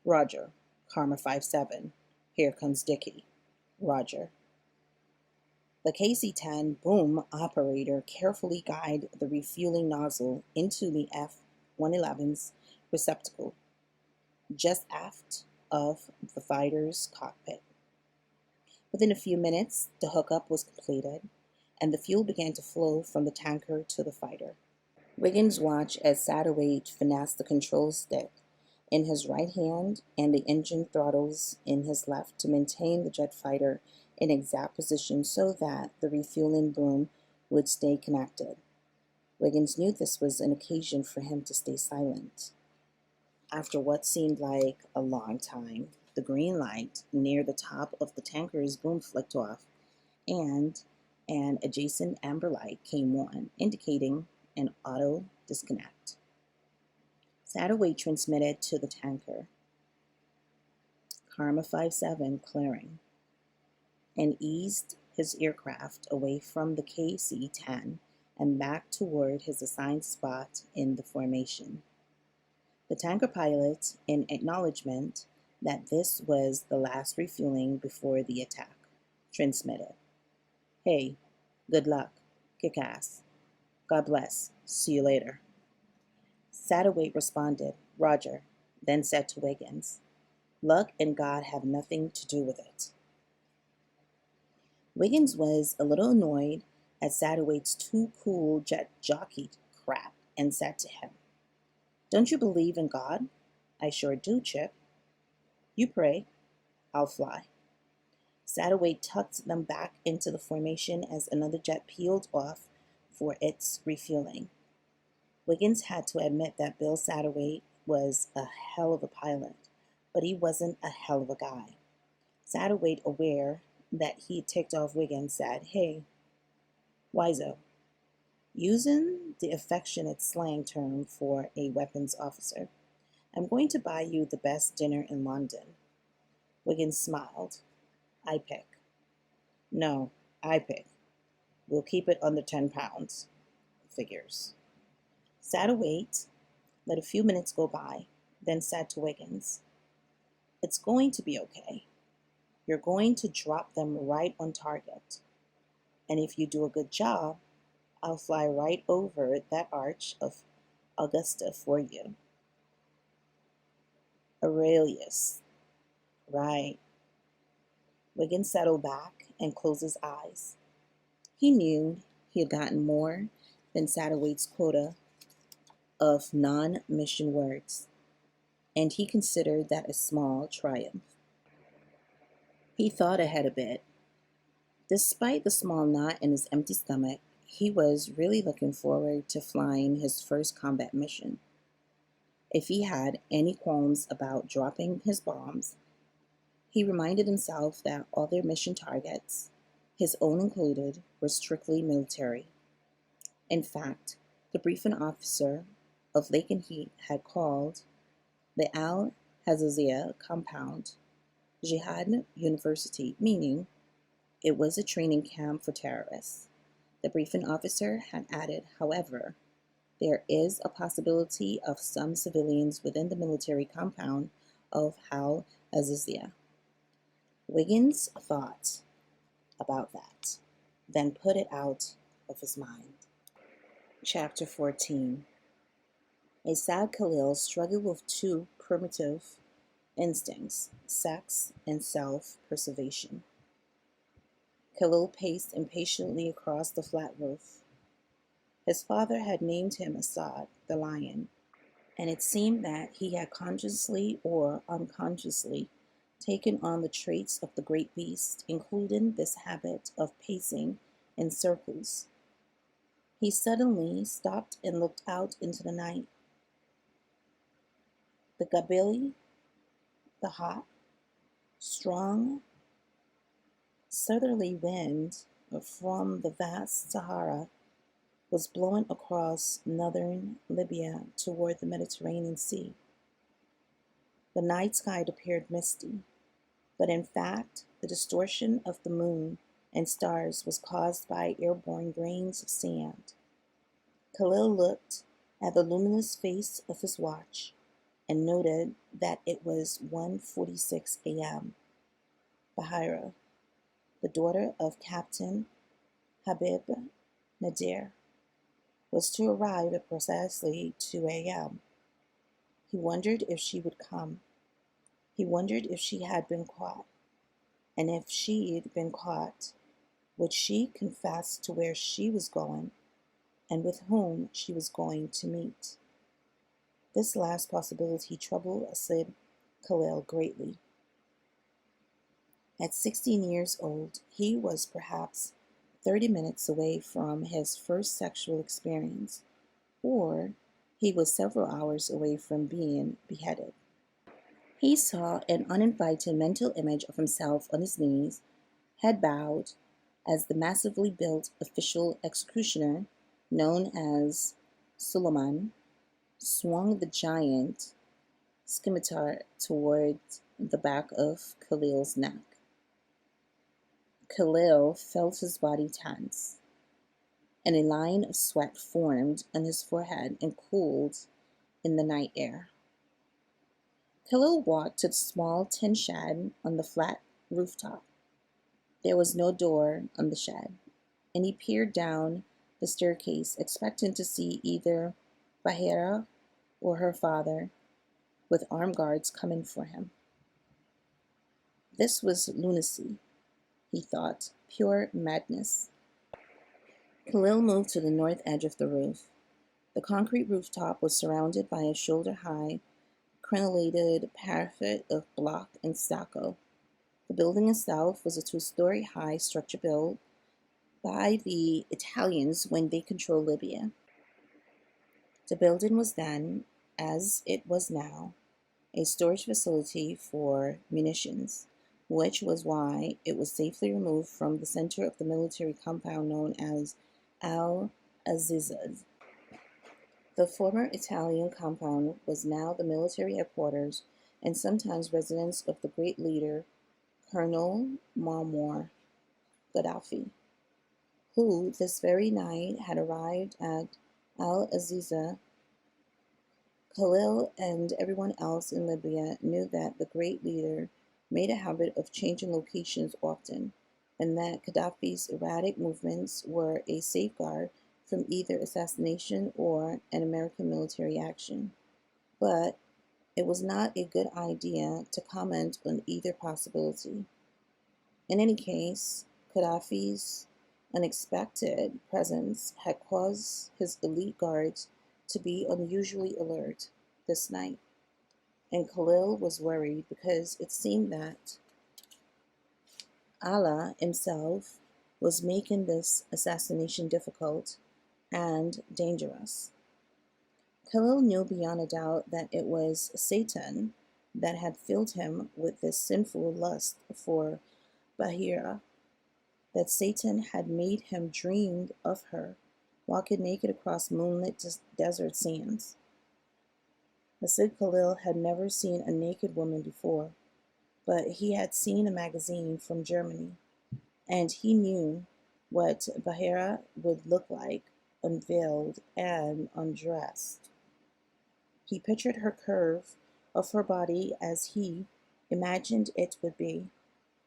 Roger, Karma 57. Here comes Dickie. Roger. The KC-10 boom operator carefully guided the refueling nozzle into the F-111's receptacle, just aft of the fighter's cockpit. Within a few minutes, the hookup was completed, and the fuel began to flow from the tanker to the fighter. Wiggins watched as Satterwhite finessed the control stick in his right hand and the engine throttles in his left to maintain the jet fighter in exact position so that the refueling boom would stay connected. Wiggins knew this was an occasion for him to stay silent. After what seemed like a long time, the green light near the top of the tanker's boom flicked off, and an adjacent amber light came on, indicating an auto disconnect. Satterwhite transmitted to the tanker, Karma 57 clearing, and eased his aircraft away from the KC-10 and back toward his assigned spot in the formation. The tanker pilot, in acknowledgement that this was the last refueling before the attack, transmitted, "Hey, good luck, kick ass. God bless, see you later." Satterwhite responded, "Roger," then said to Wiggins, "Luck and God have nothing to do with it." Wiggins was a little annoyed at Satterwhite's too cool jet jockey crap and said to him, "Don't you believe in God?" "I sure do, Chip." "You pray. I'll fly." Satterwhite tucked them back into the formation as another jet peeled off for its refueling. Wiggins had to admit that Bill Satterwhite was a hell of a pilot, but he wasn't a hell of a guy. Satterwhite, aware that he ticked off Wiggins, said, "Hey, Wizo," using the affectionate slang term for a weapons officer, "I'm going to buy you the best dinner in London." Wiggins smiled. "I pick." "No, I pick. We'll keep it under 10 pounds. Figures." Satterwhite let a few minutes go by, then said to Wiggins, "It's going to be okay. You're going to drop them right on target. And if you do a good job, I'll fly right over that arch of Augusta for you." Aurelius. Right. Wiggins settled back and closed his eyes. He knew he had gotten more than Satterwhite's quota of non-mission words, and he considered that a small triumph. He thought ahead a bit. Despite the small knot in his empty stomach, he was really looking forward to flying his first combat mission. If he had any qualms about dropping his bombs, he reminded himself that all their mission targets, his own included, were strictly military. In fact, the briefing officer of Lakenheath had called the Al-Hazazia compound Jihad University, meaning it was a training camp for terrorists. The briefing officer had added, however, there is a possibility of some civilians within the military compound of Al-Hazazia. Wiggins thought about that, then put it out of his mind. Chapter 14. A sad Khalil struggled with two primitive instincts, sex and self-preservation. Khalil paced impatiently across the flat roof. His father had named him Assad, the lion, and it seemed that he had consciously or unconsciously taken on the traits of the great beast, including this habit of pacing in circles. He suddenly stopped and looked out into the night. The Gabili, the hot, strong southerly wind from the vast Sahara was blowing across northern Libya toward the Mediterranean Sea. The night sky appeared misty, but in fact, the distortion of the moon and stars was caused by airborne grains of sand. Khalil looked at the luminous face of his watch and noted that it was 1:46 a.m. Bahira, the daughter of Captain Habib Nadir, was to arrive at precisely 2 a.m. He wondered if she would come. He wondered if she had been caught. And if she'd been caught, would she confess to where she was going and with whom she was going to meet? This last possibility troubled Asid Khalil greatly. At 16 years old, he was perhaps 30 minutes away from his first sexual experience, or he was several hours away from being beheaded. He saw an uninvited mental image of himself on his knees, head bowed, as the massively built official executioner, known as Suleiman, swung the giant scimitar toward the back of Khalil's neck. Khalil felt his body tense, and a line of sweat formed on his forehead and cooled in the night air. Khalil walked to the small tin shed on the flat rooftop. There was no door on the shed, and he peered down the staircase, expecting to see either Bahira or her father, with armed guards coming for him. This was lunacy, he thought, pure madness. Khalil moved to the north edge of the roof. The concrete rooftop was surrounded by a shoulder-high, crenellated parapet of block and stucco. The building itself was a two-story high structure built by the Italians when they controlled Libya. The building was then, as it was now, a storage facility for munitions, which was why it was safely removed from the center of the military compound known as Al Azizaz. The former Italian compound was now the military headquarters and sometimes residence of the great leader, Colonel Muammar Gaddafi, who this very night had arrived at Al Aziza. Khalil and everyone else in Libya knew that the great leader made a habit of changing locations often, and that Gaddafi's erratic movements were a safeguard from either assassination or an American military action. But it was not a good idea to comment on either possibility. In any case, Gaddafi's unexpected presence had caused his elite guards to be unusually alert this night, and Khalil was worried because it seemed that Allah himself was making this assassination difficult and dangerous. Khalil knew beyond a doubt that it was Satan that had filled him with this sinful lust for Bahira, that Satan had made him dream of her walking naked across moonlit desert sands. Asid Khalil had never seen a naked woman before, but he had seen a magazine from Germany, and he knew what Bahira would look like unveiled and undressed. He pictured her curve of her body as he imagined it would be.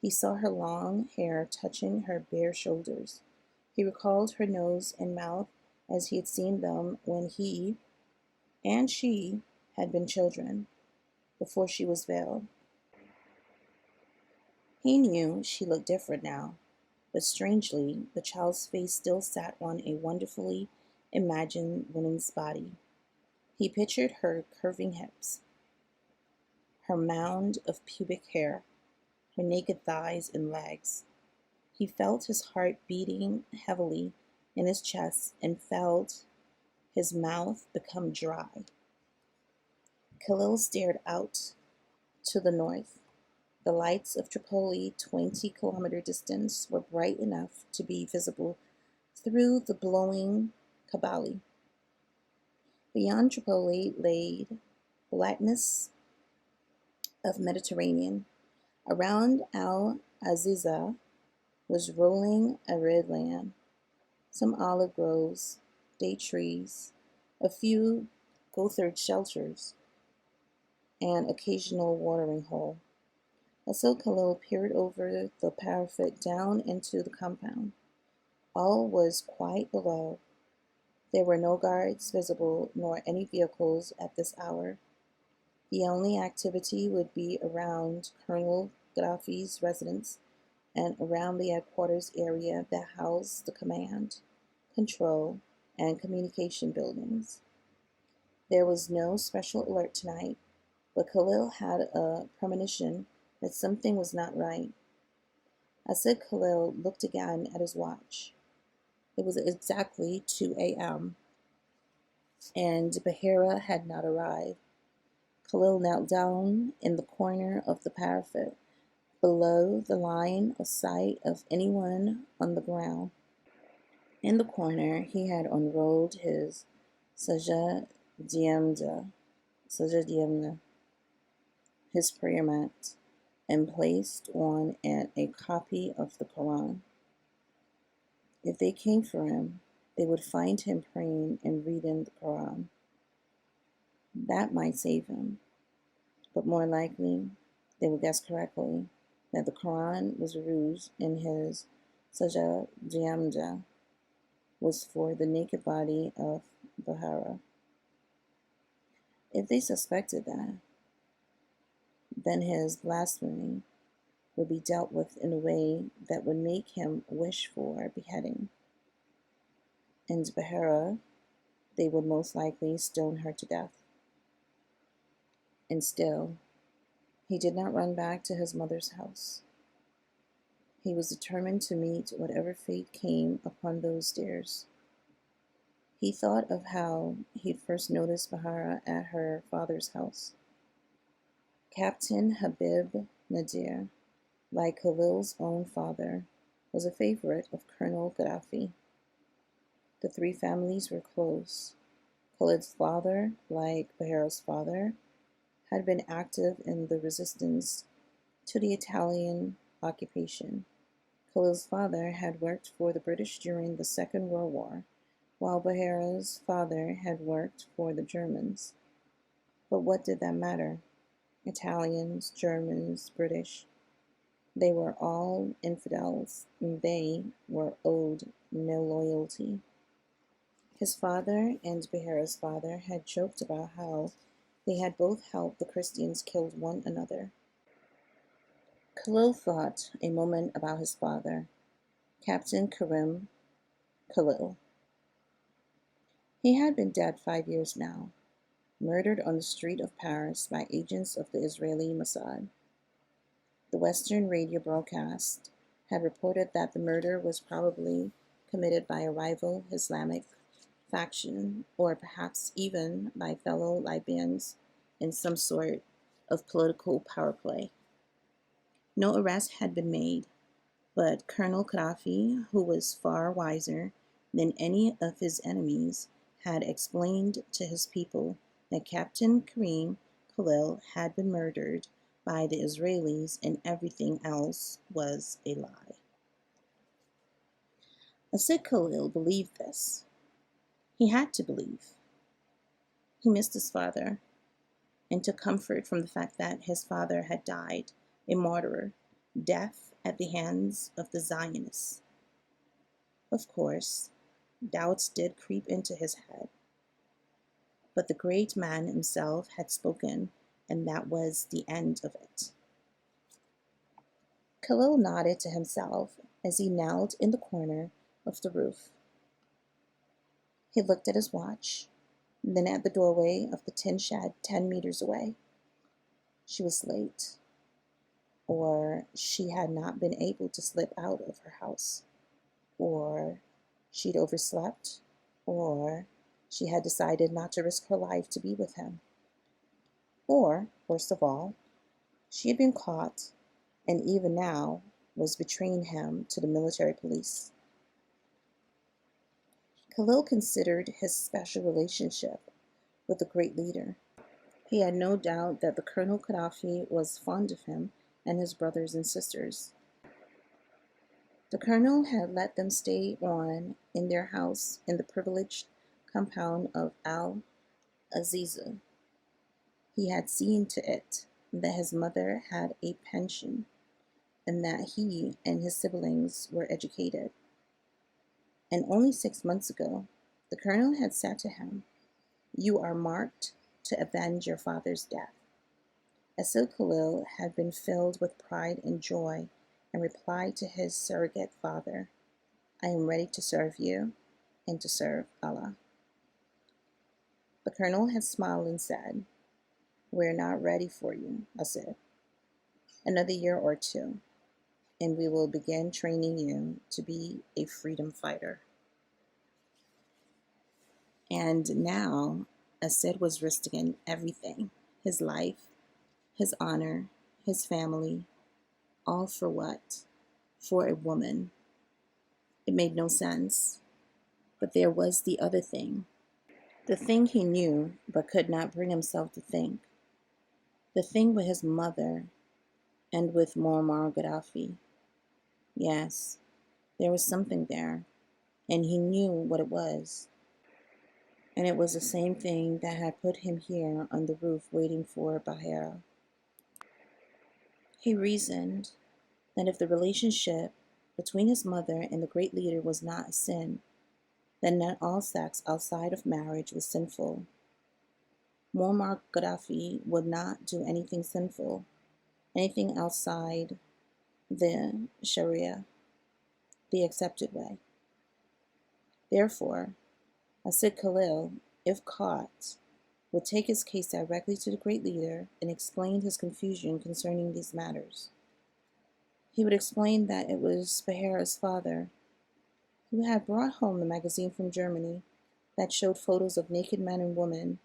He saw her long hair touching her bare shoulders. He recalled her nose and mouth as he had seen them when he and she had been children, before she was veiled. He knew she looked different now, but strangely, the child's face still sat on a wonderfully imagined woman's body. He pictured her curving hips, her mound of pubic hair, her naked thighs and legs. He felt his heart beating heavily in his chest and felt his mouth become dry. Khalil stared out to the north. The lights of Tripoli, 20-kilometer distance, were bright enough to be visible through the blowing Kabali. Beyond Tripoli lay blackness of Mediterranean. Around Al Aziza was rolling arid land, some olive groves, date trees, a few goatherd shelters, an occasional watering hole. Asil Khalil peered over the parapet down into the compound. All was quiet below. There were no guards visible nor any vehicles at this hour. The only activity would be around Colonel Gaddafi's residence and around the headquarters area that housed the command, control, and communication buildings. There was no special alert tonight, but Khalil had a premonition that something was not right. Asid Khalil looked again at his watch. It was exactly 2 a.m., and Bahira had not arrived. Khalil knelt down in the corner of the parapet, below the line of sight of anyone on the ground. In the corner, he had unrolled his Sajadiamda, his prayer mat, and placed on it a copy of the Quran. If they came for him, they would find him praying and reading the Quran. That might save him, but more likely, they would guess correctly that the Quran was a ruse and his Sajadiamda was for the naked body of Bahara. If they suspected that, then his blasphemy would be dealt with in a way that would make him wish for beheading. And Bahara, they would most likely stone her to death. And still, he did not run back to his mother's house. He was determined to meet whatever fate came upon those stairs. He thought of how he'd first noticed Bahara at her father's house. Captain Habib Nadir, like Khalil's own father, was a favorite of Colonel Gaddafi. The three families were close. Khalid's father, like Bahara's father, had been active in the resistance to the Italian occupation. Khalil's father had worked for the British during the Second World War, while Bahara's father had worked for the Germans. But what did that matter? Italians, Germans, British, they were all infidels, and they were owed no loyalty. His father and Bahara's father had joked about how they had both helped the Christians kill one another. Khalil thought a moment about his father, Captain Karim Khalil. He had been dead 5 years now, murdered on the street of Paris by agents of the Israeli Mossad. The Western radio broadcast had reported that the murder was probably committed by a rival Islamic faction, or perhaps even by fellow Libyans in some sort of political power play. No arrest had been made, but Colonel Gaddafi, who was far wiser than any of his enemies, had explained to his people that Captain Karim Khalil had been murdered by the Israelis and everything else was a lie. Asid Khalil believed this. He had to believe. He missed his father and took comfort from the fact that his father had died a martyr, death at the hands of the Zionists. Of course, doubts did creep into his head, but the great man himself had spoken, and that was the end of it. Khalil nodded to himself as he knelt in the corner of the roof. He looked at his watch, then at the doorway of the tin shed 10 meters away. She was late, or she had not been able to slip out of her house, or she'd overslept, or she had decided not to risk her life to be with him. Or, worst of all, she had been caught and even now was betraying him to the military police. Khalil considered his special relationship with the great leader. He had no doubt that the Colonel Gaddafi was fond of him and his brothers and sisters. The Colonel had let them stay on in their house in the privileged compound of Al Aziza. He had seen to it that his mother had a pension and that he and his siblings were educated. And only 6 months ago, the Colonel had said to him, "You are marked to avenge your father's death." Asil Khalil had been filled with pride and joy and replied to his surrogate father, "I am ready to serve you and to serve Allah." The Colonel had smiled and said, "We're not ready for you, Asil. Another year or two, and we will begin training you to be a freedom fighter." And now, Asid was risking everything, his life, his honor, his family, all for what? For a woman. It made no sense. But there was the other thing. The thing he knew but could not bring himself to think. The thing with his mother and with Muammar Gaddafi. Yes, there was something there, and he knew what it was. And it was the same thing that had put him here on the roof waiting for Bahira. He reasoned that if the relationship between his mother and the great leader was not a sin, then not all sex outside of marriage was sinful. Muammar Gaddafi would not do anything sinful, anything outside the Sharia, the accepted way. Therefore, Asid Khalil, if caught, would take his case directly to the great leader and explain his confusion concerning these matters. He would explain that it was Bahira's father who had brought home the magazine from Germany that showed photos of naked men and women,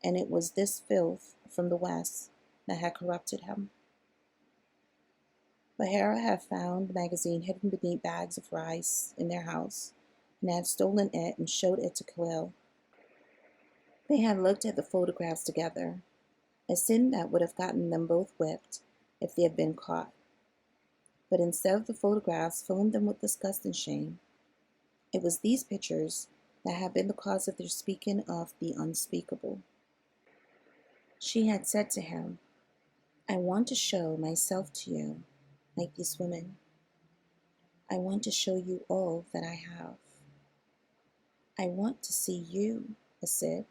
and it was this filth from the West that had corrupted him. Bahira had found the magazine hidden beneath bags of rice in their house and had stolen it and showed it to Khalil. They had looked at the photographs together, a sin that would have gotten them both whipped if they had been caught. But instead of the photographs filling them with disgust and shame, it was these pictures that had been the cause of their speaking of the unspeakable. She had said to him, "I want to show myself to you like these women. I want to show you all that I have. I want to see you, Asid,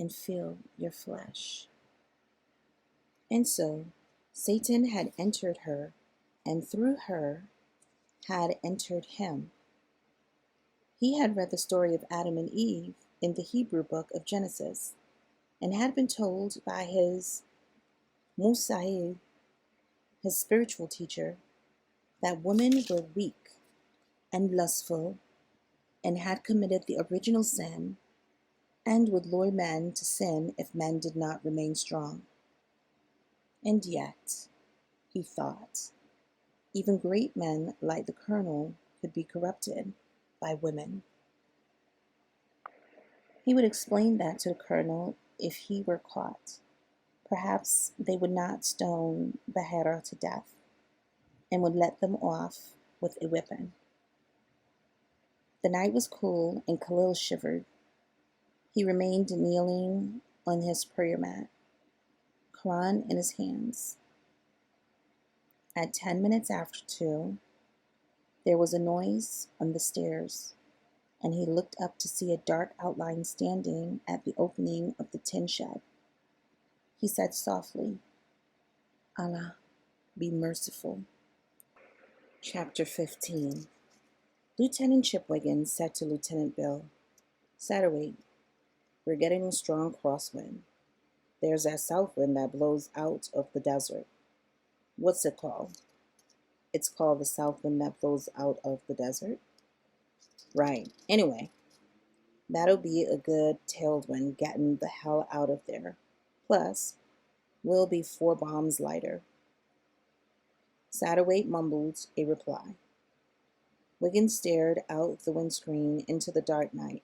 and feel your flesh." And so Satan had entered her, and through her had entered him. He had read the story of Adam and Eve in the Hebrew book of Genesis, and had been told by his Musa'ib, his spiritual teacher, that women were weak and lustful and had committed the original sin and would lure men to sin if men did not remain strong. And yet, he thought, even great men like the Colonel could be corrupted by women. He would explain that to the Colonel if he were caught. Perhaps they would not stone Bahira to death and would let them off with a whipping. The night was cool and Khalil shivered. He remained kneeling on his prayer mat, Quran in his hands. At 10 minutes after 2, there was a noise on the stairs, and he looked up to see a dark outline standing at the opening of the tin shed. He said softly, "Allah, be merciful." Chapter 15. Lieutenant Chipwiggin said to Lieutenant Bill, "Satterwhite, we're getting a strong crosswind. There's that south wind that blows out of the desert. What's it called?" "It's called the south wind that blows out of the desert." "Right. Anyway, that'll be a good tailwind getting the hell out of there. Plus, we'll be 4 bombs lighter. Satterwhite mumbled a reply. Wiggins stared out the windscreen into the dark night.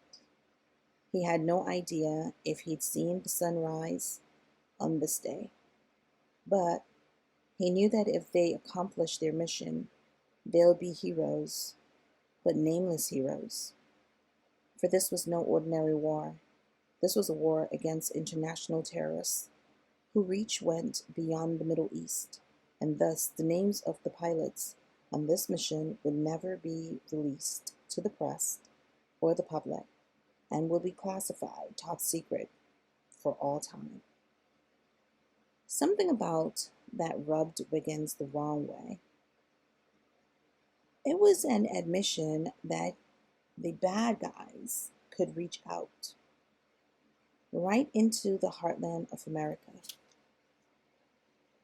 He had no idea if he'd seen the sunrise on this day, but he knew that if they accomplished their mission, they'll be heroes, but nameless heroes. For this was no ordinary war. This was a war against international terrorists whose reach went beyond the Middle East, and thus the names of the pilots on this mission would never be released to the press or the public and will be classified top secret for all time. Something about that rubbed Wiggins the wrong way. It was an admission that the bad guys could reach out right into the heartland of America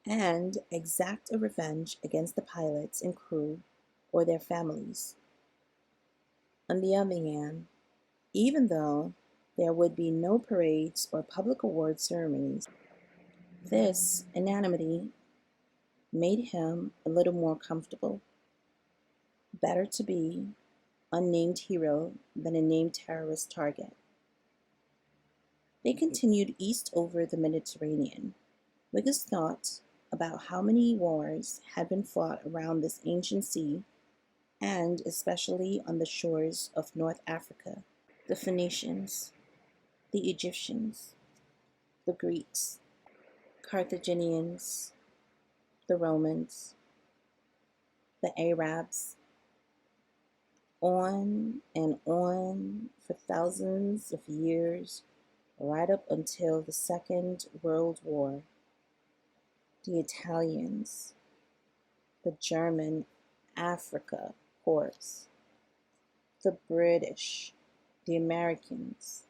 and exact a revenge against the pilots and crew or their families. On the other hand, even though there would be no parades or public award ceremonies, this anonymity made him a little more comfortable. Better to be unnamed hero than a named terrorist target. They continued east over the Mediterranean. Wiggins thought about how many wars had been fought around this ancient sea, and especially on the shores of North Africa. The Phoenicians, the Egyptians, the Greeks, Carthaginians, the Romans, the Arabs, on and on for thousands of years, right up until the Second World War. The Italians, the German Africa Corps, the British, the Americans.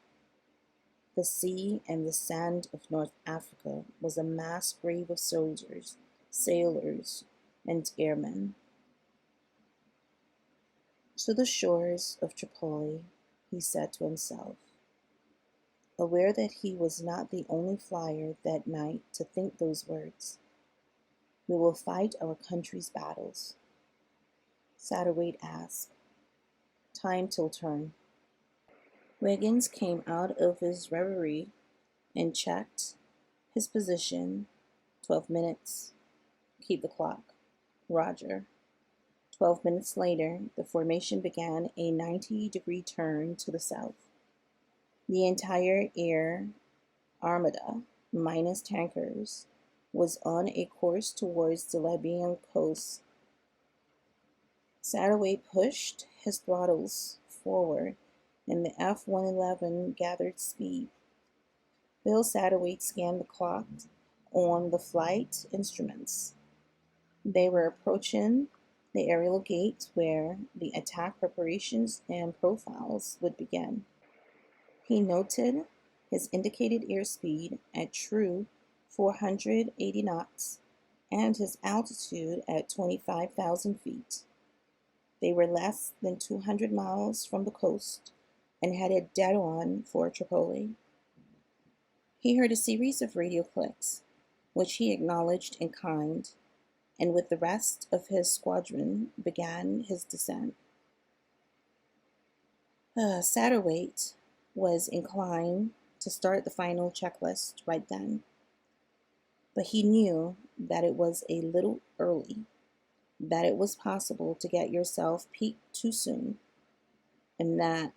The sea and the sand of North Africa was a mass grave of soldiers, sailors, and airmen. To the shores of Tripoli, he said to himself, aware that he was not the only flyer that night to think those words. We will fight our country's battles. Satterwhite asked. Time till turn. Wiggins came out of his reverie and checked his position. 12 minutes. Keep the clock. Roger. 12 minutes later, the formation began a 90-degree turn to the south. The entire air armada, minus tankers, was on a course towards the Libyan coast. Satterwhite pushed his throttles forward, and the F-111 gathered speed. Bill Satterwhite scanned the clock on the flight instruments. They were approaching the aerial gate where the attack preparations and profiles would begin. He noted his indicated airspeed at true 480 knots and his altitude at 25,000 feet. They were less than 200 miles from the coast and headed dead on for Tripoli. He heard a series of radio clicks, which he acknowledged in kind, and with the rest of his squadron began his descent. Satterwhite was inclined to start the final checklist right then, but he knew that it was a little early, that it was possible to get yourself peaked too soon, and that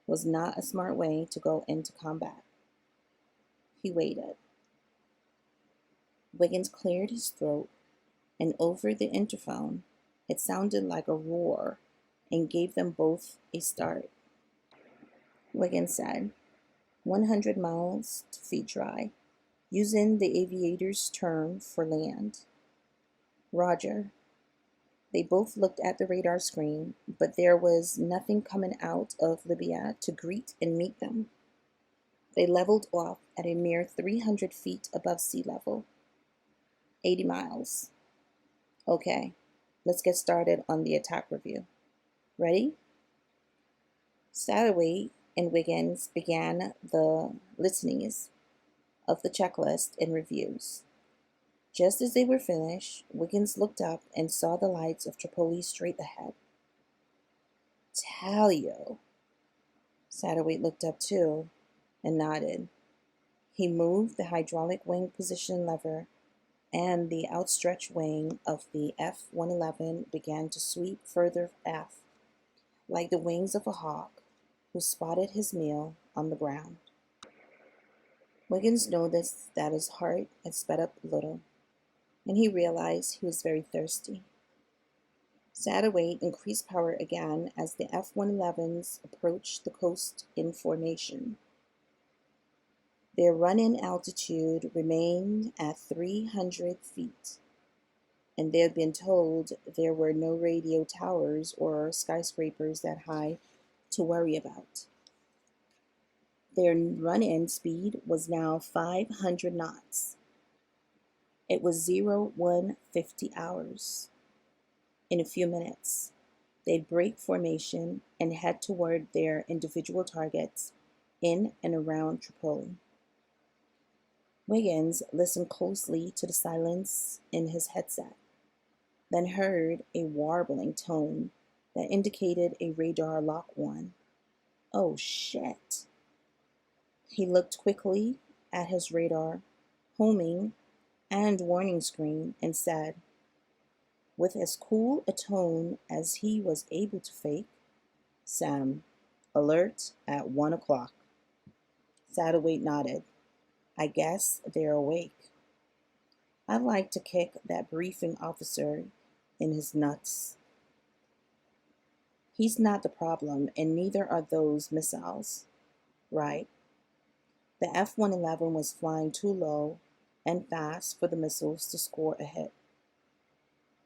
was not a smart way to go into combat. He waited. Wiggins cleared his throat, and over the interphone, it sounded like a roar and gave them both a start. Wiggins said, 100 miles to feet dry, using the aviator's term for land. Roger. They both looked at the radar screen, but there was nothing coming out of Libya to greet and meet them. They leveled off at a mere 300 feet above sea level. 80 miles. Okay, let's get started on the attack review. Ready? Satterwhite and Wiggins began the litanies. of the checklist and reviews. Just as they were finished, Wiggins looked up and saw the lights of Tripoli straight ahead. Talio. Satterwhite looked up too and nodded. He moved the hydraulic wing position lever, and the outstretched wing of the F-111 began to sweep further aft, like the wings of a hawk who spotted his meal on the ground. Wiggins noticed that his heart had sped up a little, and he realized he was very thirsty. Satterwhite increased power again as the F-111s approached the coast in formation. Their run-in altitude remained at 300 feet, and they had been told there were no radio towers or skyscrapers that high to worry about. Their run-in speed was now 500 knots. It was 0150 hours. In a few minutes, they'd break formation and head toward their individual targets in and around Tripoli. Wiggins listened closely to the silence in his headset, then heard a warbling tone that indicated a radar lock-on. Oh shit. He looked quickly at his radar, homing, and warning screen and said, with as cool a tone as he was able to fake, Sam, alert at 1 o'clock. Satterwhite nodded. I guess they're awake. I'd like to kick that briefing officer in his nuts. He's not the problem, and neither are those missiles, right? The F-111 was flying too low and fast for the missiles to score a hit.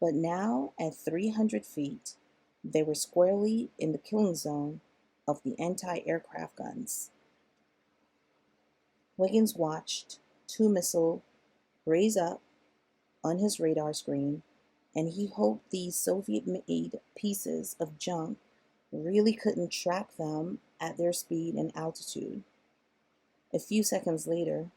But now, at 300 feet, they were squarely in the killing zone of the anti-aircraft guns. Wiggins watched 2 missiles raise up on his radar screen, and he hoped these Soviet-made pieces of junk really couldn't track them at their speed and altitude. A few seconds later,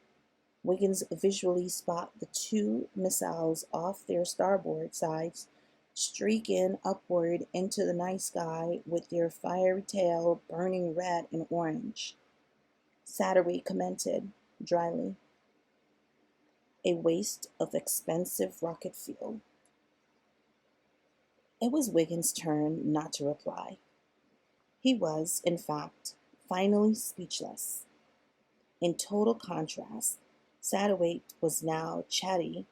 Wiggins visually spotted the 2 missiles off their starboard sides streaking upward into the night sky with their fiery tail burning red and orange. Satterwhite commented dryly, a waste of expensive rocket fuel. It was Wiggins' turn not to reply. He was, in fact, finally speechless. In total contrast, Satterwhite was now chatty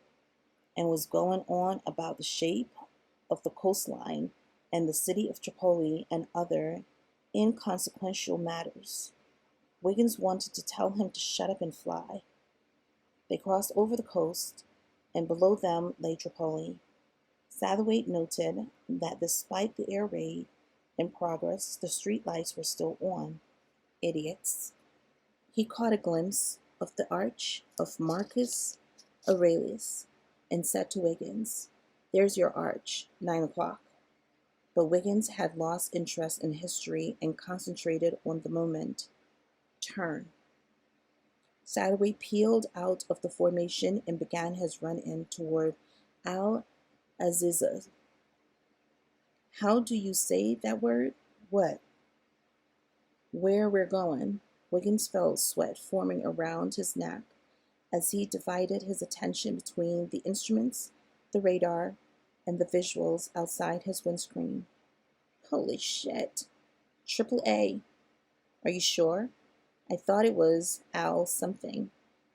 and was going on about the shape of the coastline and the city of Tripoli and other inconsequential matters. Wiggins wanted to tell him to shut up and fly. They crossed over the coast, and below them lay Tripoli. Satterwhite noted that despite the air raid in progress, the street lights were still on. Idiots. He caught a glimpse of the arch of Marcus Aurelius and said to Wiggins, there's your arch, 9 o'clock. But Wiggins had lost interest in history and concentrated on the moment. Turn. Satterwhite peeled out of the formation and began his run-in toward Al-Aziza. How do you say that word? What? Where we're going. Wiggins felt sweat forming around his neck as he divided his attention between the instruments, the radar, and the visuals outside his windscreen. Holy shit. Triple A. Are you sure? I thought it was Al something.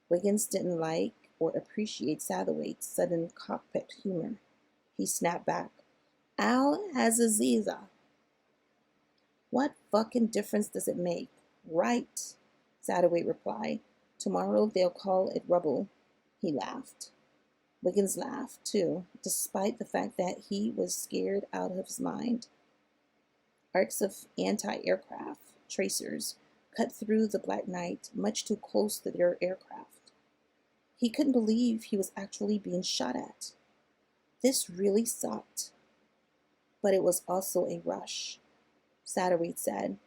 Wiggins didn't like or appreciate Satterwhite's sudden cockpit humor. He snapped back. Al Aziza. What fucking difference does it make? Right, Satterwhite replied. Tomorrow they'll call it rubble. He laughed. Wiggins laughed, too, despite the fact that he was scared out of his mind. Arcs of anti-aircraft tracers cut through the black night much too close to their aircraft. He couldn't believe he was actually being shot at. This really sucked. But it was also a rush. Satterwhite said,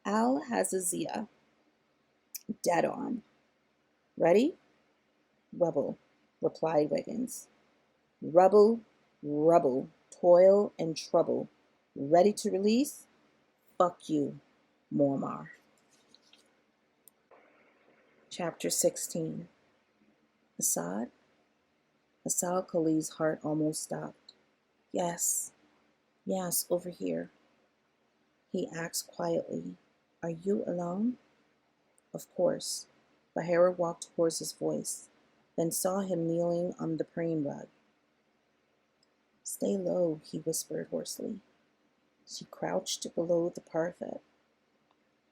Al Hazazia. Dead on. Ready? Rubble, replied Wiggins. Rubble, rubble, toil and trouble. Ready to release? Fuck you, Mormar. Chapter 16. Assad? Assad Khalil's heart almost stopped. Yes, yes, over here. He asked quietly, Are you alone? Of course. Bahira walked towards his voice, then saw him kneeling on the praying rug. Stay low, he whispered hoarsely. She crouched below the parapet.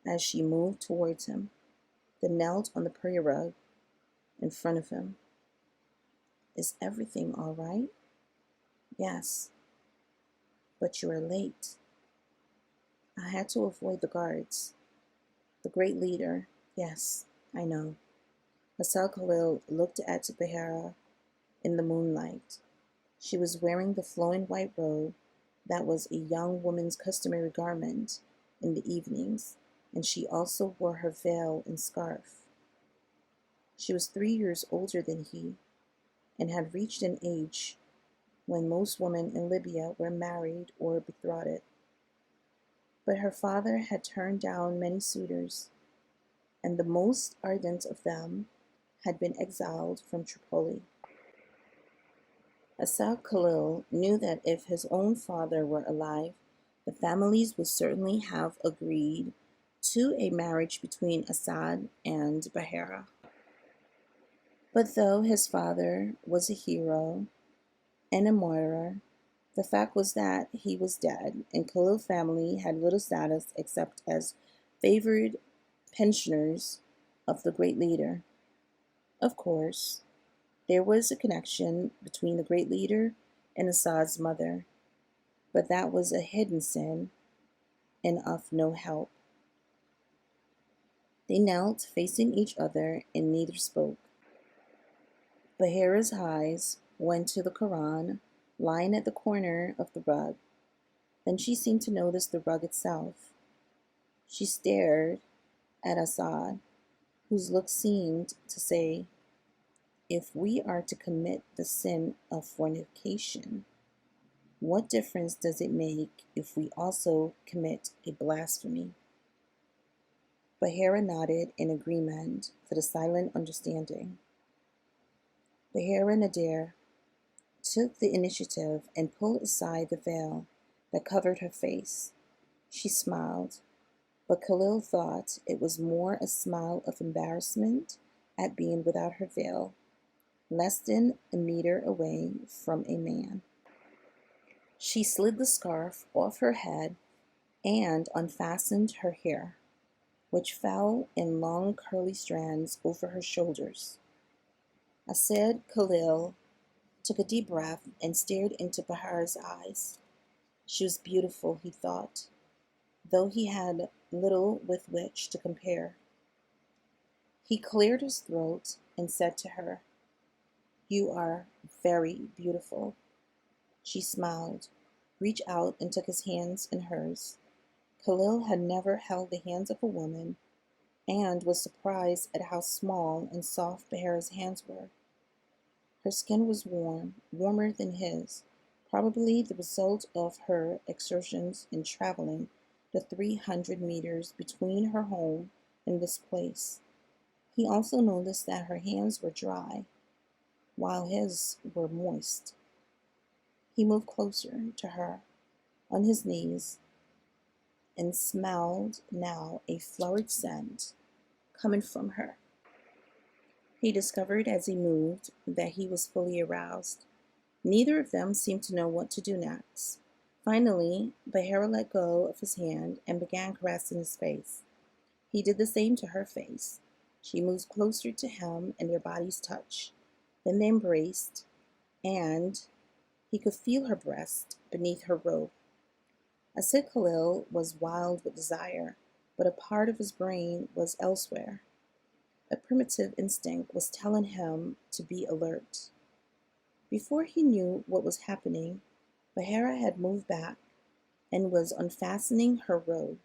As she moved towards him, then knelt on the prayer rug in front of him. Is everything all right? Yes, but you are late. I had to avoid the guards. The great leader, yes, I know. Hassan Khalil looked at Bahira in the moonlight. She was wearing the flowing white robe that was a young woman's customary garment in the evenings, and she also wore her veil and scarf. She was 3 years older than he and had reached an age when most women in Libya were married or betrothed. But her father had turned down many suitors, and the most ardent of them had been exiled from Tripoli. Asad Khalil knew that if his own father were alive, the families would certainly have agreed to a marriage between Asad and Bahira. But though his father was a hero and a martyr, the fact was that he was dead, and Khalil's family had little status except as favored pensioners of the great leader. Of course, there was a connection between the great leader and Assad's mother, but that was a hidden sin and of no help. They knelt facing each other and neither spoke. Bahira's eyes went to the Quran lying at the corner of the rug. Then she seemed to notice the rug itself. She stared at Assad, whose look seemed to say, If we are to commit the sin of fornication, what difference does it make if we also commit a blasphemy? Bahira nodded in agreement to the silent understanding. Bahira Nadir took the initiative and pulled aside the veil that covered her face. She smiled, but Khalil thought it was more a smile of embarrassment at being without her veil, less than a meter away from a man. She slid the scarf off her head and unfastened her hair, which fell in long curly strands over her shoulders. Asad Khalil took a deep breath and stared into Bahara's eyes. She was beautiful, he thought, though he had little with which to compare. He cleared his throat and said to her, You are very beautiful. She smiled, reached out and took his hands in hers. Khalil had never held the hands of a woman and was surprised at how small and soft Bahara's hands were. Her skin was warm, warmer than his, probably the result of her exertions in traveling the 300 meters between her home and this place. He also noticed that her hands were dry, while his were moist. He moved closer to her, on his knees, and smelled now a flowered scent coming from her. He discovered as he moved that he was fully aroused. Neither of them seemed to know what to do next. Finally, Bahira let go of his hand and began caressing his face. He did the same to her face. She moved closer to him and their bodies touched. Then they embraced, and he could feel her breast beneath her robe. Asid Khalil was wild with desire, but a part of his brain was elsewhere. A primitive instinct was telling him to be alert. Before he knew what was happening, Bahira had moved back and was unfastening her robe.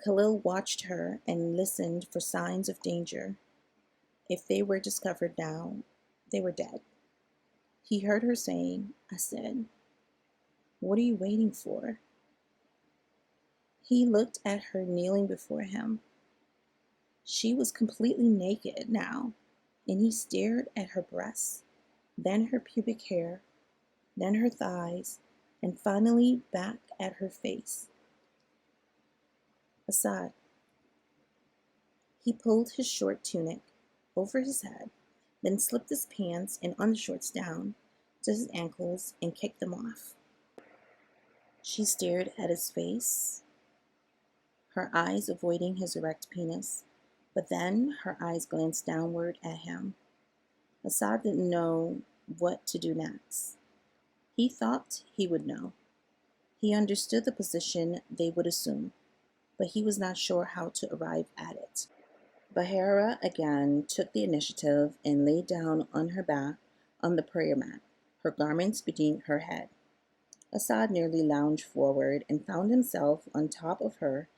Khalil watched her and listened for signs of danger. If they were discovered now, they were dead. He heard her saying, I said, what are you waiting for? He looked at her kneeling before him. She was completely naked now, and he stared at her breasts, then her pubic hair, then her thighs, and finally back at her face. Assad. He pulled his short tunic over his head, then slipped his pants and undershorts down to his ankles and kicked them off. She stared at his face, her eyes avoiding his erect penis, but then her eyes glanced downward at him. Assad didn't know what to do next. He thought he would know. He understood the position they would assume, but he was not sure how to arrive at it. Bahara again took the initiative and lay down on her back on the prayer mat, her garments beneath her head. Assad nearly lounged forward and found himself on top of her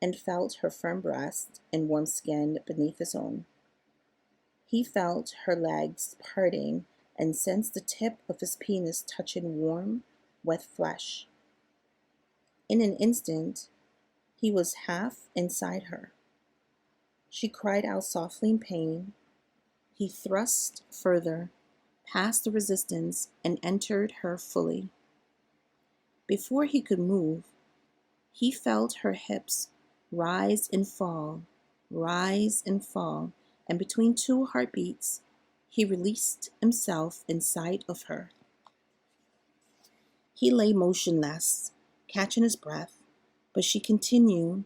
and felt her firm breast and warm skin beneath his own. He felt her legs parting and sensed the tip of his penis touching warm, wet flesh. In an instant, he was half inside her. She cried out softly in pain. He thrust further, past the resistance, and entered her fully. Before he could move, he felt her hips rise and fall, and between two heartbeats, he released himself inside of her. He lay motionless, catching his breath, but she continued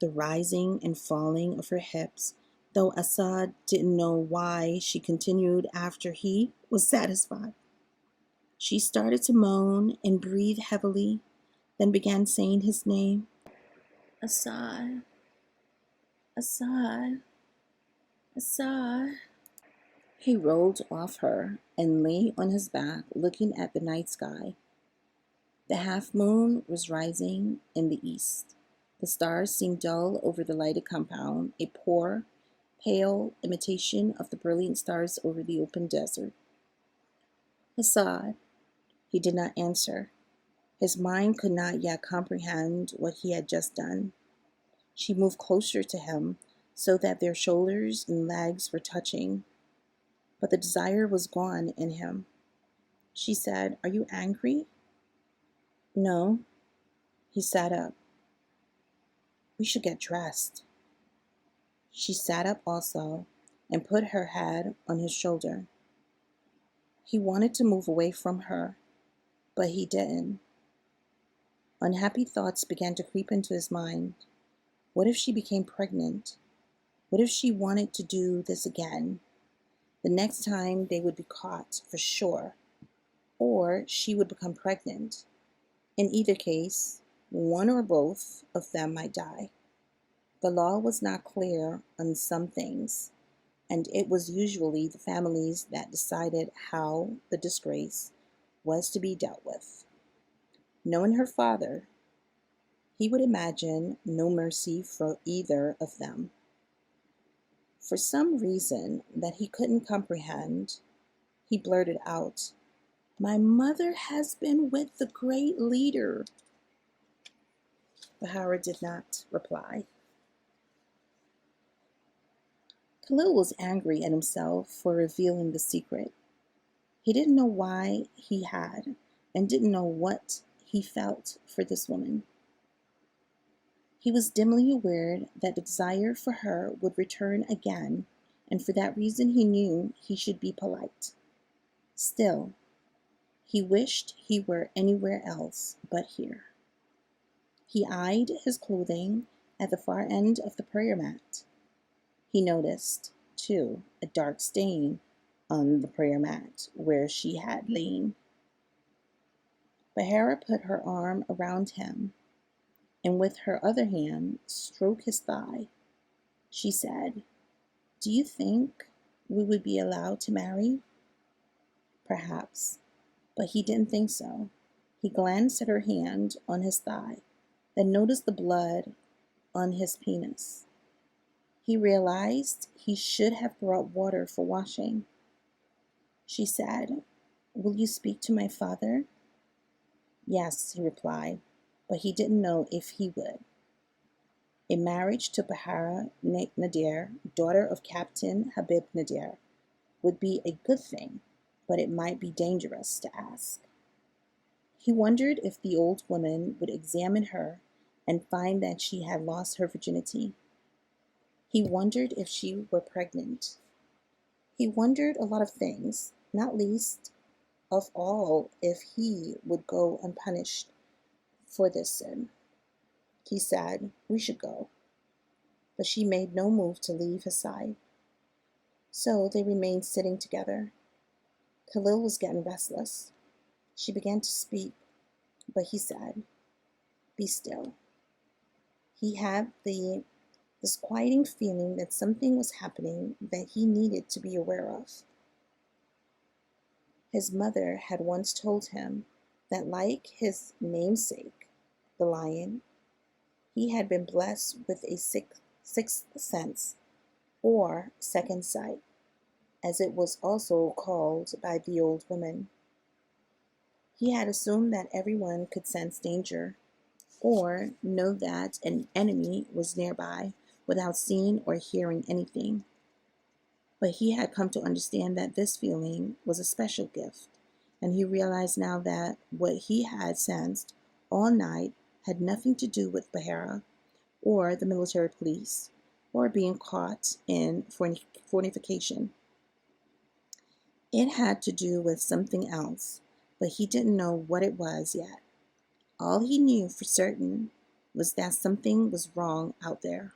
the rising and falling of her hips, though Assad didn't know why she continued after he was satisfied. She started to moan and breathe heavily, then began saying his name. Assad, Assad, Assad. He rolled off her and lay on his back looking at the night sky. The half moon was rising in the east. The stars seemed dull over the lighted compound, a poor, pale imitation of the brilliant stars over the open desert. Assad. He did not answer. His mind could not yet comprehend what he had just done. She moved closer to him so that their shoulders and legs were touching, but the desire was gone in him. She said, Are you angry? No. He sat up. We should get dressed. She sat up also and put her head on his shoulder. He wanted to move away from her, but he didn't. Unhappy thoughts began to creep into his mind. What if she became pregnant? What if she wanted to do this again? The next time they would be caught for sure, or she would become pregnant. In either case, one or both of them might die. The law was not clear on some things, and it was usually the families that decided how the disgrace was to be dealt with. Knowing her father, he would imagine no mercy for either of them. For some reason that he couldn't comprehend, he blurted out, My mother has been with the great leader. Bahara did not reply. Khalil was angry at himself for revealing the secret. He didn't know why he had, and didn't know what he felt for this woman. He was dimly aware that the desire for her would return again, and for that reason he knew he should be polite. Still, he wished he were anywhere else but here. He eyed his clothing at the far end of the prayer mat. He noticed, too, a dark stain on the prayer mat where she had lain. Bahara put her arm around him and with her other hand stroked his thigh. She said, Do you think we would be allowed to marry? Perhaps, but he didn't think so. He glanced at her hand on his thigh, then noticed the blood on his penis. He realized he should have brought water for washing. She said, "Will you speak to my father?" "Yes," he replied, but he didn't know if he would. A marriage to Bahara Nadir, daughter of Captain Habib Nadir, would be a good thing, but it might be dangerous to ask. He wondered if the old woman would examine her and find that she had lost her virginity. He wondered if she were pregnant. He wondered a lot of things, not least of all if he would go unpunished for this sin. He said, "We should go." But she made no move to leave his side. So they remained sitting together. Khalil was getting restless. She began to speak, but he said, "Be still." He had the disquieting feeling that something was happening that he needed to be aware of. His mother had once told him that, like his namesake, the lion, he had been blessed with a sixth sense, or second sight, as it was also called by the old woman. He had assumed that everyone could sense danger or know that an enemy was nearby without seeing or hearing anything. But he had come to understand that this feeling was a special gift, and he realized now that what he had sensed all night had nothing to do with Bahara or the military police or being caught in fornication. It had to do with something else, but he didn't know what it was yet. All he knew for certain was that something was wrong out there.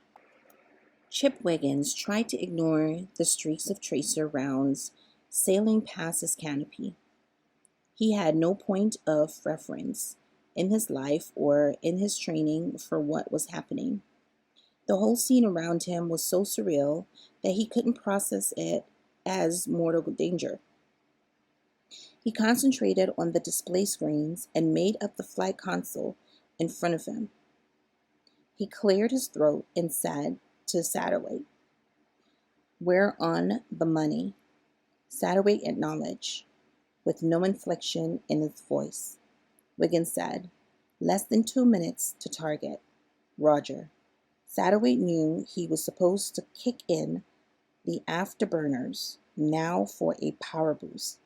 Chip Wiggins tried to ignore the streaks of tracer rounds sailing past his canopy. He had no point of reference in his life or in his training for what was happening. The whole scene around him was so surreal that he couldn't process it as mortal danger. He concentrated on the display screens and made up the flight console in front of him. He cleared his throat and said to Satterwhite, "We're on the money." Satterwhite acknowledged, with no inflection in his voice. Wiggins said, "Less than 2 minutes to target." "Roger." Satterwhite knew he was supposed to kick in the afterburners now for a power boost,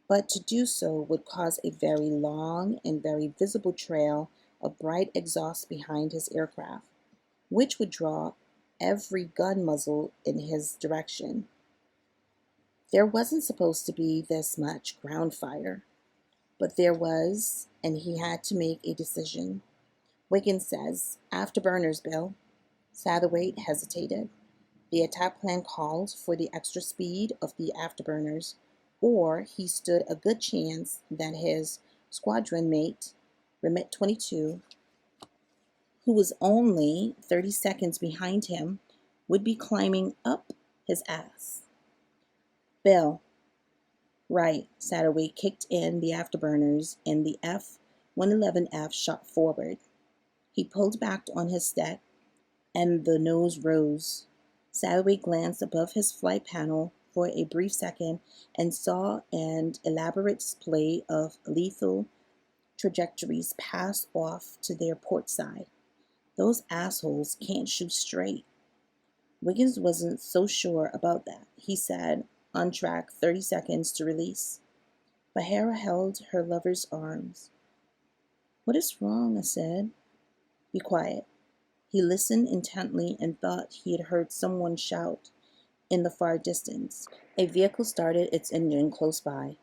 but to do so would cause a very long and very visible trail of bright exhaust behind his aircraft, which would draw every gun muzzle in his direction. There wasn't supposed to be this much ground fire, but there was, and he had to make a decision. Wiggins says, "Afterburners, Bill." Satterwhite hesitated. The attack plan called for the extra speed of the afterburners, or he stood a good chance that his squadron mate, Remit 22, who was only 30 seconds behind him, would be climbing up his ass. "Bill." "Right." Satterwhite kicked in the afterburners, and the F-111F shot forward. He pulled back on his step, and the nose rose. Satterwhite glanced above his flight panel for a brief second and saw an elaborate display of lethal trajectories pass off to their port side. "Those assholes can't shoot straight." Wiggins wasn't so sure about that. He said, "On track, 30 seconds to release." Bahara held her lover's arms. "What is wrong?" I said. "Be quiet." He listened intently and thought he had heard someone shout in the far distance. A vehicle started its engine close by.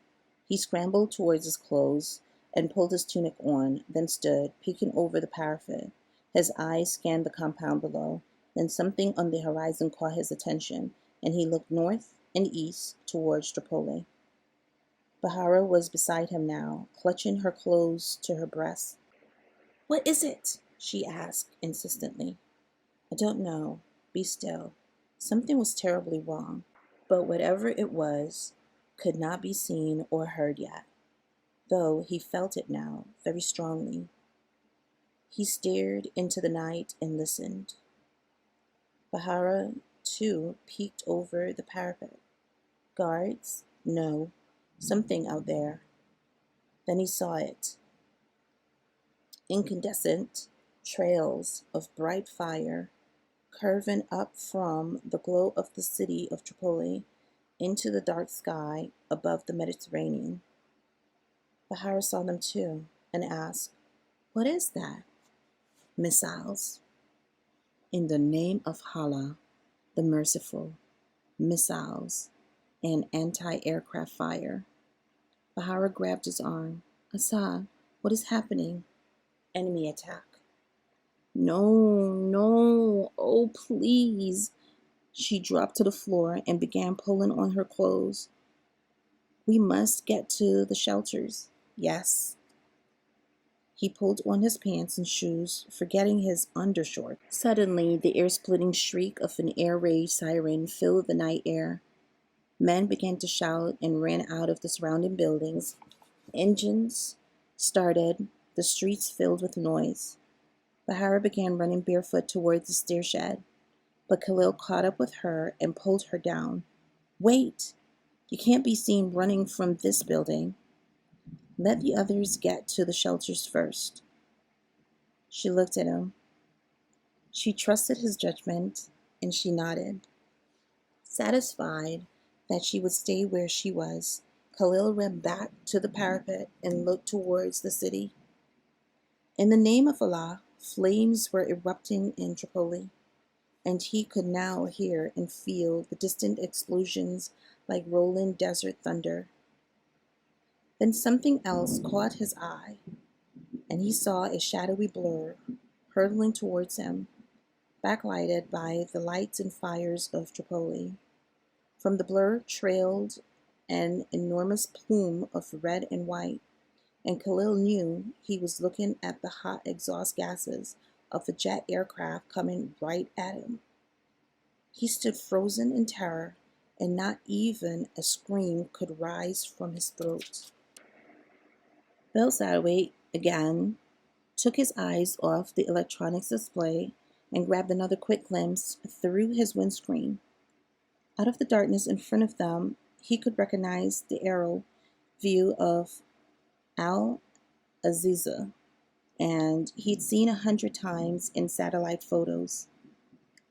He scrambled towards his clothes and pulled his tunic on, then stood, peeking over the parapet. His eyes scanned the compound below. Then something on the horizon caught his attention, and he looked north and east towards Tripoli. Bahara was beside him now, clutching her clothes to her breast. "What is it?" she asked insistently. "I don't know. Be still." Something was terribly wrong, but whatever it was could not be seen or heard yet, though he felt it now very strongly. He stared into the night and listened. "Bahara, too peeked over the parapet. Guards? No. Something out there. Then he saw it. Incandescent trails of bright fire curving up from the glow of the city of Tripoli into the dark sky above the Mediterranean. Bahar saw them too and asked, "What is that?" "Missiles. In the name of Allah, the Merciful, missiles and anti-aircraft fire." Bahara grabbed his arm. "Assad, what is happening?" "Enemy attack." "No, no, oh please." She dropped to the floor and began pulling on her clothes. "We must get to the shelters." "Yes." He pulled on his pants and shoes, forgetting his undershorts. Suddenly, the ear-splitting shriek of an air raid siren filled the night air. Men began to shout and ran out of the surrounding buildings. Engines started, the streets filled with noise. Bahara began running barefoot towards the stair shed, but Khalil caught up with her and pulled her down. "Wait! You can't be seen running from this building. Let the others get to the shelters first." She looked at him. She trusted his judgment, and she nodded. Satisfied that she would stay where she was, Khalil ran back to the parapet and looked towards the city. In the name of Allah, flames were erupting in Tripoli, and he could now hear and feel the distant explosions like rolling desert thunder. Then something else caught his eye, and he saw a shadowy blur hurtling towards him, backlighted by the lights and fires of Tripoli. From the blur trailed an enormous plume of red and white, and Khalil knew he was looking at the hot exhaust gases of a jet aircraft coming right at him. He stood frozen in terror, and not even a scream could rise from his throat. Bill Sadoway again took his eyes off the electronics display and grabbed another quick glimpse through his windscreen. Out of the darkness in front of them, he could recognize the aerial view of Al Aziza, and he'd seen 100 times in satellite photos.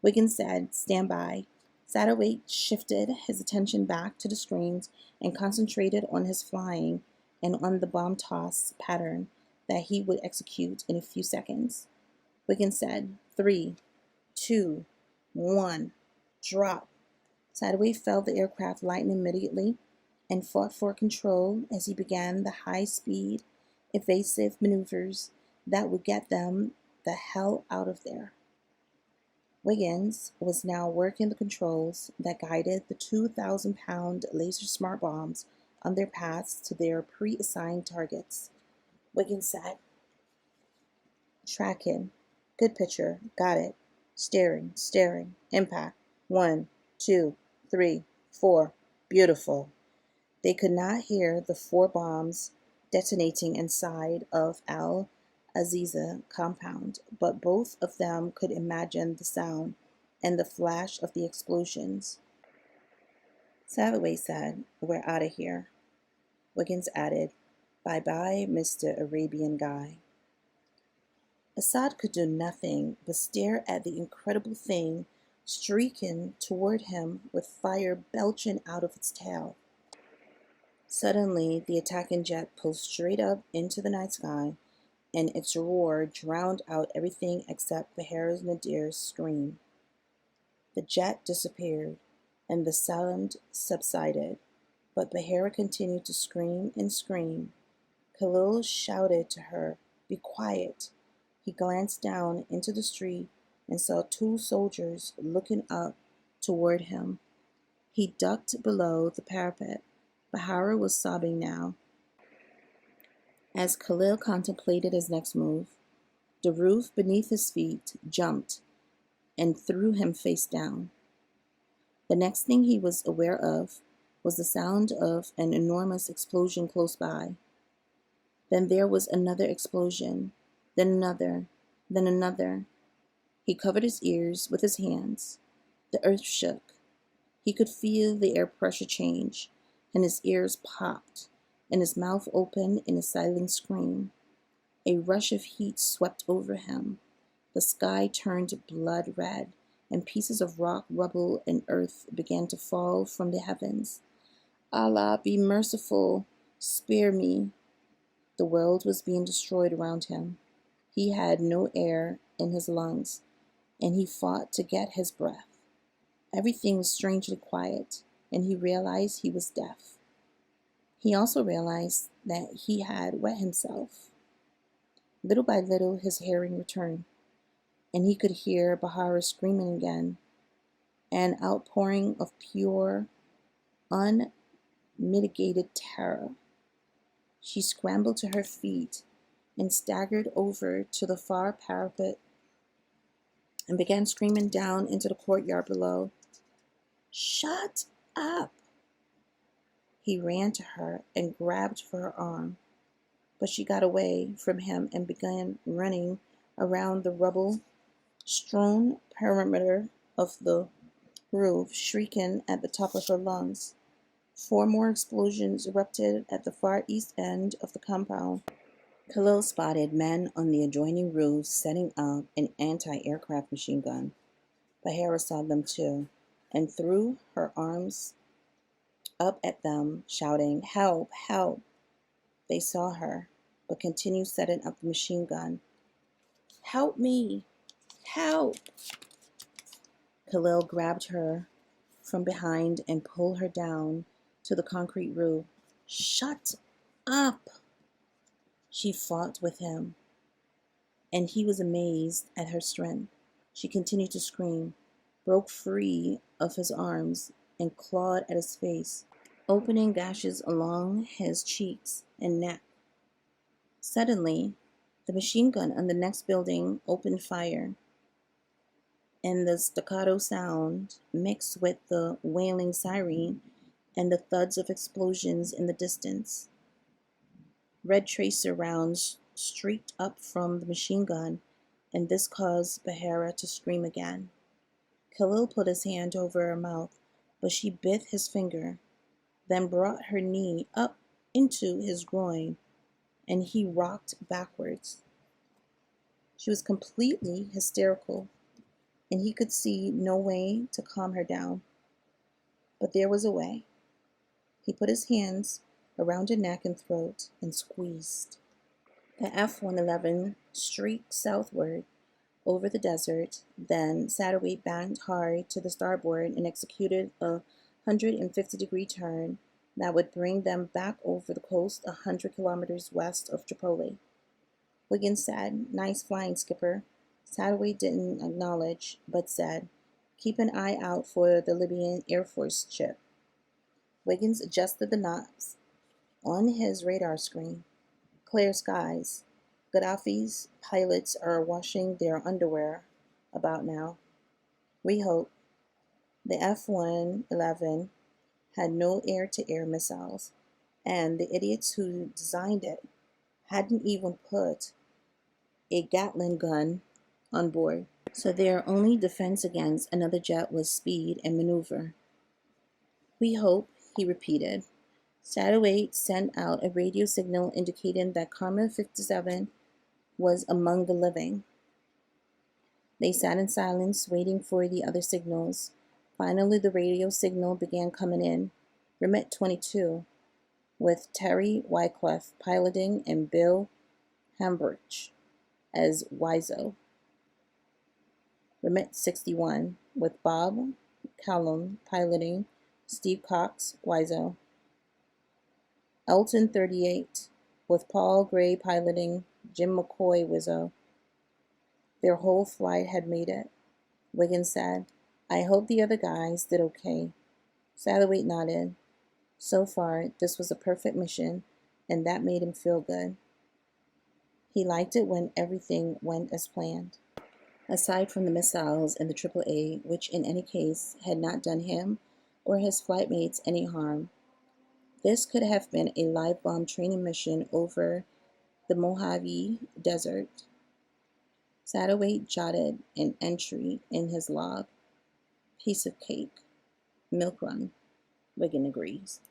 Wiggins said, "Stand by." Sadoway shifted his attention back to the screens and concentrated on his flying and on the bomb toss pattern that he would execute in a few seconds. Wiggins said, 3, 2, 1, drop. Sadoway felt the aircraft lighten immediately and fought for control as he began the high-speed, evasive maneuvers that would get them the hell out of there. Wiggins was now working the controls that guided the 2,000-pound laser smart bombs on their paths to their pre-assigned targets. Wiggins said, "Tracking. Good picture. Got it. Staring. Impact. 1, 2, 3, 4. Beautiful." They could not hear the 4 bombs detonating inside of Al Aziza compound, but both of them could imagine the sound and the flash of the explosions. Sadoway said, "We're out of here." Wiggins added, "Bye-bye, Mr. Arabian guy." Assad could do nothing but stare at the incredible thing streaking toward him with fire belching out of its tail. Suddenly, the attacking jet pulled straight up into the night sky, and its roar drowned out everything except Behar's Nadir's scream. The jet disappeared, and the sound subsided, but Behera continued to scream and scream. Khalil shouted to her, "Be quiet." He glanced down into the street and saw 2 soldiers looking up toward him. He ducked below the parapet. Bahara was sobbing now. As Khalil contemplated his next move, the roof beneath his feet jumped and threw him face down. The next thing he was aware of was the sound of an enormous explosion close by. Then there was another explosion, then another, then another. He covered his ears with his hands. The earth shook. He could feel the air pressure change, and his ears popped, and his mouth opened in a silent scream. A rush of heat swept over him. The sky turned blood red, and pieces of rock, rubble, and earth began to fall from the heavens. Allah, be merciful, spare me. The world was being destroyed around him. He had no air in his lungs, and he fought to get his breath. Everything was strangely quiet, and he realized he was deaf. He also realized that he had wet himself. Little by little, his hearing returned, and he could hear Bahara screaming again, an outpouring of pure, unmitigated terror. She scrambled to her feet and staggered over to the far parapet and began screaming down into the courtyard below. "Shut up!" He ran to her and grabbed for her arm, but she got away from him and began running around the rubble-strewn perimeter of the roof, shrieking at the top of her lungs. 4 more explosions erupted at the far east end of the compound. Khalil spotted men on the adjoining roofs setting up an anti-aircraft machine gun. Bahara saw them too and threw her arms up at them, shouting, "Help! Help!" They saw her, but continued setting up the machine gun. "Help me! Help!" Khalil grabbed her from behind and pulled her down to the concrete roof. "Shut up!" She fought with him, and he was amazed at her strength. She continued to scream, broke free of his arms, and clawed at his face, opening gashes along his cheeks and neck. Suddenly, the machine gun on the next building opened fire, and the staccato sound mixed with the wailing siren and the thuds of explosions in the distance. Red tracer rounds streaked up from the machine gun, and this caused Bahara to scream again. Khalil put his hand over her mouth, but she bit his finger, then brought her knee up into his groin, and he rocked backwards. She was completely hysterical, and he could see no way to calm her down. But there was a way. He put his hands around her neck and throat and squeezed. The F-111 streaked southward over the desert, then Satterwhite banked hard to the starboard and executed a 150-degree turn that would bring them back over the coast 100 kilometers west of Tripoli. Wiggins said, "Nice flying, Skipper." Satterwhite didn't acknowledge, but said, "Keep an eye out for the Libyan Air Force ship." Wiggins adjusted the knobs on his radar screen. "Clear skies. Gaddafi's pilots are washing their underwear about now. We hope." The F-111 had no air-to-air missiles, and the idiots who designed it hadn't even put a Gatling gun on board. So their only defense against another jet was speed and maneuver. "We hope," he repeated. Satterwhite sent out a radio signal indicating that Karma 57 was among the living. They sat in silence, waiting for the other signals. Finally, the radio signal began coming in. Remit 22, with Terry Wycliffe piloting and Bill Hambridge as Wiseau. Remit 61, with Bob Callum piloting, Steve Cox, Wiseau. Elton 38, with Paul Gray piloting, Jim McCoy, Wiseau. Their whole flight had made it. Wiggins said, "I hope the other guys did okay." Satterwhite nodded. So far, this was a perfect mission, and that made him feel good. He liked it when everything went as planned. Aside from the missiles and the AAA, which in any case had not done him or his flightmates any harm, this could have been a live bomb training mission over the Mojave Desert. Satterwhite jotted an entry in his log. Piece of cake. Milk run. Wiggin agrees.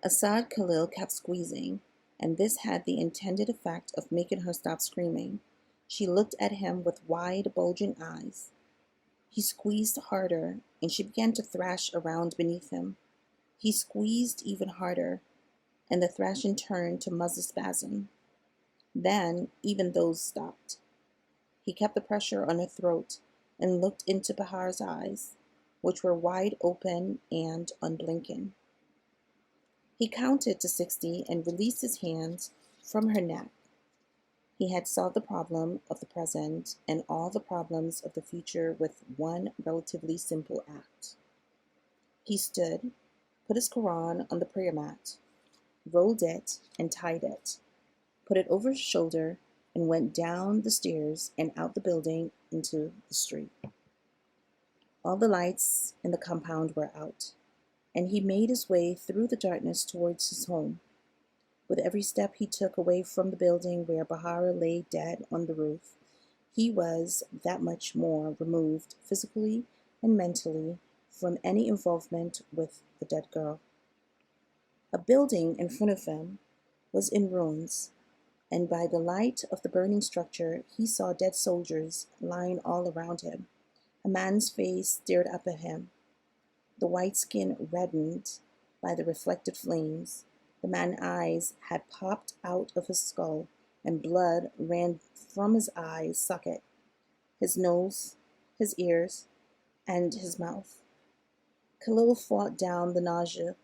Assad Khalil kept squeezing, and this had the intended effect of making her stop screaming. She looked at him with wide, bulging eyes. He squeezed harder, and she began to thrash around beneath him. He squeezed even harder, and the thrashing turned to muscle spasm. Then even those stopped. He kept the pressure on her throat and looked into Bahar's eyes, which were wide open and unblinking. He counted to 60 and released his hands from her neck. He had solved the problem of the present and all the problems of the future with one relatively simple act. He stood, put his Quran on the prayer mat, rolled it and tied it, put it over his shoulder, and went down the stairs and out the building into the street. All the lights in the compound were out, and he made his way through the darkness towards his home. With every step he took away from the building where Bahara lay dead on the roof, he was that much more removed physically and mentally from any involvement with the dead girl. A building in front of him was in ruins, and by the light of the burning structure he saw dead soldiers lying all around him. A man's face stared up at him. The white skin reddened by the reflected flames. The man's eyes had popped out of his skull, and blood ran from his eye socket, his nose, his ears, and his mouth. Khalil fought down the nausea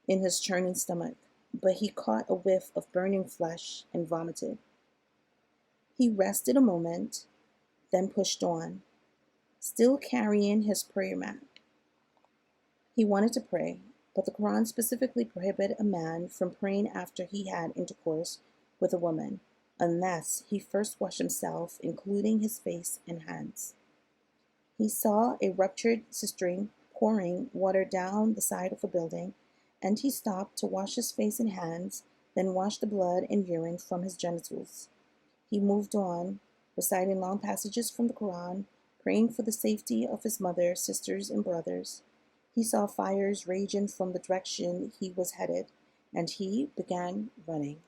in his churning stomach, but he caught a whiff of burning flesh and vomited. He rested a moment, then pushed on, still carrying his prayer mat. He wanted to pray, but the Quran specifically prohibited a man from praying after he had intercourse with a woman, unless he first washed himself, including his face and hands. He saw a ruptured cistern pouring water down the side of a building, and he stopped to wash his face and hands, then wash the blood and urine from his genitals. He moved on, reciting long passages from the Quran, praying for the safety of his mother, sisters, and brothers. He saw fires raging from the direction he was headed, and he began running.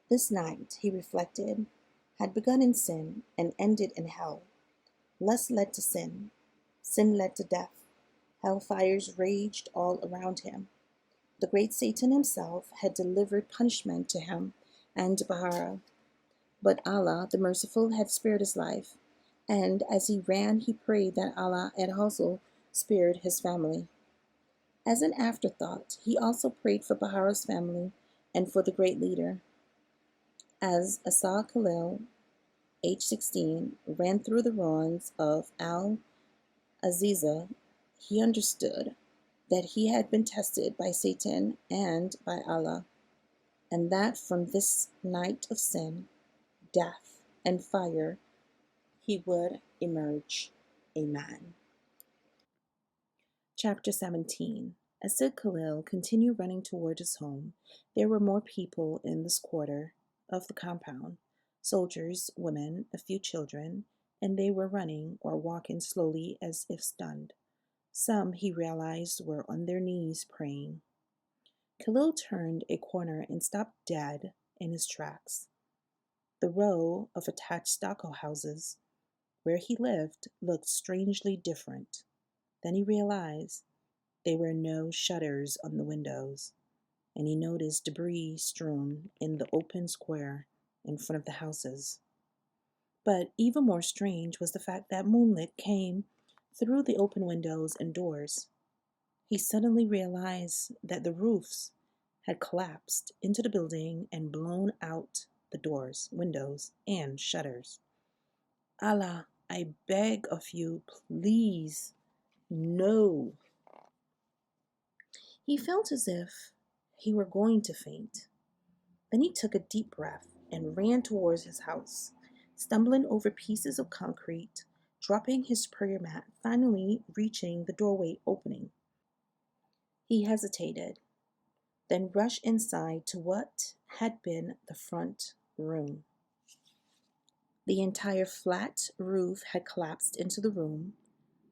This night, he reflected, had begun in sin and ended in hell. Lust led to sin. Sin led to death. Hellfires raged all around him. The great Satan himself had delivered punishment to him and Bahara, but Allah, the Merciful, had spared his life, and as he ran, he prayed that Allah had also spared his family. As an afterthought, he also prayed for Bahara's family and for the great leader. As Asa Khalil, age 16, ran through the ruins of Al-Aziza, he understood that he had been tested by Satan and by Allah, and that from this night of sin, death, and fire, he would emerge a man. Chapter 17. As Sid Khalil continued running toward his home, there were more people in this quarter of the compound, soldiers, women, a few children, and they were running or walking slowly as if stunned. Some, he realized, were on their knees praying. Khalil turned a corner and stopped dead in his tracks. The row of attached stucco houses where he lived looked strangely different. Then he realized there were no shutters on the windows, and he noticed debris strewn in the open square in front of the houses. But even more strange was the fact that moonlight came through the open windows and doors. He suddenly realized that the roofs had collapsed into the building and blown out the doors, windows, and shutters. Allah, I beg of you, please, no. He felt as if he were going to faint. Then he took a deep breath and ran towards his house, stumbling over pieces of concrete, dropping his prayer mat, finally reaching the doorway opening. He hesitated, then rushed inside to what had been the front room. The entire flat roof had collapsed into the room,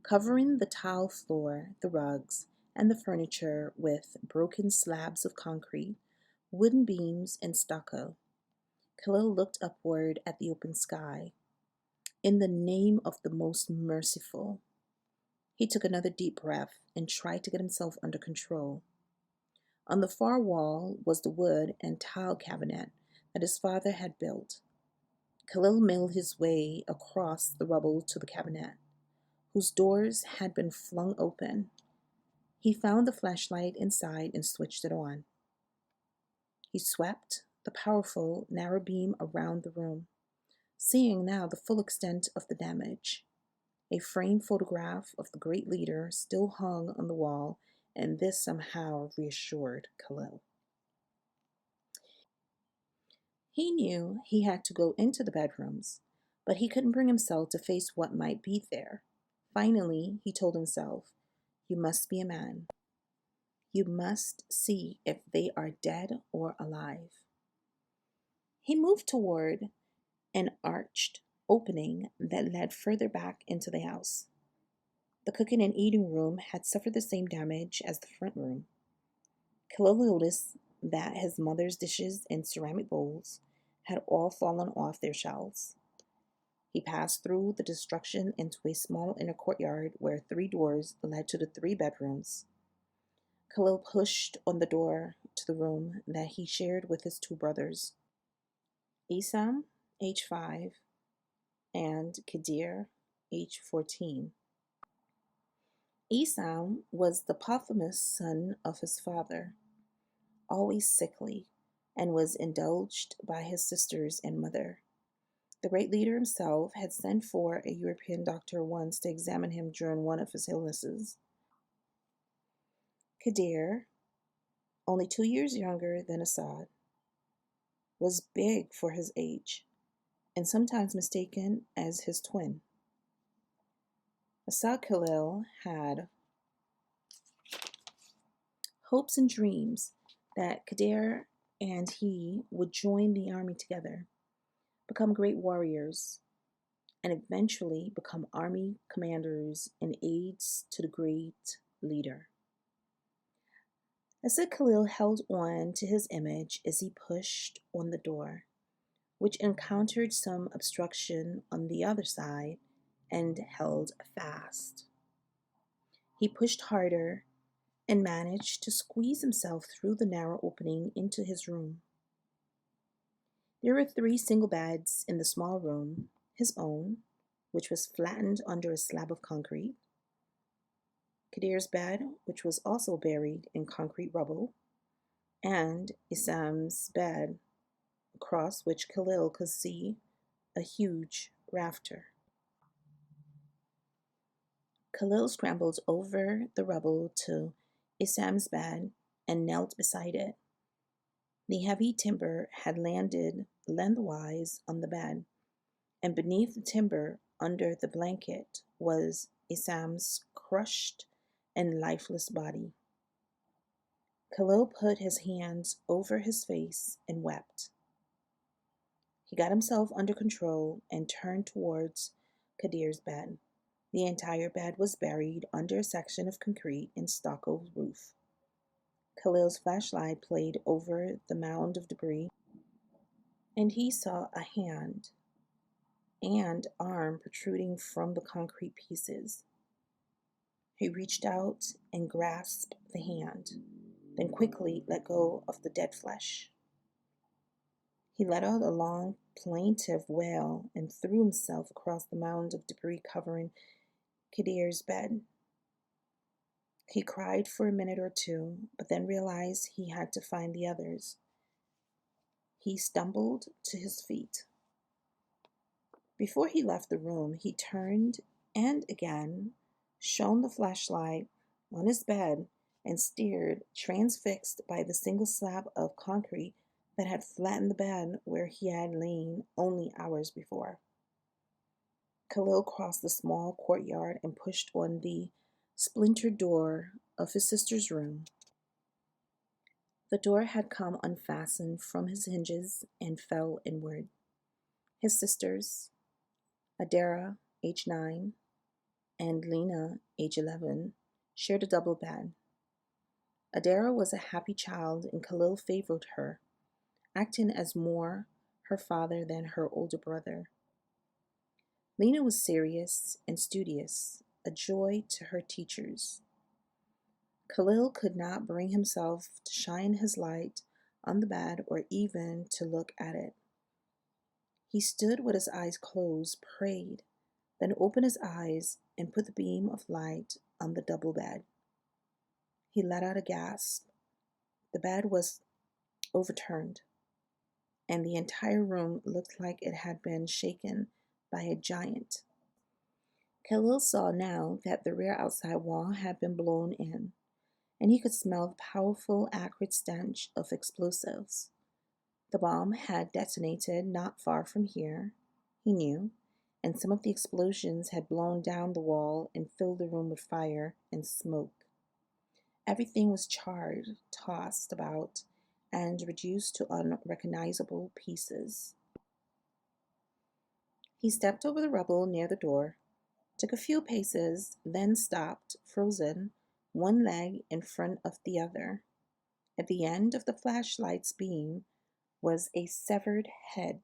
covering the tile floor, the rugs, and the furniture with broken slabs of concrete, wooden beams, and stucco. Khalil looked upward at the open sky. In the name of the most merciful, he took another deep breath and tried to get himself under control. On the far wall was the wood and tile cabinet that his father had built. Khalil milled his way across the rubble to the cabinet, whose doors had been flung open. He found the flashlight inside and switched it on. He swept the powerful, narrow beam around the room, seeing now the full extent of the damage. A framed photograph of the great leader still hung on the wall, and this somehow reassured Khalil. He knew he had to go into the bedrooms, but he couldn't bring himself to face what might be there. Finally, he told himself, "You must be a man. You must see if they are dead or alive." He moved toward an arched opening that led further back into the house. The cooking and eating room had suffered the same damage as the front room. Khalil noticed that his mother's dishes and ceramic bowls had all fallen off their shelves. He passed through the destruction into a small inner courtyard where three doors led to the three bedrooms. Khalil pushed on the door to the room that he shared with his two brothers, Isam, age 5, and Kadir, age 14. Isam was the posthumous son of his father, always sickly, and was indulged by his sisters and mother. The great leader himself had sent for a European doctor once to examine him during one of his illnesses. Kadir, only 2 years younger than Assad, was big for his age and sometimes mistaken as his twin. Assad Khalil had hopes and dreams that Kadir and he would join the army together, become great warriors, and eventually become army commanders and aides to the great leader. Asad Khalil held on to his image as he pushed on the door, which encountered some obstruction on the other side and held fast. He pushed harder and managed to squeeze himself through the narrow opening into his room. There were 3 single beds in the small room, his own, which was flattened under a slab of concrete, Kadir's bed, which was also buried in concrete rubble, and Isam's bed, across which Khalil could see a huge rafter. Khalil scrambled over the rubble to Isam's bed and knelt beside it. The heavy timber had landed lengthwise on the bed, and beneath the timber, under the blanket, was Isam's crushed and lifeless body. Khalil put his hands over his face and wept. He got himself under control and turned towards Kadir's bed. The entire bed was buried under a section of concrete and stucco roof. Khalil's flashlight played over the mound of debris, and he saw a hand and arm protruding from the concrete pieces. He reached out and grasped the hand, then quickly let go of the dead flesh. He let out a long, plaintive wail and threw himself across the mound of debris covering Kadir's bed. He cried for a minute or two, but then realized he had to find the others. He stumbled to his feet. Before he left the room, he turned and again shone the flashlight on his bed and stared, transfixed by the single slab of concrete that had flattened the bed where he had lain only hours before. Khalil crossed the small courtyard and pushed on the splintered door of his sister's room. The door had come unfastened from his hinges and fell inward. His sisters, Adara, age 9, and Lena, age 11, shared a double bed. Adara was a happy child and Khalil favored her, acting as more her father than her older brother. Lena was serious and studious, a joy to her teachers. Khalil could not bring himself to shine his light on the bed or even to look at it. He stood with his eyes closed, prayed, then opened his eyes and put the beam of light on the double bed. He let out a gasp. The bed was overturned, and the entire room looked like it had been shaken by a giant. Khalil saw now that the rear outside wall had been blown in, and he could smell the powerful, acrid stench of explosives. The bomb had detonated not far from here, he knew, and some of the explosions had blown down the wall and filled the room with fire and smoke. Everything was charred, tossed about, and reduced to unrecognizable pieces. He stepped over the rubble near the door, took a few paces, then stopped, frozen, one leg in front of the other. At the end of the flashlight's beam was a severed head,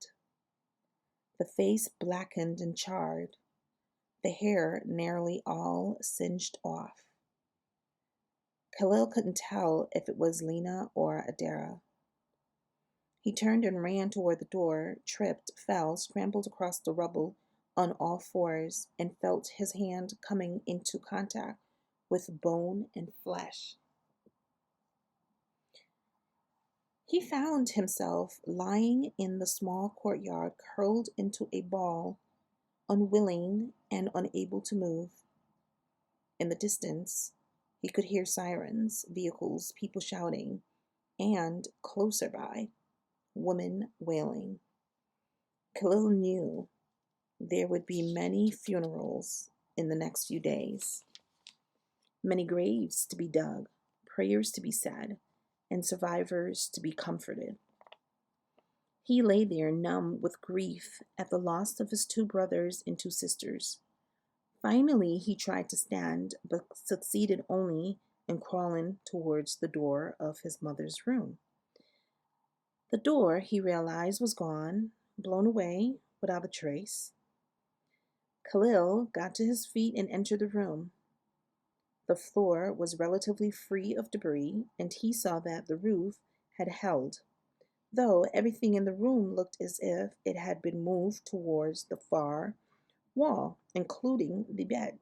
the face blackened and charred, the hair nearly all singed off. Khalil couldn't tell if it was Lena or Adara. He turned and ran toward the door, tripped, fell, scrambled across the rubble on all fours, and felt his hand coming into contact with bone and flesh. He found himself lying in the small courtyard, curled into a ball, unwilling and unable to move. In the distance, he could hear sirens, vehicles, people shouting, and, closer by, women wailing. Khalil knew there would be many funerals in the next few days, many graves to be dug, prayers to be said, and survivors to be comforted. He lay there numb with grief at the loss of his 2 brothers and 2 sisters. Finally, he tried to stand, but succeeded only in crawling towards the door of his mother's room. The door, he realized, was gone, blown away without a trace. Khalil got to his feet and entered the room. The floor was relatively free of debris, and he saw that the roof had held, though everything in the room looked as if it had been moved towards the far wall, including the bed.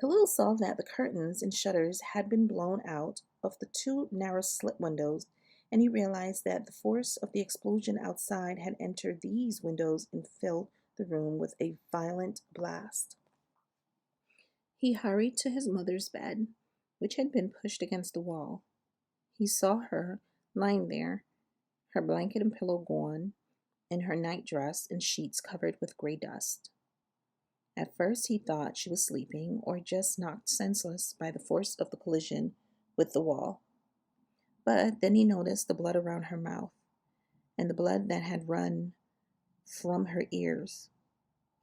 Khalil saw that the curtains and shutters had been blown out of the 2 narrow slit windows, and he realized that the force of the explosion outside had entered these windows and filled the room with a violent blast. He hurried to his mother's bed, which had been pushed against the wall. He saw her lying there, her blanket and pillow gone, and her nightdress and sheets covered with gray dust. At first he thought she was sleeping or just knocked senseless by the force of the collision with the wall. But then he noticed the blood around her mouth and the blood that had run from her ears.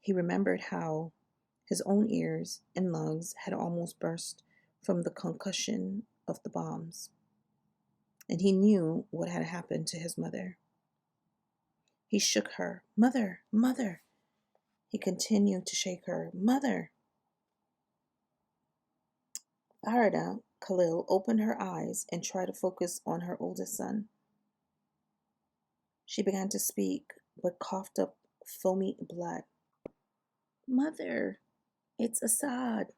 He remembered how his own ears and lungs had almost burst from the concussion of the bombs. And he knew what had happened to his mother. He shook her. "Mother, mother!" He continued to shake her. "Mother!" Farida Khalil opened her eyes and tried to focus on her oldest son. She began to speak, but coughed up foamy blood. "Mother, it's Assad."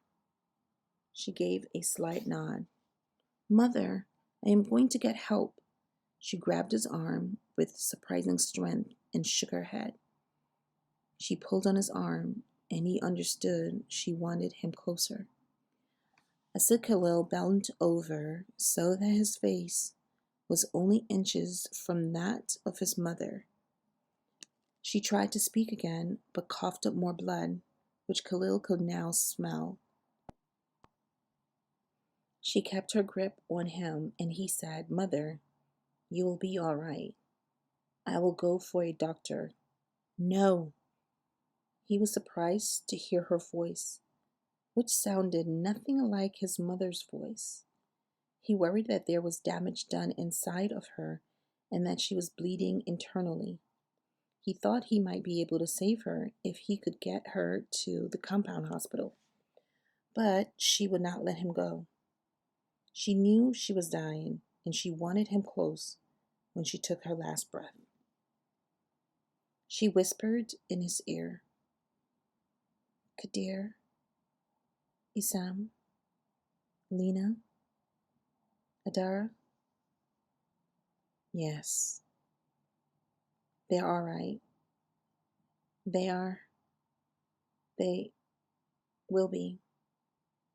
She gave a slight nod. "Mother, I am going to get help." She grabbed his arm with surprising strength and shook her head. She pulled on his arm, and he understood she wanted him closer. Asad Khalil bent over so that his face was only inches from that of his mother. She tried to speak again, but coughed up more blood, which Khalil could now smell. She kept her grip on him, and he said, "Mother, you will be all right. I will go for a doctor." "No." He was surprised to hear her voice, which sounded nothing like his mother's voice. He worried that there was damage done inside of her and that she was bleeding internally. He thought he might be able to save her if he could get her to the compound hospital. But she would not let him go. She knew she was dying, and she wanted him close when she took her last breath. She whispered in his ear, "Kadir, Isam, Lena, Adara, yes, they're all right. They are, they will be."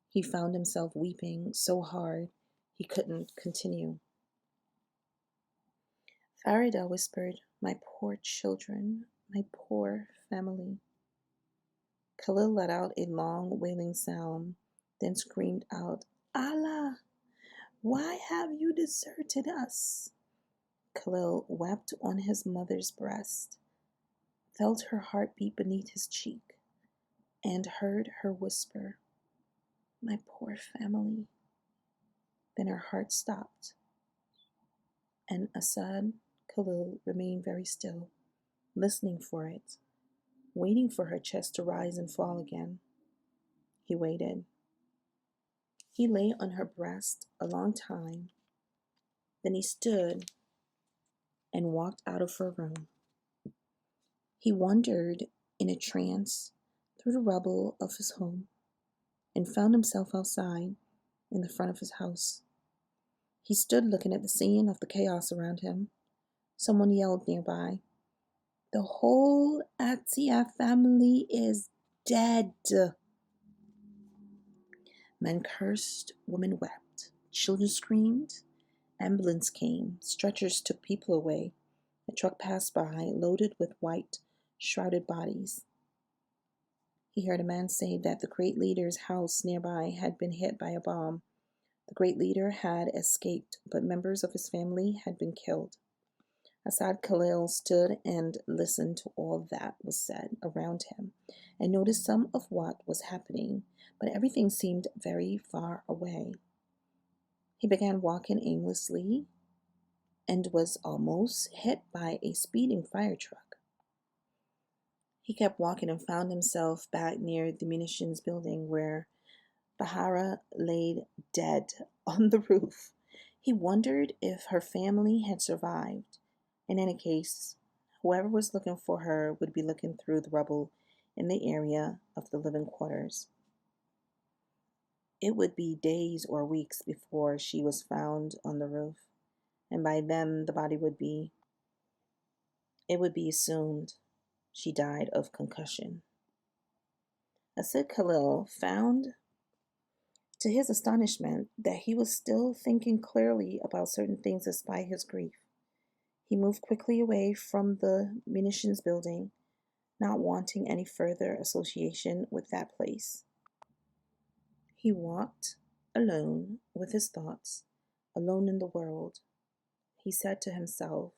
He found himself weeping so hard he couldn't continue. Farida whispered, "My poor children, my poor family." Khalil let out a long, wailing sound, then screamed out, "Allah, why have you deserted us?" Khalil wept on his mother's breast, felt her heart beat beneath his cheek, and heard her whisper, "My poor family." Then her heart stopped, and Asad Khalil remained very still, listening for it, waiting for her chest to rise and fall again. He waited. He lay on her breast a long time. Then he stood and walked out of her room. He wandered in a trance through the rubble of his home and found himself outside in the front of his house. He stood looking at the scene of the chaos around him. Someone yelled nearby, "The whole Atia family is dead." Men cursed, women wept, children screamed. Ambulance came, stretchers took people away. A truck passed by, loaded with white, shrouded bodies. He heard a man say that the great leader's house nearby had been hit by a bomb. The great leader had escaped, but members of his family had been killed. Asad Khalil stood and listened to all that was said around him and noticed some of what was happening, but everything seemed very far away. He began walking aimlessly and was almost hit by a speeding fire truck. He kept walking and found himself back near the munitions building where Bahara laid dead on the roof. He wondered if her family had survived. In any case, whoever was looking for her would be looking through the rubble in the area of the living quarters. It would be days or weeks before she was found on the roof, and by then it would be assumed she died of concussion. Asid Khalil found, to his astonishment, that he was still thinking clearly about certain things despite his grief. He moved quickly away from the munitions building, not wanting any further association with that place. He walked alone with his thoughts, alone in the world. He said to himself,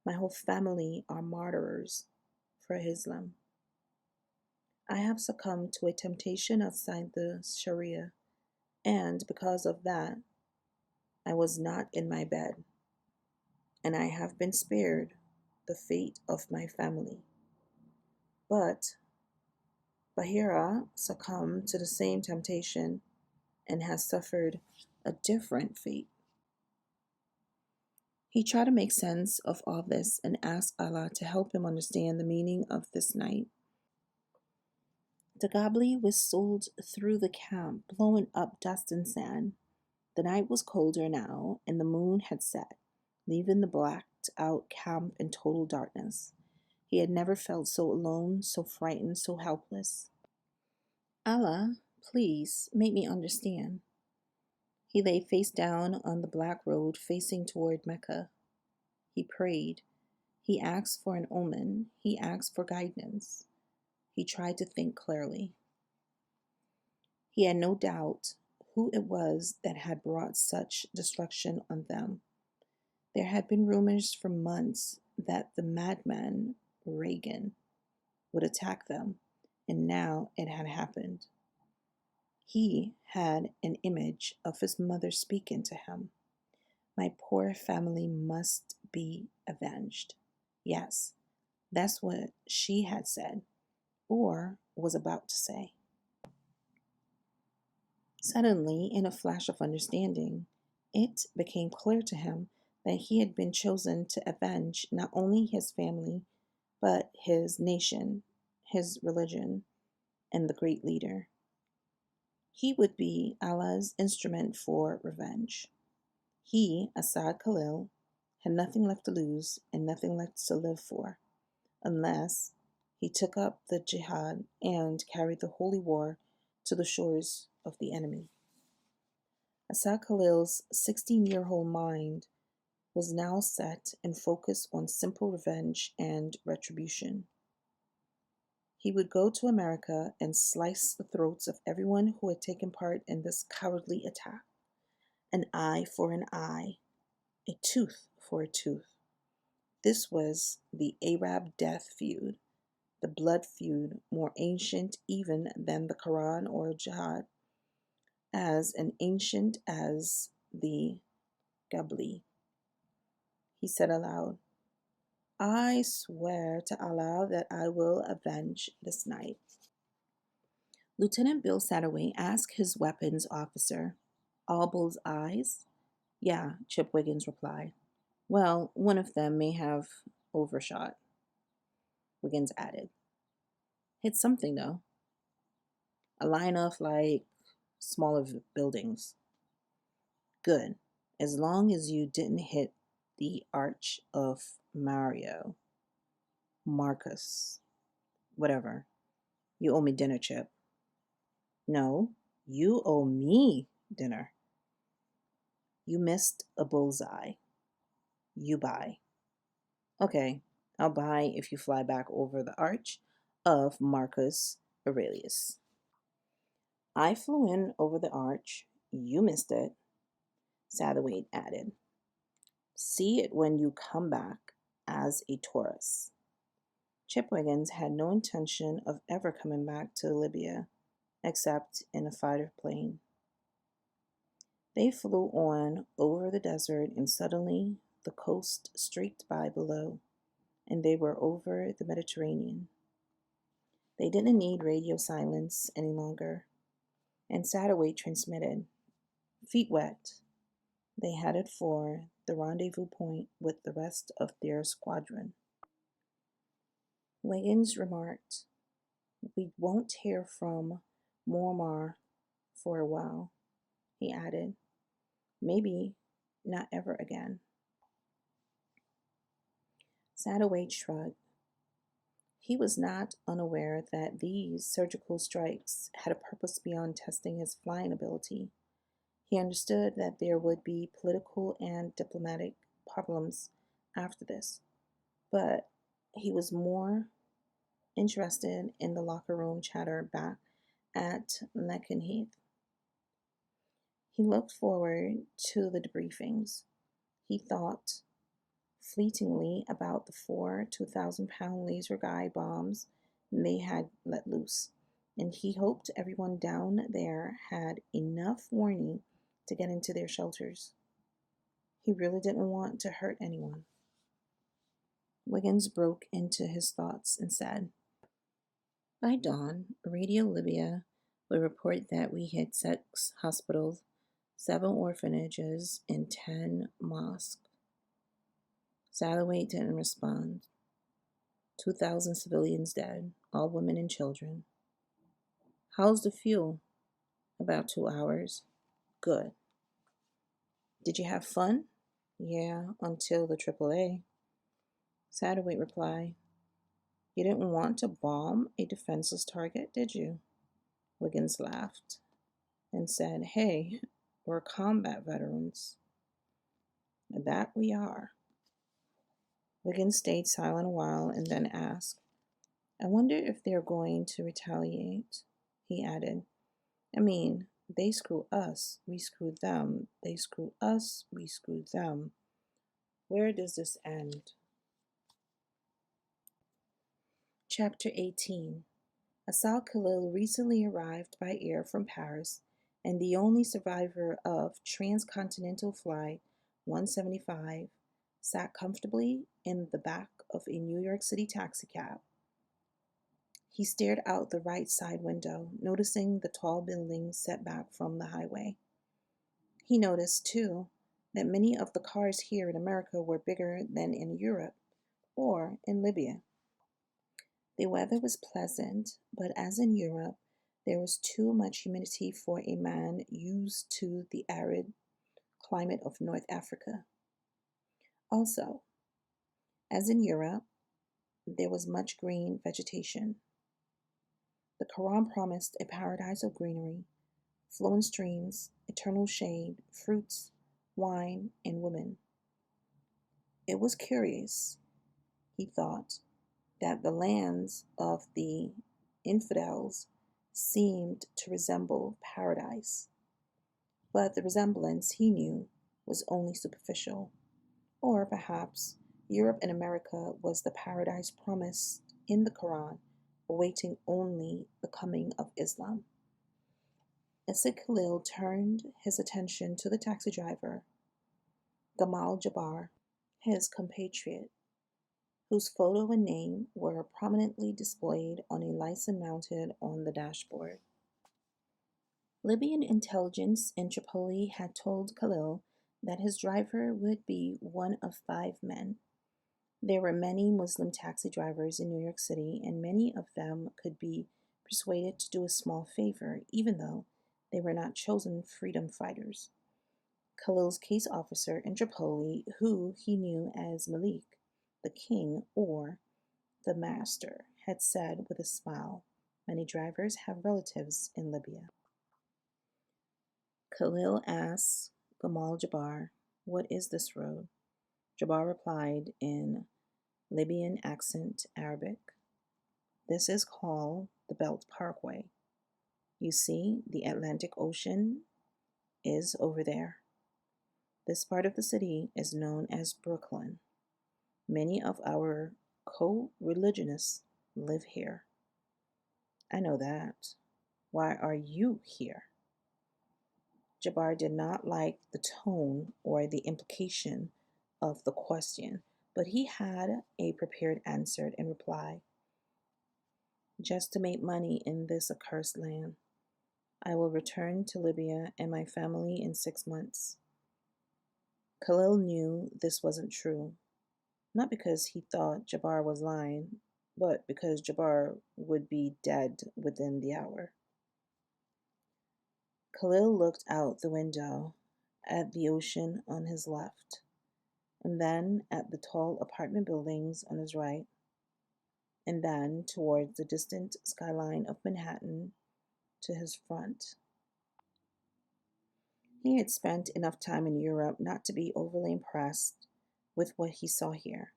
"My whole family are martyrs for Islam. I have succumbed to a temptation outside the Sharia, and because of that, I was not in my bed, and I have been spared the fate of my family. But Bahira succumbed to the same temptation and has suffered a different fate." He tried to make sense of all this and asked Allah to help him understand the meaning of this night. The Gobli whistled through the camp, blowing up dust and sand. The night was colder now, and the moon had set, leaving the blacked out camp in total darkness. He had never felt so alone, so frightened, so helpless. "Allah, please make me understand." He lay face down on the black road facing toward Mecca. He prayed. He asked for an omen. He asked for guidance. He tried to think clearly. He had no doubt who it was that had brought such destruction on them. There had been rumors for months that the madman, Reagan, would attack them, and now it had happened. He had an image of his mother speaking to him. My poor family must be avenged. Yes, that's what she had said, or was about to say. Suddenly, in a flash of understanding, it became clear to him that he had been chosen to avenge not only his family, but his nation, his religion, and the great leader. He would be Allah's instrument for revenge. He, Asad Khalil, had nothing left to lose and nothing left to live for, unless he took up the jihad and carried the holy war to the shores of the enemy. Asad Khalil's 16-year-old mind was now set and focused on simple revenge and retribution. He would go to America and slice the throats of everyone who had taken part in this cowardly attack. An eye for an eye, a tooth for a tooth. This was the Arab death feud, the blood feud more ancient even than the Quran or jihad, as ancient as the Gabli. He said aloud, I swear to Allah that I will avenge this night. Lieutenant Bill Satterway asked his weapons officer, all bull's eyes? Yeah, Chip Wiggins replied. Well, one of them may have overshot, Wiggins added. Hit something, though. A line of, smaller buildings. Good. As long as you didn't hit the Arch of Mario. Marcus. Whatever. You owe me dinner, Chip. No, you owe me dinner. You missed a bullseye. You buy. Okay, I'll buy if you fly back over the arch of Marcus Aurelius. I flew in over the arch. You missed it, Satterwhite added. See it when you come back as a tourist. Chip Wiggins had no intention of ever coming back to Libya except in a fighter plane. They flew on over the desert, and suddenly the coast streaked by below, and they were over the Mediterranean. They didn't need radio silence any longer, and Satterwhite transmitted. Feet wet, they headed for the rendezvous point with the rest of their squadron. Wiggins remarked, We won't hear from Muammar for a while, he added. Maybe not ever again. Satterwhite shrugged. He was not unaware that these surgical strikes had a purpose beyond testing his flying ability. He understood that there would be political and diplomatic problems after this, but he was more interested in the locker room chatter back at Lakenheath. He looked forward to the debriefings. He thought fleetingly about the 4 2,000-pound laser guide bombs they had let loose, and he hoped everyone down there had enough warning to get into their shelters. He really didn't want to hurt anyone. Wiggins broke into his thoughts and said, By dawn, Radio Libya would report that we hit 6 hospitals, 7 orphanages, and 10 mosques. Satterwhite didn't respond. 2,000 civilians dead, all women and children. How's the fuel? About 2 hours. Good. Did you have fun? Yeah, until the AAA. Satterwhite replied, You didn't want to bomb a defenseless target, did you? Wiggins laughed and said, Hey, we're combat veterans. That we are. Wiggins stayed silent a while and then asked, I wonder if they're going to retaliate. He added, I mean, they screw us, we screw them. They screw us, we screw them. Where does this end? Chapter 18. Asal Khalil recently arrived by air from Paris and the only survivor of transcontinental flight 175 sat comfortably in the back of a New York City taxicab. He stared out the right side window, noticing the tall buildings set back from the highway. He noticed, too, that many of the cars here in America were bigger than in Europe or in Libya. The weather was pleasant, but as in Europe, there was too much humidity for a man used to the arid climate of North Africa. Also, as in Europe, there was much green vegetation. The Quran promised a paradise of greenery, flowing streams, eternal shade, fruits, wine, and women. It was curious, he thought, that the lands of the infidels seemed to resemble paradise. But the resemblance, he knew, was only superficial. Or perhaps Europe and America was the paradise promised in the Quran, awaiting only the coming of Islam. Asad Khalil turned his attention to the taxi driver, Gamal Jabbar, his compatriot, whose photo and name were prominently displayed on a license mounted on the dashboard. Libyan intelligence in Tripoli had told Khalil that his driver would be one of 5 men. There were many Muslim taxi drivers in New York City, and many of them could be persuaded to do a small favor, even though they were not chosen freedom fighters. Khalil's case officer in Tripoli, who he knew as Malik, the king or the master, had said with a smile, "Many drivers have relatives in Libya." Khalil asked Gamal Jabbar, "What is this road?" Jabbar replied in Libyan accent Arabic, "This is called the Belt Parkway. You see, the Atlantic Ocean is over there. This part of the city is known as Brooklyn. Many of our co-religionists live here." "I know that. Why are you here?" Jabbar did not like the tone or the implication of the question, but he had a prepared answer in reply. "Just to make money in this accursed land. I will return to Libya and my family in 6 months." Khalil knew this wasn't true, not because he thought Jabbar was lying, but because Jabbar would be dead within the hour. Khalil looked out the window at the ocean on his left, and then at the tall apartment buildings on his right, and then towards the distant skyline of Manhattan to his front. He had spent enough time in Europe not to be overly impressed with what he saw here.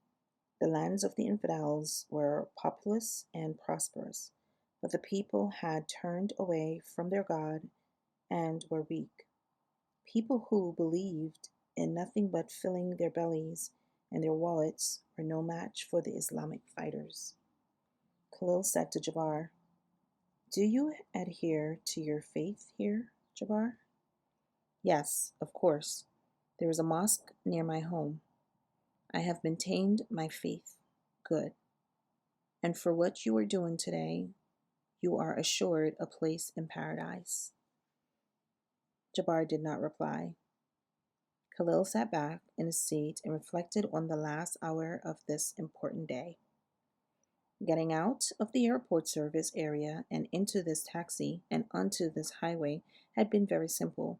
The lands of the infidels were populous and prosperous, but the people had turned away from their God and were weak. People who believed in nothing but filling their bellies and their wallets were no match for the Islamic fighters. Khalil said to Jabbar, "Do you adhere to your faith here, Jabbar?" "Yes, of course. There is a mosque near my home. I have maintained my faith. Good. And for what you are doing today, you are assured a place in paradise." Jabbar did not reply. Khalil sat back in his seat and reflected on the last hour of this important day. Getting out of the airport service area and into this taxi and onto this highway had been very simple.